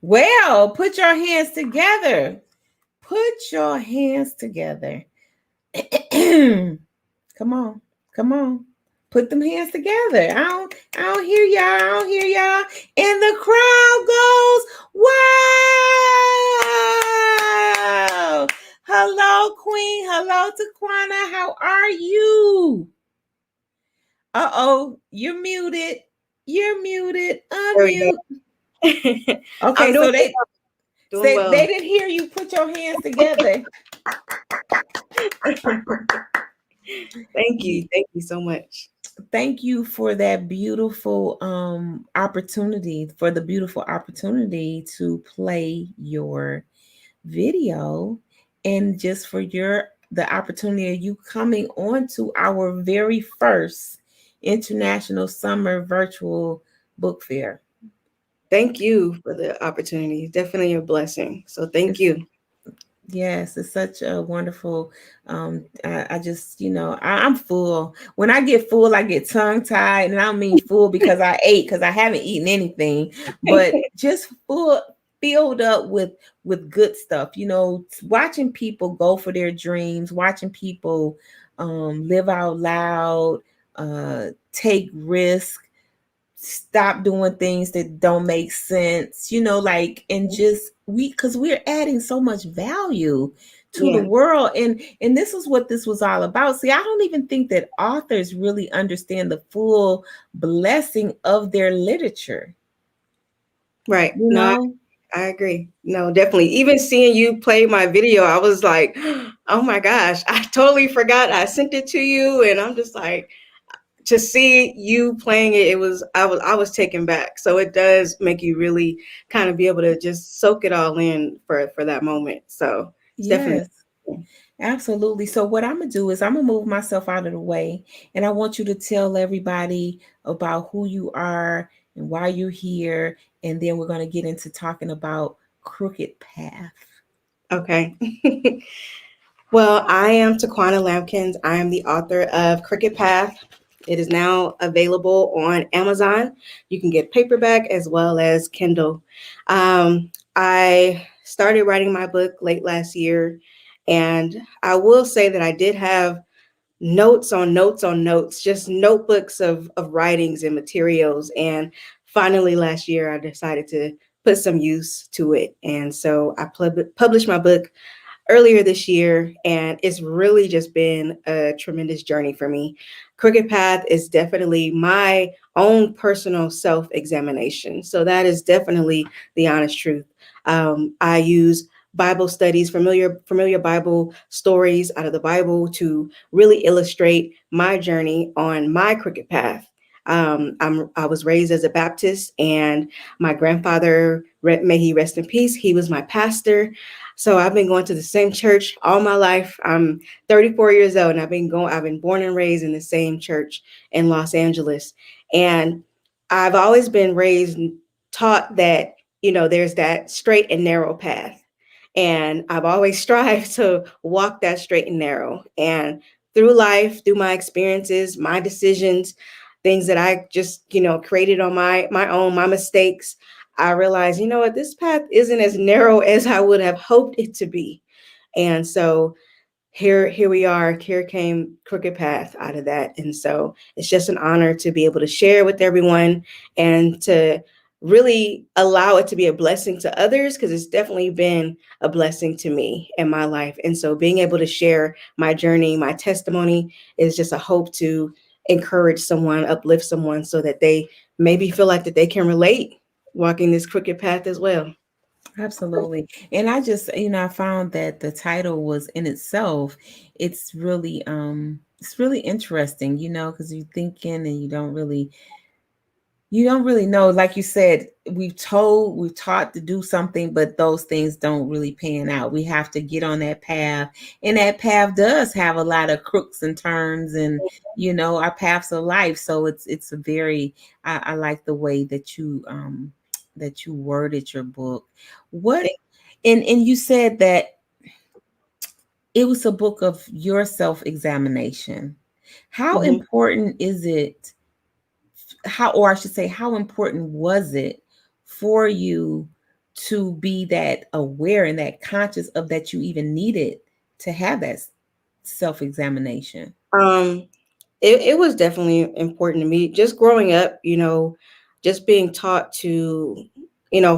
Well, put your hands together. Put your hands together. Come on. Put them hands together. I don't hear y'all. And the crowd goes, wow. Hello, Queen. Hello, Taquana. How are you? Uh-oh, you're muted. You're muted. There we Unmute. go. I'm Okay, doing so they well. Doing say well. they didn't hear you. Put your hands together. Thank you. Thank you so much. Thank you for that beautiful opportunity, for the beautiful opportunity to play your video, and just for the opportunity of you coming on to our very first International Summer Virtual Book Fair. Thank you for the opportunity. Definitely a blessing. So thank you. Yes, it's such a wonderful. I just, I'm full. When I get full, I get tongue tied, and I don't mean full because I ate, because I haven't eaten anything, but just full, filled up with good stuff. Watching people go for their dreams, watching people live out loud, take risks, stop doing things that don't make sense, and just because we're adding so much value to the world, and this is what this was all about. See, I don't even think that authors really understand the full blessing of their literature. Right. I agree. No, definitely. Even seeing you play my video, I was like, oh my gosh, I totally forgot I sent it to you. And I'm just like, to see you playing it, I was taken back. So it does make you really kind of be able to just soak it all in for that moment. So it's definitely. Yes, absolutely. So what I'm gonna do is I'm gonna move myself out of the way, and I want you to tell everybody about who you are and why you're here, and then we're gonna get into talking about Crooked Path. Okay. Well, I am Taquana Lampkins. I am the author of Crooked Path. It is now available on Amazon. You can get paperback as well as Kindle. I started writing my book late last year, and I will say that I did have notes on notes on notes, just notebooks of writings and materials. And finally, last year, I decided to put some use to it. And so I published my book earlier this year, and it's really just been a tremendous journey for me. Crooked Path is definitely my own personal self-examination. So that is definitely the honest truth. I use Bible studies, familiar Bible stories out of the Bible to really illustrate my journey on my crooked path. I was raised as a Baptist, and my grandfather, may he rest in peace, he was my pastor. So I've been going to the same church all my life. I'm 34 years old, and I've been born and raised in the same church in Los Angeles. And I've always been raised and taught that, there's that straight and narrow path. And I've always strived to walk that straight and narrow. And through life, through my experiences, my decisions, things that I just, created on my own, my mistakes, I realized, what, this path isn't as narrow as I would have hoped it to be. And so here we are. Here came Crooked Path out of that. And so it's just an honor to be able to share with everyone and to really allow it to be a blessing to others, because it's definitely been a blessing to me in my life. And so being able to share my journey, my testimony, is just a hope to encourage someone, uplift someone, so that they maybe feel like that they can relate walking this crooked path as well. Absolutely. And I just, I found that the title was in itself, it's really interesting, because you're thinking and you don't really know. Like you said, we've taught to do something, but those things don't really pan out. We have to get on that path, and that path does have a lot of crooks and turns, and our paths of life. So it's a very, I like the way that you worded your book. And you said that it was a book of your self-examination. How important is it? Or I should say, how important was it for you to be that aware and that conscious of that you even needed to have that self-examination? It was definitely important to me. Just growing up, just being taught to,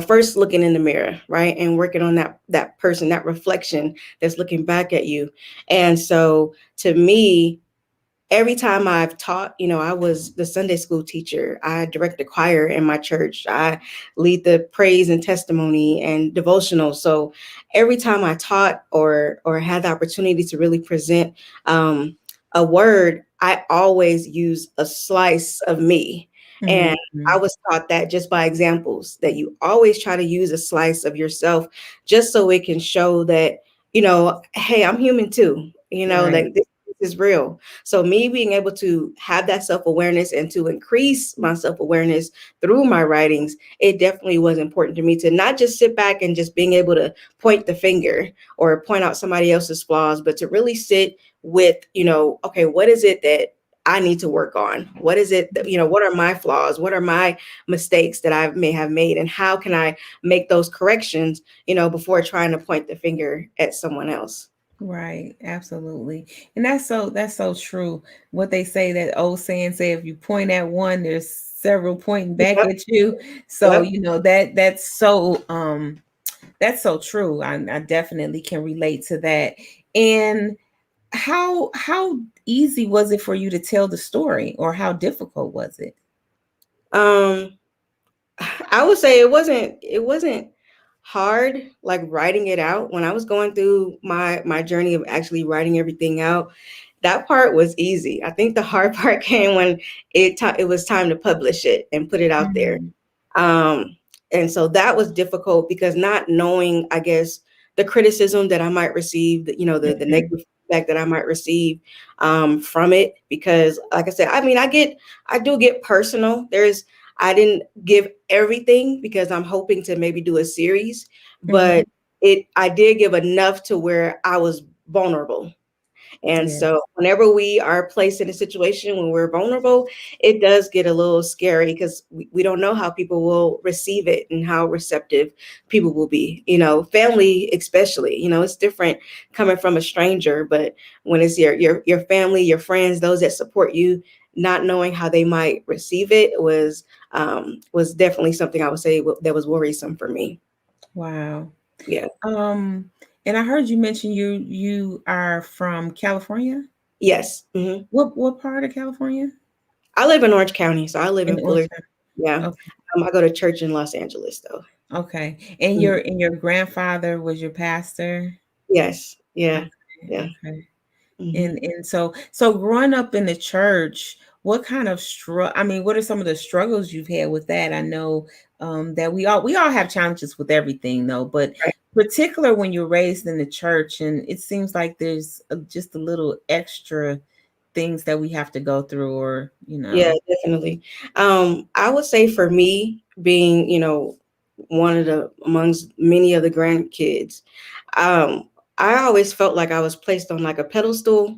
first looking in the mirror, right? And working on that person, that reflection that's looking back at you. And so to me, every time I've taught, I was the Sunday school teacher. I direct the choir in my church. I lead the praise and testimony and devotional. So every time I taught or had the opportunity to really present a word, I always use a slice of me. And I was taught that just by examples, that you always try to use a slice of yourself just so it can show that, hey, I'm human too, Right. that this is real. So me being able to have that self-awareness and to increase my self-awareness through my writings, it definitely was important to me to not just sit back and just being able to point the finger or point out somebody else's flaws, but to really sit with, okay, what is it that I need to work on? What is it that, what are my flaws? What are my mistakes that I may have made? And how can I make those corrections, before trying to point the finger at someone else? Right, absolutely. And that's so true. What they say, that old saying say, if you point at one, there's several pointing back Yep. at you. So, Yep. that's so true. I definitely can relate to that. And how easy was it for you to tell the story, or how difficult was it? Um, I would say it wasn't hard, like writing it out. When I was going through my journey of actually writing everything out, that part was easy. I think the hard part came when it was time to publish it and put it out there. Mhm. Um, and so that was difficult because not knowing, I guess, the criticism that I might receive, the Mhm. negative feedback that I might receive from it. Because, like I said, I mean, I do get personal. I didn't give everything because I'm hoping to maybe do a series, Mhm. but I did give enough to where I was vulnerable. And Yes. so whenever we are placed in a situation when we're vulnerable, it does get a little scary because we don't know how people will receive it and how receptive people will be. Family especially, it's different coming from a stranger, but when it's your family, your friends, those that support you, not knowing how they might receive it was definitely something I would say that was worrisome for me. Wow. Yeah. Um, and I heard you mention you are from California? Yes. Hmm. What part of California? I live in Orange County, so I live In in Fullerton. Orange. Yeah. Okay. I go to church in Los Angeles though. Okay. And Mhm. your grandfather was your pastor? Yes. Yeah. Okay. Yeah. Okay. Hmm. And so growing up in the church, what kind of I mean, what are some of the struggles you've had with that? I know that we all have challenges with everything though, but Right. particular when you're raised in the church, and it seems like there's just a little extra things that we have to go through, or Yeah, definitely. I would say for me, being, one of the amongst many of the grandkids, I always felt like I was placed on like a pedestal.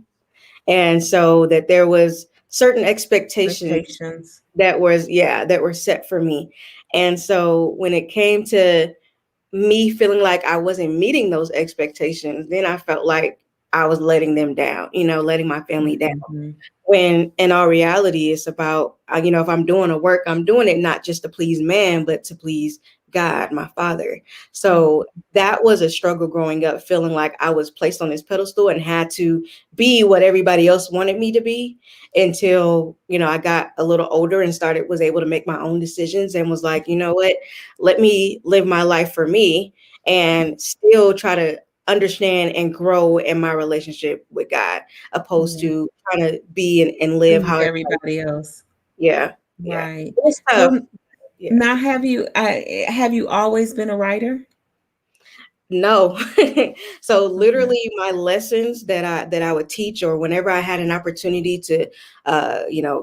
And so that there was certain expectations expectations. that were set for me. And so when it came to me feeling like I wasn't meeting those expectations, then I felt like I was letting them down, letting my family down. Mhm. When in all reality, it's about, if I'm doing a work, I'm doing it not just to please man, but to please God, my father. So that was a struggle growing up, feeling like I was placed on this pedestal and had to be what everybody else wanted me to be until, I got a little older and was able to make my own decisions and was like, you know what, let me live my life for me and still try to understand and grow in my relationship with God, opposed Yeah. to trying to be and live Please how everybody. everybody else. Yeah, yeah. Right. It's tough. So Yeah. now, have you always been a writer? No. So literally my lessons that I would teach, or whenever I had an opportunity to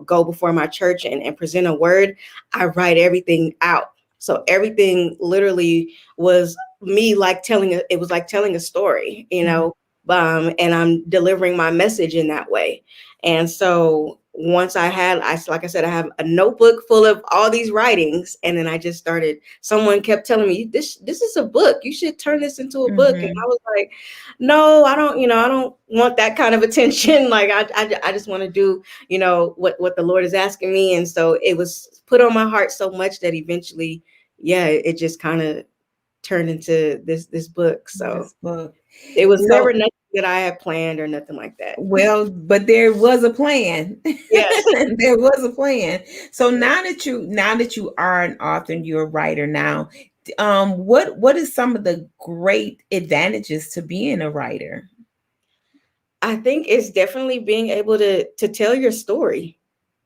go before my church and present a word, I write everything out. So everything literally was me like it was like telling a story, Mhm. and I'm delivering my message in that way. And so once like I said, I have a notebook full of all these writings, and then I just started. Someone kept telling me, "This is a book. You should turn this into a book." And I Mhm. was like, "No, I don't. I don't want that kind of attention. Like I just want to do, what the Lord is asking me." And so it was put on my heart so much that eventually, yeah, it just kind of turned into this book. So This book. it was never So nothing that I had planned or nothing like that. Well, but there was a plan. Yes. There was a plan. So now that you are an author and you're a writer now, what is some of the great advantages to being a writer? I think it's definitely being able to tell your story,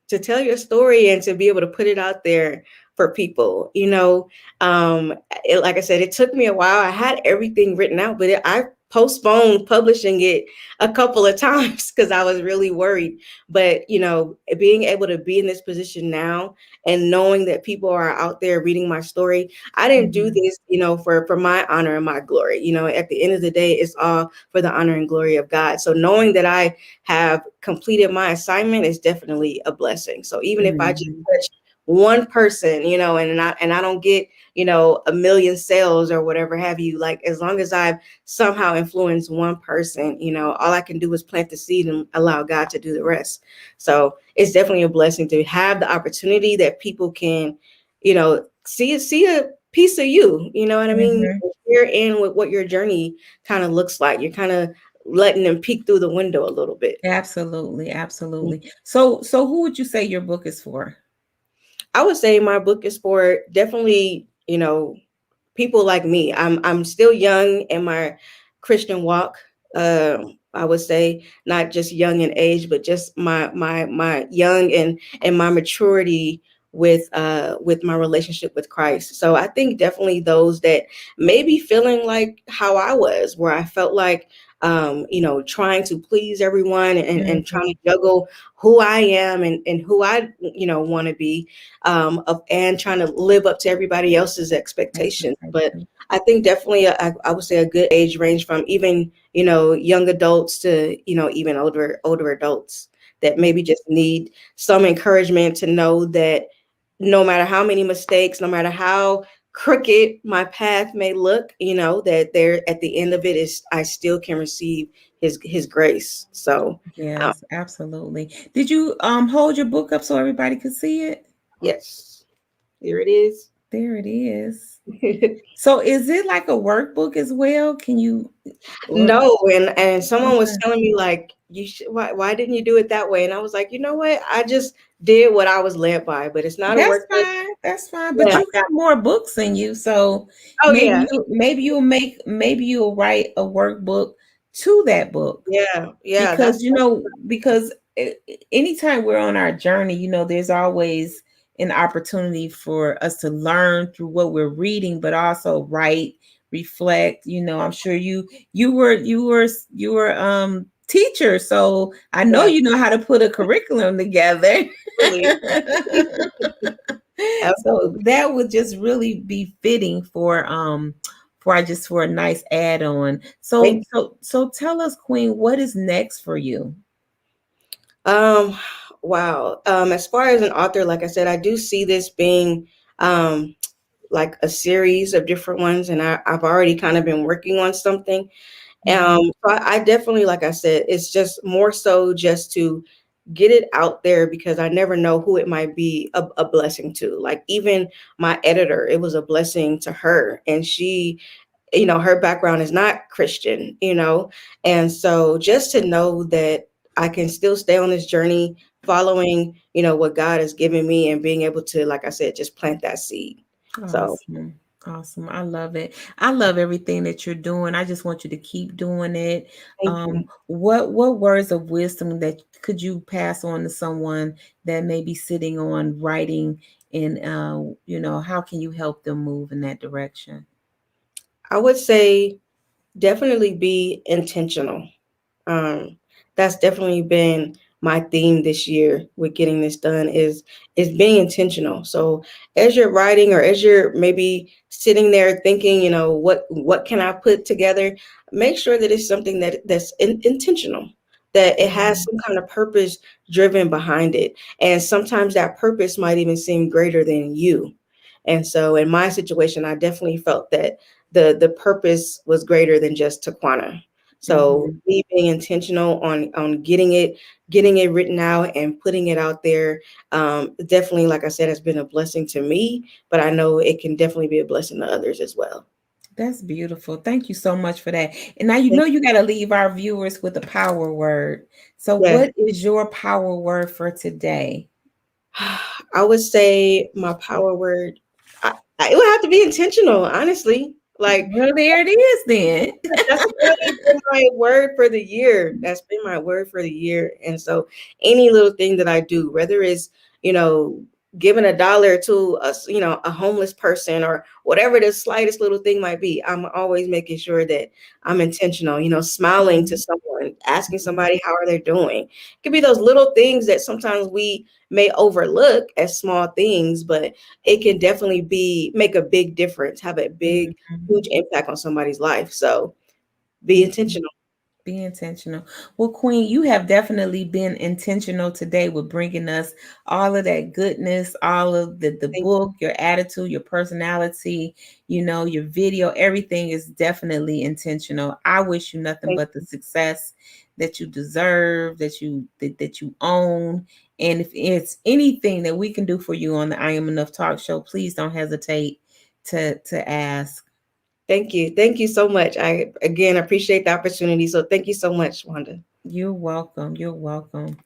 to tell your story and to be able to put it out there for people. Like I said, it took me a while. I had everything written out, but I postponed publishing it a couple of times because I was really worried. But being able to be in this position now and knowing that people are out there reading my story, I didn't do this for my honor and my glory. At the end of the day, it's all for the honor and glory of God. So knowing that I have completed my assignment is definitely a blessing. So even if I just touch one person, and I don't get, a million sales or whatever have you, like, as long as I've somehow influenced one person, all I can do is plant the seed and allow God to do the rest. So it's definitely a blessing to have the opportunity that people can, see a piece of you, you know what I mean? You're in with what your journey kind of looks like. You're kind of letting them peek through the window a little bit. Absolutely, absolutely. So who would you say your book is for? I would say my book is for definitely, people like me. I'm still young in my Christian walk. I would say not just young in age, but just my young and my maturity with my relationship with Christ. So I think definitely those that may be feeling like how I was, where I felt like trying to please everyone and trying to juggle who I am and who I want to be, and trying to live up to everybody else's expectations. But I think definitely I would say a good age range from even young adults to even older adults that maybe just need some encouragement to know that no matter how many mistakes, no matter how crooked my path may look, that there at the end of it is I still can receive his grace. So yes, absolutely. Did you hold your book up so everybody could see it? Yes, here it is. There it is. So is it like a workbook as well? Can you? No, and someone was telling me like, you should, why didn't you do it that way? And I was like, you know what? I just did what I was led by, but it's not a That's workbook. fine. That's fine. But Yeah. you got more books than you, so Oh yeah. maybe you'll write a workbook to that book. Yeah, Because because anytime we're on our journey, there's always an opportunity for us to learn through what we're reading, but also write, reflect. I'm sure you were teacher, so I know you know how to put a curriculum together. So that would just really be fitting for a nice add-on. So tell us, Queen, what is next for you? Wow. As far as an author, like I said, I do see this being like a series of different ones, and I've already kind of been working on something. So I definitely, like I said, it's just more so just to get it out there because I never know who it might be a blessing to. Like even my editor, it was a blessing to her, and she, her background is not Christian, and so just to know that I can still stay on this journey following, what God has given me and being able to, like I said, just plant that seed. So Awesome. I love it. I love everything that you're doing. I just want you to keep doing it. Thank you. What words of wisdom that could you pass on to someone that may be sitting on writing, and how can you help them move in that direction? I would say definitely be intentional. That's definitely been my theme this year with getting this done is being intentional. So as you're writing or as you're maybe sitting there thinking, what can I put together, make sure that it's something that's intentional, that it has some kind of purpose driven behind it. And sometimes that purpose might even seem greater than you. And so in my situation, I definitely felt that the purpose was greater than just Taquana. So me being intentional on getting it written out and putting it out there, definitely, like I said, has been a blessing to me, but I know it can definitely be a blessing to others as well. That's beautiful. Thank you so much for that. And now you got to leave our viewers with a power word. So Yes. what is your power word for today? I would say my power word, it would have to be intentional, honestly. Like, well, there it is then. That's really been my word for the year. That's been my word for the year. And so any little thing that I do, whether it's, giving $1 to a homeless person or whatever the slightest little thing might be, I'm always making sure that I'm intentional, smiling to someone, asking somebody how are they doing. It could be those little things that sometimes we may overlook as small things, but it can definitely make a big difference, have a big, huge impact on somebody's life. So be intentional. Be intentional. Well, Queen, you have definitely been intentional today with bringing us all of that goodness, all of the book, your attitude, your personality, your video, everything is definitely intentional. I wish you nothing but the success that you deserve, that you own. And if it's anything that we can do for you on the I Am Enough Talk Show, please don't hesitate to ask. Thank you. Thank you so much. I, again, appreciate the opportunity. So thank you so much, Wanda. You're welcome. You're welcome.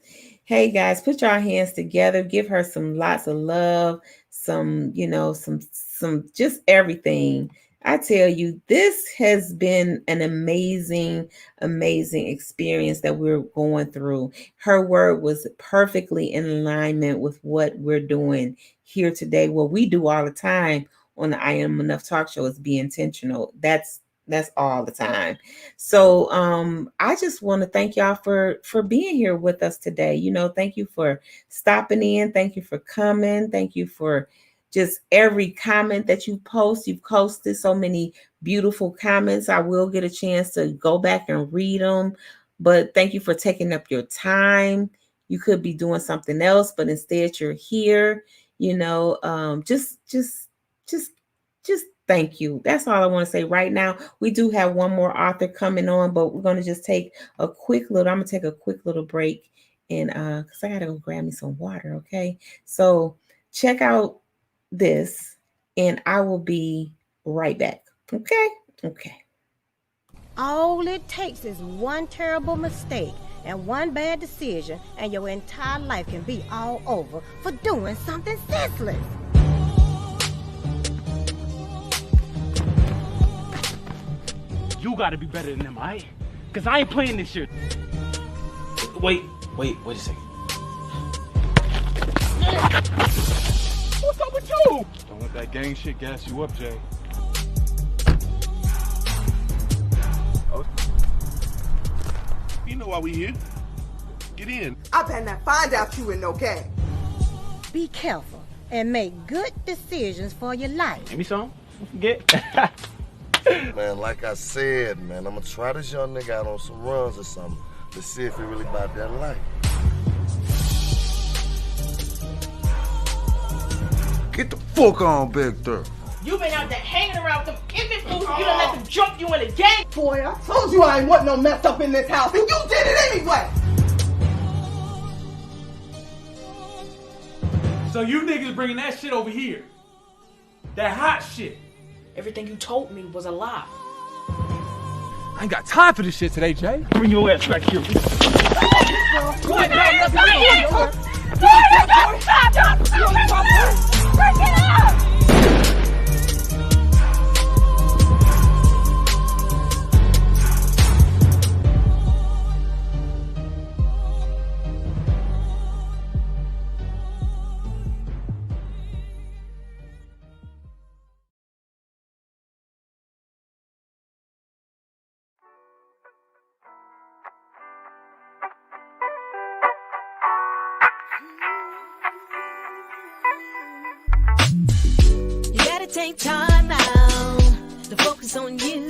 Hey guys, put your hands together. Give her lots of love, some just everything. I tell you, this has been an amazing, amazing experience that we're going through. Her word was perfectly in alignment with what we're doing here today. What we do all the time on the I Am Enough Talk Show is be intentional. That's all the time. So I just want to thank y'all for being here with us today. Thank you for stopping in. Thank you for coming. Thank you for just every comment that you post. You've posted so many beautiful comments. I will get a chance to go back and read them. But thank you for taking up your time. You could be doing something else, but instead you're here. Just thank you. That's all I want to say right now. We do have one more author coming on, but we're going to just take I'm going to take a quick little break and because I got to go grab me some water. Okay. So check out this and I will be right back. Okay. Okay. All it takes is one terrible mistake and one bad decision, and your entire life can be all over for doing something senseless. You gotta be better than them, alright? Cause I ain't playing this shit. Wait a second. What's up with you? Don't let that gang shit gas you up, Jay. You know why we here. Get in. I better not find out you in no gang. Be careful and make good decisions for your life. Give me some. Don't forget. Man, like I said, man, I'm gonna try this young nigga out on some runs or something to see if he really about that life. Get the fuck on, Big Thur. You been out there hanging around them infant fools. You done let them jump you in the game. Boy, I told you I ain't want no mess up in this house, and you did it anyway. So you niggas bringing that shit over here. That hot shit. Everything you told me was a lie. I ain't got time for this shit today, Jay. Bring your ass back here. Take time out to focus on you.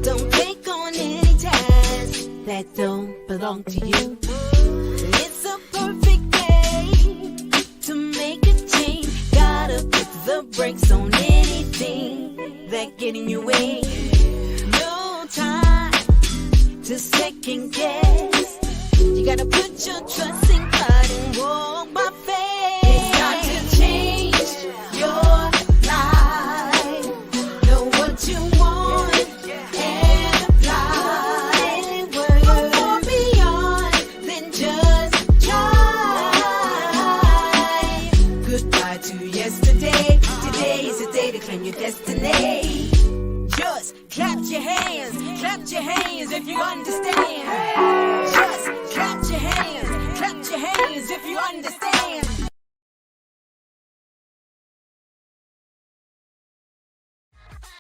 Don't take on any tasks that don't belong to you. It's a perfect day to make a change. Gotta put the brakes on anything that get in your way. No time to second guess. You gotta put your trust in God and walk by faith. It's got to change your you your hands if you understand. Just clap your hands. Clap your hands if you understand.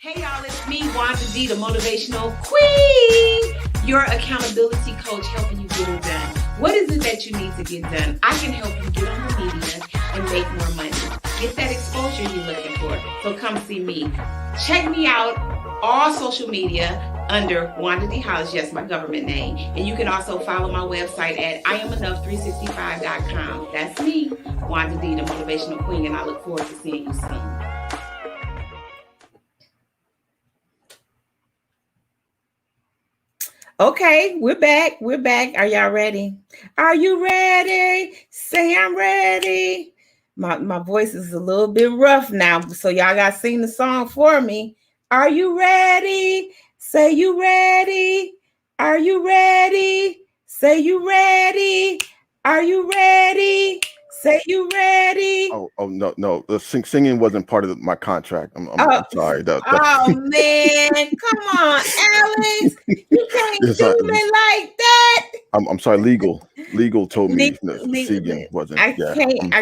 Hey y'all, it's me, Wanda D, the Motivational Queen, your accountability coach helping you get it done. What is it that you need to get done? I can help you get on the media and make more money. Get that exposure you're looking for. So come see me. Check me out all social media under Wanda D Hollis, yes, my government name. And you can also follow my website at IamEnough365.com. That's me, Wanda D, the Motivational Queen, and I look forward to seeing you soon. Okay, we're back. We're back. Are y'all ready? Are you ready? Say I'm ready. My voice is a little bit rough now, so y'all got to sing the song for me. Are you ready? Say you ready. Are you ready? Say you ready. Are you ready? Say you ready. Oh no. The singing wasn't part of my contract. I'm sorry. Oh man, come on, Alex. You can't Yes, do me like that. I'm sorry. Legal told me singing wasn't. I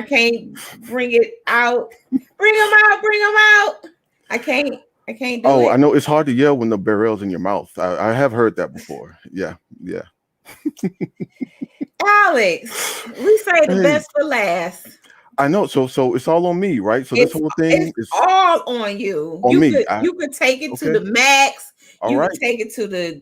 can't bring it out. Bring them out. Bring them out. I can't do it. I know it's hard to yell when the barrel's in your mouth. I have heard that before. Yeah. Alex, we say the best for last. I know. So it's all on me, right? So this whole thing is all on you. You could take it to the max. You could take it to the,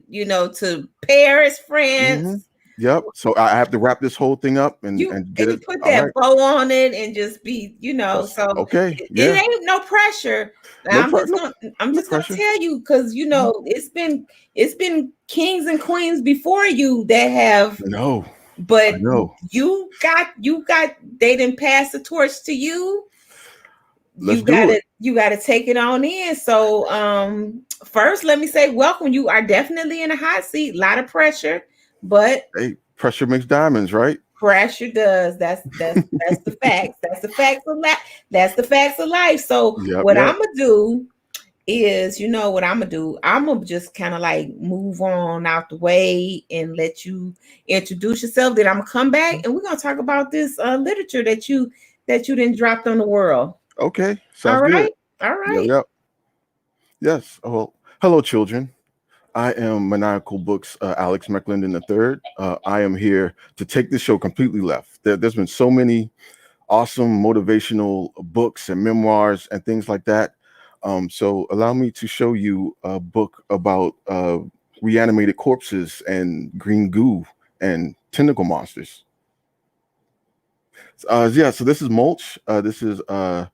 to Paris, France. Mm-hmm. Yep. So I have to wrap this whole thing up and get it. Put that bow on it and just be, so okay. It ain't no pressure. I'm just gonna tell you, because it's been kings and queens before you that have But you got they didn't pass the torch to you. You gotta take it on in. So first let me say welcome. You are definitely in a hot seat, a lot of pressure, but hey, pressure makes diamonds, right? Pressure does. That's the facts. That's the facts of life. That's the facts of life. So what I'm gonna do is, what I'm gonna do? I'm gonna just kind of like move on out the way and let you introduce yourself. Then I'm gonna come back and we're gonna talk about this literature that you didn't dropped on the world. Okay, sounds good. All right. Yep. Yes. Well, hello, children. I am Maniacal Books, Alex McClendon III. I am here to take this show completely left. There's been so many awesome motivational books and memoirs and things like that. So allow me to show you a book about reanimated corpses and green goo and tentacle monsters. So this is Mulch. This is a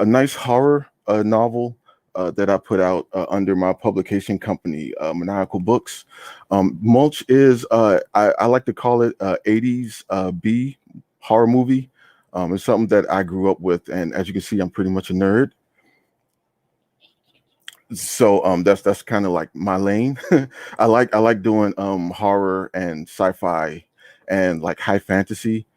nice horror novel that I put out under my publication company, Maniacal Books. Mulch is, I like to call it 80s B horror movie. It's something that I grew up with, and as you can see, I'm pretty much a nerd. So that's kind of like my lane. I like doing horror and sci-fi and like high fantasy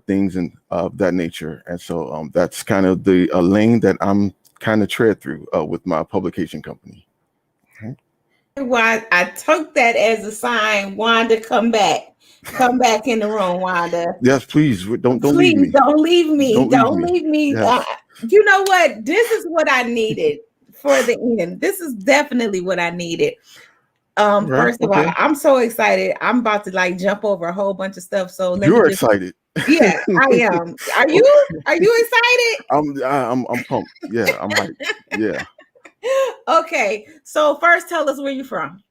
things and of that nature. And so that's kind of the lane that I'm kind of tread through with my publication company. Okay. Well, I took that as a sign. Wanda, come back in the room, Wanda. Yes, please don't leave me. Don't leave me. Don't leave me. Yes. You know what? This is what I needed for the end. This is definitely what I needed. First of all, I'm so excited. I'm about to like jump over a whole bunch of stuff. So you're excited. Yeah, I am. Are you? Are you excited? I'm pumped. Yeah, I'm hyped. Yeah. Okay. So first, tell us where you're from.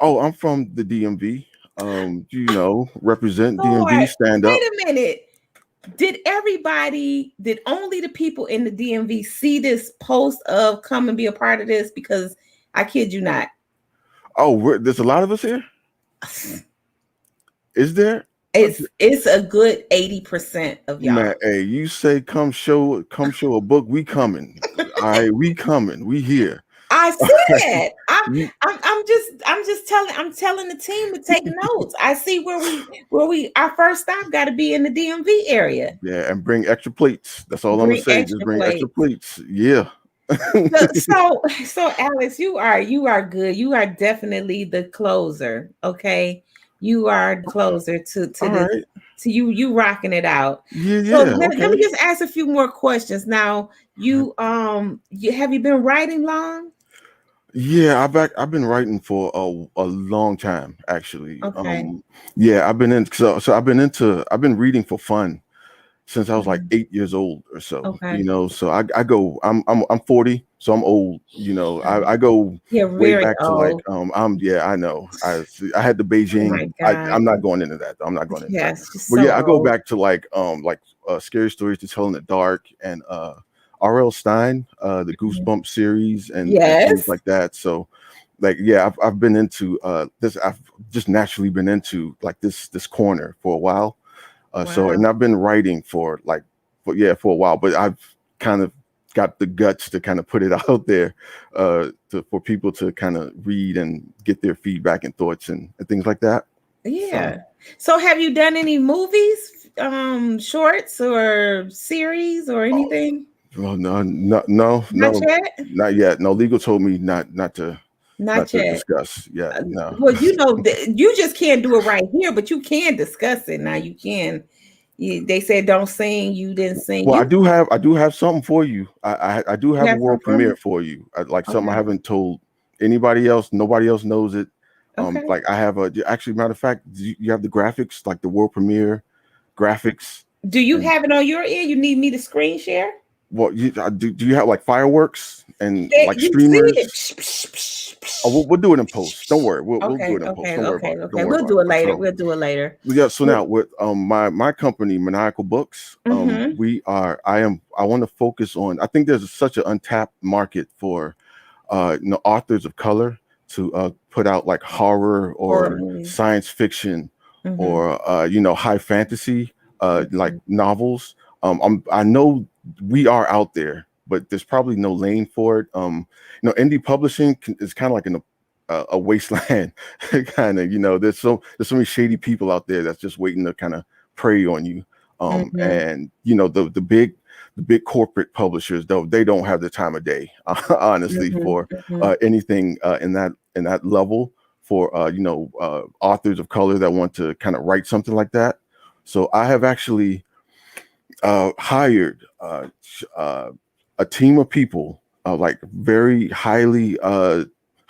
Oh, I'm from the DMV. Represent DMV. Stand up. Wait a minute. Did only the people in the DMV see this post of come and be a part of this? Because I kid you not. Oh, there's a lot of us here. Is there? It's a good 80% of y'all. Man, hey, you say come show a book. We coming. All right, we coming. We here. I see that. I'm telling the team to take notes. I see where our first stop got to be in the DMV area. Yeah, and bring extra plates. That's all I'm gonna say. Just bring extra plates. Yeah. So Alex, you are good. You are definitely the closer. Okay, you are the closer to All this. right. To you rocking it out. Yeah, So yeah, let me okay. just ask a few more questions. Now, have you been writing long? Yeah, I've been writing for a long time actually. Okay. Yeah, I've been reading for fun since I was like 8 years old or so. Okay. So I'm 40, so I'm old. I go You're way very back to like old. I know I had the Oh my Beijing. God. I'm not going into that. I'm not going into that. Yes, just But so yeah, I go old. back to like Scary Stories to Tell in the Dark and R.L. Stein, the Goosebump series and things Yes. like that. So like yeah, I've been into this. I've just naturally been into like this corner for a while. So Wow. and I've been writing for for a while, but I've kind of got the guts to kind of put it out there for people to kind of read and get their feedback and thoughts and things like that. Yeah. So have you done any movies, shorts or series or anything? Oh no, Not yet? not yet. No, legal told me not Not to yet. discuss yet. No. Well, you just can't do it right here, but you can discuss it. Now you can. They said don't sing. You didn't sing. Well, You I do have something for you. I do have a have some world for me? premiere for you. Like something I Okay. haven't told anybody else. Nobody else knows it. Okay. Like I have actually, matter of fact, you have the graphics, like the world premiere graphics. Do you And have it on your end? You need me to screen share? what do you have like fireworks and like You see it? streamers? Oh, we'll do it in post. Don't worry. We'll do Okay, it in post. okay, Don't worry okay, about it. Don't okay. worry We'll about do it. it But later. We'll do it later. yeah, so now with my company Maniacal Books, Mm-hmm. I want to focus on, I think there's such an untapped market for authors of color to put out like horror Horror or movies. science fiction Mm-hmm. or high fantasy like novels. I know we are out there, but there's probably no lane for it. Indie publishing is kind of like a wasteland. Kind of, there's so many shady people out there that's just waiting to kind of prey on you. Mm-hmm. And the big corporate publishers, though, they don't have the time of day, honestly, for Mm-hmm. anything in that level for authors of color that want to kind of write something like that. So I have actually hired a team of people, like very highly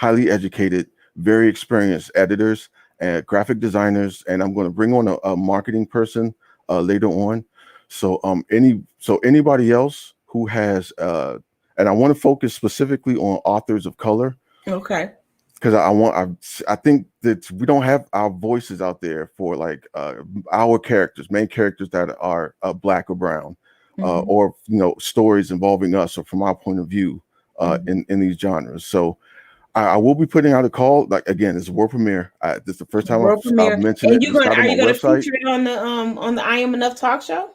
educated, very experienced editors and graphic designers, and I'm going to bring on a marketing person later on. So anybody else who has and I want to focus specifically on authors of color Okay. because I think that we don't have our voices out there for like our main characters that are Black or brown, Mm-hmm. or stories involving us or from our point of view Mm-hmm. in these genres. So I will be putting out a call. Like again, it's a world premiere. This is the first time World I've premiere. mentioned And it. It's not on are my you gonna website. feature it on the I Am Enough talk show?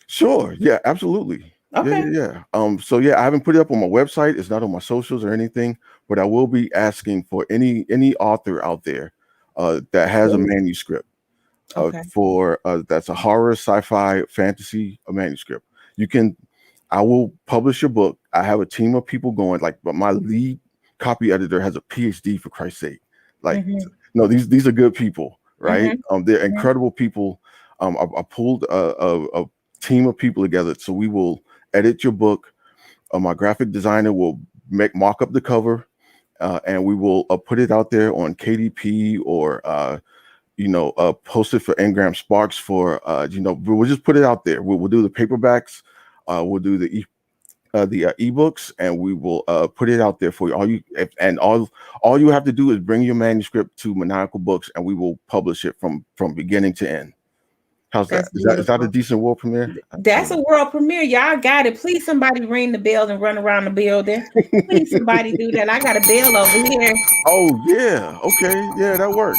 Sure. Yeah, absolutely. Okay. Yeah. So yeah, I haven't put it up on my website. It's not on my socials or anything, but I will be asking for any author out there that has a Cool. manuscript Okay. for that's a horror, sci-fi, fantasy, a manuscript. I will publish your book. I have a team of people going, but my lead copy editor has a PhD, for Christ's sake. Like, Mm-hmm. no, these are good people, right? They're Mm-hmm. incredible people. I pulled a team of people together, so we will edit your book. My graphic designer will mock up the cover, and we will put it out there on KDP or post it for Ngram Sparks for we'll just put it out there. We'll do the paperbacks, we'll do the ebooks, and we will put it out there for you. All you have to do is bring your manuscript to Maniacal Books, and we will publish it from beginning to end. How's that? That's Is that a beautiful. decent world premiere? That's a world premiere. Y'all got it. Please, somebody ring the bell and run around the building. Please, somebody do that. I got a bell over here. Oh yeah, okay, yeah, that worked.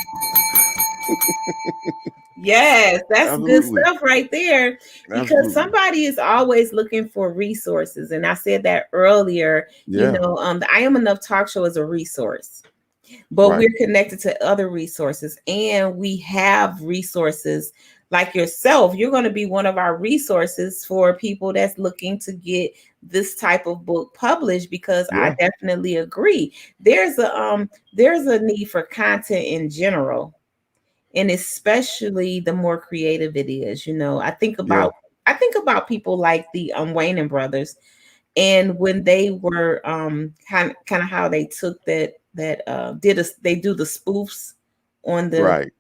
Yes, that's good Absolutely. stuff right there. Because Absolutely. somebody is always looking for resources, and I said that earlier. Yeah. The I Am Enough talk show is a resource, but Right. we're connected to other resources, and we have resources like yourself, you're going to be one of our resources for people that's looking to get this type of book published, because I Yeah. definitely agree. There's a need for content in general, and especially the more creative it is. I think Yeah. about people like the Wayne brothers, and when they were kind of how they took they do the spoofs on the, Right.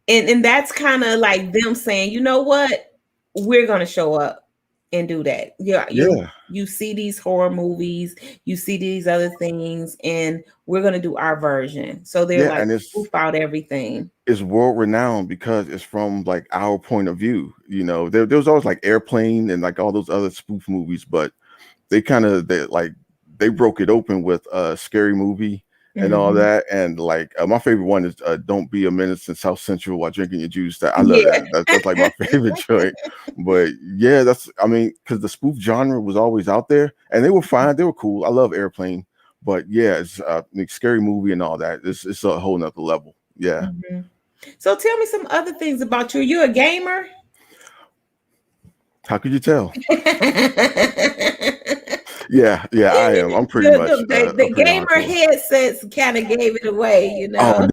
and that's kind of like them saying, you know what, we're gonna show up and do that. Yeah, Yeah. you see these horror movies, you see these other things, and we're gonna do our version. So they're Yeah. like And spoof out everything. it's world renowned because it's from like our point of view. There was always like Airplane and like all those other spoof movies, but they broke it open with a Scary Movie and all Mhm. that. And like my favorite one is Don't Be a Menace in South Central while drinking your juice. That I love Yeah. that. That's like my favorite joint. But yeah, because the spoof genre was always out there and they were fine. They were cool. I love Airplane. But yeah, it's like Scary Movie and all that. It's a whole nother level. Yeah. Mhm. So tell me some other things about you. You a gamer? How could you tell? Yeah, I am. I'm pretty much. The I'm pretty gamer hardcore. headsets kind of gave it away, Oh,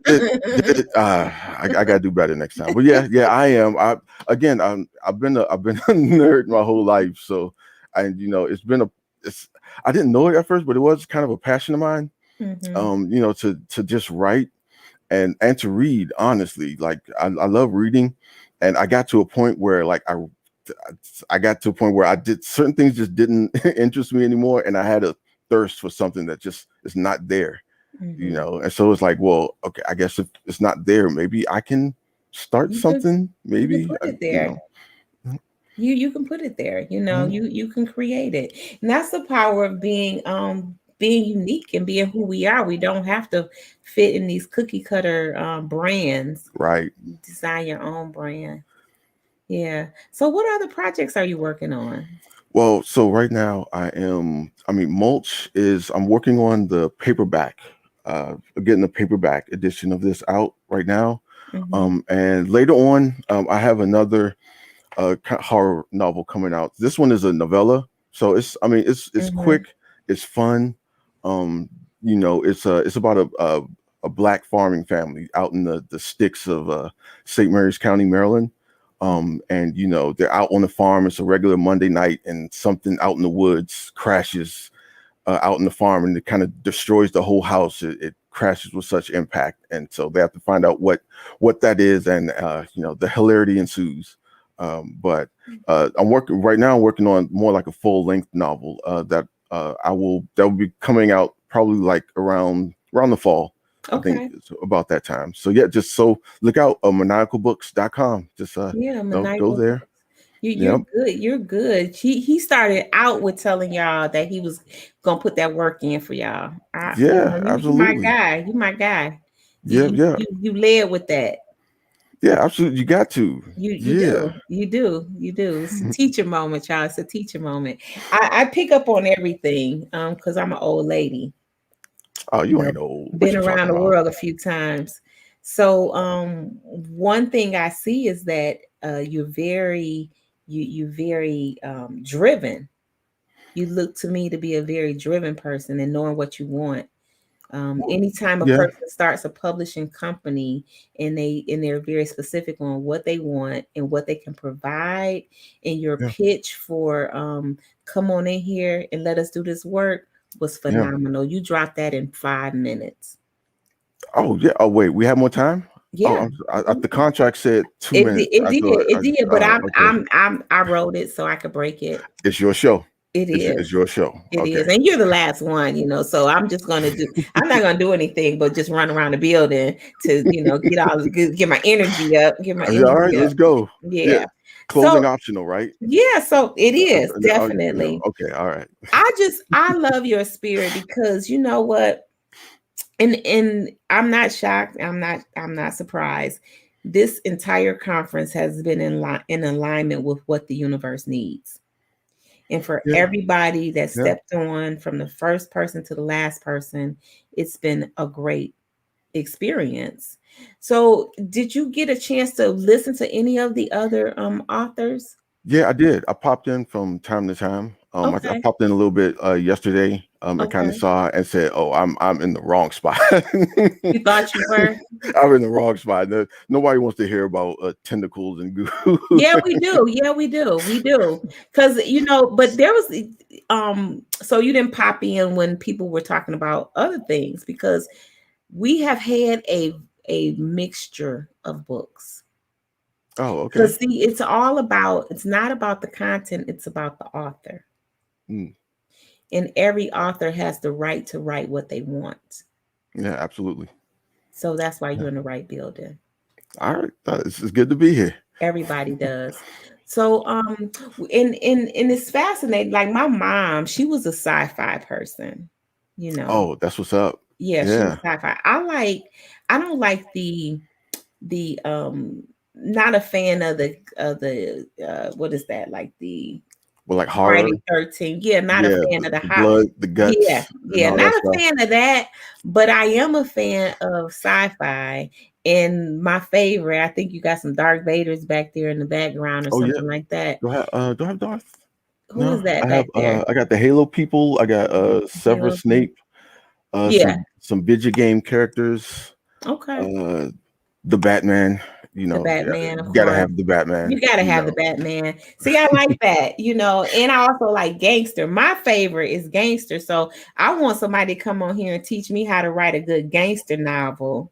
I gotta do better next time. But yeah, I am. I've been a nerd my whole life. So, it's I didn't know it at first, but it was kind of a passion of mine. Mhm. To just write and to read. Honestly, like I love reading, and I got to a point where I did certain things just didn't interest me anymore, and I had a thirst for something that just is not there. Mhm. And so it's like, well, okay, I guess if it's not there, maybe I can start something. You can Maybe put it there. You can put it there. Mhm. You can create it. And that's the power of being unique and being who we are. We don't have to fit in these cookie cutter brands. Right. You design your own brand. Yeah. So what other projects are you working on? Well, so right now Mulch is I'm working on the paperback, getting the paperback edition of this out right now. Mhm. And later on, I have another horror novel coming out. This one is a novella, so it's Mhm. quick, it's fun. It's about a black farming family out in the sticks of St. Mary's County, Maryland. And they're out on the farm. It's a regular Monday night, and something out in the woods crashes out in the farm, and it kind of destroys the whole house. It crashes with such impact, and so they have to find out what that is, and the hilarity ensues. But I'm working right now. I'm working on more like a full length novel that will be coming out probably like around the fall. I think Okay. it's about that time. So yeah, just so look out maniacalbooks.com. Just Yeah, go maniacal. there. You're Yep. good. You're good. He started out with telling y'all that he was gonna put that work in for y'all. Yeah, You my absolutely. guy. You my guy. Yeah, yeah. You led with that. Yeah, absolutely. You got to. You Yeah. do. You do. It's a teacher moment, y'all. It's a teacher moment. I pick up on everything because I'm an old lady. Oh, You you know, ain't old. What been you around talking the about? world a few times. So one thing I see is that you're very driven. You look to me to be a very driven person and knowing what you want. Anytime a Yeah, person starts a publishing company and they're very specific on what they want and what they can provide, and your yeah, pitch for come on in here and let us do this work was yeah. phenomenal. You dropped that in 5 minutes. Oh, yeah. Oh, wait. We have more time. Oh, Yeah. the contract said 2 minutes. I thought. It did, but Okay. I wrote it so I could break it. It's your show. It It's is. your show. It is. Okay. And you're the last one, so I'm not gonna do anything but just run around the building to, get my energy up, get my All right. energy up. Let's go. Yeah. Yeah. Closing So optional, right? yeah, so it is Yeah. definitely. Okay. All right. I love your spirit because you know what? And I'm not shocked. I'm not surprised. This entire conference has been in alignment with what the universe needs. And for Yeah. everybody that Yeah. stepped on from the first person to the last person, it's been a great experience. So did you get a chance to listen to any of the other authors? Yeah, I did. I popped in from time to time. I Okay. popped in a little bit yesterday. I kind of Okay. saw and said, "Oh, I'm in the wrong spot." You thought you were? I'm in the wrong spot. Nobody wants to hear about tentacles and goo. Yeah, we do. Yeah, we do. We do. Because but there was so you didn't pop in when people were talking about other things, because we have had a mixture of books. Oh, okay. Because see, it's not about the content, it's about the author. Mm. And every author has the right to write what they want. Yeah, absolutely. So that's why you're in the right building. All right, it's good to be here. Everybody does. So and it's fascinating. Like my mom, she was a sci-fi person, Oh, that's what's up. Yeah, she was Yeah. sci-fi. I don't like the not a fan of the what is that? Like the Well, like horror. Friday 13. Yeah, not a Yeah, fan of the the hot. blood, the Yeah, guts, and all not that a stuff. fan of that, but I am a fan of sci-fi. And my favorite, I think you got some Darth Vaders back there in the background or Oh yeah. something like that. Do I have Darth? Who is No, that I have back there? I got the Halo people. I got Halo Severus people. Snape, Yeah. some video game characters, Okay. the Batman. The Yeah, Batman, of you gotta course. have the Batman. You gotta have the Batman. See, I like that, and I also like gangster. My favorite is gangster. So I want somebody to come on here and teach me how to write a good gangster novel.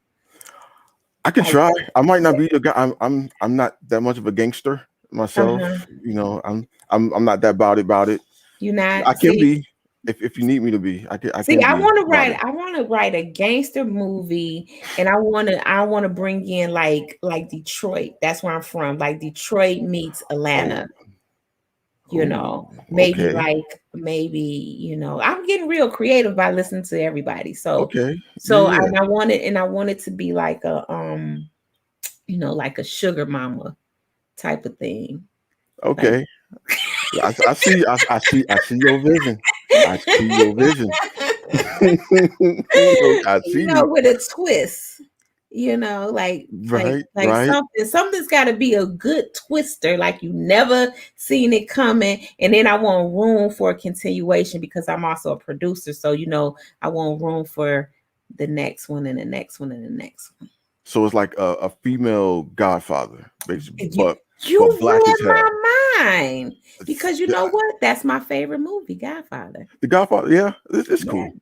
I can try. I might not be a guy. I'm not that much of a gangster myself. Uh-huh. I'm not that about it. You not I can see. be if you need me to be. I See, can I be want to about write. it. I want to write a gangster movie, and I want to bring in like Detroit. That's where I'm from. Like Detroit meets Atlanta. Maybe Okay. I'm getting real creative by listening to everybody. So, Okay. so Yeah. I want it to be like a like a sugar mama type of thing. Okay. I see your vision. I see your vision. I see you. With a twist, like Right. something's got to be a good twister, like you never seen it coming. And then I want room for a continuation, because I'm also a producer. So, I want room for the next one and the next one and the next one. So it's like a female Godfather, basically, but black read as hell. my mind, because you know what? That's my favorite movie, Godfather. The Godfather, yeah, it's cool.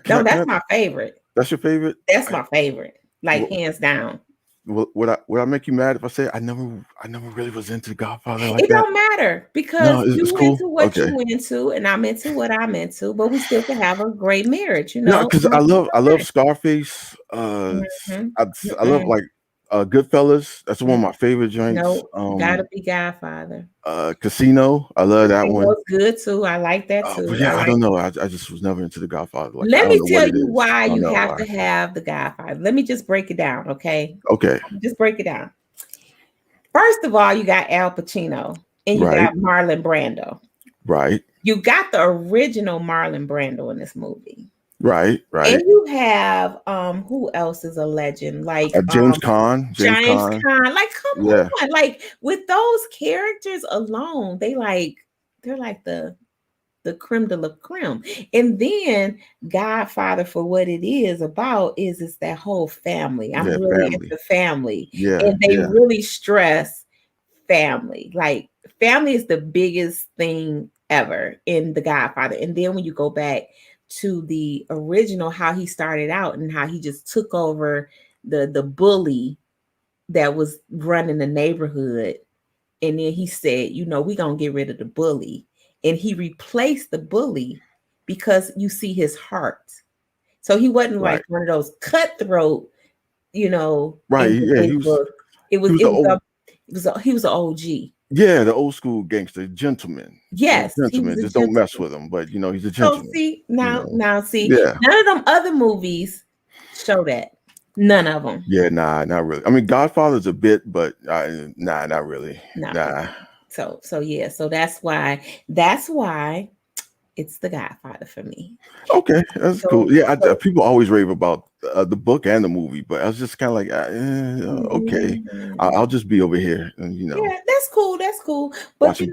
No, that's my favorite. That's your favorite? That's my favorite, like hands down. Would I make you mad if I say I never really was into Godfather like It that? don't matter, because No, it's you cool. into what Okay. you into, and I'm into what I'm into, but we still can have a great marriage, No, because I love Scarface. I love like Goodfellas. That's one of my favorite joints. No, gotta be Godfather. Casino. I love that one. Casino's good too. I like that too. But yeah, I don't know. I just was never into the Godfather. Like, I Let don't me know tell what it you is. why I don't you know have why. to have the Godfather. Let me just break it down, okay? Okay. Just break it down. First of all, you got Al Pacino and you Right. got Marlon Brando. Right. You got the original Marlon Brando in this movie. Right. And you have who else is a legend? Like James Caan. James Caan. Like, come Yeah. on. Like, with those characters alone, they're like the creme de la creme. And then Godfather, for what it is about, is that whole family. I'm really into family. Yeah. And they Yeah. really stress family. Like, family is the biggest thing ever in The Godfather. And then when you go back to the original, how he started out and how he just took over the bully that was running the neighborhood. And then he said, we're going to get rid of the bully. And he replaced the bully because you see his heart. So he wasn't like one of those cutthroat, Right. Yeah. He was an OG. Yeah, the old school gangster, gentleman. Yes, he was gentleman. a Just don't mess gentleman. with him. But he's a So gentleman. see, Yeah. none of them other movies show that. None of them. Yeah, nah, not really. I mean, Godfather's a bit, but nah, not really. No. Nah. So yeah. So that's why it's The Godfather for me. Okay, that's So, cool. Yeah, so people always rave about the book and the movie, but I was just kind of like, okay, I'll just be over here and yeah, that's cool. That's cool. But watching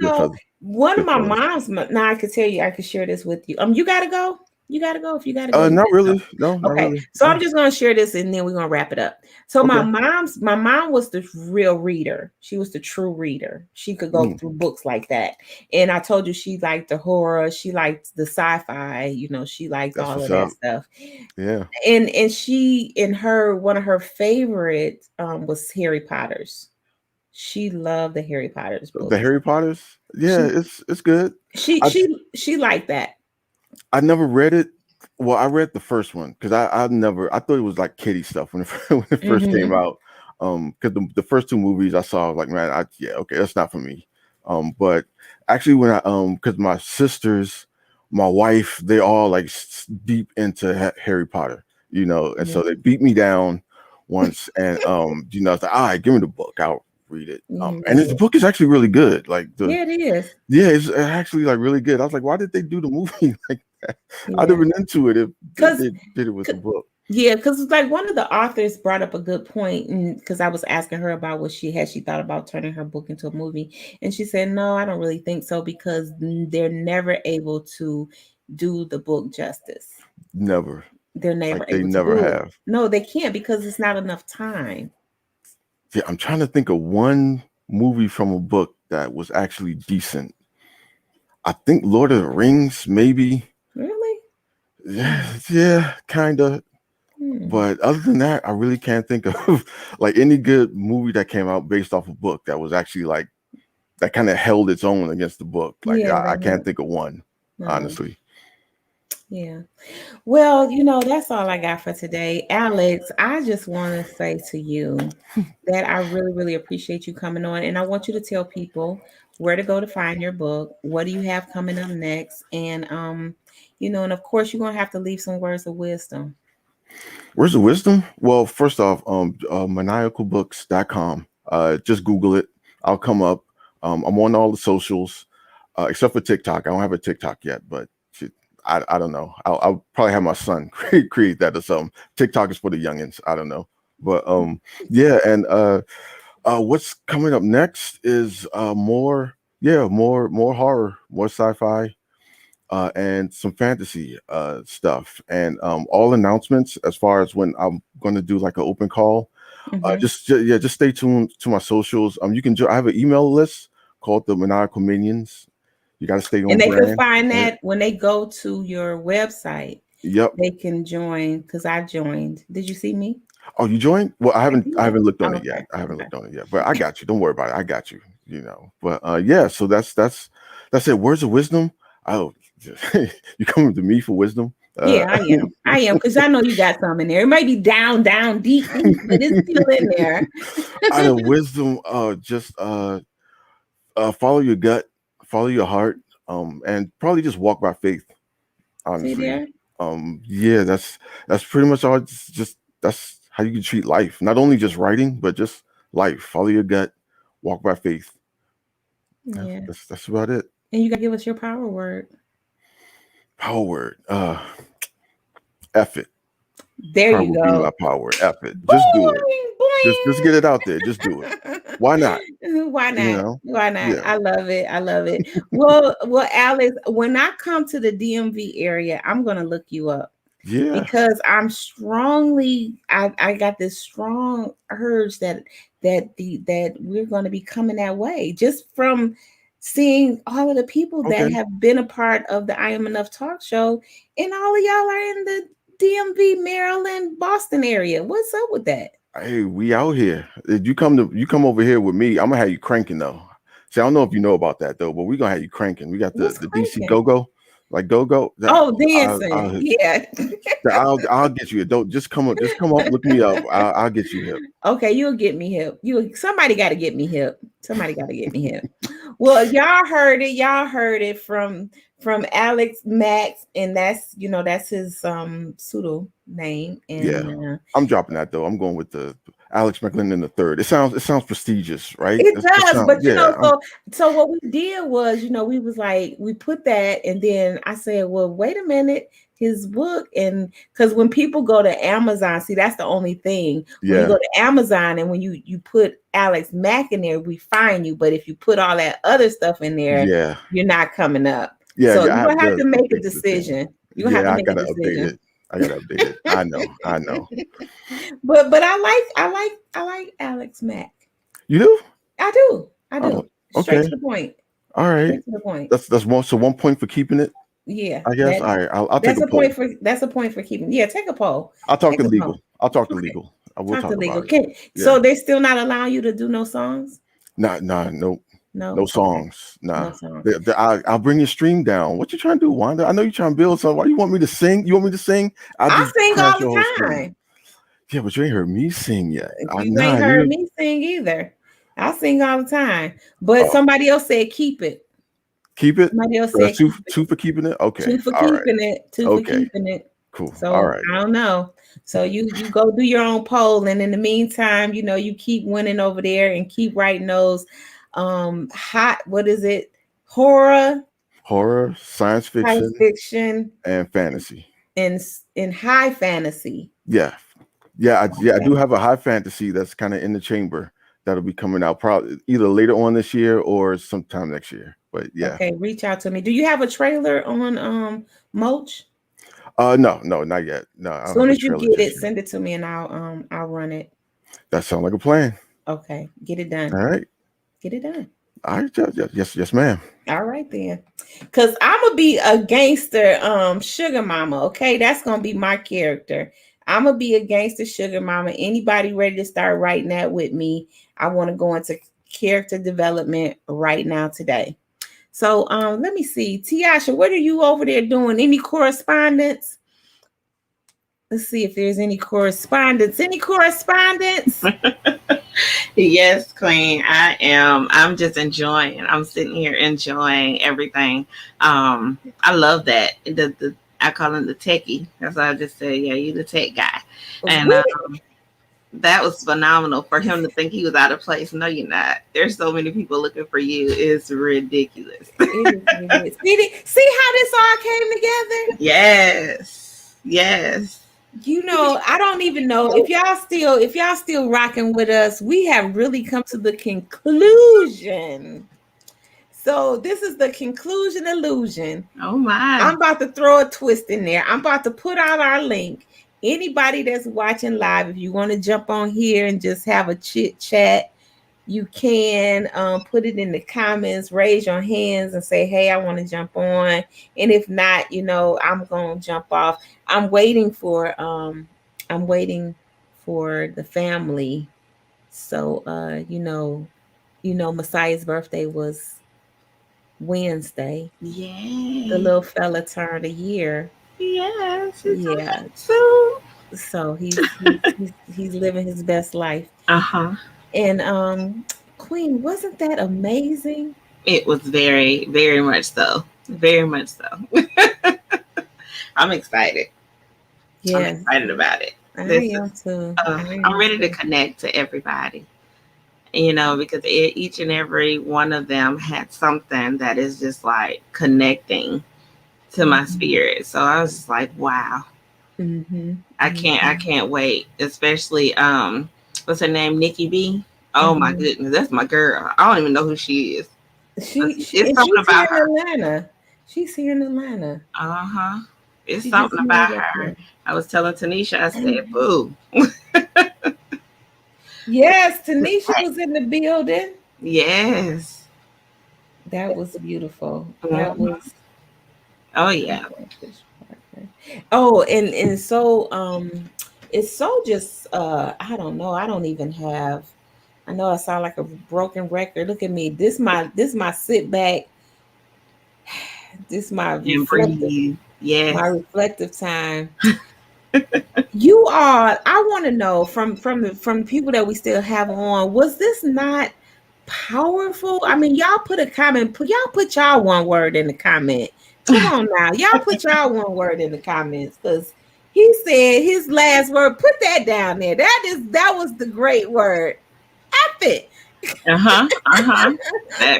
one of my Goodfellas. mom's. Now I could tell you, I could share this with you. You gotta go. You gotta go. If you gotta go, you Not gotta go. really. No, not Okay, really. so I'm No. just gonna share this, and then we're gonna wrap it up. So my Okay. mom was the real reader. She was the true reader. She could go through books like that. And I told you she liked the horror. She liked the sci-fi. She liked That's all what's of that up. stuff. Yeah. And she in her one of her favorite was Harry Potter's. She loved the Harry Potter's The books. Harry Potters. Yeah, it's good. She liked that. I never read it. Well, I read the first one because I thought it was like kiddie stuff when it first came out. Because the first two movies I saw, I was like, man, okay, that's not for me. But actually, when I because my sisters, my wife, they all like deep into Harry Potter, and so they beat me down once, and I was like, all right, give me the book, I'll read it. And the book is actually really good. Like yeah, it is. Yeah, it's actually like really good. I was like, why did they do the movie like that? I'd have been into it if they did it with the book. Yeah, because it's like one of the authors brought up a good point, and because I was asking her about what she thought about turning her book into a movie, and she said, "No, I don't really think so because they're never able to do the book justice. Never. They're never Like they able to never do it. have. No, they can't because it's not enough time." Yeah, I'm trying to think of one movie from a book that was actually decent. I think Lord of the Rings, maybe. Really? Yeah, kind of. But other than that, I really can't think of like any good movie that came out based off a book that was actually like that kind of held its own against the book. Like Yeah, I can't think of one, No. honestly. Yeah. Well, that's all I got for today. Alex, I just want to say to you that I really, really appreciate you coming on. And I want you to tell people where to go to find your book. What do you have coming up next? And and of course you're gonna have to leave some words of wisdom. Where's the wisdom? Well, first off, maniacalbooks.com. Just Google it. I'll come up. I'm on all the socials, except for TikTok. I don't have a TikTok yet, but I don't know. I'll probably have my son create that or something. TikTok is for the youngins. I don't know. But yeah, and what's coming up next is more horror, more sci-fi, and some fantasy stuff, and all announcements as far as when I'm going to do like an open call. Just stay tuned to my socials. You can I have an email list called the Maniacal Minions. You got to stay on And they brand. can find that when they go to your website. Yep. They can join because I joined. Did you see me? Oh, you joined? Well, I haven't looked on it Okay. yet. I haven't looked on it yet, but I got you. Don't worry about it. I got you. But yeah. So that's it. Words of wisdom. Oh, you coming to me for wisdom? Yeah, I am because I know you got some in there. It might be down, deep, but it's still in there. Out of wisdom, just follow your gut, follow your heart, and probably just walk by faith. Honestly, See there? Yeah, that's pretty much all. It's just that's how you can treat life. Not only just writing, but just life. Follow your gut, walk by faith. Yeah, that's about it. And you gotta give us your power word. Power word. F it. There Probably you be go. my power word. F it. Just do it. Just get it out there. Just do it. Why not? Why not? Why not? Yeah. I love it. I love it. Well, Alex, when I come to the DMV area, I'm gonna look you up. Yeah. Because I'm I got this strong urge that we're gonna be coming that way just from seeing all of the people that have been a part of the I Am Enough talk show, and all of y'all are in the DMV, Maryland, Boston area. What's up with that? Hey, we out here. If you come over here with me, I'm gonna have you cranking though. See, I don't know if you know about that though, but we're gonna have you cranking. We got the DC go-go, like go-go. Oh, dancing. Yeah. I'll get you. Don't just come up, look me up. I'll get you hip. Okay, you'll get me hip. Somebody got to get me hip. Somebody got to get me hip. Well, y'all heard it. Y'all heard it from Alex Max, and that's his pseudo name. And yeah, I'm dropping that though. I'm going with the Alex McLendon III. It sounds prestigious, right? It does, but yeah. So what we did was, we was like, we put that, and then I said, well, wait a minute, his book, and because when people go to Amazon, see, that's the only thing. When you go to Amazon and when you put Alex Mack in there, we find you. But if you put all that other stuff in there, you're not coming up. Yeah, so yeah. you're gonna have to make a decision. You're gonna have to make a decision. I gotta update it. I know. But I like Alex Mack. You do? I do. Oh, Straight okay. to the point. All right. Straight to the point. That's one. So 1 point for keeping it. Yeah. I guess. All right. I'll take a poll. That's a point for keeping. Yeah, take a poll. I'll talk to legal. I will talk to legal. So they're still not allowing you to do no songs? No songs. Nah. No songs. I'll bring your stream down. What you trying to do, Wanda? I know you're trying to build something. Why you want me to sing? You want me to sing? I sing all the time. Yeah, but you ain't heard me sing yet. You ain't heard me sing either. I sing all the time. But somebody else said keep it. Keep it? Somebody else said two for keeping it? Okay. 2 for keeping it. 2 for keeping it. Cool. So all right. I don't know. So you go do your own poll, and in the meantime, you keep winning over there and keep writing those hot, what is it? Horror, science fiction, and fantasy. In high fantasy. Yeah. I do have a high fantasy that's kind of in the chamber that'll be coming out probably either later on this year or sometime next year. But yeah. Okay, reach out to me. Do you have a trailer on Moch? No, not yet. No. As soon as you get it, send it to me and I'll run it. That sounds like a plan. Okay, get it done. All right. Get it done. All right, yes, ma'am. All right then. Cause I'm gonna be a gangster sugar mama. Okay, that's gonna be my character. I'm gonna be a gangster sugar mama. Anybody ready to start writing that with me? I want to go into character development right now today. So let me see. Tiasha, what are you over there doing? Any correspondence? Let's see if there's any correspondence. Any correspondence? Yes, Queen. I am. I'm just enjoying. I'm sitting here enjoying everything. I love that. I call him the techie. That's what I just said. Yeah, you the tech guy. And that was phenomenal for him to think he was out of place. No, you're not. There's so many people looking for you. It's ridiculous. See how this all came together? Yes. I don't even know if y'all still rocking with us. We have really come to the conclusion. So this is the conclusion illusion. Oh my. I'm about to throw a twist in there. I'm about to put out our link. Anybody that's watching live, if you want to jump on here and just have a chit chat, you can put it in the comments, raise your hands and say, hey, I want to jump on. And if not, I'm going to jump off. I'm waiting for the family. So, Messiah's birthday was Wednesday. Yeah. The little fella turned a year. Yes. Yeah. So he's living his best life. Uh-huh. And Queen, wasn't that amazing? It was very, very much so. Very much so. I'm excited. Yeah. I'm excited about it. I am too. I'm ready to connect to everybody. Because each and every one of them had something that is just like connecting to my spirit. So I was just like, wow. Mm-hmm. I can't wait. Especially what's her name? Nikki B. Oh my goodness, that's my girl. I don't even know who she is. She's about her. Atlanta. She's here in Atlanta. Uh-huh. It's something about her. I was telling Tanisha, I said, boo. Yes, Tanisha was in the building. Yes. That was beautiful. That was. Oh yeah. Oh, and so it's so just I don't know. I don't even have. I know I sound like a broken record. Look at me. This my sit back. This my reflective. Yes. My reflective time. You all, I want to know from people that we still have on, was this not powerful? I mean, y'all put a comment, y'all put one word in the comment. Come on now. Y'all put one word in the comments, because He said his last word. Put that down there. That was the great word. Epic. That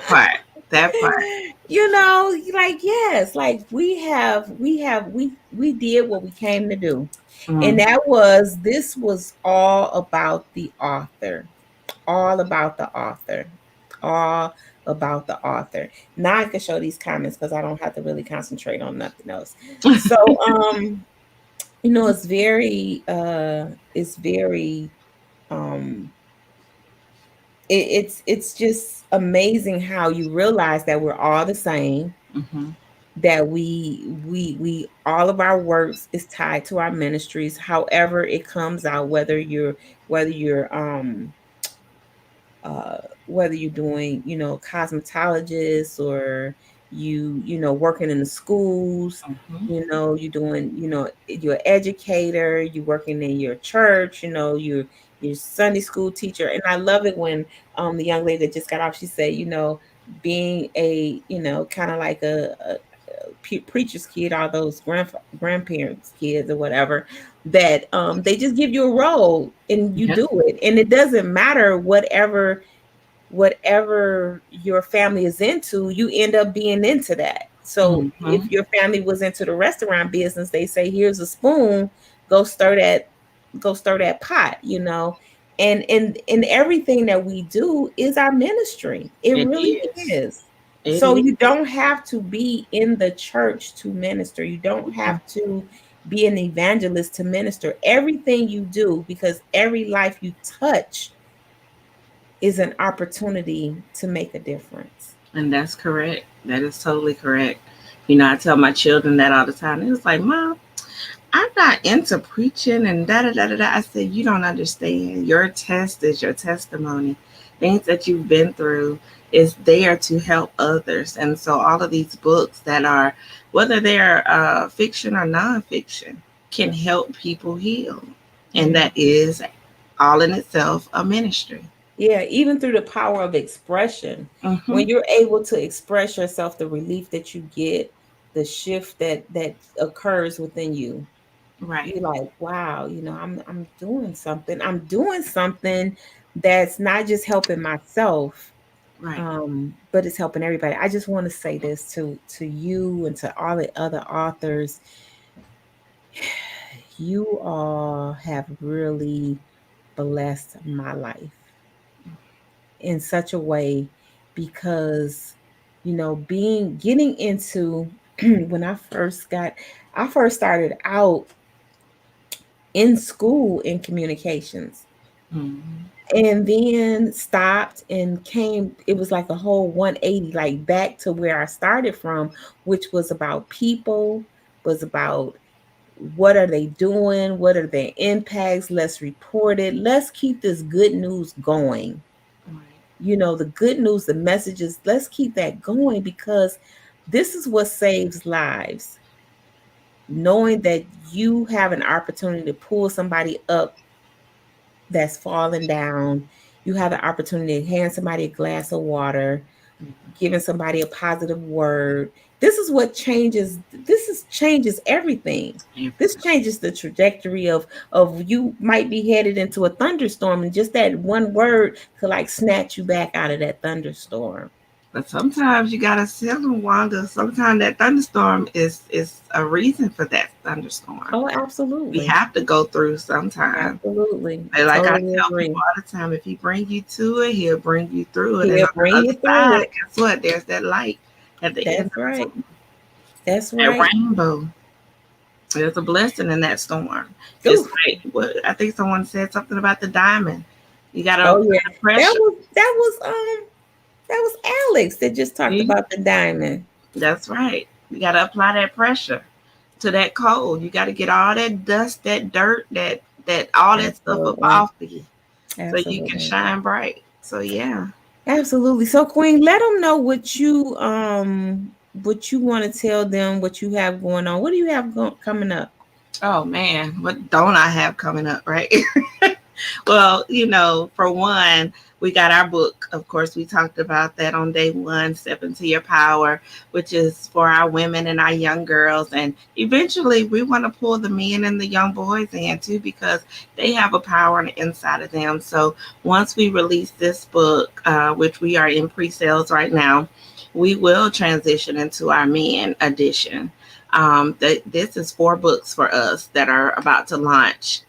part. That part. You know, like yes, like we did what we came to do. And this was all about the author. All about the author. All about the author. Now I can show these comments because I don't have to really concentrate on nothing else. So you know, it's very it's just amazing how you realize that we're all the same, that we all of our works is tied to our ministries, however it comes out, whether you're whether you're doing, you know, cosmetologist, or you know, working in the schools, you know, you're doing, you know, you're an educator, you're working in your church, you know, you're Sunday school teacher. And I love it when the young lady that just got off, she said, you know, being a, you know, kind of like a preacher's kid, all those grandparents kids or whatever, that they just give you a role and you do it, and it doesn't matter whatever your family is into, you end up being into that. So if your family was into the restaurant business, they say, here's a spoon, go stir that pot, you know. And everything that we do is our ministry. It really is. So you don't have to be in the church to minister. You don't have to be an evangelist to minister. Everything you do, because every life you touch is an opportunity to make a difference. And that's correct. That is totally correct. You know, I tell my children that all the time. It's like, Mom, I'm not into preaching and da da da da da. I said, you don't understand. Your test is your testimony. Things that you've been through is there to help others. And so all of these books that are, whether they're fiction or nonfiction, can help people heal. And that is all in itself a ministry. Yeah, even through the power of expression. When you're able to express yourself, the relief that you get, the shift that occurs within you. Right. You're like, wow, you know, I'm doing something. I'm doing something that's not just helping myself, but it's helping everybody. I just want to say this to you and to all the other authors. You all have really blessed my life in such a way, because you know, getting into when I first started out in school in communications, and then stopped and came, it was like a whole 180, like back to where I started from, which was about people, was about what are they doing, what are their impacts, let's report it, let's keep this good news going. You know, the good news, the messages, let's keep that going, because this is what saves lives. Knowing that you have an opportunity to pull somebody up that's falling down, you have the opportunity to hand somebody a glass of water, giving somebody a positive word. This is what changes everything. This changes the trajectory of you might be headed into a thunderstorm, and just that one word could like snatch you back out of that thunderstorm. But sometimes you gotta tell them, Wanda. Sometimes that thunderstorm is a reason for that thunderstorm. Oh, absolutely. We have to go through sometimes. Absolutely. And like Totally I tell agree. people all the time, if he bring you to it, he'll bring you through it. He'll and bring on the you other through side, it. guess what? There's that light at the end. That's right. That's That right. rainbow. There's a blessing in that storm. Just like what I think someone said something about the diamond. You gotta apply the pressure. That was Alex that just talked about the diamond. That's right. You gotta apply that pressure to that coal. You gotta get all that dust, that dirt, that all that stuff up off of you, so you can shine bright. So yeah. Absolutely. So Queen, let them know what you want to tell them, what you have going on. What do you have coming up? Oh man, what don't I have coming up, right? Well, for one, we got our book. Of course, we talked about that on day one, Step Into Your Power, which is for our women and our young girls. And eventually, we want to pull the men and the young boys in too, because they have a power on the inside of them. So once we release this book, which we are in pre sales right now, we will transition into our men edition. This is 4 books for us that are about to launch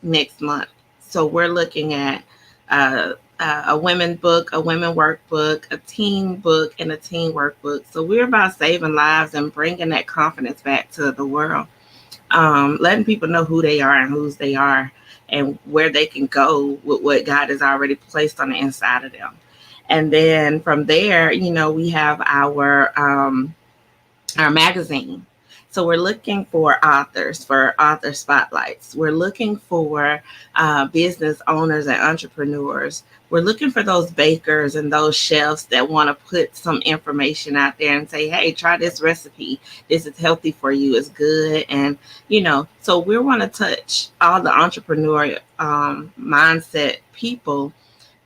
next month. So we're looking at a women book, a women workbook, a teen book, and a teen workbook. So we're about saving lives and bringing that confidence back to the world, letting people know who they are and whose they are and where they can go with what God has already placed on the inside of them. And then from there, we have our magazine. So we're looking for authors, for author spotlights. We're looking for business owners and entrepreneurs. We're looking for those bakers and those chefs that want to put some information out there and say, hey, try this recipe. This is healthy for you. It's good. And, so we want to touch all the entrepreneurial mindset people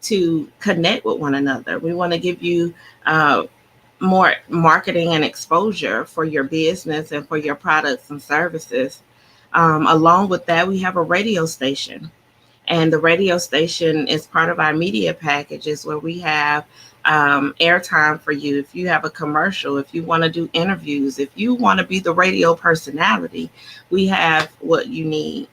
to connect with one another. We want to give you more marketing and exposure for your business and for your products and services. Along with that, we have a radio station. And the radio station is part of our media packages where we have airtime for you. If you have a commercial, if you want to do interviews, if you want to be the radio personality, we have what you need.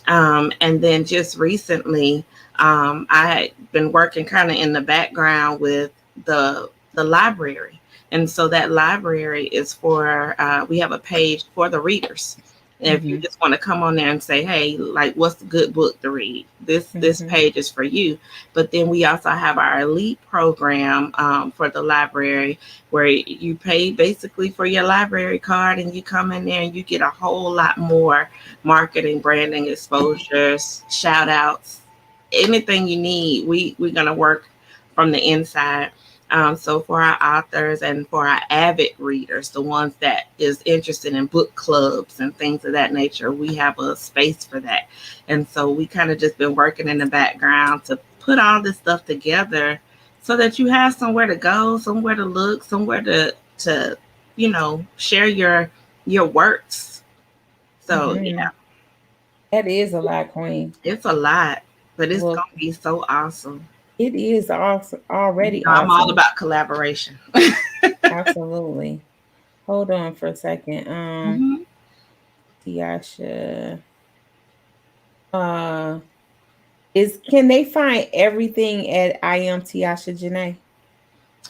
And then just recently, I had been working kind of in the background with the library. And so that library is for, we have a page for the readers. And if you just want to come on there and say, hey, like, what's a good book to read? This page is for you. But then we also have our elite program for the library, where you pay basically for your library card and you come in there and you get a whole lot more marketing, branding, exposures, shout outs, anything you need. We're going to work from the inside. So for our authors and for our avid readers, the ones that is interested in book clubs and things of that nature, we have a space for that. And so we kind of just been working in the background to put all this stuff together so that you have somewhere to go, somewhere to look, somewhere to share your works. So yeah. That is a lot, Queen. It's a lot, but it's gonna be so awesome. It is awesome. Already I'm awesome. all about collaboration. Absolutely. Hold on for a second. Tiasha. Can they find everything at I am Tiasha Janae?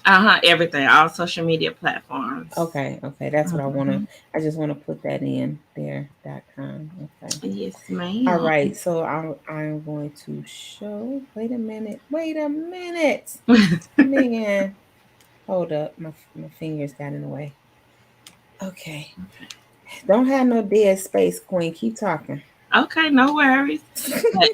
Everything, all social media platforms. Okay, that's what I want to. I just want to put that in there.com. Okay. Yes, ma'am. All right, so I'm going to show. Wait a minute. Man, hold up. My fingers got in the way. Okay. Don't have no dead space, Queen. Keep talking. Okay, no worries. But,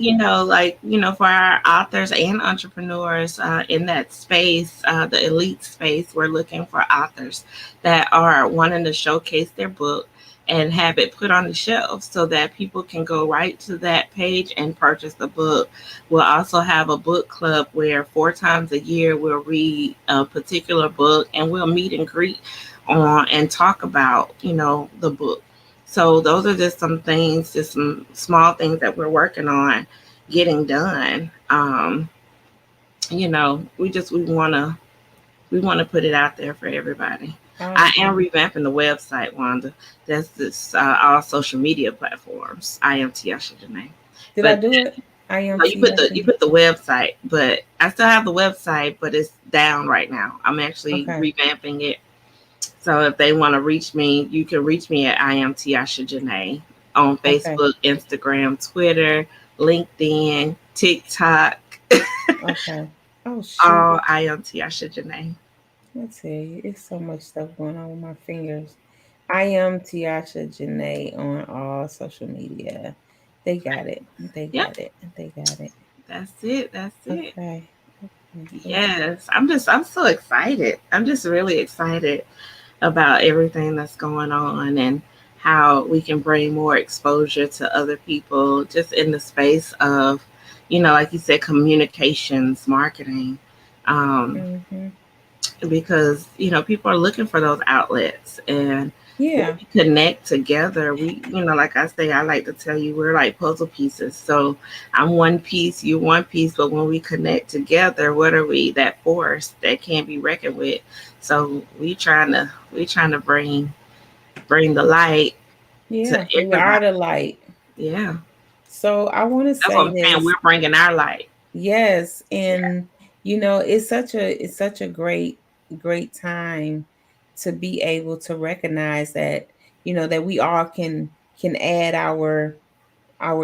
for our authors and entrepreneurs in that space, the elite space, we're looking for authors that are wanting to showcase their book and have it put on the shelf so that people can go right to that page and purchase the book. We'll also have a book club where 4 times a year we'll read a particular book and we'll meet and greet on and talk about, the book. So those are just some things, just some small things that we're working on getting done. We want to put it out there for everybody. Awesome. I am revamping the website, Wanda. That's this all social media platforms. I am Tiasha Janae. I do it? I am. You put the website, but I still have the website, but it's down right now. I'm actually revamping it. So if they want to reach me, you can reach me at I am Tiasha Janae on Facebook, Instagram, Twitter, LinkedIn, TikTok. Okay. Oh, shoot. All I am Tiasha Janae. I tell you, it's so much stuff going on with my fingers. I am Tiasha Janae on all social media. They got it. They got it. That's it. Okay. Yes. I'm so excited. I'm just really excited about everything that's going on and how we can bring more exposure to other people just in the space of, like you said, communications, marketing. Um, Mm-hmm. because people are looking for those outlets, and when Yeah. we connect together, we like I say, I like to tell you, we're like puzzle pieces. So I'm one piece, you one piece, but when we connect together, what are we? That force that can't be reckoned with. So we trying to bring the light to Yeah. We are everybody. the light. Yeah, So I want to that's what say I'm saying, this. we're bringing our light. Yes, and it's such a great time to be able to recognize that that we all can add our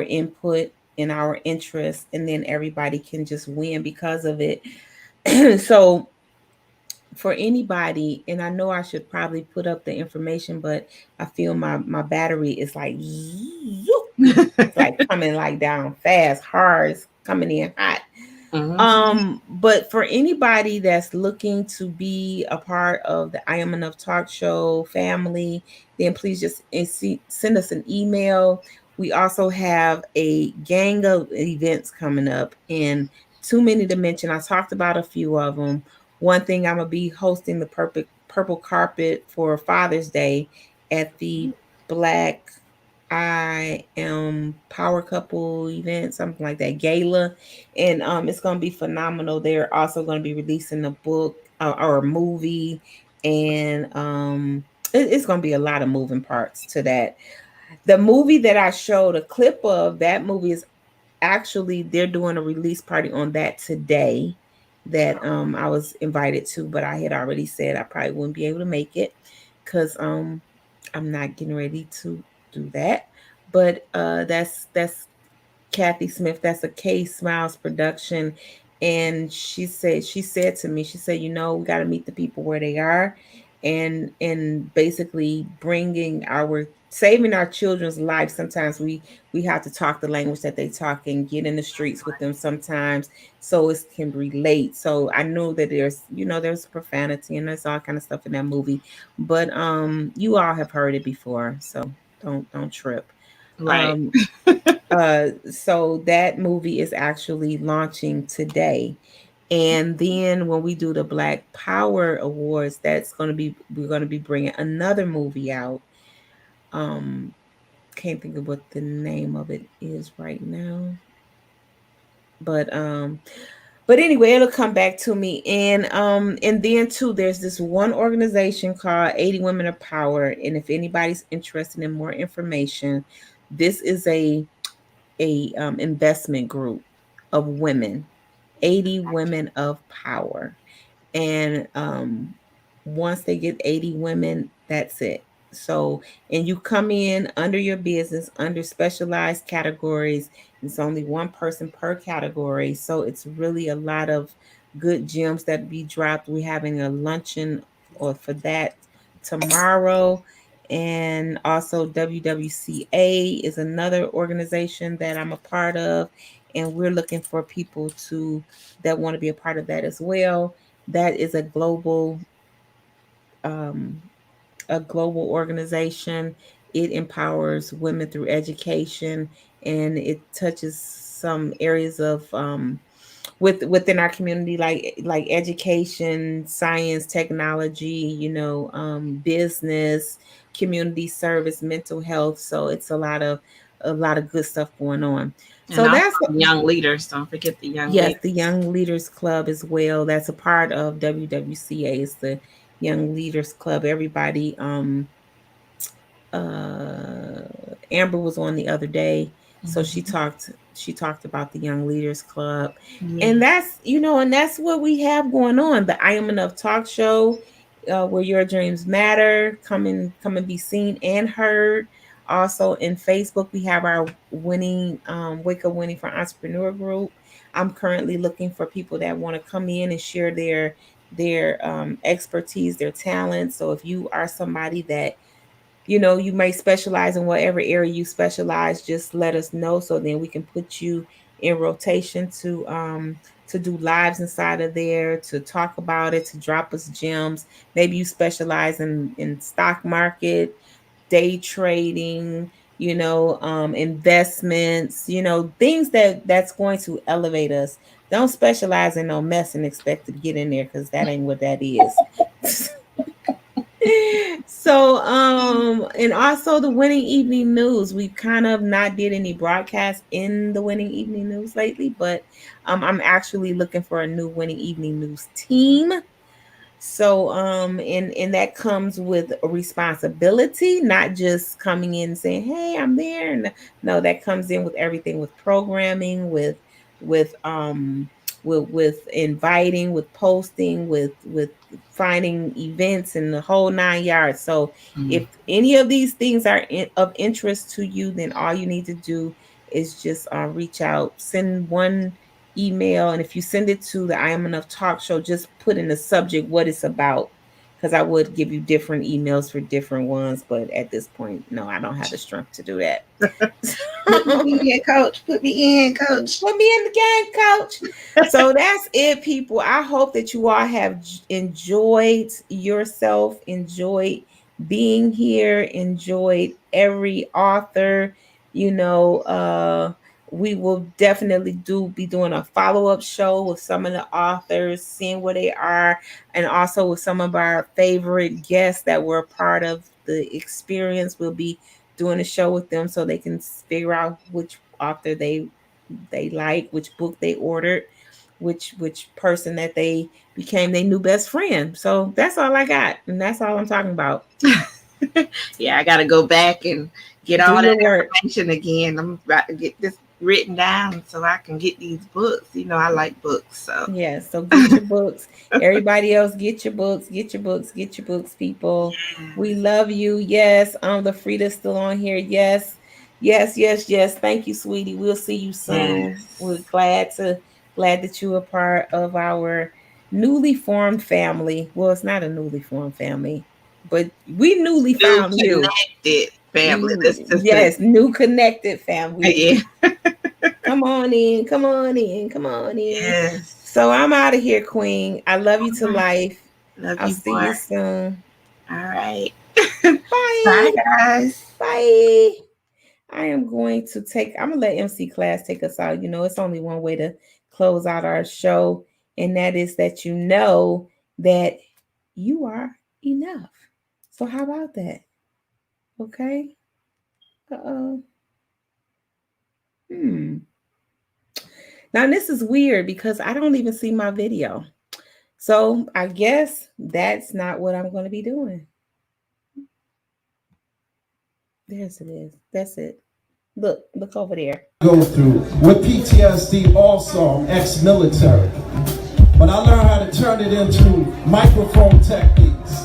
input and our interest, and then everybody can just win because of it. So for anybody, and I know I should probably put up the information, but I feel my battery is like zoop, it's like coming like down fast, hard, it's coming in hot. But for anybody that's looking to be a part of the I Am Enough Talk Show family, then please just send us an email. We also have a gang of events coming up, and too many to mention. I talked about a few of them. One thing, I'm gonna be hosting the purple carpet for Father's Day at the Black I Am Power Couple event, something like that, gala, and it's gonna be phenomenal. They're also gonna be releasing a book or a movie, and it's gonna be a lot of moving parts to that. The movie that I showed a clip of, that movie is actually, they're doing a release party on that today. That I was invited to, but I had already said I probably wouldn't be able to make it because I'm not getting ready to do that. But that's Kathy Smith. That's a K Smiles production. And she said to me, she said, we got to meet the people where they are, and basically bringing our saving our children's lives. Sometimes we have to talk the language that they talk and get in the streets with them sometimes, so it can relate. So I know that there's profanity and there's all kind of stuff in that movie, but you all have heard it before, so don't trip. Right. um so that movie is actually launching today. And then when we do the Black Power Awards, we're going to be bringing another movie out. Um, can't think of what the name of it is right now. But anyway, it'll come back to me. And then too, there's this one organization called 80 Women of Power. And if anybody's interested in more information, this is a investment group of women, 80 women of power. And once they get 80 women, that's it. So, and you come in under your business, under specialized categories. It's only one person per category. So it's really a lot of good gems that be dropped. We're having a luncheon or for that tomorrow. And also WWCA is another organization that I'm a part of. And we're looking for people that want to be a part of that as well. That is um, a global organization. It empowers women through education, and it touches some areas of within our community, like education, science, technology, business, community service, mental health. So it's a lot of good stuff going on. And So also that's what. young leaders. Don't forget the young Yes, leaders. the Young Leaders Club as well. That's a part of WWCA. Is the Young Leaders Club. Everybody, Amber was on the other day, so she talked about the Young Leaders Club. And that's what we have going on. The I Am Enough Talk Show, where your dreams matter. Come and be seen and heard. Also in Facebook, we have our winning Wake Up Winning for Entrepreneur group. I'm currently looking for people that want to come in and share their expertise, their talents. So if you are somebody that you may specialize in whatever area you specialize, just let us know so then we can put you in rotation to do lives inside of there, to talk about it, to drop us gems. Maybe you specialize in stock market, day trading, investments, things that's going to elevate us. Don't specialize in no mess and expect to get in there, because that ain't what that is. So and also the winning evening news, we've kind of not did any broadcasts in the winning evening news lately, but I'm actually looking for a new winning evening news team. So and that comes with a responsibility, not just coming in and saying, hey, I'm there. No, that comes in with everything, with programming, with with inviting, with posting, with finding events and the whole 9 yards. So if any of these things are of interest to you, then all you need to do is just reach out, send one email, and if you send it to the I Am Enough talk show, just put in the subject what it's about, because I would give you different emails for different ones, but at this point, no, I don't have the strength to do that. Put me in, coach. Put me in, coach. Put me in the game, coach. So that's it, people. I hope that you all have enjoyed yourself, enjoyed being here, enjoyed every author. We will definitely be doing a follow-up show with some of the authors, seeing where they are, and also with some of our favorite guests that were part of the experience. We'll be doing a show with them so they can figure out which author they like, which book they ordered, which person that they became their new best friend. So that's all I got, and that's all I'm talking about. Yeah, I got to go back and get all that information again. I'm about to get this written down so I can get these books. I like books. So yeah, so get your books. Everybody else, get your books, people. Yes. We love you. Yes. The Frida's still on here. Yes. Thank you, sweetie. We'll see you soon. Yes. We're glad that you are part of our newly formed family. Well, it's not a newly formed family, but we newly found you. Connected family. Yes, new connected family. Yeah. Come on in. Yes. So I'm out of here, Queen. I love you to life. I'll see you soon. All right. Bye. Bye, guys. Bye. I'm going to let MC Class take us out. It's only one way to close out our show, and that is that that you are enough. So how about that? Okay. Now this is weird because I don't even see my video. So I guess that's not what I'm going to be doing. There's it is. That's it. Look over there. Go through with PTSD also, I'm ex-military. But I learned how to turn it into microphone techniques.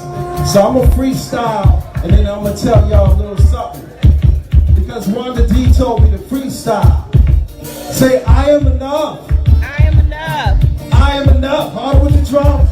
So I'm going to freestyle and then I'm going to tell y'all a little something. Because Wanda D told me to freestyle. Say, I am enough. I am enough. I am enough. Hard with the drums.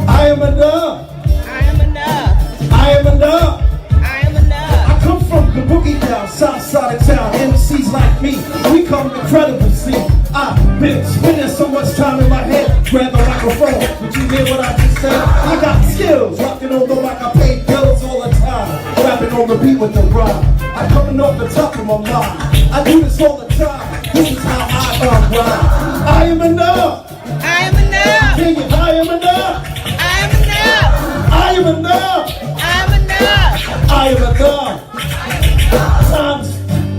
I am enough. I am enough. I am enough. I am enough. I come from the boogie down, south side of town. MCs like me, we come incredible. See, I've been spending so much time in my head. Grab the microphone. Did you hear what I just said? I got skills. Rocking on the mic, I pay bills all the time. Rapping on the beat with the rhyme. I'm coming off the top of my mind. I do this all the time. This is how I rhyme. I am enough. I am enough. I am enough. I am enough. I am enough. I am enough. I am enough. Times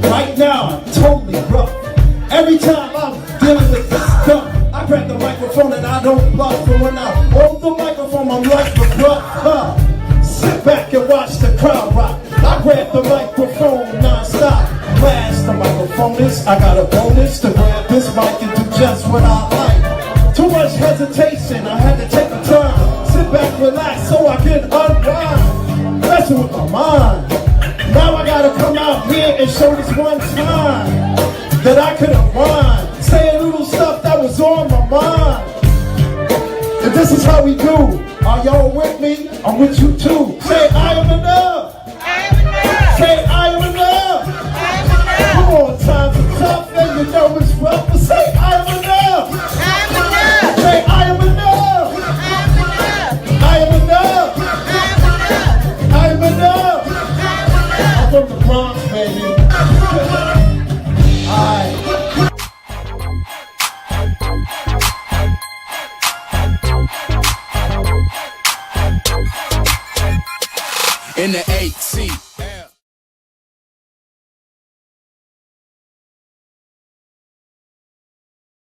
right now are totally rough. Every time I'm dealing with this stuff, I grab the microphone and I don't bluff. And when I hold the microphone, I'm like the bluff. Sit back and watch the crowd rock. I grab the microphone non-stop. Blast the microphone is, I got a bonus to grab this mic and do just what I like. Too much hesitation, I had to take a turn. Sit back, relax so I can unwind. Messing with my mind. Now I gotta come out here and show this one time that I could unwind. Say a little stuff that was on my mind. And this is how we do. Are y'all with me? I'm with you too. Say I am enough. I am enough. Say I am enough. I am enough. Come on, times are tough and you know it's rough. But say I am enough. I am enough. Say I am enough. I am enough. I am enough. I am enough. I am enough. I'm from the Bronx, baby. in the 8 seat.